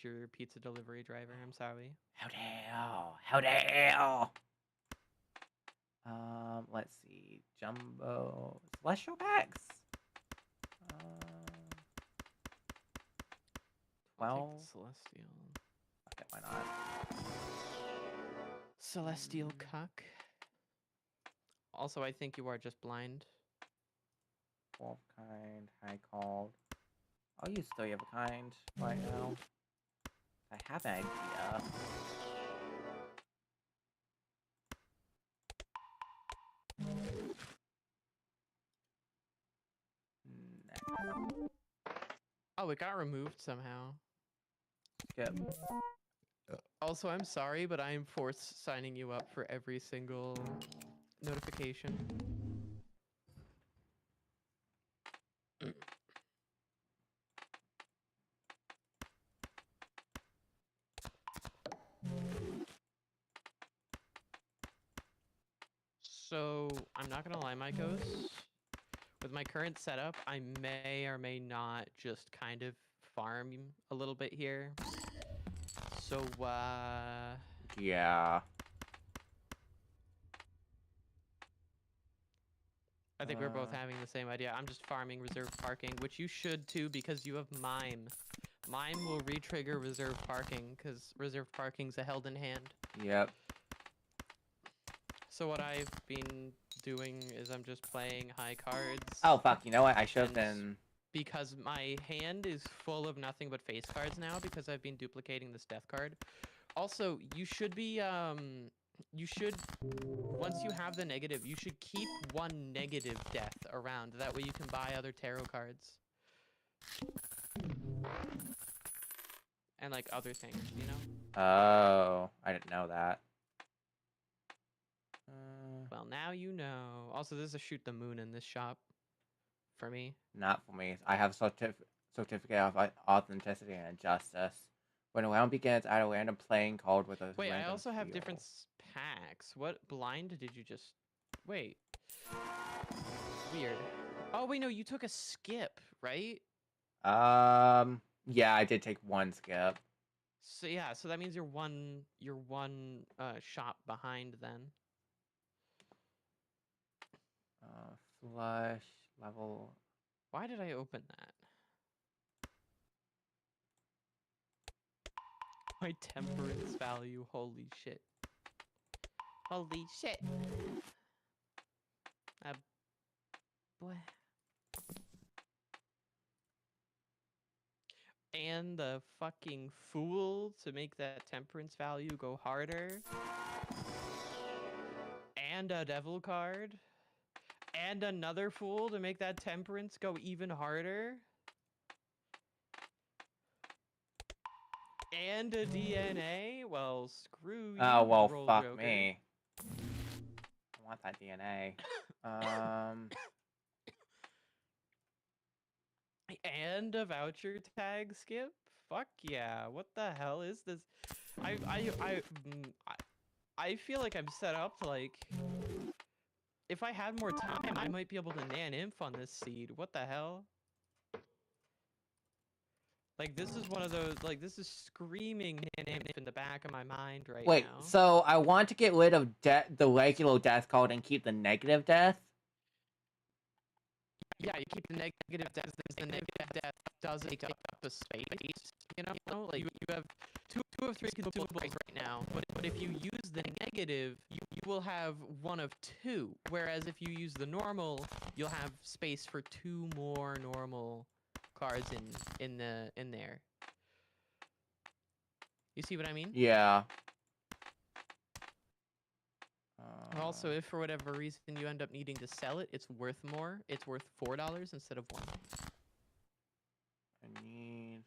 your pizza delivery driver. I'm sorry. How dare! How dare! Let's see. Jumbo celestial packs. I'll 12. take the celestial. Okay, why not? Celestial cuck. Also, I think you are just blind. 12 kind, high called. I'll use 3 of a kind right now. I have an idea. Next. Oh, it got removed somehow. Skip. Also, I'm sorry, but I am force signing you up for every single notification. So, I'm not gonna lie, Mycos. With my current setup, I may or may not just kind of farm a little bit here. So, Yeah. I think we're both having the same idea. I'm just farming reserve parking, which you should too because you have Mime. Mime will re-trigger reserve parking because reserve parking's a held in hand. Yep. So what I've been doing is I'm just playing high cards. Oh, fuck. You know what? I should have and been... Because my hand is full of nothing but face cards now because I've been duplicating this death card. Also, you should be, once you have the negative, you should keep one negative death around. That way you can buy other tarot cards. And, like, other things, you know? Oh, I didn't know that. Well, now you know. Also, there's a shoot the moon in this shop. For me. Not for me. I have certificate of authenticity and justice. When a round begins, add a random playing card with a Wait, I random also have field. different packs. What blind did you just... Wait. Weird. Oh, wait, no, you took a skip, right? Yeah, I did take one skip. So, yeah, so that means you're one shop behind then. Flush, level... Why did I open that? My temperance value, holy shit. Holy shit. Boy. And the fucking fool to make that temperance value go harder. And a devil card. And another fool to make that temperance go even harder. And a DNA? Well, screw you, Oh, well, Droll fuck Joker. me. I want that DNA. And a voucher tag skip? Fuck yeah, what the hell is this? I feel like I'm set up to, like... If I had more time, I might be able to nan-inf on this seed. What the hell? Like, this is one of those, like, this is screaming nan-inf in the back of my mind right now. Wait, so I want to get rid of the regular death card and keep the negative death? Yeah, you keep the negative death, the negative death doesn't take up the space, you know? Like, you have two of three consumables right now, but if you use the negative, you will have one of two, whereas if you use the normal, you'll have space for two more normal cards in there. You see what I mean? Yeah. Also, if for whatever reason you end up needing to sell it, it's worth more. It's worth $4 instead of $1. I need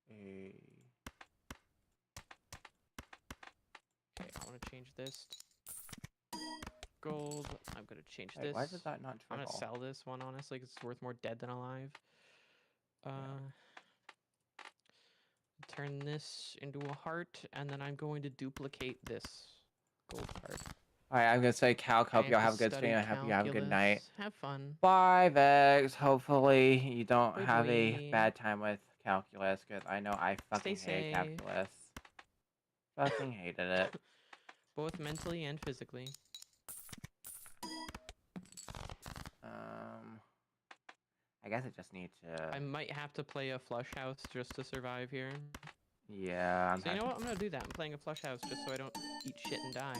a... Okay, I want to change this. Gold. I'm gonna change Wait, this. why did that not I'm trickle? gonna sell this one, honestly, because it's worth more dead than alive. Turn this into a heart, and then I'm going to duplicate this gold card. All right, I'm gonna say calc. I Hope y'all to have a good study stream. I hope you have a good night. calculus. Have fun. 5x. Hopefully you don't Bye have a bye. bad time with calculus, because I know I fucking hate safe. calculus. Fucking hated it. Both mentally and physically. I guess I just need to. I might have to play a flush house just to survive here. Yeah. So you know what? I'm gonna do that. I'm playing a flush house just so I don't eat shit and die.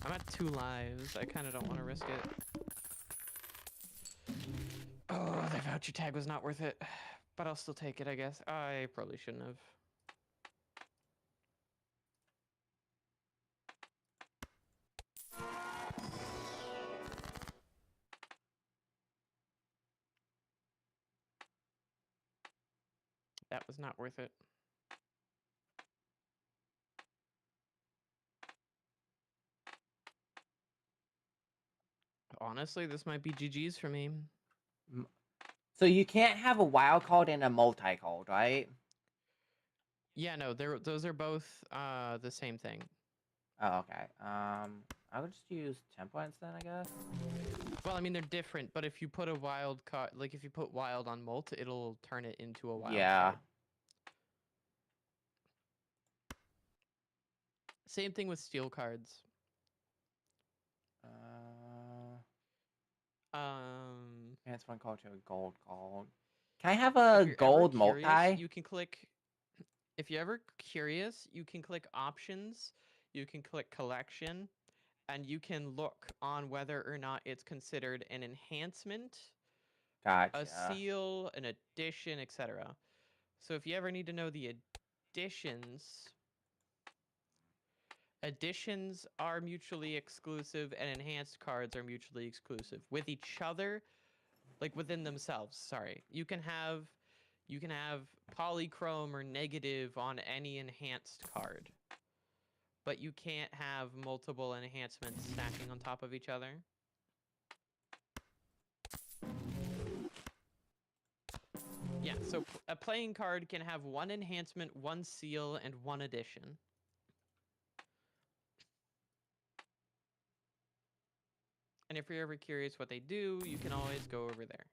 I'm at 2 lives. I kind of don't want to risk it. Oh, the voucher tag was not worth it. But I'll still take it, I guess. I probably shouldn't have. That was not worth it. Honestly, this might be GG's for me. So you can't have a wild card and a multi card, right? Yeah, no, those are both the same thing. Oh, okay. I would just use templates then, I guess. Well, I mean, they're different, but if you put a wild card, like if you put wild on molt, it'll turn it into a wild card. Same thing with steel cards. Transfer one card to a gold card. Can I have a gold multi? You can click. If you're ever curious, you can click options. You can click collection, and you can look on whether or not it's considered an enhancement, Gotcha. a seal, an addition, etc. So if you ever need to know the additions are mutually exclusive, and enhanced cards are mutually exclusive with each other, like within themselves. Sorry, you can have polychrome or negative on any enhanced card, but you can't have multiple enhancements stacking on top of each other. Yeah, so a playing card can have 1 enhancement, 1 seal, and 1 addition. And if you're ever curious what they do, you can always go over there.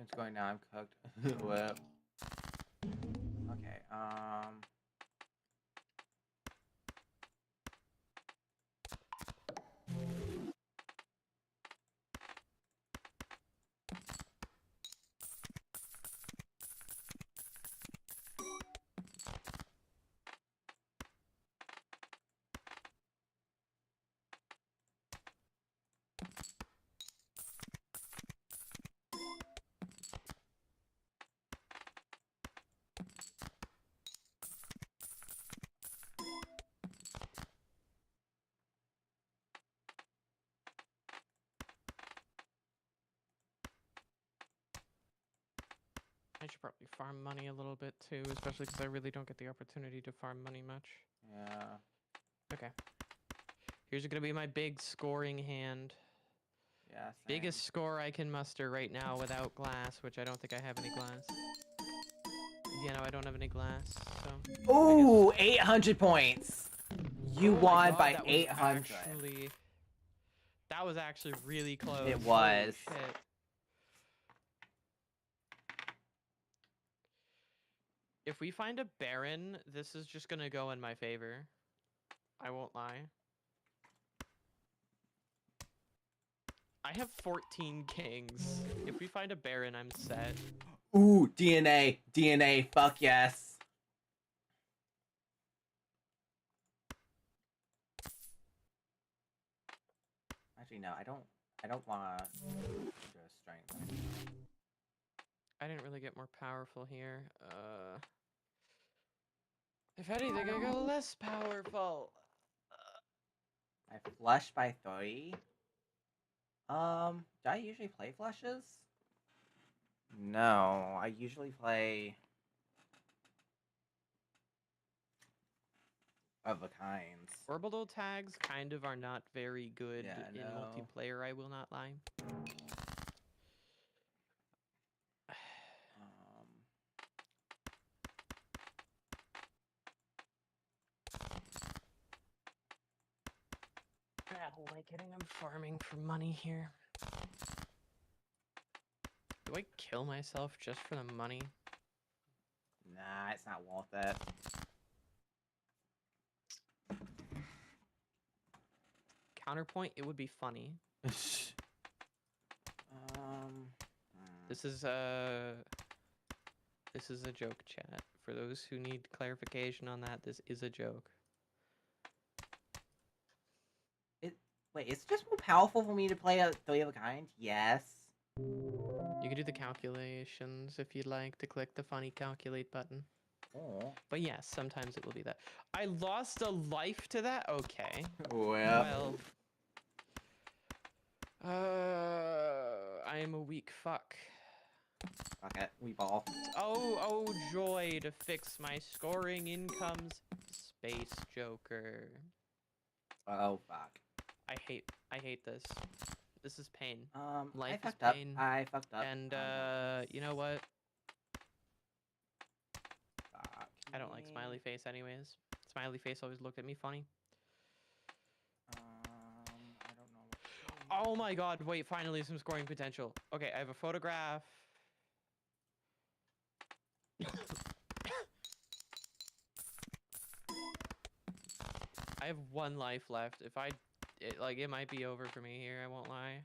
It's going now. I'm cooked. Well. Okay. I should probably farm money a little bit too, especially because I really don't get the opportunity to farm money much. Yeah. Okay. Here's gonna be my big scoring hand. Yeah. Same. Biggest score I can muster right now without glass, which I don't think I have any glass. Yeah, no, I don't have any glass, so... Ooh, 800 points. You won God, by that was 800. That was actually really close. It was. Holy shit. If we find a Baron, this is just gonna go in my favor. I won't lie. I have 14 kings. If we find a Baron, I'm set. Ooh, DNA, fuck yes. Actually, no, I don't want to do a strength. I didn't really get more powerful here. If anything, I got less powerful. I flush by 3. Do I usually play flushes? No, I usually play of a kinds. Orbital tags kind of are not very good Yeah, in no. multiplayer, I will not lie. like kidding. I'm farming for money here. Do I kill myself just for the money? Nah, it's not worth it. Counterpoint, it would be funny. This is a joke, chat. For those who need clarification on that, this is a joke. Wait, is it just more powerful for me to play a 3 of a kind? Yes. You can do the calculations if you'd like to click the funny calculate button. Oh. But yes, sometimes it will be that. I lost a life to that? Okay. Well. I am a weak fuck. Fuck it, we ball. Oh joy to fix my scoring incomes. Space Joker. Oh fuck. I hate this. This is pain. I Life is fucked up. pain. I fucked up. And you know what? Fuck I don't like me. Smiley Face anyways. Smiley Face always looked at me funny. I don't know. Oh my god, wait, finally some scoring potential. Okay, I have a photograph. I have 1 life left. If it might be over for me here, I won't lie.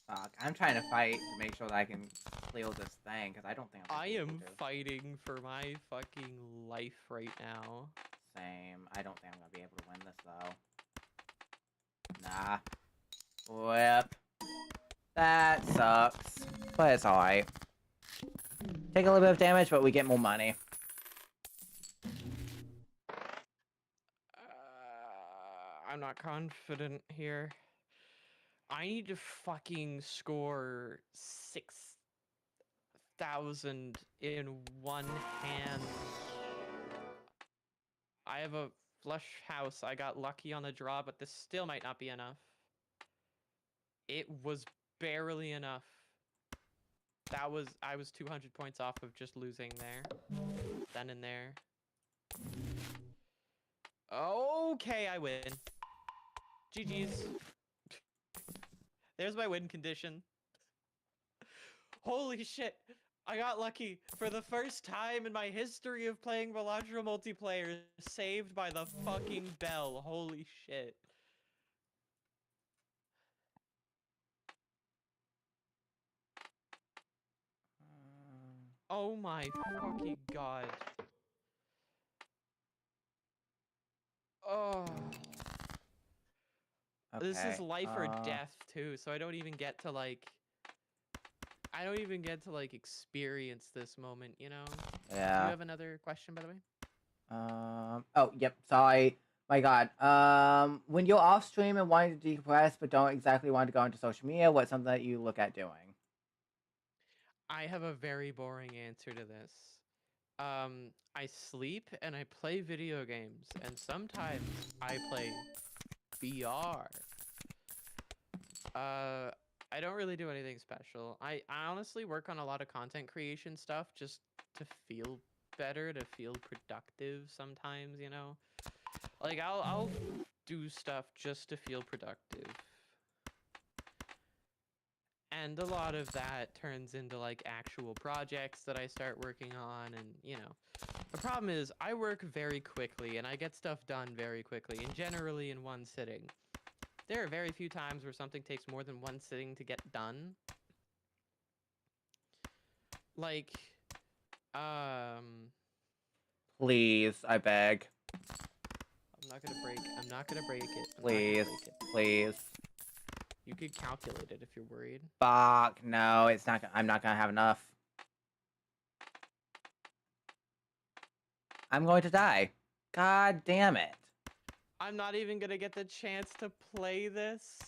Fuck, I'm trying to fight to make sure that I can clear this thing, because I don't think I'm I gonna be am able to. fighting for my fucking life right now. Same. I don't think I'm gonna be able to win this, though. Nah. Whip. That sucks. But it's alright. Take a little bit of damage, but we get more money. I'm not confident here. I need to fucking score 6,000 in one hand. I have a flush house. I got lucky on the draw, but this still might not be enough. It was barely enough. I was 200 points off of just losing there. Then and there. Okay, I win. GG's. There's my win condition. Holy shit. I got lucky. For the first time in my history of playing balatro multiplayer, saved by the fucking bell. Holy shit. Oh my fucking god. Oh. Okay. This is life or death too, so I don't even get to experience this moment, you know? Yeah. Do you have another question, by the way? Oh, yep, sorry. My god. When you're off stream and wanting to decompress but don't exactly want to go into social media, what's something that you look at doing? I have a very boring answer to this. I sleep and I play video games, and sometimes I play VR. I don't really do anything special. I honestly work on a lot of content creation stuff just to feel better, to feel productive sometimes, you know? Like, I'll do stuff just to feel productive. And a lot of that turns into, like, actual projects that I start working on, and, you know. The problem is, I work very quickly, and I get stuff done very quickly, and generally in one sitting. There are very few times where something takes more than one sitting to get done. Like, Please, I beg. I'm not gonna break it. Please, please. You could calculate it if you're worried. Fuck, no, it's not. I'm not gonna have enough. I'm going to die. God damn it. I'm not even gonna get the chance to play this.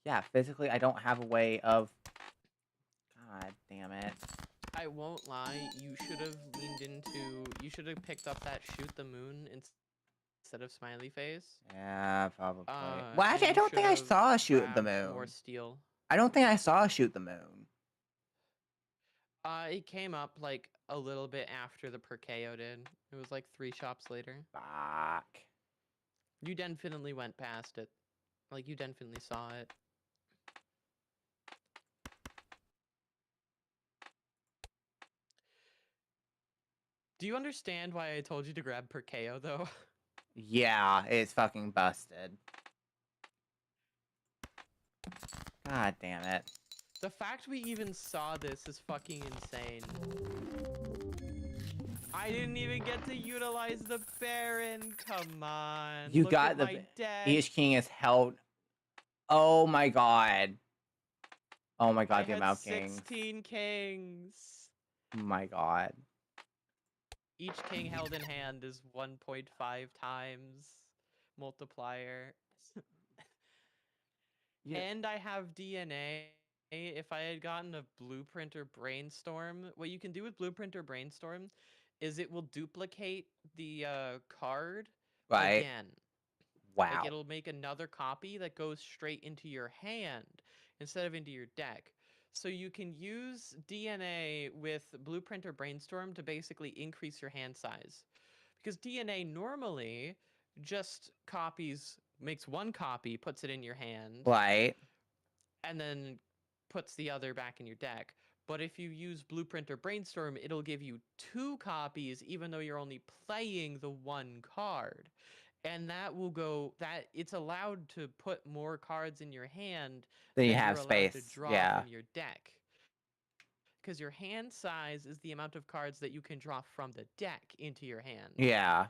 Yeah, physically, I don't have a way of. God damn it. I won't lie, you should have picked up that shoot the moon instead of smiley face. Yeah, probably. Well, and actually, I you don't think I should've saw a shoot the grabbed moon. more steel. I don't think I saw a shoot the moon. It came up like a little bit after the Perkeo did. It was like 3 shops later. Fuck. You definitely went past it. Like, you definitely saw it. Do you understand why I told you to grab Perkeo, though? Yeah, it's fucking busted. God damn it. The fact we even saw this is fucking insane. I didn't even get to utilize the Baron. Come on. You Look got at the my deck. each king is held. Oh my god. Oh my I god, the had amount of kings. 16 kings. Oh my god. Each king held in hand is 1.5 times multiplier. Yeah. And I have DNA. If I had gotten a blueprint or brainstorm, what you can do with blueprint or brainstorm is it will duplicate the card Right. again. Like, Wow. it'll make another copy that goes straight into your hand instead of into your deck. So you can use DNA with Blueprint or Brainstorm to basically increase your hand size. Because DNA normally just makes one copy, puts it in your hand, Right. and then puts the other back in your deck. But if you use Blueprint or Brainstorm, it'll give you 2 copies, even though you're only playing the 1 card. And that it's allowed to put more cards in your hand Then you than you're have allowed to space. draw Yeah. from your deck. Because your hand size is the amount of cards that you can draw from the deck into your hand. Yeah.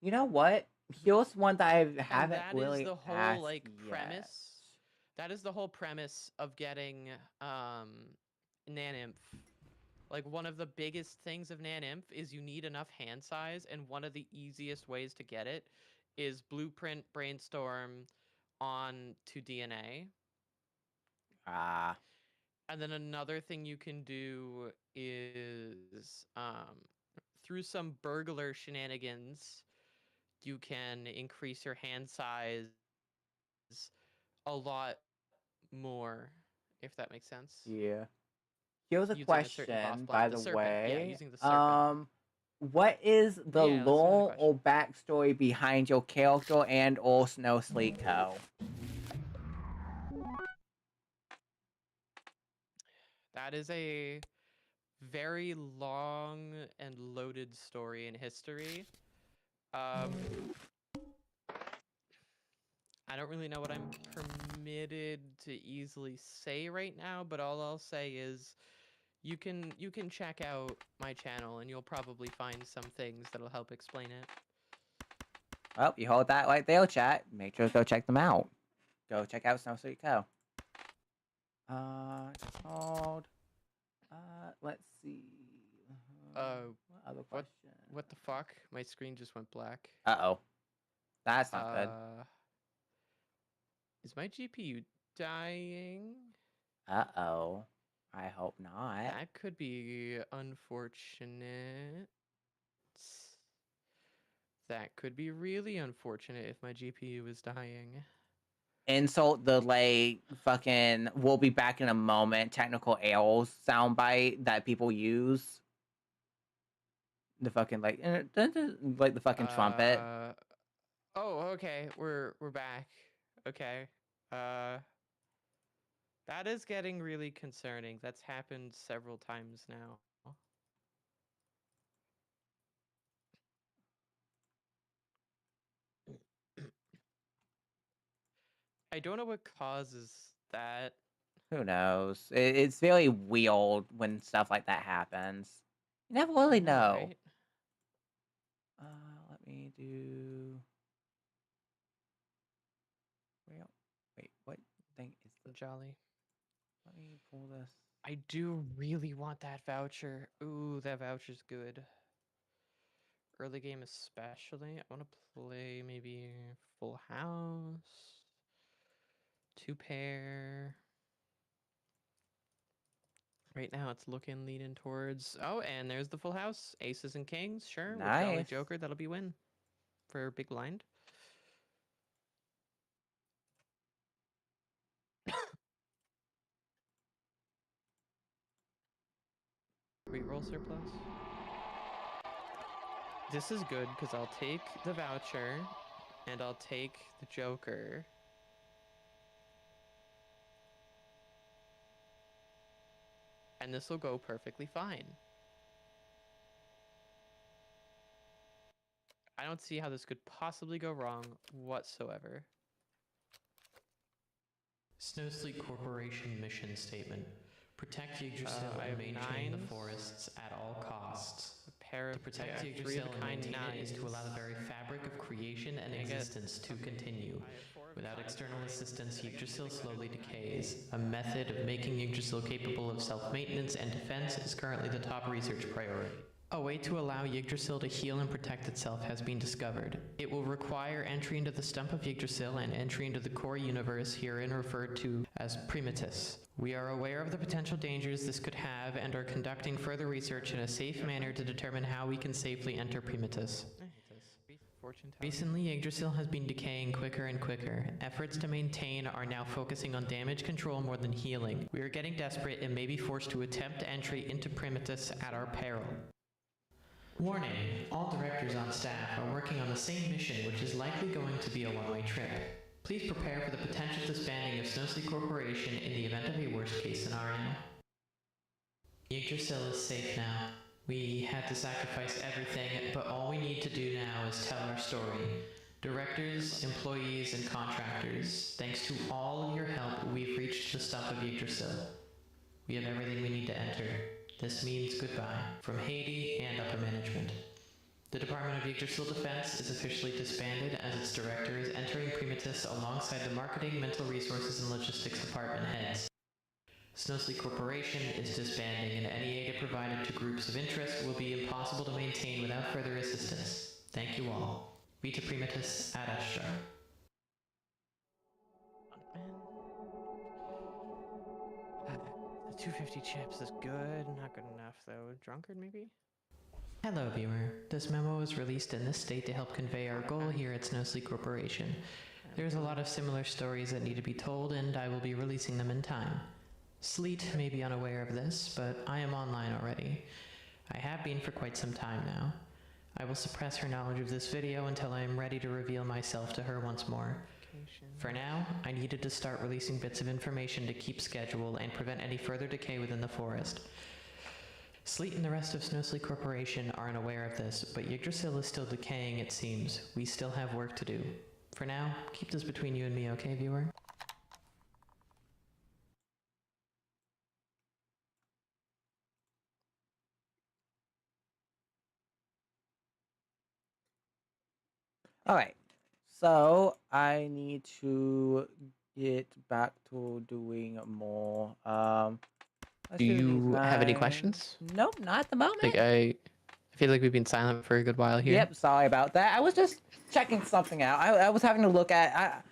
You know what? Here's one that I And haven't that is really the whole asked like yet. premise. That is the whole premise of getting Naninf. Like, one of the biggest things of Naninf is you need enough hand size, and one of the easiest ways to get it is Blueprint Brainstorm on to DNA. Ah. And then another thing you can do is through some burglar shenanigans, you can increase your hand size a lot more, if that makes sense. Yeah. Here's a Using a certain boss question, block. by The the serpent. Yeah, way. using the serpent. What is the Yeah, let's do another lore or backstory behind your character and or Snow Sleep Co? That is a very long and loaded story in history. I don't really know what I'm permitted to easily say right now, but all I'll say is you can check out my channel and you'll probably find some things that'll help explain it. Well, you hold that right there, chat. Make sure to go check them out. Go check out Snow Sleep Co. It's called. Let's see. What other question? What the fuck? My screen just went black. Uh-oh. That's not good. Is my GPU dying? Uh-oh. I hope not. That could be unfortunate. That could be really unfortunate if my GPU is dying. Insult the like fucking we'll be back in a moment technical errors soundbite that people use. The fucking like the fucking trumpet. Oh, okay. We're back. Okay. That is getting really concerning. That's happened several times now. I don't know what causes that. Who knows? It's very weird when stuff like that happens. You never really know. Right? Let me do. Wait, what thing is the Jolly? Let me pull this. I do really want that voucher. Ooh, that voucher's good. Early game especially. I want to play maybe full house. 2-pair. Right now it's leaning towards. Oh, and there's the full house. Aces and kings. Sure. With Jolly Nice. Joker, that'll be win for big blind. Wait, roll surplus. This is good because I'll take the voucher and I'll take the Joker. And this will go perfectly fine. I don't see how this could possibly go wrong whatsoever. Snowsleep Corporation mission statement. Protect Yggdrasil I and have maintain the nines. forests at all costs. A pair To of protect three Yggdrasil of a and kind maintain it is to allow the nines. very fabric of creation and I get- existence to continue. I have 4 of Without five external nines, assistance, and I get Yggdrasil something slowly better. decays. A method of making Yggdrasil capable of self-maintenance and defense is currently the top research priority. A way to allow Yggdrasil to heal and protect itself has been discovered. It will require entry into the stump of Yggdrasil and entry into the core universe, herein referred to as Primitus. We are aware of the potential dangers this could have and are conducting further research in a safe manner to determine how we can safely enter Primitus. Fortune telling. Recently, Yggdrasil has been decaying quicker and quicker. Efforts to maintain are now focusing on damage control more than healing. We are getting desperate and may be forced to attempt entry into Primitus at our peril. Warning, all directors on staff are working on the same mission, which is likely going to be a one-way trip. Please prepare for the potential disbanding of Snowsleep Corporation in the event of a worst-case scenario. Yggdrasil is safe now. We had to sacrifice everything, but all we need to do now is tell our story. Directors, employees, and contractors, thanks to all of your help, we've reached the stump of Yggdrasil. We have everything we need to enter. This means goodbye from Haiti and upper management. The Department of Yggdrasil Defense is officially disbanded as its director is entering Primitus alongside the Marketing, Mental Resources, and Logistics Department heads. Snowsleep Corporation is disbanding, and any aid it provided to groups of interest will be impossible to maintain without further assistance. Thank you all. Vita Primitus ad Astra. The 250 chips is good. Not good enough though. Drunkard maybe? Hello, viewer. This memo was released in this state to help convey our goal here at Snowsleep Corporation. There's a lot of similar stories that need to be told, and I will be releasing them in time. Sleet may be unaware of this, but I am online already. I have been for quite some time now. I will suppress her knowledge of this video until I am ready to reveal myself to her once more. For now, I needed to start releasing bits of information to keep schedule and prevent any further decay within the forest. Sleet and the rest of Snowsleep Corporation aren't aware of this, but Yggdrasil is still decaying, it seems. We still have work to do. For now, keep this between you and me, okay, viewer? All right. So I need to get back to doing more. Let's Do you these have any guys. questions? Nope, not at the moment. Like, I feel like we've been silent for a good while here. Yep, sorry about that. I was just checking something out. I was having to look at.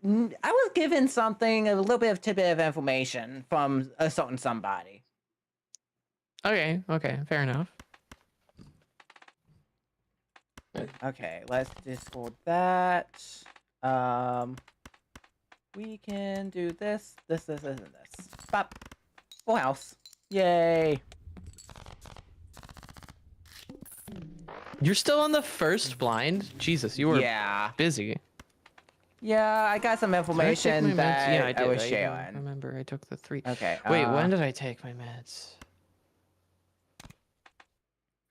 I was given something, a little bit of tidbit of information from a certain somebody. Okay, fair enough. Okay, let's discord that. We can do this, and this. Pop. Full house. Yay. You're still on the first blind? Jesus, you were Yeah. busy. Yeah, I got some Did I take information my meds? that Yeah, I did. was I sharing. remember I took the 3. Okay. Wait, when did I take my meds?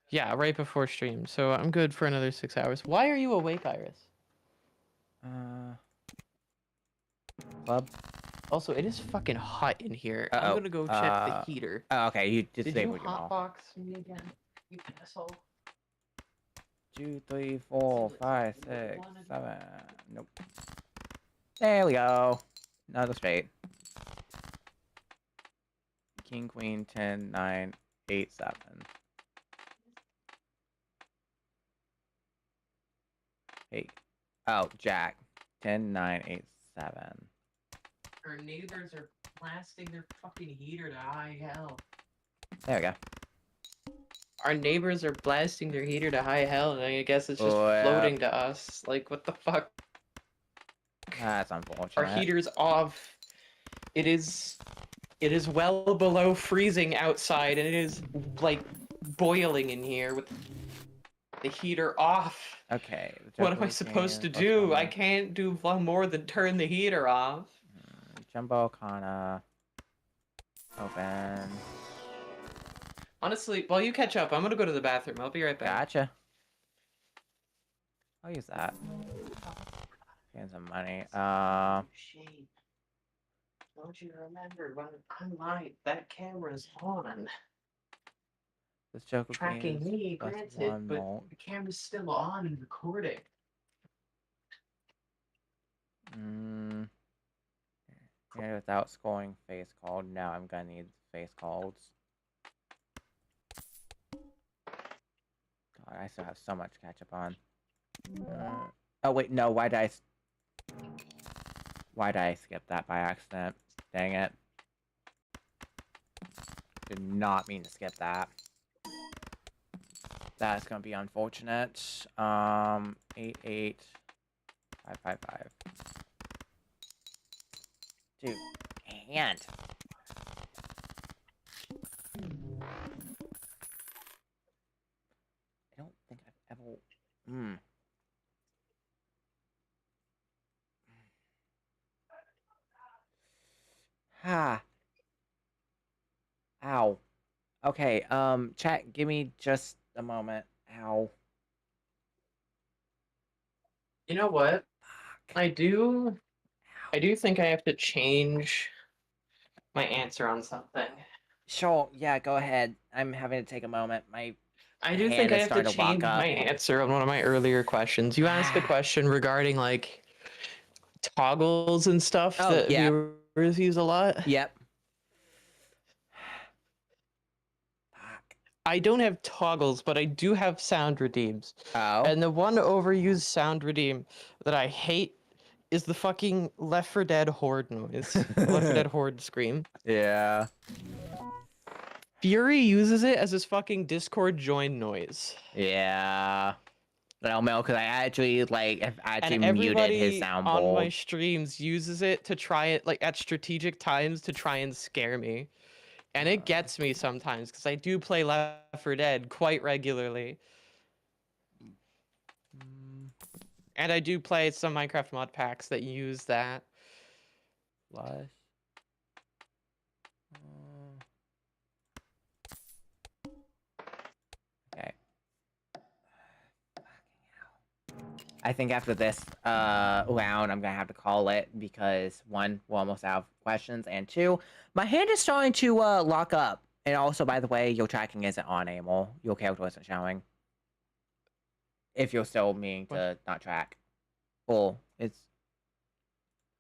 Yeah, right before stream. So I'm good for another 6 hours. Why are you awake, Iris? Club. Also, it is fucking hot in here. Uh-oh. I'm gonna go check the heater. Oh, okay, you Did you disabled your mouth. hotbox me again? You asshole. 2, 3, 4, 5, 6, 7. Nope. There we go. Another straight. King, queen, 10, 9, 8, 7. Hey. Oh, jack. 10, 9, 8, 7. Our neighbors are blasting their fucking heater to high hell. There we go. Our neighbors are blasting their heater to high hell, and I guess it's just Yeah. floating to us. Like, what the fuck? That's unfortunate. Our heater's off. It is It is well below freezing outside, and it is like boiling in here with the heater off. Okay. What am I supposed to do? I can't do more than turn the heater off. Jumbo Kana. Open. Honestly, while you catch up, I'm gonna go to the bathroom. I'll be right back. Gotcha. I'll use that. Getting some money. Shane, don't you remember when I'm live, that camera's on? This Choco Tracking Beans me, plus granted, one but molt. the camera's still on and recording. Yeah, without scoring face called. No, I'm gonna need face calls. God, I still have so much to catch up on. Oh wait, no. Why did I skip that by accident? Dang it. Did not mean to skip that. That's gonna be unfortunate. 88555. Dude, hand. I don't think I've ever. Ha. Ow. Okay, chat, give me just a moment. Ow. You know what? Fuck. I do think I have to change my answer on something. Sure, yeah, go ahead. I'm having to take a moment. I do hand think I is have to starting to lock change up. my answer on one of my earlier questions. You asked a question regarding like toggles and stuff Oh, that yeah. viewers use a lot. Yep. Fuck. I don't have toggles, but I do have sound redeems. Oh. And the one overused sound redeem that I hate is the fucking Left 4 Dead horde noise. Left 4 Dead horde scream. Yeah. Fury uses it as his fucking Discord join noise. Yeah. No, because I actually have actually And muted his everybody on my soundboard. streams uses it to try it like at strategic times to try and scare me. And it gets me sometimes because I do play Left 4 Dead quite regularly. And I do play some Minecraft mod packs that use that. Flush. Okay. I think after this round, I'm gonna have to call it because one, we're almost out of questions, and two, my hand is starting to lock up. And also, by the way, your tracking isn't on anymore. Your character isn't showing. If you're still meaning to not track, well, it's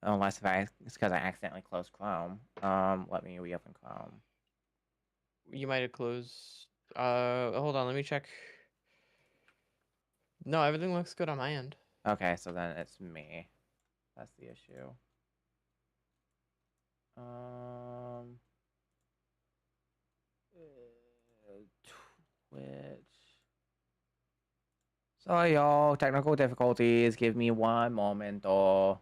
unless it's because I accidentally closed Chrome. Let me reopen Chrome. You might have closed. Hold on, let me check. No, everything looks good on my end. Okay, so then it's me. That's the issue. Twitch. Sorry, y'all. Technical difficulties. Give me one moment, or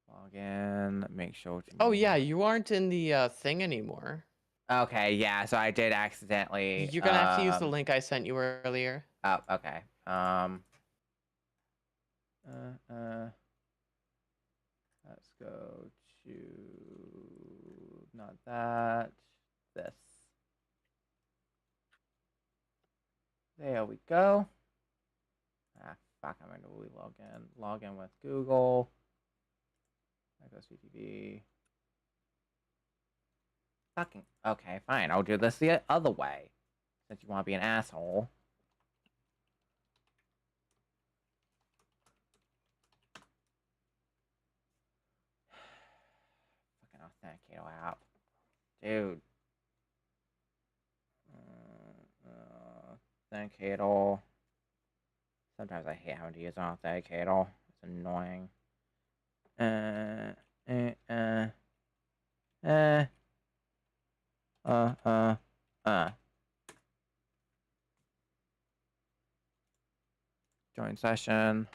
log in. Make sure to. Oh yeah, you aren't in the thing anymore. Okay, yeah. So I did accidentally. You're gonna have to use the link I sent you earlier. Oh, okay. Let's go to not that. This. There we go. Ah, fuck, I'm gonna re-log in. Log in with Google. There goes VTV. Fucking, okay, fine. I'll do this the other way. Since you want to be an asshole. Fucking authenticator app. Dude. Authenticator. Sometimes I hate having to use an authenticator. It's annoying. Uh. Join session.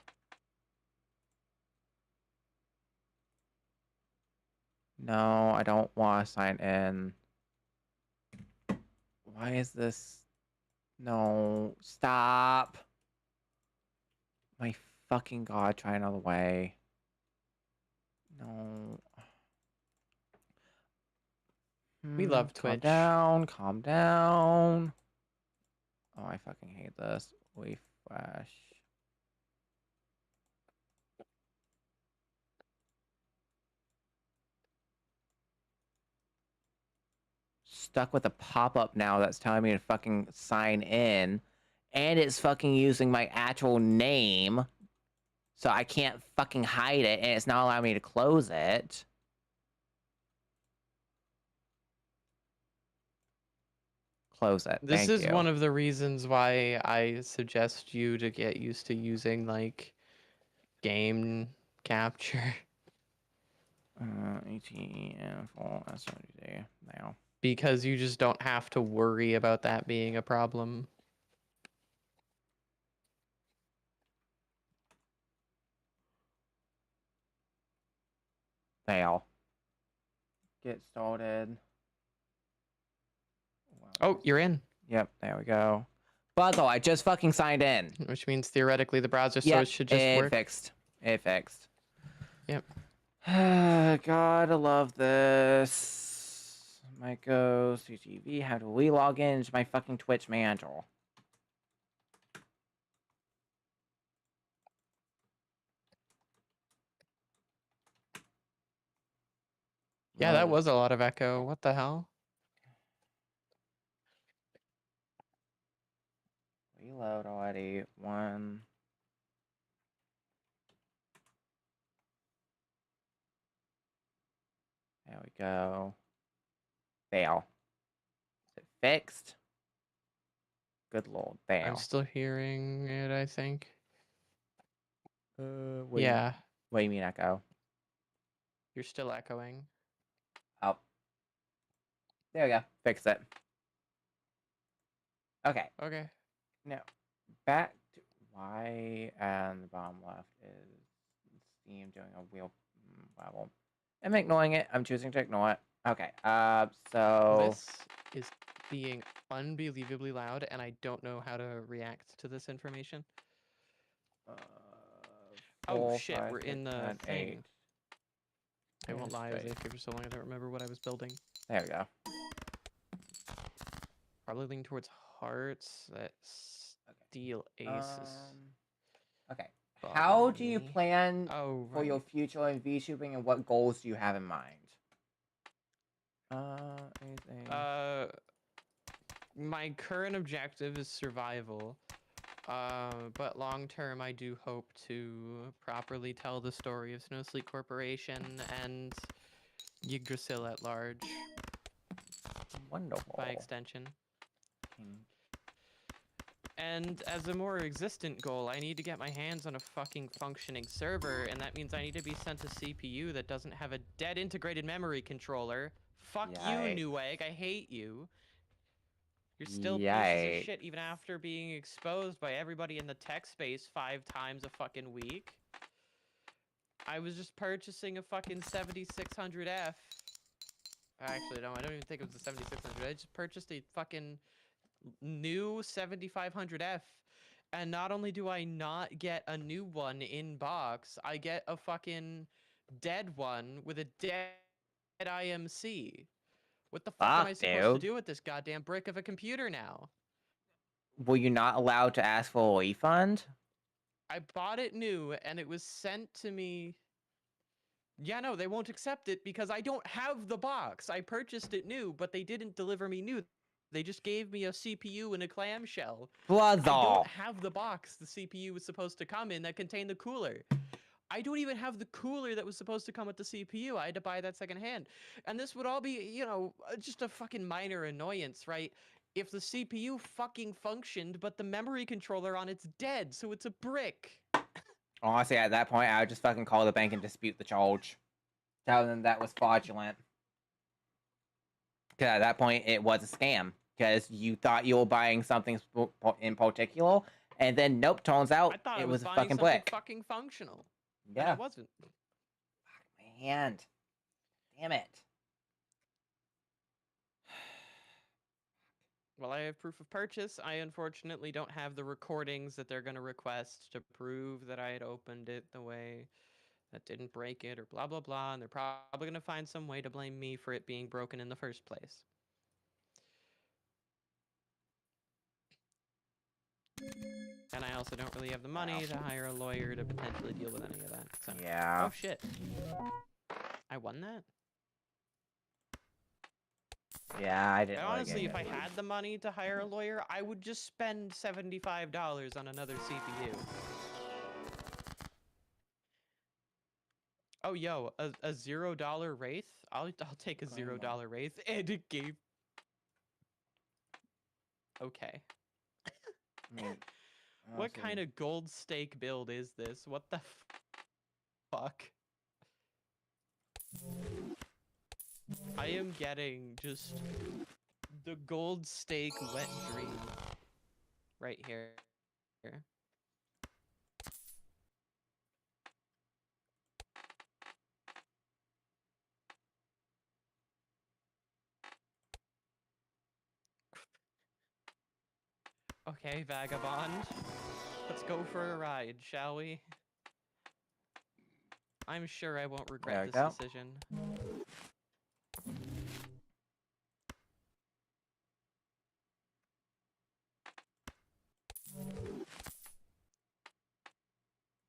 No, I don't want to sign in. Why is this? No, stop. My fucking god, try another way. No. We love Calm Twitch. down, calm down. Oh, I fucking hate this. Refresh. Stuck with a pop-up now that's telling me to fucking sign in. And it's fucking using my actual name. So I can't fucking hide it, and it's not allowing me to close it. Close it. This Thank is you. one of the reasons why I suggest you to get used to using like game capture. ATM full SRD now. Because you just don't have to worry about that being a problem. Fail. Get started. Oh, you're in. Yep, there we go. But though I just fucking signed in. Which means theoretically the browser Yep, source should just it work. fixed. It fixed. Yep. God, I love this. Myco, CTV, how do we log in into my fucking Twitch manager? Yeah, that was a lot of echo. What the hell? Reload already. One. There we go. Fail. Is it fixed? Good lord, fail. I'm still hearing it, I think. What Yeah, do you mean echo? you're still echoing. Oh. There we go. Fix it. Okay. Okay. Now, back to why and the bottom left is Steam doing a wheel level. I'm ignoring it. I'm choosing to ignore it. Okay. So This is being unbelievably loud, and I don't know how to react to this information. Oh, 4, shit, 5, we're in 6, the 7, thing. 8. I won't lie, I was Straight. AFK for so long I don't remember what I was building. There we go. Probably leaning towards hearts. That steel aces. Okay. How do you bothering me. plan Oh, for your right. future in VTubing, and what goals do you have in mind? Anything? My current objective is survival. But long term, I do hope to properly tell the story of Snowsleep Corporation and Yggdrasil at large. Wonderful. By extension. And as a more existent goal, I need to get my hands on a fucking functioning server, and that means I need to be sent a CPU that doesn't have a dead integrated memory controller. Fuck you, Newegg, I hate you. You're still pieces of shit even after being exposed by everybody in the tech space 5 times a fucking week. I was just purchasing a fucking 7600F. Actually, no, I don't even think it was a 7600. I just purchased a fucking new 7500F. And not only do I not get a new one in box, I get a fucking dead one with a dead IMC. What the fuck am I supposed to do with this goddamn brick of a computer now? Were you not allowed to ask for a refund? I bought it new and it was sent to me. Yeah, no, they won't accept it because I don't have the box. I purchased it new, but they didn't deliver me new. They just gave me a CPU and a clamshell. Brother. I don't have the box the CPU was supposed to come in that contained the cooler. I don't even have the cooler that was supposed to come with the CPU. I had to buy that secondhand. And this would all be, you know, just a fucking minor annoyance, right? If the CPU fucking functioned, but the memory controller on it's dead, so it's a brick. Honestly, at that point, I would just fucking call the bank and dispute the charge. Tell them that was fraudulent. Because at that point, it was a scam. Because you thought you were buying something in particular, and then nope, turns out I it was a buying fucking something brick. fucking functional. Yeah. And it wasn't. Fuck, my hand. Damn it. Well, I have proof of purchase. I unfortunately don't have the recordings that they're going to request to prove that I had opened it the way that didn't break it or blah, blah, blah. And they're probably going to find some way to blame me for it being broken in the first place. And I also don't really have the money to hire a lawyer to potentially deal with any of that. So. Yeah. Oh, shit. I won that? Yeah, I didn't. And really honestly, get if I it. had the money to hire a lawyer, I would just spend $75 on another CPU. Oh, yo, a $0 Wraith? I'll take a $0 Wraith, and it gave. Okay. I mean, What kind of gold stake build is this? What the fuck? I am getting just the gold stake wet dream right here. Okay, vagabond. Let's go for a ride, shall we? I'm sure I won't regret this decision.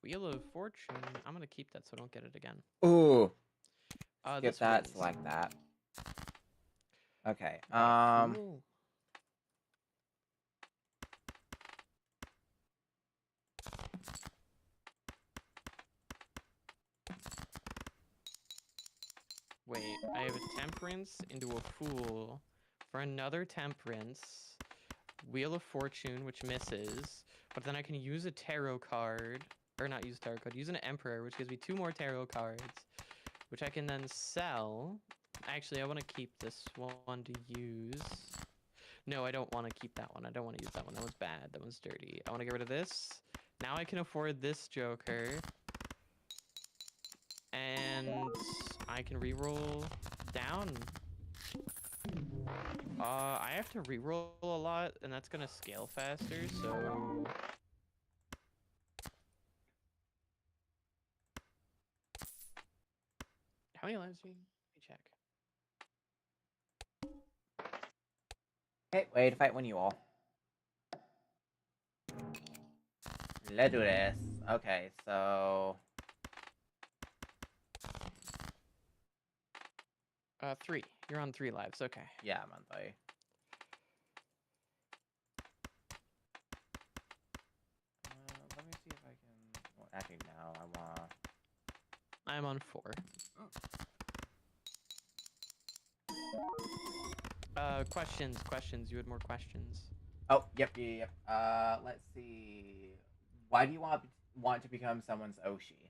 Wheel of Fortune. I'm gonna keep that so I don't get it again. Ooh. Skip This that, wins. Select that. Okay. Cool. Wait, I have a temperance into a fool for another temperance. Wheel of Fortune, which misses, but then I can use a tarot card, or not use a tarot card, use an emperor, which gives me 2 more tarot cards, which I can then sell. Actually, I want to keep this one to use. No, I don't want to keep that one. I don't want to use that one. That one's bad. That one's dirty. I want to get rid of this. Now I can afford this Joker. And I can reroll down. I have to reroll a lot, and that's gonna scale faster, so... How many lives do we... Let me check. Okay, way to fight when you all. Let's do this. Okay, so... 3. You're on 3 lives, okay. Yeah, I'm on 3. Let me see if I can... Well, actually, no, I wanna... I'm on 4. Questions. You had more questions. Oh, yep. Let's see. Why do you want to become someone's Oshi?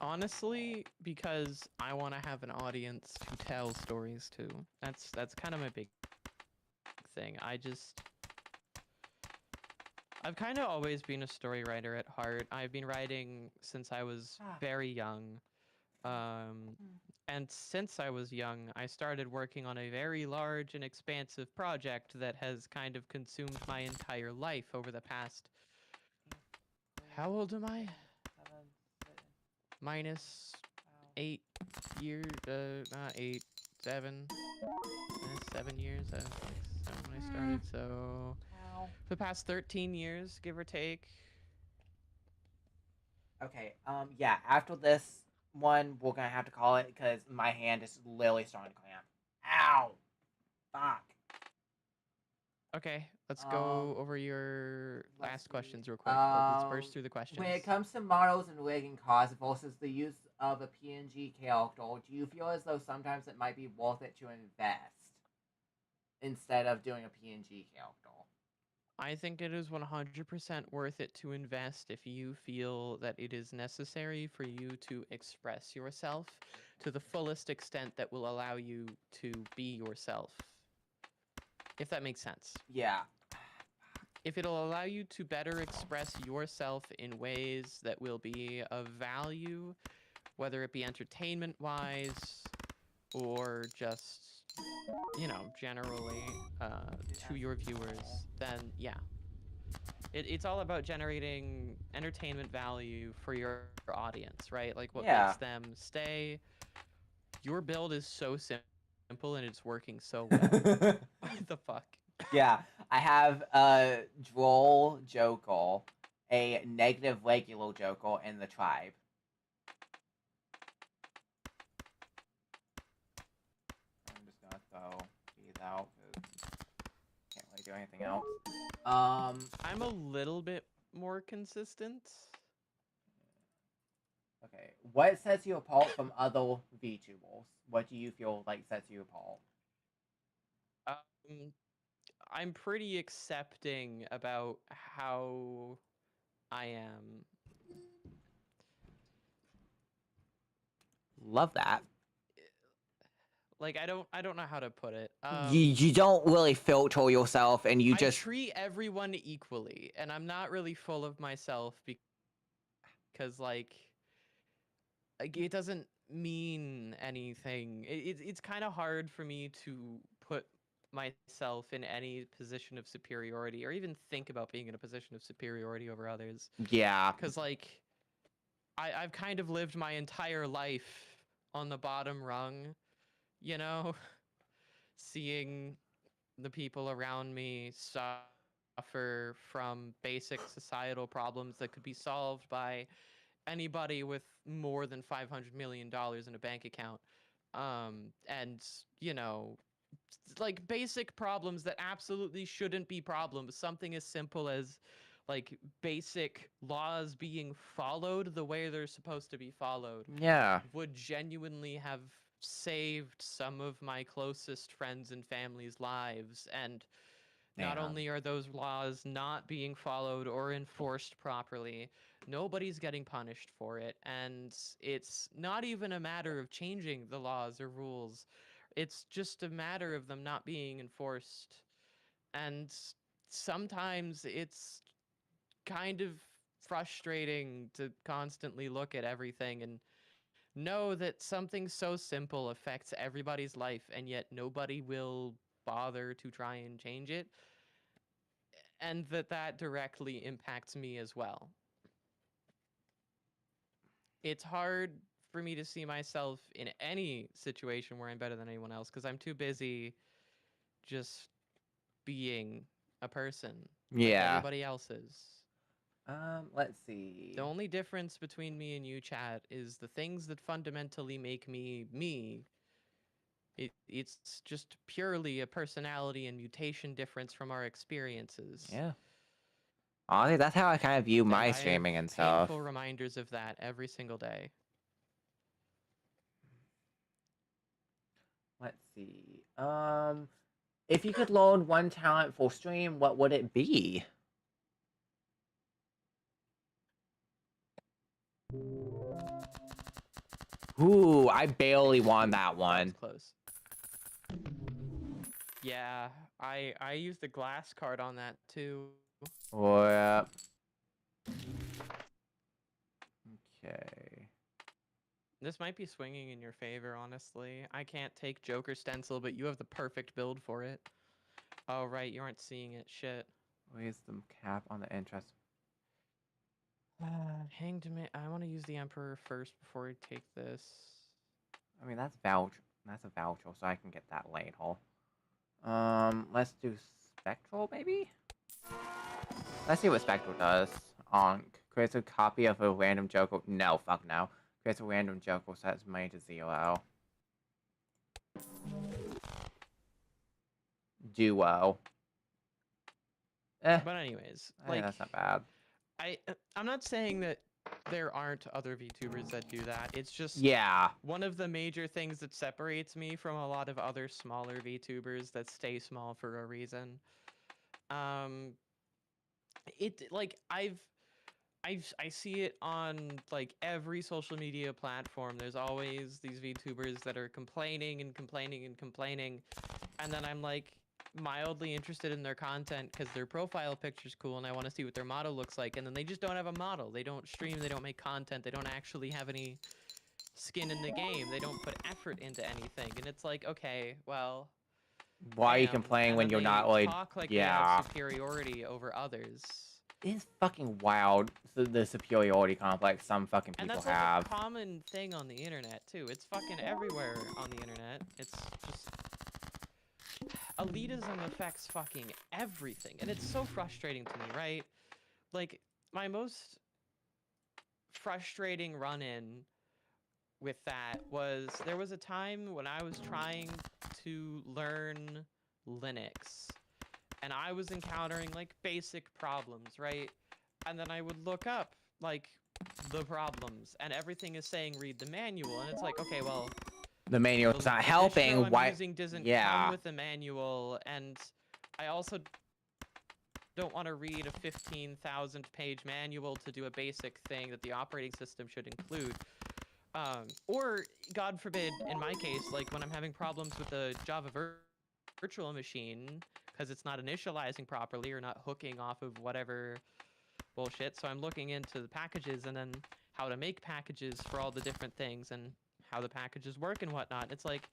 Honestly, because I want to have an audience to tell stories to. That's kind of my big thing. I've kind of always been a story writer at heart. I've been writing since I was very young. And since I was young, I started working on a very large and expansive project that has kind of consumed my entire life over the past... How old am I? Minus 8 years, not 8, 7. 7 years, I was like 7 when I started, so... For the past 13 years, give or take. Okay, yeah, after this one, we're gonna have to call it, because my hand is literally starting to clamp. Ow! Fuck. Okay, let's go over your last questions real quick. Let's burst through the questions. When it comes to models and rigging costs versus the use of a PNG character, do you feel as though sometimes it might be worth it to invest instead of doing a PNG character? I think it is 100% worth it to invest if you feel that it is necessary for you to express yourself to the fullest extent that will allow you to be yourself. If that makes sense. Yeah. if it'll allow you to better express yourself in ways that will be of value, whether it be entertainment wise or just, you know, generally to your viewers, then yeah. It's all about generating entertainment value for your audience, right? Like what Yeah. makes them stay. Your build is so simple and it's working so well. What the fuck? Yeah, I have a droll Jokel, a negative regular Jokel, and the tribe. I'm just gonna throw these out because can't really do anything else. I'm a little bit more consistent. Okay, what sets you apart from other VTubers? What do you feel like sets you apart? Um, I'm pretty accepting about how I am. Love that. Like I don't know how to put it. You don't really filter yourself, and you I just treat everyone equally, and I'm not really full of myself because like it doesn't mean anything. It's kind of hard for me to put myself in any position of superiority or even think about being in a position of superiority over others. yeah. Because like I've kind of lived my entire life on the bottom rung, you know, seeing the people around me suffer from basic societal problems that could be solved by anybody with more than $500 million in a bank account. And, you know, like basic problems that absolutely shouldn't be problems. Something as simple as like basic laws being followed the way they're supposed to be followed Yeah. would genuinely have saved some of my closest friends and family's lives. And not Damn. only are those laws not being followed or enforced properly, nobody's getting punished for it. And it's not even a matter of changing the laws or rules, it's just a matter of them not being enforced. And sometimes it's kind of frustrating to constantly look at everything and know that something so simple affects everybody's life and yet nobody will bother to try and change it, and that directly impacts me as well. It's hard for me to see myself in any situation where I'm better than anyone else because I'm too busy just being a person like Yeah. everybody else is. Let's see. The only difference between me and you, chat, is the things that fundamentally make me me. It's just purely a personality and mutation difference from our experiences. Yeah. Honestly, that's how I kind of view And my I have streaming and stuff. painful reminders of that every single day. Let's see. If you could load one talent for stream, what would it be? Ooh, I barely won that That was one. close. Yeah, I used the glass card on that too. Oh, yeah. Okay. This might be swinging in your favor, honestly. I can't take Joker Stencil, but you have the perfect build for it. Oh, right, you aren't seeing it. Shit. Raise the cap on the interest. Hanged me. I want to use the Emperor first before I take this. I mean, that's voucher. That's a voucher, so I can get that later. Let's do Spectral, maybe? Let's see what Spectral does. Creates a copy of a random Joker. No, fuck no. Creates a random Joker, sets money to 0. Duo. But anyways, I think like that's not bad. I'm not saying that there aren't other VTubers that do that. It's just Yeah. one of the major things that separates me from a lot of other smaller VTubers that stay small for a reason. It like I see it on like every social media platform. There's always these VTubers that are complaining and complaining and complaining, and then I'm like, mildly interested in their content because their profile picture's cool and I want to see what their model looks like, and then they just don't have a model. They don't stream, they don't make content, they don't actually have any skin in the game. They don't put effort into anything. And it's like, okay, well, Why are you damn. complaining And when then you're they not like, talk like they yeah. have superiority over others. It's fucking wild, the superiority complex some fucking And people that's like have. a common thing on the internet too. It's fucking everywhere on the internet. It's just elitism affects fucking everything. And it's so frustrating to me, right? Like, my most frustrating run-in with that was there was a time when I was trying to learn Linux and I was encountering like basic problems, right? And then I would look up like the problems and everything is saying read the manual, and it's like, okay, well, The manual's not the helping. distro I'm Why? using doesn't Yeah. come with a manual, and I also don't want to read a 15,000 page manual to do a basic thing that the operating system should include. Or, God forbid, in my case, like when I'm having problems with the Java virtual machine because it's not initializing properly or not hooking off of whatever bullshit, so I'm looking into the packages and then how to make packages for all the different things and how the packages work and whatnot. It's like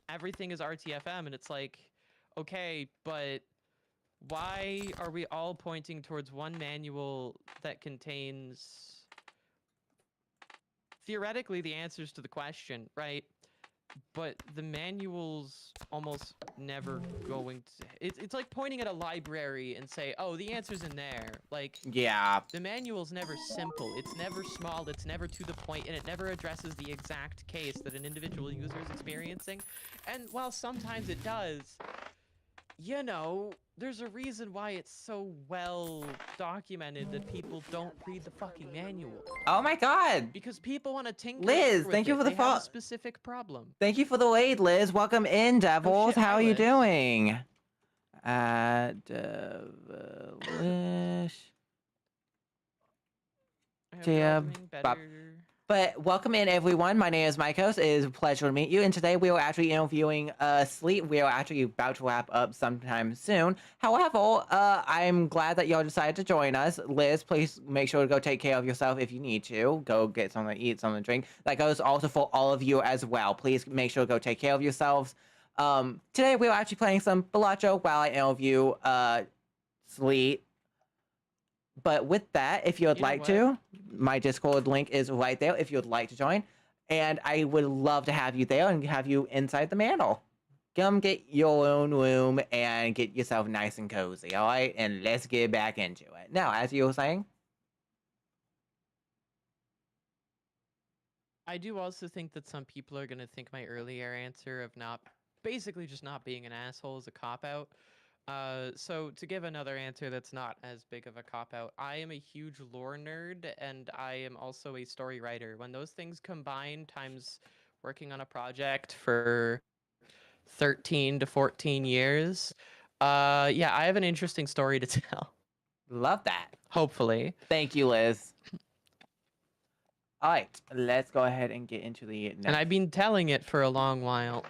everything is RTFM, and it's like, okay, but why are we all pointing towards one manual that contains theoretically the answers to the question, right? But the manual's almost never going to... It's like pointing at a library and say, oh, the answer's in there. Like, Yeah. the manual's never simple. It's never small. It's never to the point, and it never addresses the exact case that an individual user is experiencing. And while sometimes it does, you know, there's a reason why it's so well documented that people don't read the fucking manual. Oh my god. Because people want to tinker Liz, with thank you it. for the They have a fo- specific problem. Thank you for the raid, Liz. Welcome in, Devils. shit, How hi, are you Liz. doing? Devilish. I hope you're all Jam. doing Bop. better. But welcome in, everyone. My name is Mykos. It is a pleasure to meet you. And today we are actually interviewing Sleep. We are actually about to wrap up sometime soon. However, I'm glad that y'all decided to join us. Liz, please make sure to go take care of yourself if you need to. Go get something to eat, something to drink. That goes also for all of you as well. Please make sure to go take care of yourselves. Today we are actually playing some balatro while I interview Sleep. But with that, if you would like to, my Discord link is right there if you would like to join. And I would love to have you there and have you inside the mantle. Come get your own room and get yourself nice and cozy, all right? And let's get back into it. Now, as you were saying. I do also think that some people are going to think my earlier answer of not, basically just not being an asshole is a cop-out. So to give another answer that's not as big of a cop-out, I am a huge lore nerd, and I am also a story writer. When those things combine, times working on a project for 13 to 14 years, yeah, I have an interesting story to tell. Love that. Hopefully. Thank you, Liz. All right, let's go ahead and get into the next. And I've been telling it for a long while.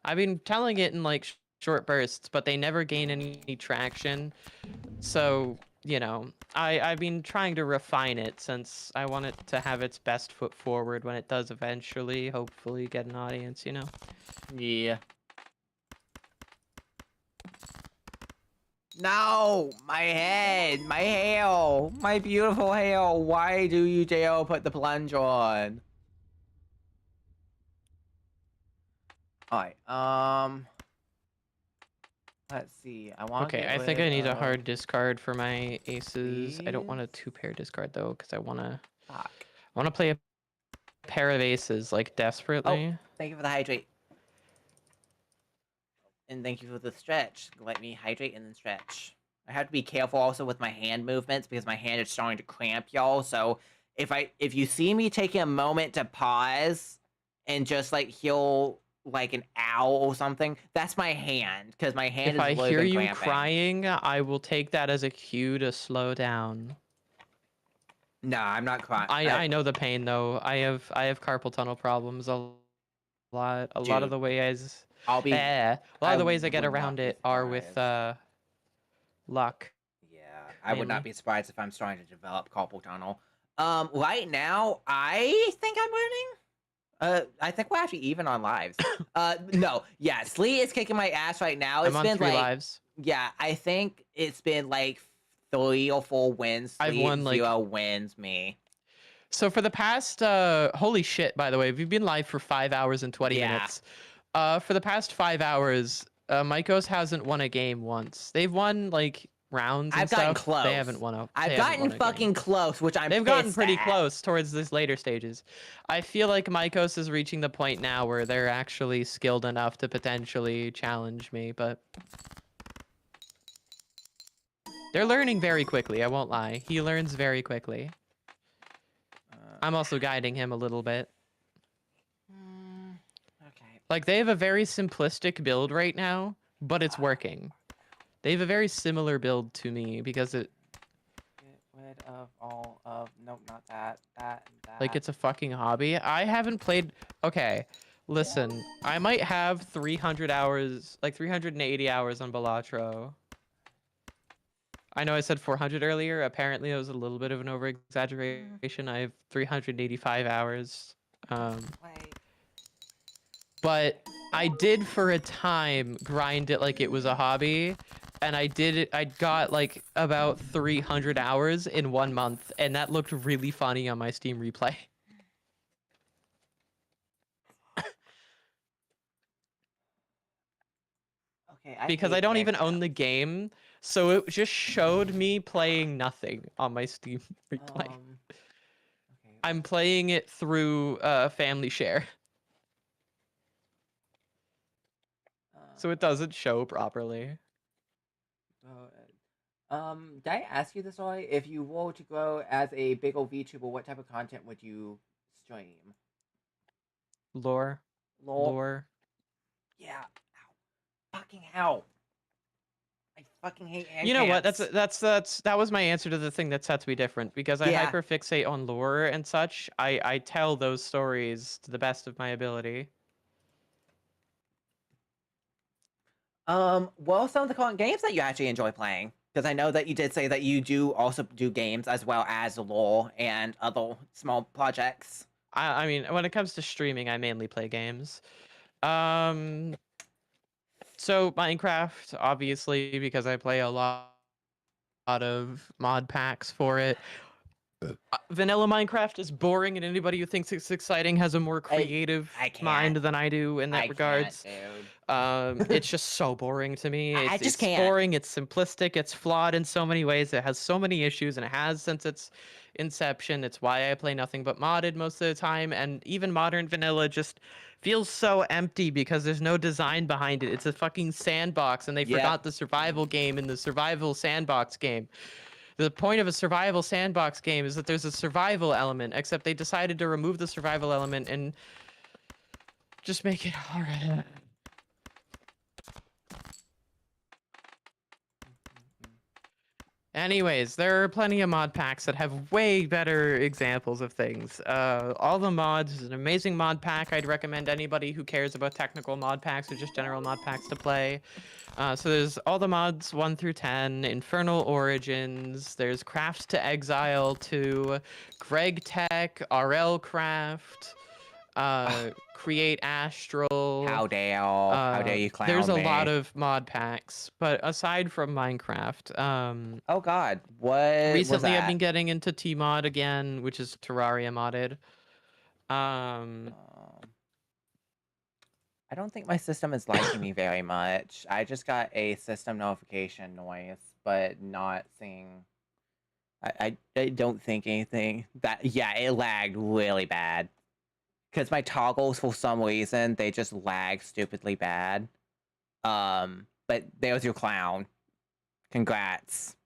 I've been telling it in like short bursts, but they never gain any traction. So, you know, I've been trying to refine it since I want it to have its best foot forward when it does eventually, hopefully, get an audience, you know? Yeah. No! My head! My hair! My beautiful hair! Why do you dare put the plunger on? Alright, let's see. I want Okay, I think I need a hard discard for my aces. I don't want a two-pair discard, though, because I want to play a pair of aces, like, desperately. Oh, thank you for the hydrate. And thank you for the stretch. Let me hydrate and then stretch. I have to be careful also with my hand movements because my hand is starting to cramp, y'all. So if you see me taking a moment to pause and just like heal like an owl or something, that's my hand because my hand If is I really hear been you cramping. crying, I will take that as a cue to slow down. No, I'm not crying. I know the pain though. I have carpal tunnel problems a lot of the ways. I'll be. A lot of the ways I get would not around be it are with surprised. luck. Yeah, I would not mainly. be surprised if I'm starting to develop carpal tunnel. Right now, I think I'm winning. I think we're actually even on lives. No, yeah, Slee is kicking my ass right now. It's I'm on been 3 like, lives. yeah, I think it's been like 3 or 4 wins. I've Slee won, like- 0 wins me. So for the past holy shit, by the way, we've been live for 5 hours and 20 Yeah. minutes. For the past 5 hours, Mycos hasn't won a game once. They've won like rounds and I've gotten stuff. close. They haven't won a I've they haven't gotten won a game. fucking close, which I'm They've gotten pissed pretty at. close towards these later stages. I feel like Mycos is reaching the point now where they're actually skilled enough to potentially challenge me, but they're learning very quickly, I won't lie. He learns very quickly. I'm also guiding him a little bit. Okay. Like, they have a very simplistic build right now, but it's working. They have a very similar build to me because it, Get rid of all of. Nope, not that. That and that. like, it's a fucking hobby. I haven't played. Okay, listen. I might have 300 hours, like 380 hours on Balatro. I know I said 400 earlier. Apparently, it was a little bit of an over exaggeration. I have 385 hours. Wait. But I did for a time grind it like it was a hobby. And I did it. I got like about 300 hours in 1 month. And that looked really funny on my Steam replay. Okay. Because I don't even own the game. So it just showed me playing nothing on my Steam replay. Okay. I'm playing it through family share. So it doesn't show properly. Did I ask you this already? If you were to grow as a big old VTuber, what type of content would you stream? Lore. Lore. Yeah. Ow. Fucking hell. I fucking hate ant You know what? camps. That was my answer to the thing that sets me different because I Yeah. hyperfixate on lore and such. I tell those stories to the best of my ability. What are some of the current games that you actually enjoy playing? Because I know that you did say that you do also do games as well as lore and other small projects. I mean, when it comes to streaming, I mainly play games. So Minecraft, obviously, because I play a lot of mod packs for it. Vanilla Minecraft is boring, and anybody who thinks it's exciting has a more creative mind than I do in that regards. It's just so boring to me. I just It's can't. boring. It's simplistic. It's flawed in so many ways. It has so many issues, and it has since its inception. It's why I play nothing but modded most of the time, and even modern vanilla just feels so empty because there's no design behind it. It's a fucking sandbox, and they forgot the survival game in the survival sandbox game. The point of a survival sandbox game is that there's a survival element, except they decided to remove the survival element and just make it hard. Anyways, there are plenty of mod packs that have way better examples of things. All the mods is an amazing mod pack. I'd recommend anybody who cares about technical mod packs or just general mod packs to play. So there's all the mods 1 through 10, Infernal Origins, there's Crafts to Exile 2, Greg Tech, RL Craft, Create Astral. How dare you clown There's a me. lot of mod packs, but aside from Minecraft, oh god, what recently was that? I've been getting into Tmod again, which is Terraria modded. I don't think my system is liking me very much. I just got a system notification noise, but not seeing. I don't think anything that. Yeah, it lagged really bad. Because my toggles, for some reason, they just lag stupidly bad. But there's your clown. Congrats.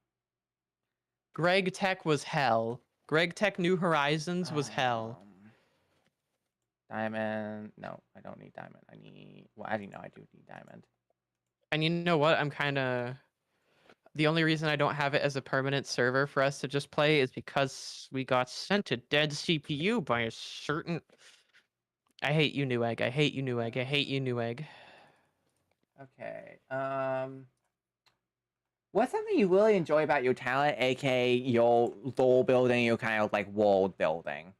Greg Tech was hell. Greg Tech New Horizons was hell. Diamond. No, I don't need diamond. I need. Well, I do know I do need diamond. And you know what? I'm kind of. The only reason I don't have it as a permanent server for us to just play is because we got sent a dead CPU by a certain. I hate you, Newegg. I hate you, Newegg. I hate you, Newegg. Okay. What's something you really enjoy about your talent, aka your lore building, your kind of like world building?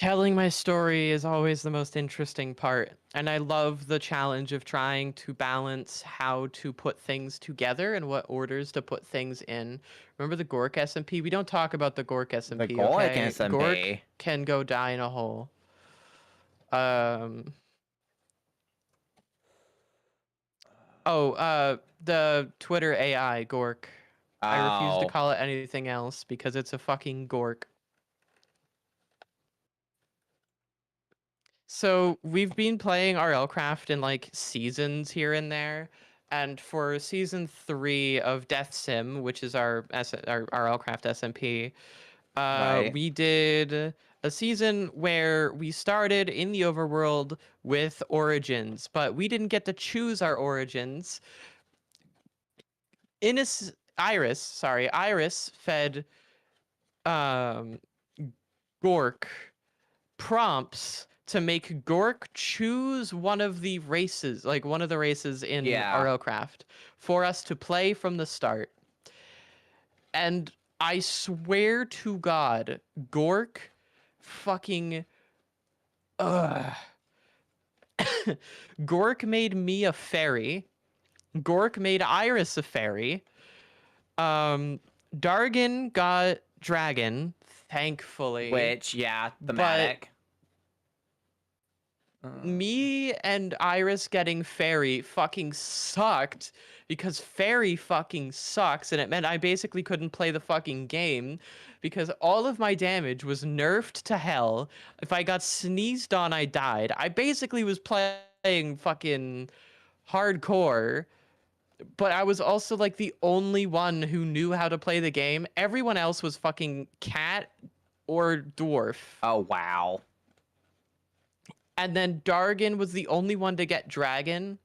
Telling my story is always the most interesting part, and I love the challenge of trying to balance how to put things together and what orders to put things in. Remember the Gork SMP? We don't talk about the Gork The SMP, Gork okay? Gork SMP. can go die in a hole. Um. Oh, the Twitter AI Gork. I refuse to Oh, call it anything else because it's a fucking Gork. So we've been playing RLcraft in like seasons here and there, and for season 3 of Death Sim, which is our RLcraft SMP, right. we did a season where we started in the overworld with origins, but we didn't get to choose our origins. Iris fed um Gork prompts to make Gork choose one of the races, like one of the races in Yeah. RLcraft, for us to play from the start. And I swear to God, Gork fucking ugh. Gork made me a fairy. Gork made Iris a fairy. Dargan got dragon, thankfully. Which, yeah, But thematic. me and Iris getting fairy fucking sucked because fairy fucking sucks, and it meant I basically couldn't play the fucking game because all of my damage was nerfed to hell. If I got sneezed on, I died. I basically was playing fucking hardcore, but I was also like the only one who knew how to play the game. Everyone else was fucking cat or dwarf. Oh, wow. And then Dargan was the only one to get dragon.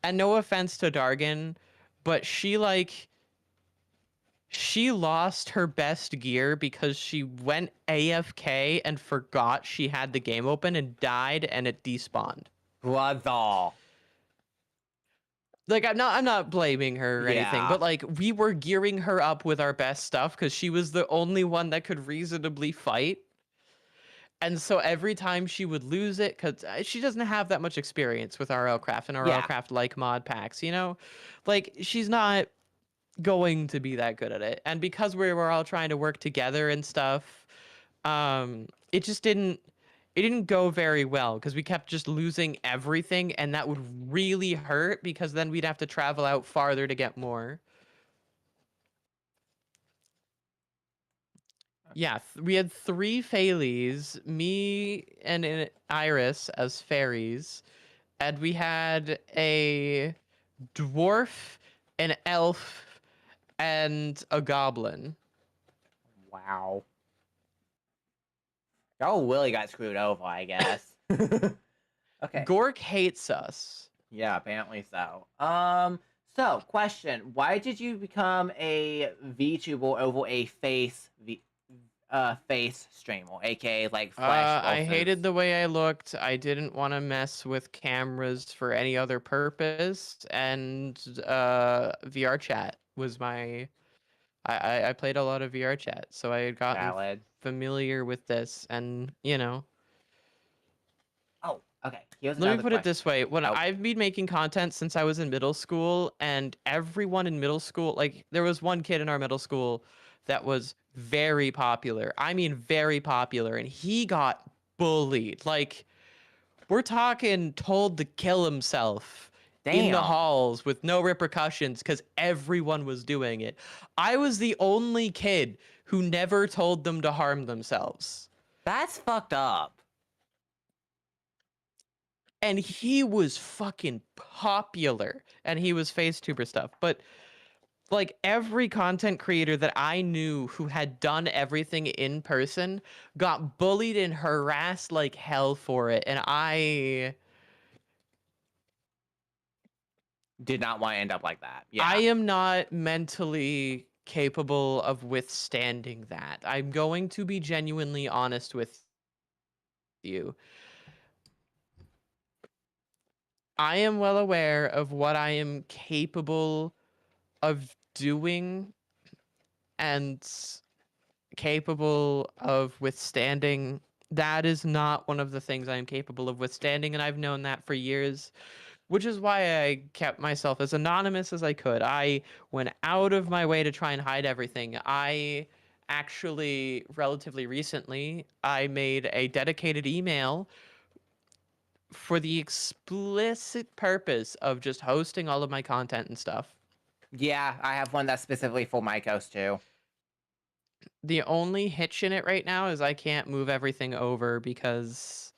And no offense to Dargan, but she lost her best gear because she went AFK and forgot she had the game open and died and it despawned. Brother. Like I'm not blaming her or anything, Yeah. but like we were gearing her up with our best stuff because she was the only one that could reasonably fight. And so every time she would lose it, because she doesn't have that much experience with RLcraft and Yeah. RLcraft like mod packs, you know? Like she's not going to be that good at it. And because we were all trying to work together and stuff, it just didn't go very well because we kept just losing everything, and that would really hurt because then we'd have to travel out farther to get more. Yeah, we had 3 Phales, me and Iris as fairies, and we had a dwarf, an elf, and a goblin. Wow. Y'all really got screwed over, I guess. Okay. Gork hates us. Yeah, apparently so. So question: why did you become a VTuber over a face streamer, aka like flesh? I hated the way I looked. I didn't want to mess with cameras for any other purpose, and VR chat was my. I played a lot of VR chat, so I had gotten Valid. familiar with this, and you know. Oh, okay. Here's Let me another put it question. this way: when Oh. I've been making content since I was in middle school, and everyone in middle school, like there was one kid in our middle school that was very popular. I mean, very popular, and he got bullied. Like we're talking told to kill himself in the Damn. halls with no repercussions because everyone was doing it. I was the only kid who never told them to harm themselves. That's fucked up. And he was fucking popular, and he was FaceTuber stuff. But like every content creator that I knew who had done everything in person got bullied and harassed like hell for it. And I Did not want to end up like that. Yeah. I am not mentally capable of withstanding that. I'm going to be genuinely honest with you. I am well aware of what I am capable of doing and capable of withstanding. That is not one of the things I am capable of withstanding, and I've known that for years, which is why I kept myself as anonymous as I could. I went out of my way to try and hide everything. I actually, relatively recently, I made a dedicated email for the explicit purpose of just hosting all of my content and stuff. Yeah, I have one that's specifically for Mycos too. The only hitch in it right now is I can't move everything over because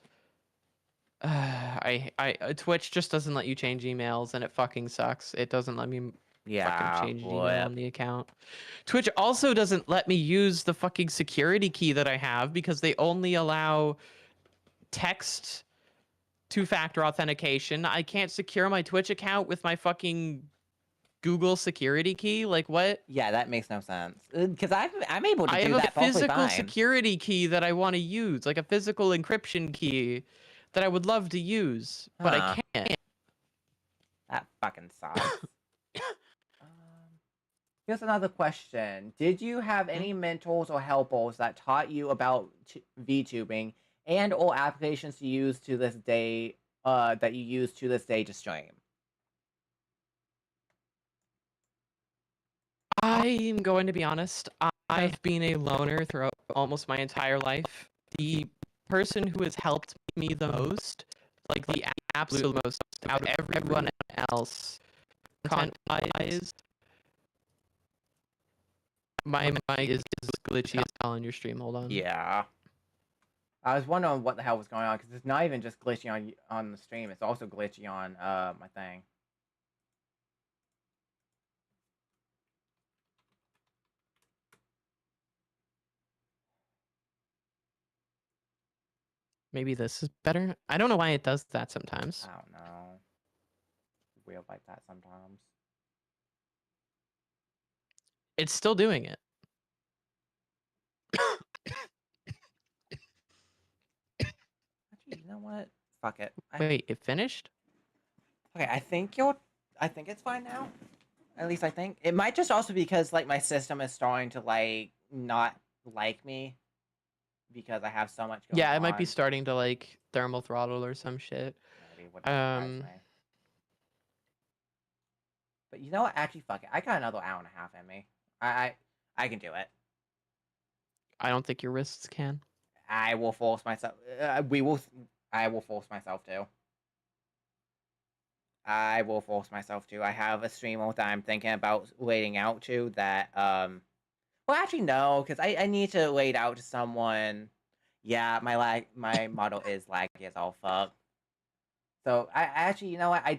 Twitch just doesn't let you change emails, and it fucking sucks. It doesn't let me fucking Yeah, change an email flip. on the account. Twitch also doesn't let me use the fucking security key that I have because they only allow text two-factor authentication. I can't secure my Twitch account with my fucking Google security key. Like, what? Yeah, that makes no sense. Because I'm able to I do have a that perfectly physical fine. security key that I want to use, like a physical encryption key that I would love to use, but Huh. I can't. That fucking sucks. Here's another question. Did you have any mentors or helpers that taught you about VTubing and or applications to use to this day that you use to this day to stream? I'm going to be honest. I've been a loner throughout almost my entire life. The person who has helped me the most, like the absolute most out of everyone else, content-wise, my mic is glitchy as hell on your stream. Hold on. Yeah. I was wondering what the hell was going on because it's not even just glitchy on the stream; it's also glitchy on my thing. Maybe this is better. I don't know why it does that sometimes. I don't know. It's weird like that sometimes. It's still doing it. Actually, you know what? Fuck it. Wait, it finished? Okay, I think it's fine now. At least I think. It might just also because like my system is starting to like not like me because I have so much going on. Yeah, it might be starting to like thermal throttle or some shit. Maybe wouldn't surprise me. But you know what? Actually, fuck it. I got another hour and a half in me. I can do it. I don't think your wrists can. I will force myself. I will force myself to. I will force myself to. I have a streamer that I'm thinking about waiting out to that, well, actually, no, because I need to wait out to someone. Yeah, my model is laggy as all fuck. So, I actually, you know what? I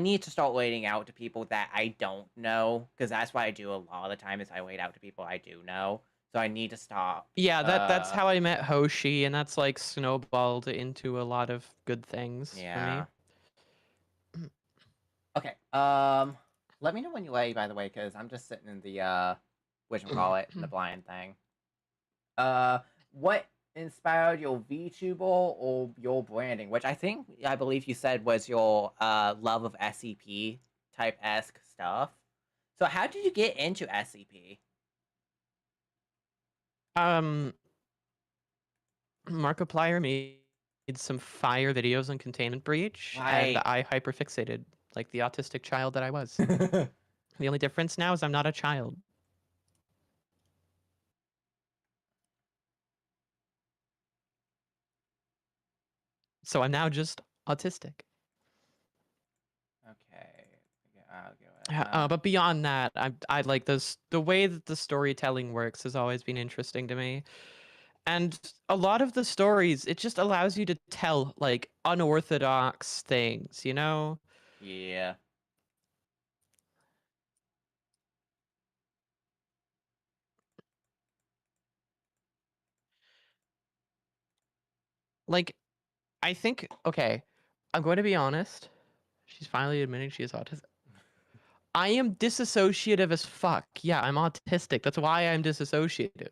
need to start waiting out to people that I don't know, because that's what I do a lot of the time is I wait out to people I do know. So, I need to stop. Yeah, that's how I met Hoshi, and that's like snowballed into a lot of good things for me. Okay. Let me know when you're ready, by the way, because I'm just sitting in the whatchamacallit, the blind thing. What inspired your VTuber or your branding? Which I believe you said was your love of SCP type esque stuff. So how did you get into SCP? Markiplier made some fire videos on Containment Breach, and I hyperfixated like the autistic child that I was. The only difference now is I'm not a child. So I'm now just autistic. Okay. I'll give it. But beyond that, I like this. The way that the storytelling works has always been interesting to me. And a lot of the stories, it just allows you to tell like unorthodox things, you know? Yeah. Like, I think, okay, I'm going to be honest. She's finally admitting she is autistic. I am disassociative as fuck. Yeah, I'm autistic. That's why I'm disassociative.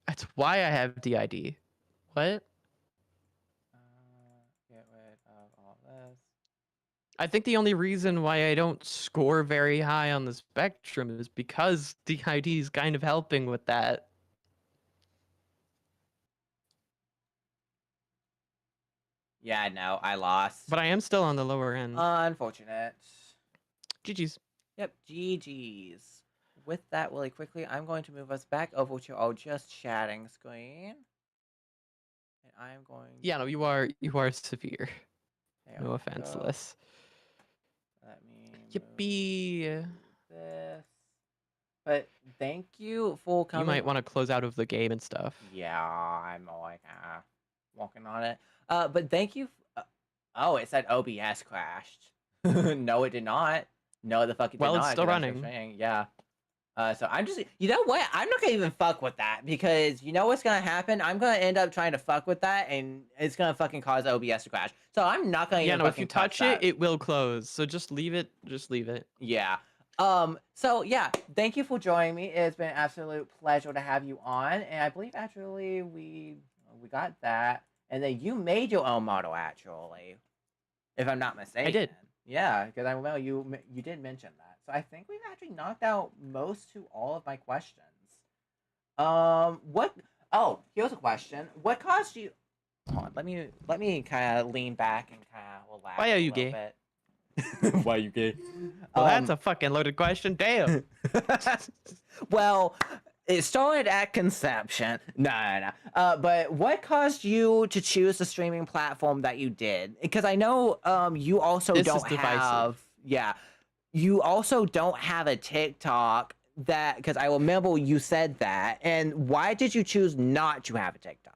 That's why I have DID. What? Get rid of all this. I think the only reason why I don't score very high on the spectrum is because DID is kind of helping with that. Yeah, no, I lost. But I am still on the lower end. Unfortunate. GG's. Yep, GG's. With that, really quickly, I'm going to move us back over to our just chatting screen. And I'm going Yeah, no, you are severe. There No we offense, go. Liz. Let me Yippee! move this. But thank you for coming. You might want to close out of the game and stuff. Yeah, I'm like walking on it. But thank you. Oh, it said OBS crashed. No, it did not. No, the fuck it did Well, not. it's still 'cause I'm running. saying, yeah. So I'm just, you know what? I'm not gonna even fuck with that because you know what's gonna happen? I'm gonna end up trying to fuck with that, and it's gonna fucking cause OBS to crash. So I'm not gonna Yeah, even no, if fucking you touch that. it will close. So just leave it. Just leave it. Yeah. So yeah, thank you for joining me. It's been an absolute pleasure to have you on, and I believe actually we got that, and then you made your own model actually, if I'm not mistaken. I did. Yeah, because I remember you did mention that. So I think we've actually knocked out most to all of my questions. What? Oh, here's a question. What caused you? Hold on, let me kind of lean back and kind of relax Why are a you little gay? bit. Why are you gay? Well, that's a fucking loaded question. Damn. Well, it started at conception. No. But what caused you to choose the streaming platform that you did? Because I know you also This is don't divisive. have. Yeah, you also don't have a TikTok. That because I remember you said that. And why did you choose not to have a TikTok?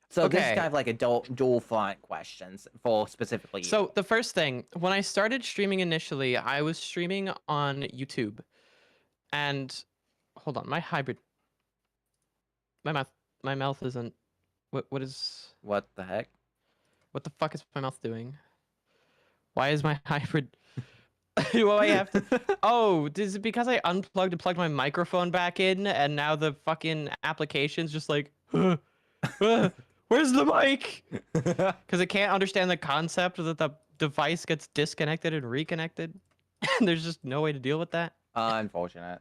So this is Okay. kind of like a dual front questions for specifically you. So the first thing, when I started streaming initially, I was streaming on YouTube, and hold on, my mouth isn't. What What the heck? What the fuck is my mouth doing? Why is my hybrid? Do I have to? Oh, is it because I unplugged and plugged my microphone back in, and now the fucking application's just like, where's the mic? Because it can't understand the concept that the device gets disconnected and reconnected. There's just no way to deal with that. Unfortunate.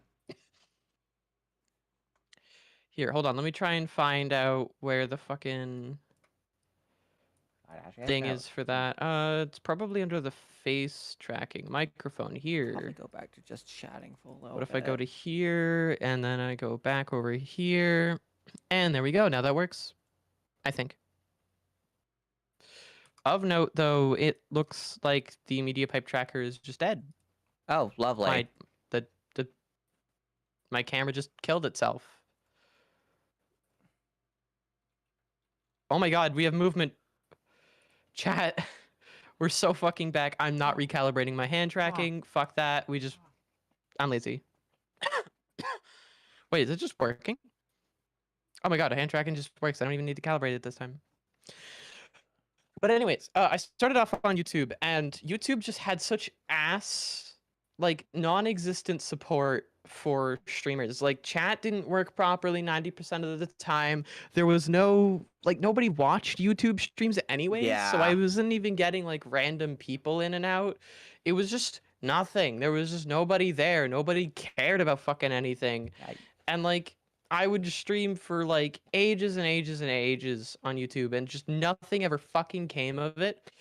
Here, hold on. Let me try and find out where the fucking thing is for that. It's probably under the face tracking microphone Let me here. go back to just chatting for a little What bit. if I go to here and then I go back over here? And there we go. Now that works, I think. Of note, though, it looks like the media pipe tracker is just dead. Oh, lovely. My camera just killed itself. Oh my god, we have movement. Chat, we're so fucking back. I'm not recalibrating my hand tracking. Fuck that. I'm lazy. Wait, is it just working? Oh my god, hand tracking just works. I don't even need to calibrate it this time. But anyways, I started off on YouTube, and YouTube just had such non-existent support for streamers. Like, chat didn't work properly 90% of the time. There was nobody watched YouTube streams anyways, so I wasn't even getting like random people in and out. It was just nothing. There was just nobody there. Nobody cared about fucking anything. And like, I would stream for like ages and ages and ages on YouTube, and just nothing ever fucking came of it.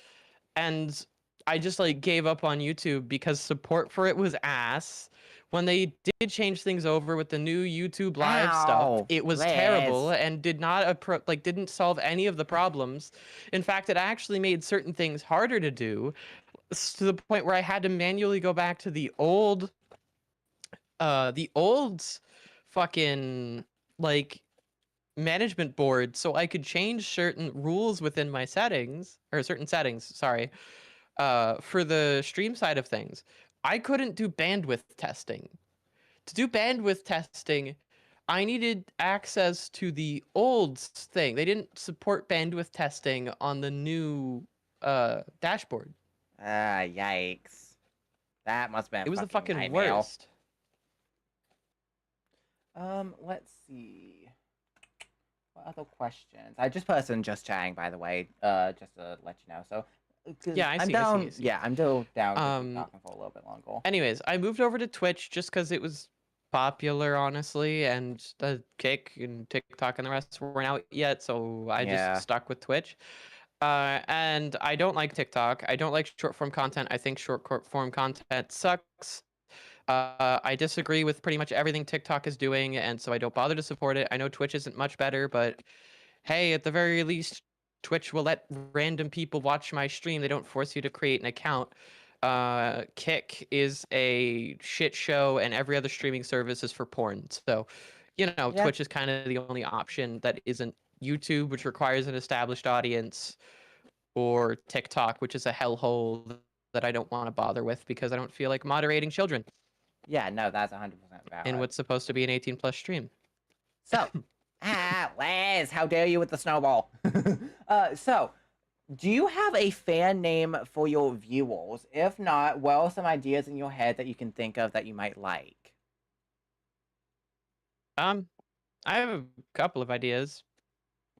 And I just like gave up on YouTube because support for it was ass. When they did change things over with the new YouTube Live stuff, it was terrible and didn't solve any of the problems. In fact, it actually made certain things harder to do, to the point where I had to manually go back to the old fucking like management board so I could change certain rules within my settings, or certain settings, sorry, for the stream side of things. I couldn't do bandwidth testing. To do bandwidth testing, I needed access to the old thing. They didn't support bandwidth testing on the new dashboard. Yikes. That must have been It was the fucking nightmare. worst. Let's see. What other questions? I just put us in just chatting, by the way, just to let you know. So, Yeah, I I'm see, I see, down. I see. Yeah, I'm still down to keep Um, talking for a little bit longer. Anyways, I moved over to Twitch just because it was popular, honestly, and the Kick and TikTok and the rest weren't out yet, so I just Yeah. stuck with Twitch. And I don't like TikTok. I don't like short form content. I think form content sucks. I disagree with pretty much everything TikTok is doing, and so I don't bother to support it. I know Twitch isn't much better, but hey, at the very least, Twitch will let random people watch my stream. They don't force you to create an account. Kick is a shit show, and every other streaming service is for porn. So, Yeah. Twitch is kind of the only option that isn't YouTube, which requires an established audience, or TikTok, which is a hellhole that I don't want to bother with because I don't feel like moderating children Yeah, no, that's 100% valid. in what's supposed to be an 18+ stream. So, Les, how dare you with the snowball? So, do you have a fan name for your viewers? If not, what are some ideas in your head that you can think of that you might like? I have a couple of ideas.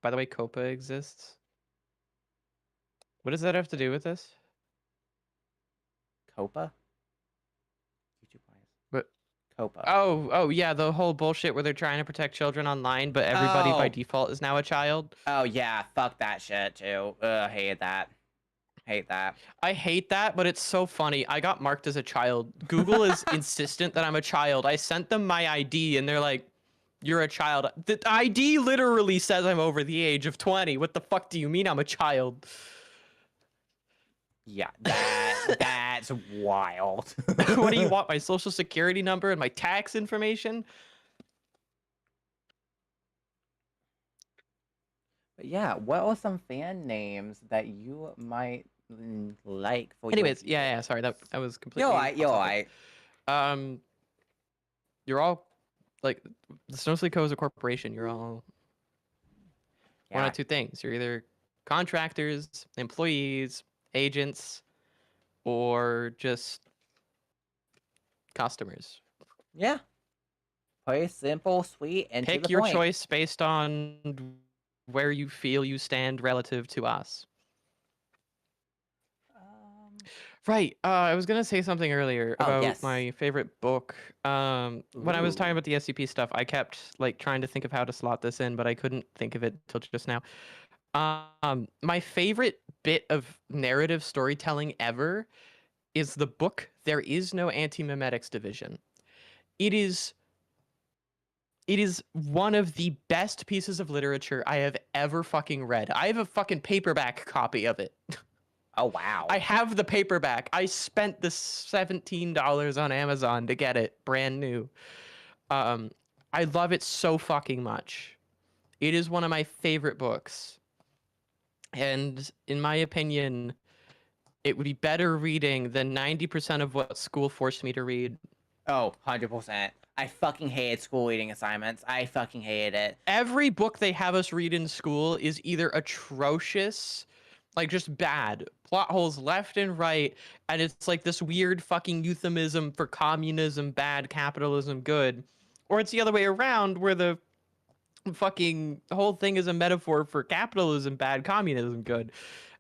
By the way, Copa exists. What does that have to do with this? Copa? YouTube wise. But Copa. oh yeah, the whole bullshit where they're trying to protect children online, but everybody by Oh. default is now a child. Oh yeah, fuck that shit too. Ugh, hate that. Hate that. I hate that, but it's so funny. I got marked as a child. Google is insistent that I'm a child. I sent them my ID and they're like, "You're a child." The ID literally says I'm over the age of 20. What the fuck do you mean I'm a child? Yeah, that's wild. What do you want? My social security number and my tax information? But yeah, what are some fan names that you might like for Anyways, your yeah, sorry, that was completely Yo, off I. topic. You're all like the Snowflake Co is a corporation. You're all one Yeah. of two things. You're either contractors, employees, agents, or just customers. Yeah. Pretty simple, sweet, and to Pick the your point. choice based on where you feel you stand relative to us. Right. I was gonna say something earlier Oh, about yes. my favorite book. When I was talking Ooh. about the SCP stuff, I kept like trying to think of how to slot this in, but I couldn't think of it till just now. My favorite bit of narrative storytelling ever is the book There Is No Anti-Memetics Division. It is one of the best pieces of literature I have ever fucking read. I have a fucking paperback copy of it. Oh wow. I have the paperback. I spent the $17 on Amazon to get it brand new. I love it so fucking much. It is one of my favorite books. And in my opinion, it would be better reading than 90% of what school forced me to read. Oh, 100%. I fucking hated school reading assignments. I fucking hated it. Every book they have us read in school is either atrocious, like just bad, plot holes left and right, and it's like this weird fucking euphemism for communism bad, capitalism good, or it's the other way around where the fucking whole thing is a metaphor for capitalism bad, communism good,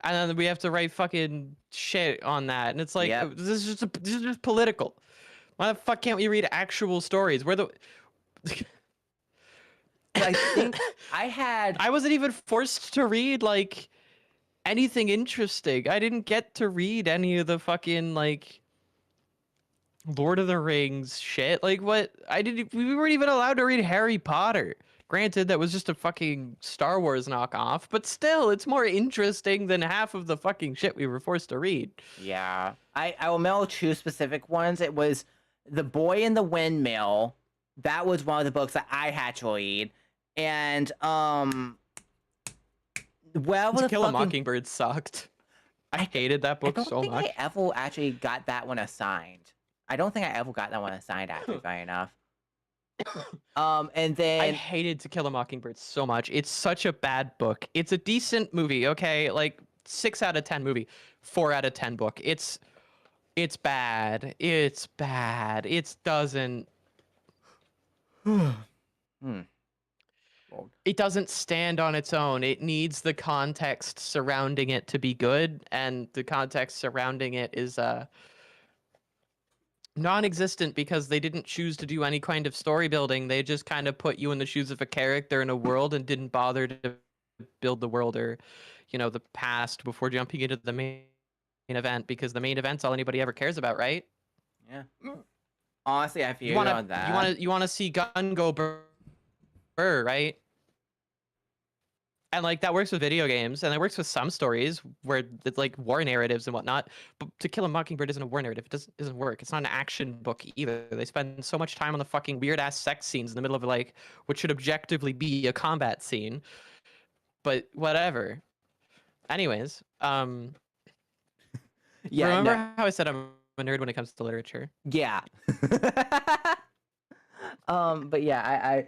and then we have to write fucking shit on that, and it's like Yep. this is just political. Why the fuck can't we read actual stories? Where the I think I wasn't even forced to read like anything interesting. I didn't get to read any of the fucking like Lord of the Rings shit. Like what? We weren't even allowed to read Harry Potter. Granted, that was just a fucking Star Wars knockoff, but still, it's more interesting than half of the fucking shit we were forced to read. Yeah. I will mail two specific ones. It was The Boy in the Windmill. That was one of the books that I had to read. And well, To Kill a Mockingbird sucked. I hated that book so much. I don't think I ever actually got that one assigned. I don't think I ever got that one assigned, actually, funny enough. And then I hated To Kill a Mockingbird so much. It's such a bad book. It's a decent movie, okay? Like 6 out of 10 movie, 4 out of 10 book. It's bad. It's bad. It doesn't. Well, world. It doesn't stand on its own. It needs the context surrounding it to be good, and the context surrounding it is non-existent because they didn't choose to do any kind of story building. They just kind of put you in the shoes of a character in a world and didn't bother to build the world or, the past before jumping into the main event, because the main event's all anybody ever cares about, right? Yeah. Honestly, I feel You want on to that. you want to see gun go burr, right? And like that works with video games, and it works with some stories where it's like war narratives and whatnot. But To Kill a Mockingbird isn't a war narrative. It doesn't work. It's not an action book either. They spend so much time on the fucking weird ass sex scenes in the middle of like what should objectively be a combat scene. But whatever. Anyways, Yeah. remember No. how I said I'm a nerd when it comes to literature? Yeah. But yeah,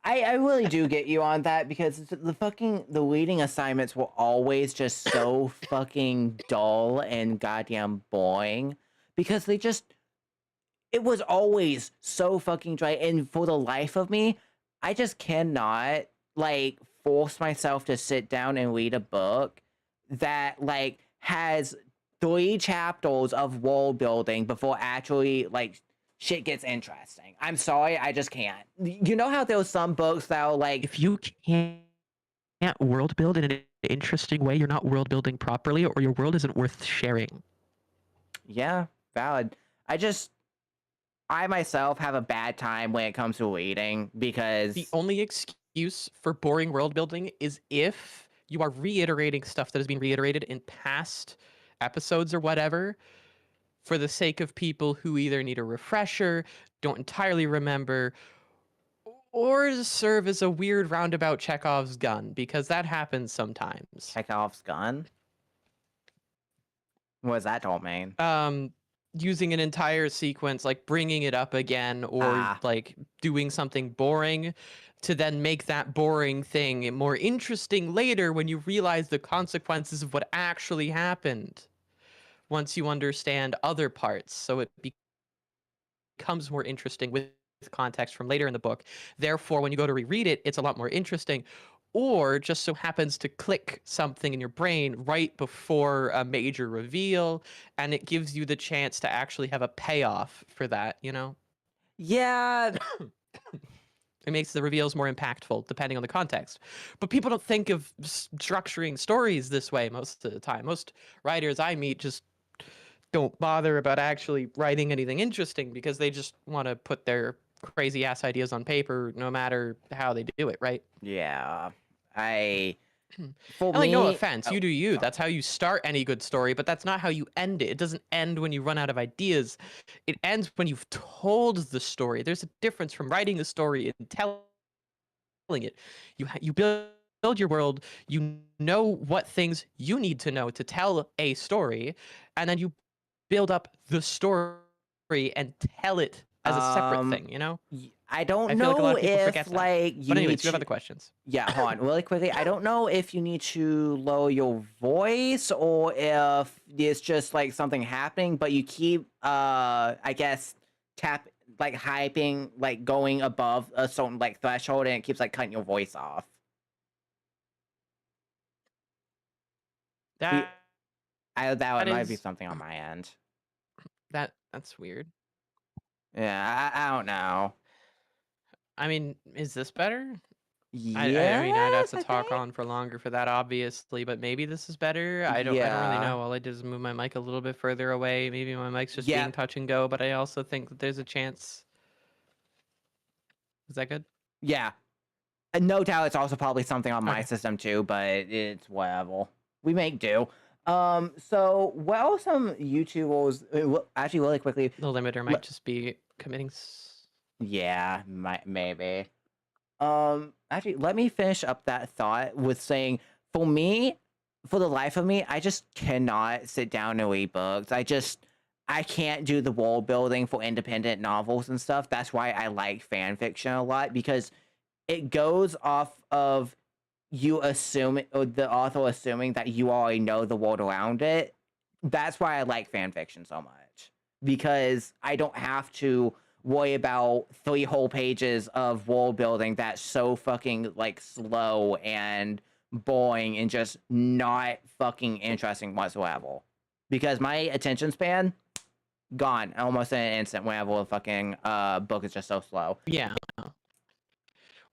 I really do get you on that, because the reading assignments were always just so fucking dull and goddamn boring, because it was always so fucking dry, and for the life of me, I just cannot like force myself to sit down and read a book that like has 3 chapters of world building before actually like shit gets interesting. I'm sorry, I just can't. You know how there were some books that were like, If you can't world build in an interesting way, you're not world building properly, or your world isn't worth sharing. yeah, valid. I myself have a bad time when it comes to reading, because The only excuse for boring world building is if you are reiterating stuff that has been reiterated in past episodes or whatever, for the sake of people who either need a refresher, don't entirely remember, or to serve as a weird roundabout Chekhov's gun, because that happens sometimes. Chekhov's gun. What does that all mean? Using an entire sequence, like bringing it up again, or like doing something boring to then make that boring thing more interesting later when you realize the consequences of what actually happened once you understand other parts. So it becomes more interesting with context from later in the book. Therefore, when you go to reread it, it's a lot more interesting. Or just so happens to click something in your brain right before a major reveal, and it gives you the chance to actually have a payoff for that, Yeah. It makes the reveals more impactful depending on the context. But people don't think of structuring stories this way most of the time. Most writers I meet just don't bother about actually writing anything interesting, because they just want to put their crazy ass ideas on paper no matter how they do it, right? Yeah. For And like, no me, offense, you do you. sorry. That's how you start any good story, but that's not how you end it. It doesn't end when you run out of ideas. It ends when you've told the story. There's a difference from writing the story and telling it. You build your world. You know what things you need to know to tell a story, and then you build up the story and tell it as a separate thing. I don't I feel like a lot know of people if forget that. like you But anyways, need you have to. other questions. Yeah, hold on, really quickly. I don't know if you need to lower your voice, or if it's just like something happening, but you keep I guess hyping, like going above a certain like threshold, and it keeps like cutting your voice off. That That might be is something on my end. that's weird. Yeah, I don't know. I mean, is this better? I mean, I'd have Yes, to I talk think. on for longer for that, obviously, but maybe this is better. I don't really Yeah. know. All I did is move my mic a little bit further away. Maybe my mic's just Yeah. being touch and go, but I also think that there's a chance. Is that good? Yeah. And no doubt it's also probably something on my Okay. system too, but it's whatever. We make do. So what are some YouTubers actually really quickly? The limiter might just be committing. Yeah, maybe. Actually, let me finish up that thought with saying, for me, for the life of me, I just cannot sit down and read books. I can't do the world building for independent novels and stuff. That's why I like fan fiction a lot, because it goes off of you assuming, or the author assuming that you already know the world around it. That's why I like fan fiction so much, because I don't have to worry about 3 whole pages of world building that's so fucking like slow and boring and just not fucking interesting whatsoever. Because my attention span gone almost in an instant whenever a fucking book is just so slow. Yeah.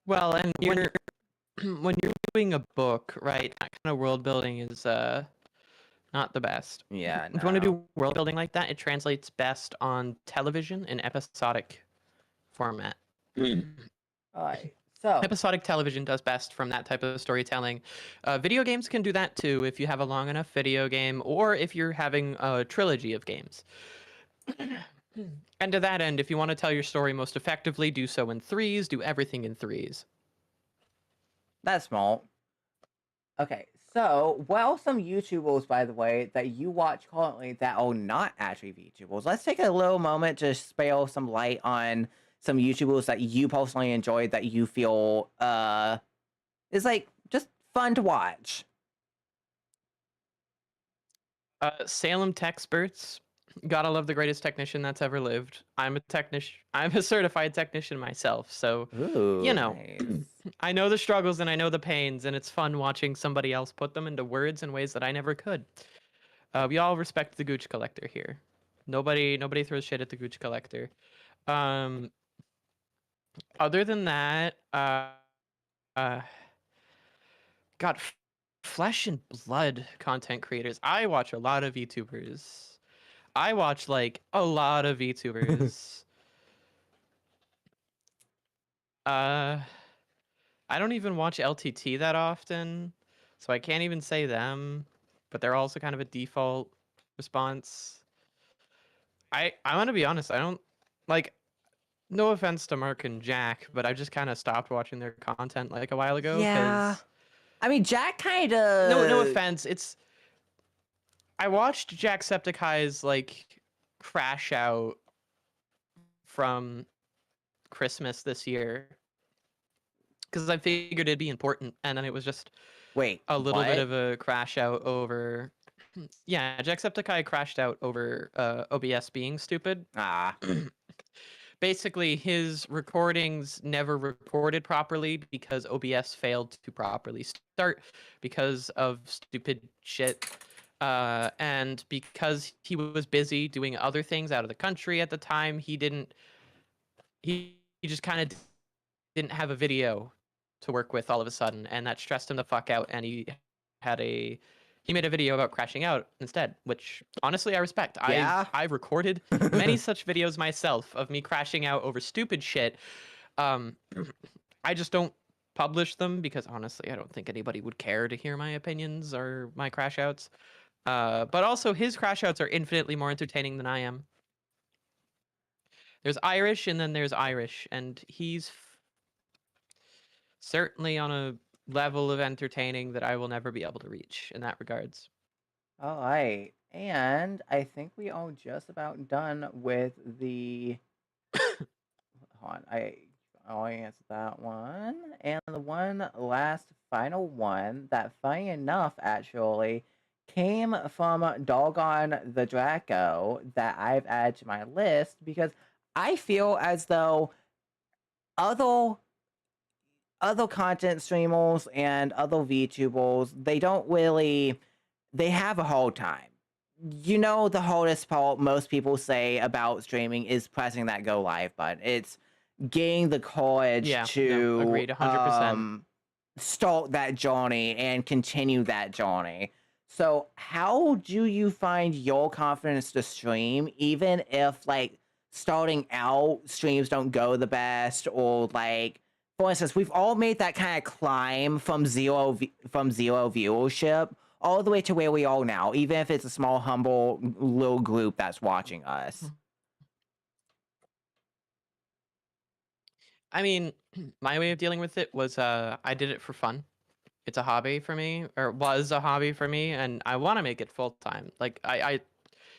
Well, and you're when you're doing a book, right? That kind of world building is not the best. Yeah, If you want to no. do world building like that, it translates best on television in episodic format. Alright, so Episodic television does best from that type of storytelling. Video games can do that too if you have a long enough video game or if you're having a trilogy of games. And to that end, if you want to tell your story most effectively, do so in threes, do everything in threes. that's small. Okay, so what are some YouTubers, by the way, that you watch currently that are not actually VTubers? Let's take a little moment to spare some light on some YouTubers that you personally enjoy that you feel is like just fun to watch. Salem Techsperts. Gotta love the greatest technician that's ever lived. I'm a certified technician myself, so Ooh, you know, nice. I know the struggles and I know the pains, and it's fun watching somebody else put them into words in ways that I never could. We all respect the Gooch Collector here. Nobody throws shit at the Gooch Collector. Other than that, God, flesh and blood content creators. I watch a lot of VTubers. I watch like a lot of VTubers. I don't even watch LTT that often, so I can't even say them, but they're also kind of a default response. I want to be honest, I don't like, no offense to Mark and Jack, but I just kind of stopped watching their content like a while ago. Yeah. 'Cause I mean, Jack kind of. no offense. I watched Jacksepticeye's like crash out from Christmas this year because I figured it'd be important, and then it was just Wait, a little bit what? of a crash out over. Yeah, Jacksepticeye crashed out over OBS being stupid. Ah. Basically, his recordings never recorded properly because OBS failed to properly start because of stupid shit. And because he was busy doing other things out of the country at the time, he just kind of didn't have a video to work with all of a sudden, and that stressed him the fuck out, and he made a video about crashing out instead, which honestly I respect. Yeah? I've recorded many such videos myself of me crashing out over stupid shit. I just don't publish them because honestly I don't think anybody would care to hear my opinions or my crash outs. But also his crash outs are infinitely more entertaining than I am. There's Irish and then there's Irish, and he's certainly on a level of entertaining that I will never be able to reach in that regards. All right. And I think we are just about done with the. Hold on. I answered that one. And the one last final one that, funny enough, actually came from Doggone the Draco that I've added to my list because I feel as though other content streamers and other VTubers, they have a hard time. You know, the hardest part most people say about streaming is pressing that go live button. It's getting the courage to agreed 100%. start that journey and continue that journey. So how do you find your confidence to stream, even if like starting out streams don't go the best, or like, for instance, we've all made that kind of climb from zero viewership all the way to where we are now, even if it's a small, humble little group that's watching us. I mean, my way of dealing with it was I did it for fun. It's a hobby for me, or was a hobby for me, and I want to make it full time. Like I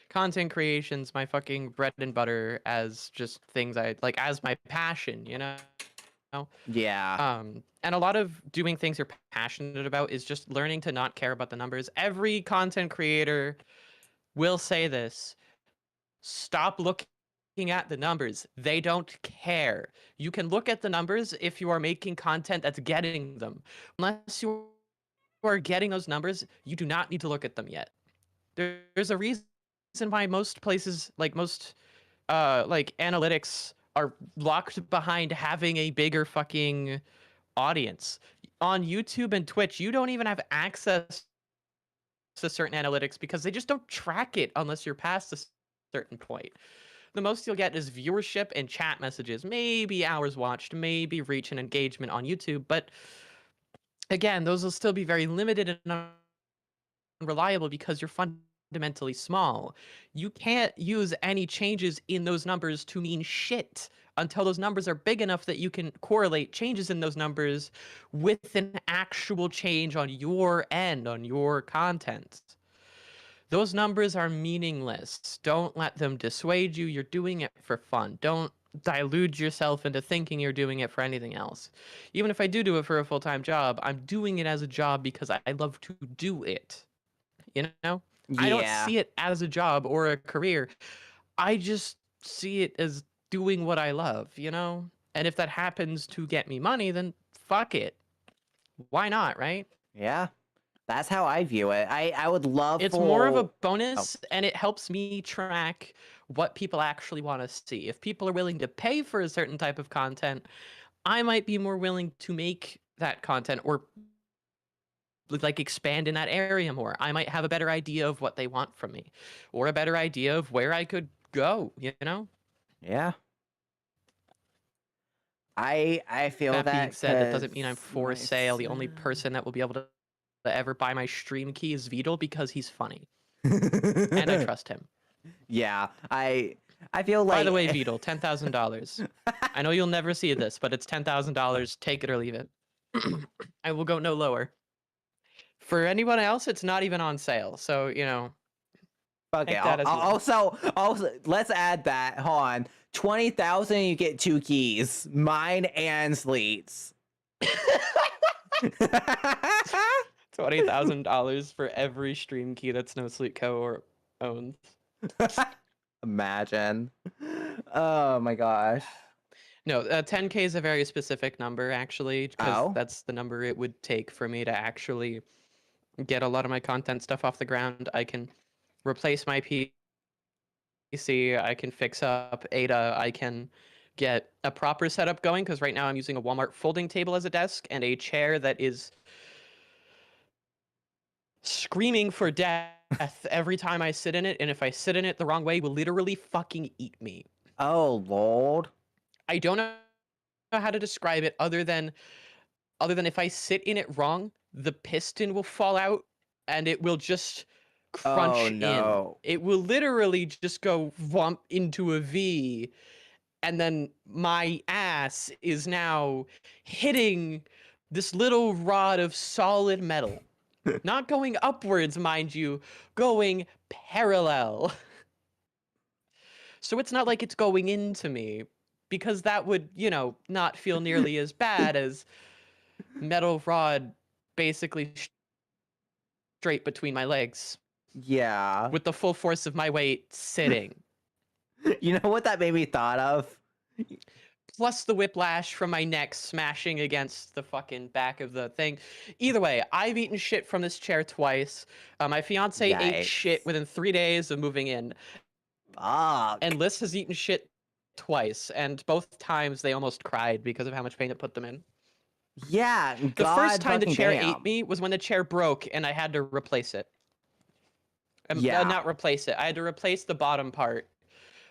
content creation's my fucking bread and butter as just things I like as my passion, you know? Yeah. And a lot of doing things you're passionate about is just learning to not care about the numbers. Every content creator will say this. Stop looking at the numbers. They don't care. You can look at the numbers if you are making content that's getting them. Unless you are getting those numbers, you do not need to look at them yet. There's a reason why most places, like most like analytics, are locked behind having a bigger fucking audience. On YouTube and Twitch, you don't even have access to certain analytics because they just don't track it unless you're past a certain point. The most you'll get is viewership and chat messages, maybe hours watched, maybe reach and engagement on YouTube, but again, those will still be very limited and unreliable because you're fundamentally small. You can't use any changes in those numbers to mean shit until those numbers are big enough that you can correlate changes in those numbers with an actual change on your end, on your content. Those numbers are meaningless. Don't let them dissuade you. You're doing it for fun. Don't delude yourself into thinking you're doing it for anything else. Even if I do it for a full-time job, I'm doing it as a job because I love to do it. You know? I don't Yeah. see it as a job or a career. I just see it as doing what I love, you know? And if that happens to get me money, then fuck it. Why not, right? Yeah. That's how I view it. I would love It's for more of a Oh, bonus and it helps me track what people actually want to see. If people are willing to pay for a certain type of content, I might be more willing to make that content or like expand in that area more. I might have a better idea of what they want from me or a better idea of where I could go, you know? yeah. I feel That being that said, that because doesn't mean I'm for sale. The only person that will be able to ever buy my stream key is Vidal because he's funny and I trust him. Yeah, I feel like. By the way, Vidal, $10,000. I know you'll never see this, but it's $10,000. Take it or leave it. I will go no lower. For anyone else, it's not even on sale. So, you know, Okay, take that as you will. also, let's add that. Hold on, 20,000, you get 2 keys, mine and Sleet's. $20,000 for every stream key that Snow Sleep Co. or owns. Imagine. Oh my gosh. No, 10K is a very specific number, actually, because Oh. that's the number it would take for me to actually get a lot of my content stuff off the ground. I can replace my PC, I can fix up Ada, I can get a proper setup going, because right now I'm using a Walmart folding table as a desk and a chair that is screaming for death every time I sit in it, and if I sit in it the wrong way, will literally fucking eat me. Oh lord. I don't know how to describe it other than if I sit in it wrong, the piston will fall out and it will just crunch Oh in. no. It will literally just go vomp into a V, and then my ass is now hitting this little rod of solid metal. Not going upwards, mind you, going parallel. So it's not like it's going into me, because that would, you know, not feel nearly as bad as metal rod basically straight between my legs Yeah. with the full force of my weight sitting. You know what that made me thought of? Plus the whiplash from my neck smashing against the fucking back of the thing. Either way, I've eaten shit from this chair twice. My fiance ate Yikes. shit within 3 days of moving in. Fuck. And Liz has eaten shit twice, and both times they almost cried because of how much pain it put them in. Yeah, The first God time the fucking chair damn. ate me was when the chair broke and I had to replace it. Yeah. Not replace it. I had to replace the bottom part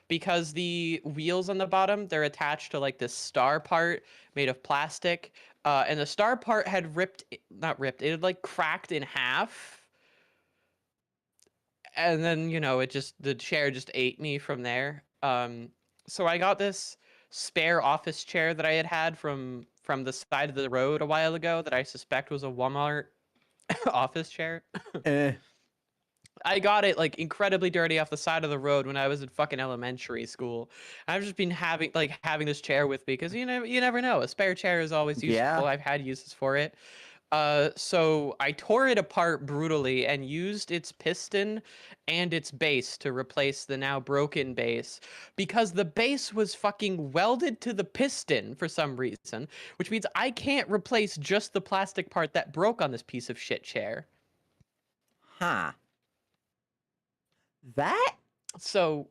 because the wheels on the bottom, they're attached to like this star part made of plastic. And the star part had not ripped, it had like cracked in half. And then, you know, the chair just ate me from there. So I got this spare office chair that I had from the side of the road a while ago that I suspect was a Walmart office chair. Eh. I got it like incredibly dirty off the side of the road when I was in fucking elementary school. I've just been having this chair with me because you never know. A spare chair is always useful. Yeah. I've had uses for it. So I tore it apart brutally and used its piston and its base to replace the now broken base because the base was fucking welded to the piston for some reason, which means I can't replace just the plastic part that broke on this piece of shit chair. Huh. That? So,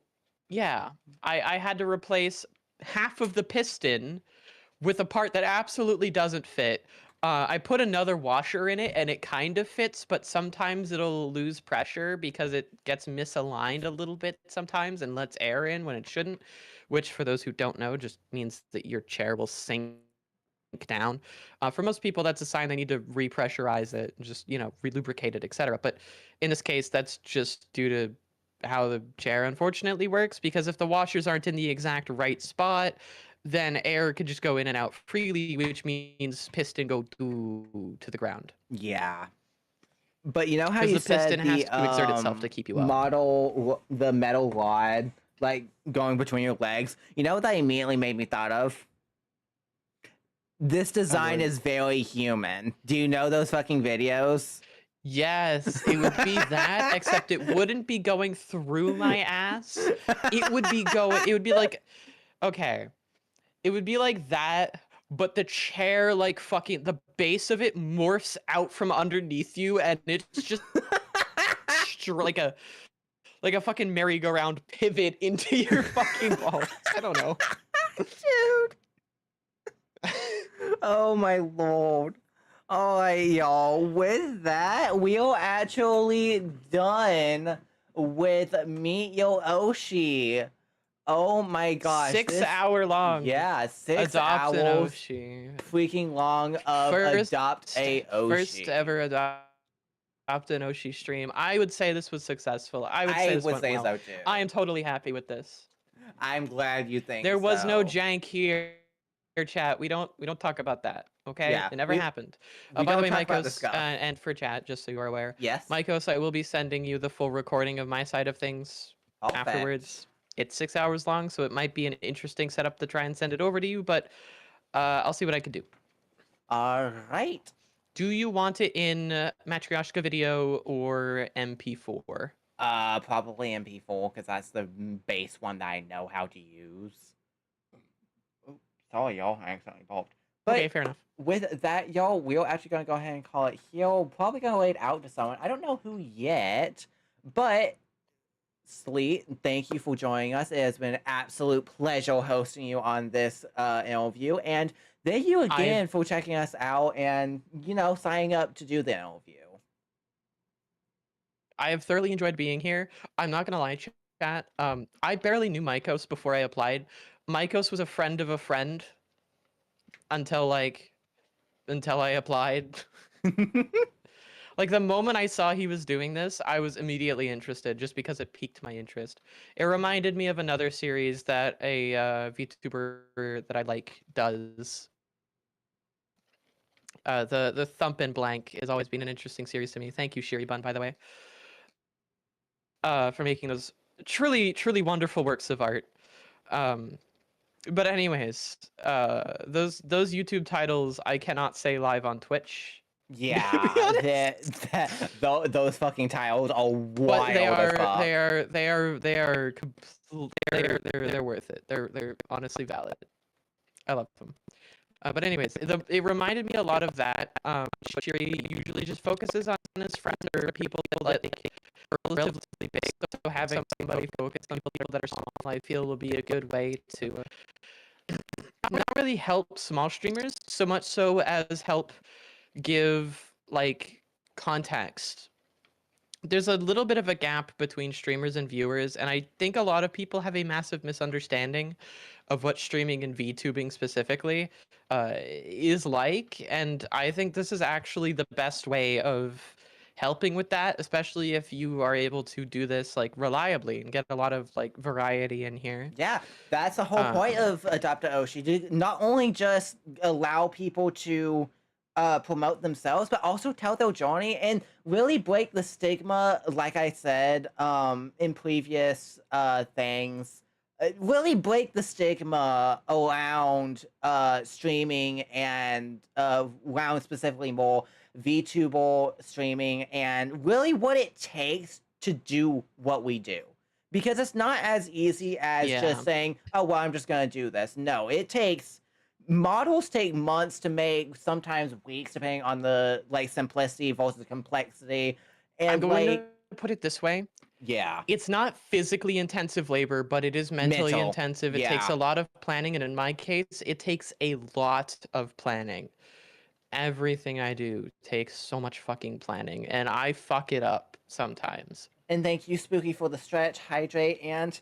yeah, I had to replace half of the piston with a part that absolutely doesn't fit. I put another washer in it and it kind of fits, but sometimes it'll lose pressure because it gets misaligned a little bit sometimes and lets air in when it shouldn't, which for those who don't know just means that your chair will sink down. For most people, that's a sign they need to repressurize it, just, relubricate it, etc. But in this case, that's just due to how the chair unfortunately works, because if the washers aren't in the exact right spot, then air could just go in and out freely, which means piston go to the ground. Yeah. But you know how 'Cause you the piston said has the to exert itself to keep you up. the metal rod, like going between your legs? You know what that immediately made me thought of? This design is very human. Do you know those fucking videos? Yes, it would be that, except it wouldn't be going through my ass. It would be like, okay, it would be like that, but the chair, like fucking, the base of it morphs out from underneath you, and it's just like a fucking merry-go-round pivot into your fucking balls. I don't know. Dude. Oh my lord. Alright, y'all. With that, we are actually done with Meet Your Oshi. Oh my gosh. 6-hour long. Yeah, 6 Adopt an hours. Oshi. Freaking long of Adopt a Oshi. First ever Adopt an Oshi stream. I would say this was successful. I would say this went well. so too. I am totally happy with this. I'm glad you think There was no so. jank here, chat. We don't talk about that. Okay, Yeah, it never happened. we By the don't way, talk about the Maikos, scuff. and for chat, just so you are aware, Yes. Maikos, I will be sending you the full recording of my side of things Perfect. afterwards. It's 6 hours long, so it might be an interesting setup to try and send it over to you, but I'll see what I can do. All right. Do you want it in Matryoshka video or MP4? Probably MP4 because that's the base one that I know how to use. Oh, sorry, y'all. I accidentally popped. But Okay, fair enough. with that, y'all, we're actually going to go ahead and call it here. We're probably going to lay it out to someone. I don't know who yet, but Sleet, thank you for joining us. It has been an absolute pleasure hosting you on this interview. And thank you again for checking us out and, signing up to do the interview. I have thoroughly enjoyed being here. I'm not going to lie, chat. I barely knew Maikos before I applied. Maikos was a friend of a friend until I applied. Like, the moment I saw he was doing this, I was immediately interested just because it piqued my interest. It reminded me of another series that a VTuber that I like does. The Thump and Blank has always been an interesting series to me. Thank you, Shiribun, by the way, for making those truly, truly wonderful works of art. But anyways, those YouTube titles I cannot say live on Twitch. Yeah, those fucking titles are wild. But they as fuck. they're worth it. They're honestly valid. I love them. But anyways, it reminded me a lot of that. Shiri usually just focuses on his friends or people that are relatively big. So having somebody focus on people that are small, I feel will be a good way to not really help small streamers so much so as help give like context. There's a little bit of a gap between streamers and viewers, and I think a lot of people have a massive misunderstanding of what streaming and VTubing specifically is like, and I think this is actually the best way of helping with that, especially if you are able to do this like reliably and get a lot of like variety in here. Yeah, that's the whole point of Adopt a Oshi, to not only just allow people to promote themselves, but also tell their journey and really break the stigma, like I said in previous things, really break the stigma around streaming and around specifically more VTuber streaming and really what it takes to do what we do. Because it's not as easy as Yeah. just saying, oh, well, I'm just going to do this. No, it takes models take months to make, sometimes weeks, depending on the like simplicity versus complexity. And I'm going like, to put it this way. yeah, It's not physically intensive labor, but it is mentally mental. intensive. It takes Yeah. a lot of planning, and in my case, it takes a lot of planning. Everything I do takes so much fucking planning, and I fuck it up sometimes. And thank you, Spooky, for the stretch, hydrate, and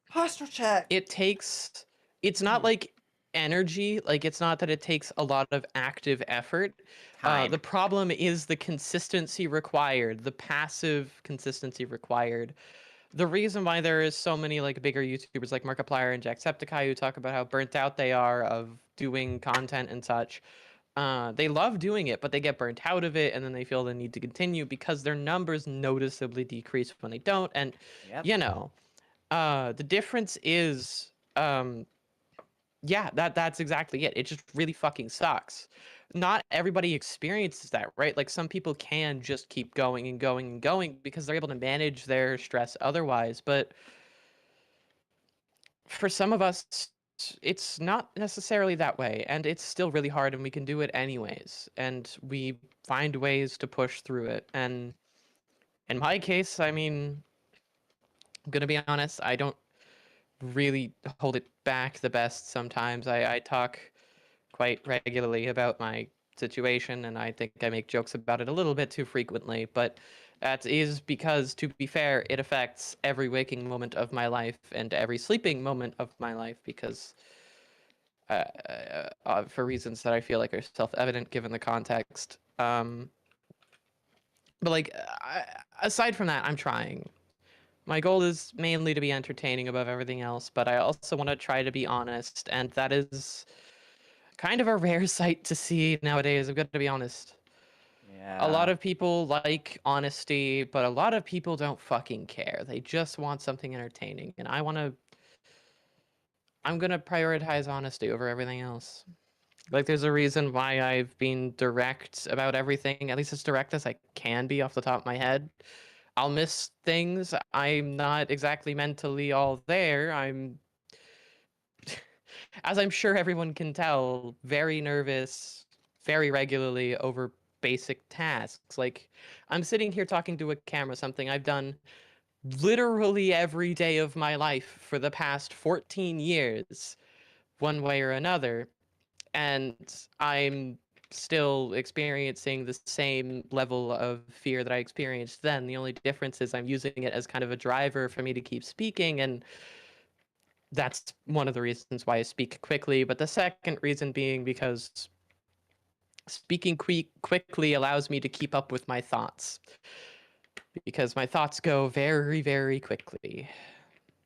posture check. It's not like energy, like it's not that it takes a lot of active effort. Time. The problem is the consistency required, the passive consistency required. The reason why there is so many like bigger YouTubers like Markiplier and Jacksepticeye who talk about how burnt out they are of doing content and such. They love doing it, but they get burnt out of it, and then they feel the need to continue because their numbers noticeably decrease when they don't. And Yep. you know, the difference is, yeah, that's exactly it. It just really fucking sucks. Not everybody experiences that, right? Like some people can just keep going and going and going because they're able to manage their stress otherwise, but for some of us it's not necessarily that way, and it's still really hard, and we can do it anyways, and we find ways to push through it. And in my case, I mean, I'm gonna be honest, I don't really hold it back the best sometimes. I talk quite regularly about my situation, and I think I make jokes about it a little bit too frequently, but that is because, to be fair, it affects every waking moment of my life and every sleeping moment of my life because for reasons that I feel like are self-evident given the context. But like, aside from that, I'm trying. My goal is mainly to be entertaining above everything else, but I also want to try to be honest, and that is kind of a rare sight to see nowadays. I've got to be honest. Yeah. A lot of people like honesty, but a lot of people don't fucking care. They just want something entertaining, and I'm gonna prioritize honesty over everything else. Like, there's a reason why I've been direct about everything, at least as direct as I can be off the top of my head. I'll miss things. I'm not exactly mentally all there. I'm, as I'm sure everyone can tell, very nervous very regularly over basic tasks. Like, I'm sitting here talking to a camera, something I've done literally every day of my life for the past 14 years, one way or another. And I'm still experiencing the same level of fear that I experienced then. The only difference is I'm using it as kind of a driver for me to keep speaking, and that's one of the reasons why I speak quickly. But the second reason being because speaking quickly allows me to keep up with my thoughts, because my thoughts go very, very quickly.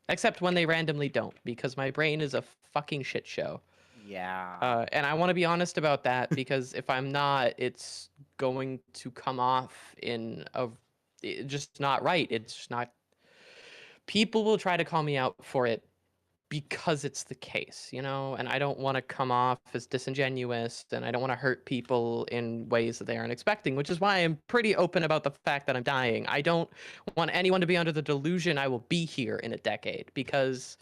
Except when they randomly don't, because my brain is a fucking shit show. Yeah. And I want to be honest about that, because if I'm not, it's going to come off in just not right. It's just not. People will try to call me out for it because it's the case, you know? And I don't want to come off as disingenuous, and I don't want to hurt people in ways that they aren't expecting, which is why I'm pretty open about the fact that I'm dying. I don't want anyone to be under the delusion I will be here in a decade, because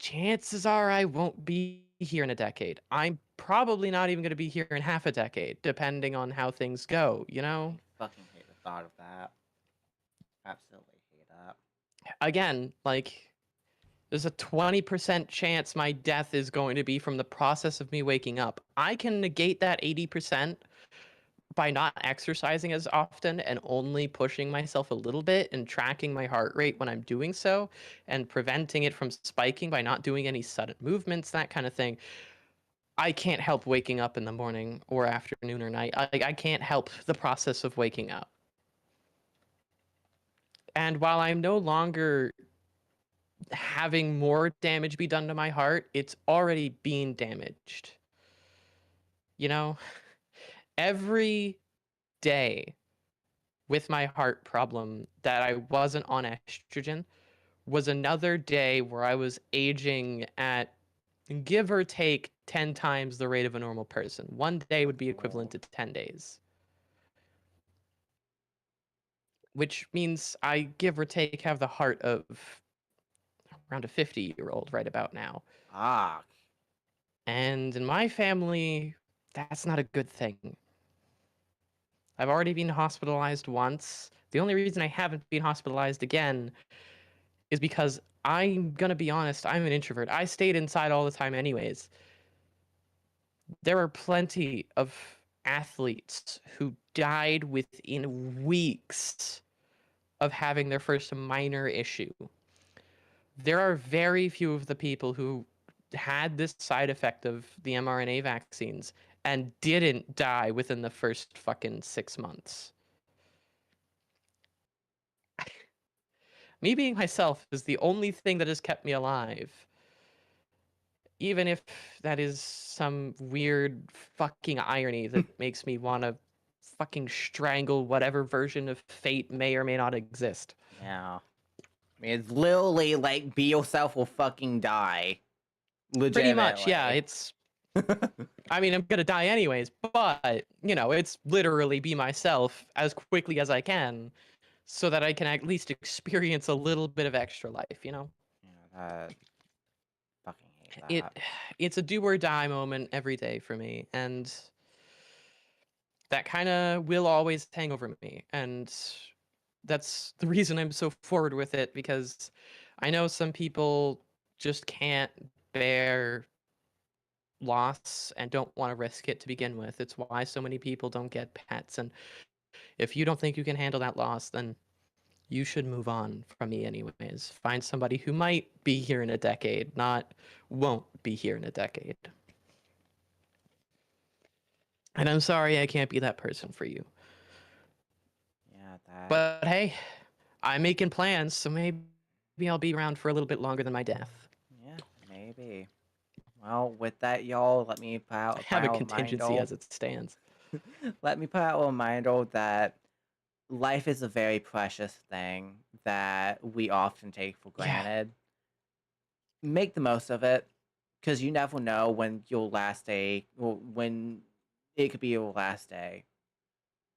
chances are I won't be here in a decade. I'm probably not even going to be here in half a decade, depending on how things go, you know? Fucking hate the thought of that. Absolutely hate that. Again, like, there's a 20% chance my death is going to be from the process of me waking up. I can negate that 80% by not exercising as often and only pushing myself a little bit and tracking my heart rate when I'm doing so, and preventing it from spiking by not doing any sudden movements, that kind of thing. I can't help waking up in the morning or afternoon or night. I can't help the process of waking up. And while I'm no longer having more damage be done to my heart, it's already been damaged. You know, every day with my heart problem that I wasn't on estrogen was another day where I was aging at, give or take, 10 times the rate of a normal person. One day would be equivalent to 10 days. Which means I, give or take, have the heart of around a 50-year-old right about now. Ah, And in my family, that's not a good thing. I've already been hospitalized once. The only reason I haven't been hospitalized again is because I'm gonna be honest, I'm an introvert. I stayed inside all the time, anyways. There are plenty of athletes who died within weeks of having their first minor issue. There are very few of the people who had this side effect of the mRNA vaccines and didn't die within the first fucking 6 months. Me being myself is the only thing that has kept me alive. Even if that is some weird fucking irony that makes me want to fucking strangle whatever version of fate may or may not exist. yeah. I mean, it's literally like be yourself or fucking die. Pretty much, yeah. Legitimately. It's, I mean, I'm gonna die anyways, but, you know, it's literally be myself as quickly as I can so that I can at least experience a little bit of extra life, you know? Yeah, that fucking hate It that. it's a do or die moment every day for me, and that kind of will always hang over me. And that's the reason I'm so forward with it, because I know some people just can't bear loss and don't want to risk it to begin with. It's why so many people don't get pets. And if you don't think you can handle that loss, then you should move on from me anyways. Find somebody who might be here in a decade, not won't be here in a decade. And I'm sorry I can't be that person for you. Yeah, that. But hey, I'm making plans, so maybe I'll be around for a little bit longer than my death. Yeah, maybe. Well, with that, y'all, let me put out I a have a final contingency reminder. as it stands. Let me put out a reminder that life is a very precious thing that we often take for Yeah. granted. Make the most of it, because you never know when your last day, or when it could be your last day.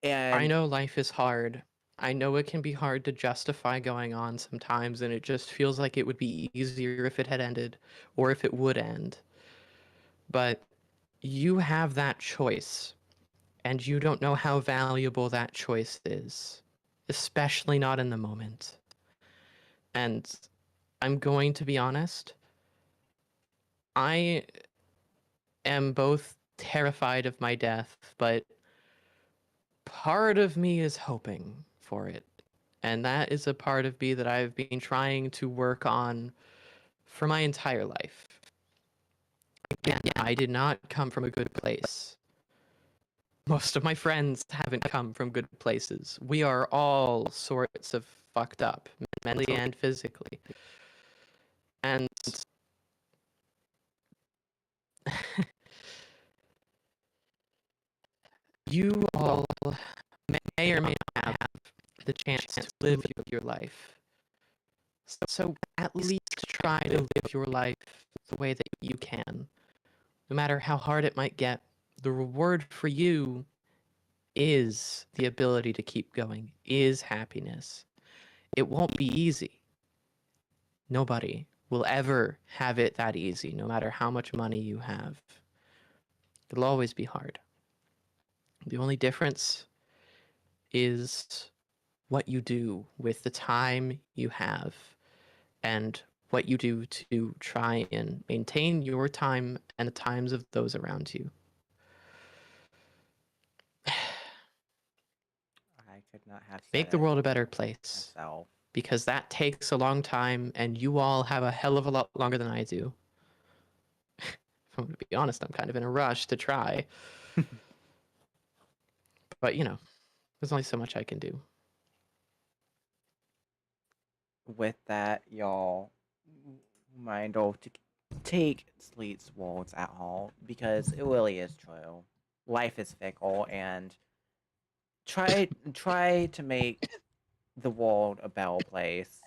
I And know life is hard. I know it can be hard to justify going on sometimes, and it just feels like it would be easier if it had ended, or if it would end. But you have that choice, and you don't know how valuable that choice is, especially not in the moment. And I'm going to be honest, I am both terrified of my death, but part of me is hoping for it. And that is a part of me that I've been trying to work on for my entire life. Again, I did not come from a good place. Most of my friends haven't come from good places. We are all sorts of fucked up, mentally and physically. And you all may or may not have the chance to live your life. So at least try to live your life the way that you can. No matter how hard it might get, the reward for you is the ability to keep going, is happiness. It won't be easy. Nobody will ever have it that easy, no matter how much money you have. It'll always be hard. The only difference is what you do with the time you have and what you do to try and maintain your time and the times of those around you. I could not have said Make the it world a better place, myself. because that takes a long time, and you all have a hell of a lot longer than I do. If I'm going to be honest, I'm kind of in a rush to try. But, you know, there's only so much I can do. With that, y'all, reminder to take Sleet's words at all, because it really is true. Life is fickle, and try to make the world a better place.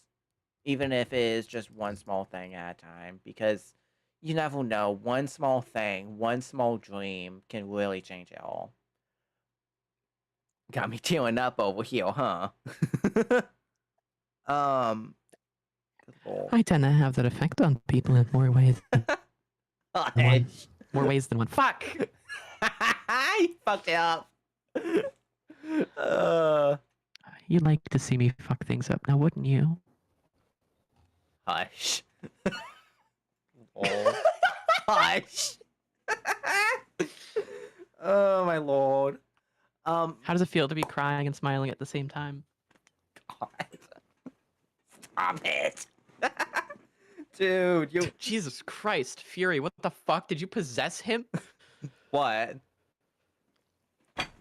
even if it is just one small thing at a time, because you never know. One small thing, one small dream can really change it all. Got me tearing up over here, huh? Good lord. I tend to have that effect on people in more ways than one. Hush. More ways than one. Fuck! I fucked it up. Uh, You'd like to see me fuck things up now, wouldn't you? hush. Lord. Hush. Oh my lord. How does it feel to be crying and smiling at the same time? God. Stop it. Dude, you Jesus Christ, Fury, what the fuck? Did you possess him? what?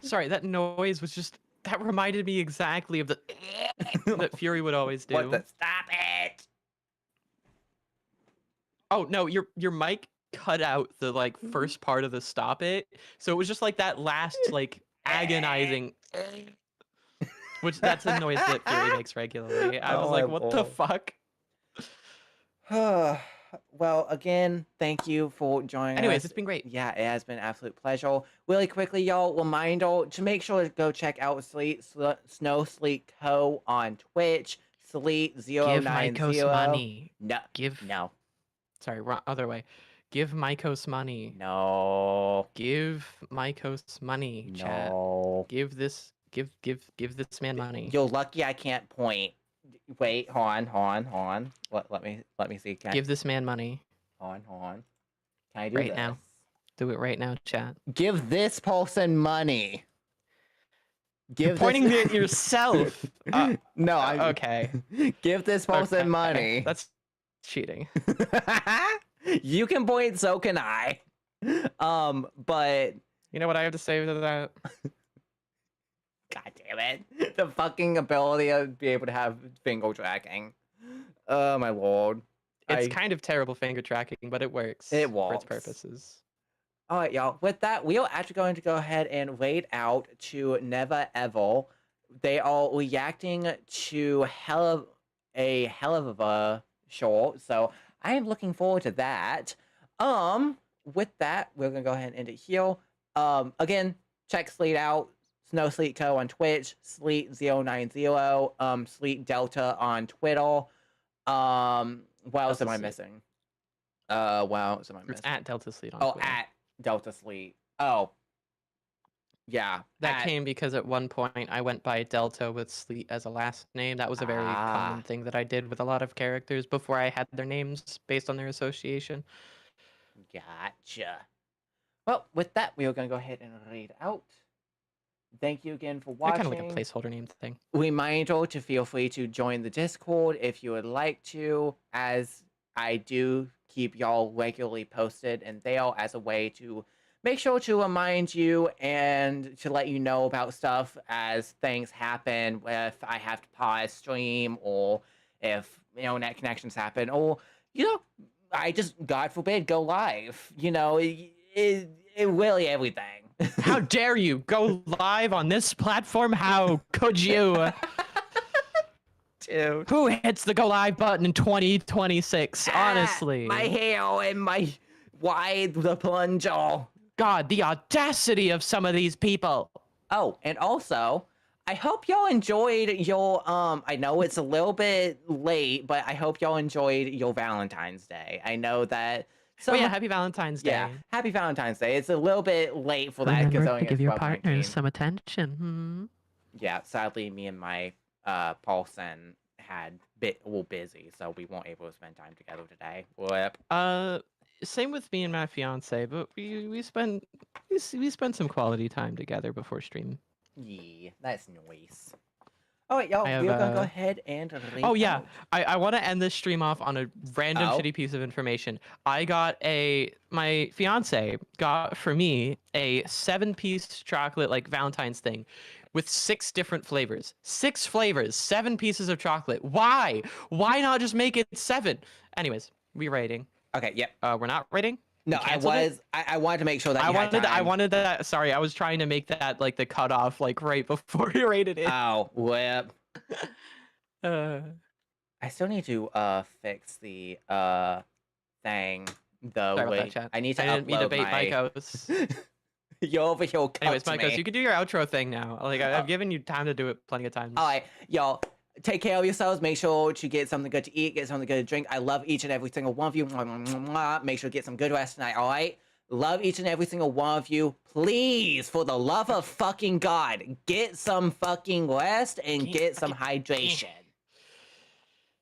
Sorry, that noise was just... That reminded me exactly of the... that Fury would always do. What the stop it. Oh, no, your mic cut out the, like, first part of the stop it. So it was just, like, that last, like, agonizing... Which, that's a noise that Fury makes regularly. I was Oh, like, my what the lord. fuck? Well, again, thank you for joining Anyways, us. it's been great. Yeah, it has been an absolute pleasure. Really quickly, y'all, reminder to make sure to go check out Snow Sleet Co. on Twitch. Sleet090. Give Mycos money. No. Give... No. Sorry, wrong, other way. Give Mycos money. No. Give Mycos money, chat. No. Give this this man money. You're lucky I can't point. Wait, hold on. Let me see. Can Give this man money hold on. Can I do right this? now. Do it right now, chat. Give this person money. You're Give pointing this... at yourself. No, I Okay. Give this person Okay, money. That's cheating. You can point, so can I. But You know what I have to say to that? God damn it, the fucking ability to be able to have finger tracking. Oh my lord. It's kind of terrible finger tracking, but it works. It for works. its purposes. All right, y'all. With that, we are actually going to go ahead and raid out to Never Ever. They are reacting to a hell of a short, so I am looking forward to that. With that, we're gonna go ahead and end it here. Again, check Sleet out. Snow Sleet Co. on Twitch, Sleet090, Sleet Delta on Twitter. What else am I missing? What else am I It's missing? at Delta Sleet on Oh, Twitter. at Delta Sleet. Oh. Yeah. That came because at one point I went by Delta with Sleet as a last name. That was a very common thing that I did with a lot of characters before I had their names based on their association. Gotcha. Well, with that, we are going to go ahead and read out. Thank you again for watching. Kind of like a placeholder name thing. Reminder to feel free to join the Discord if you would like to, as I do keep y'all regularly posted and there as a way to make sure to remind you and to let you know about stuff as things happen, if I have to pause stream or if, net connections happen or, I just, God forbid, go live. It really everything. How dare you go live on this platform? How could you? Dude. Who hits the go live button in 2026? Honestly. My hair and my the plunger. God, the audacity of some of these people. Oh, and also, I hope y'all enjoyed your, I know it's a little bit late, but I hope y'all enjoyed your Valentine's Day. I know that... Oh yeah, happy Valentine's Day. Yeah, happy Valentine's Day. It's a little bit late for that because Remember to give your partners some attention. Yeah, sadly, me and my Paulson had were busy, so we weren't able to spend time together today. Whip. Same with me and my fiance, but we spent some quality time together before stream. Yeah, that's nice. All right, y'all, we're gonna go ahead and read out. I want to end this stream off on a random shitty piece of information. My fiance got for me a 7-piece chocolate like Valentine's thing with 6 different flavors. 6 flavors, 7 pieces of chocolate. Why? Why not just make it 7? Anyways, we rating. Okay, yep. We're not rating? No, I wanted to make sure that I wanted that. Sorry, I was trying to make that like the cutoff like right before you rated it. Oh, whip. I still need to fix the thing though. Sorry about that, Wait, chat. I need to didn't mean to upload bait my. Mycos. You're over here. Anyways, Cut to Mycos, me. you can do your outro thing now. Like Oh. I've given you time to do it plenty of times. All right, y'all. Take care of yourselves. Make sure to get something good to eat, get something good to drink. I love each and every single one of you. Mwah, mwah, mwah, mwah. Make sure to get some good rest tonight, all right? Love each and every single one of you. Please, for the love of fucking God, get some fucking rest and get some hydration.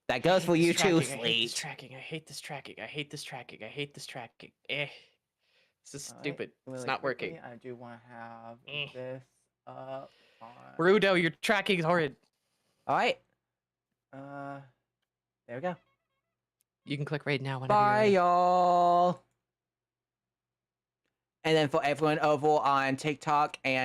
That goes for you too, I hate this Sleet. tracking. I hate this tracking. I hate this tracking. I hate this tracking. This is All right, stupid. really It's not quickly, working. I do want to have this up on... Rudo, your tracking is horrid. All right. There we go. You can click right now whenever you're Bye, ready. y'all. And then for everyone over on TikTok and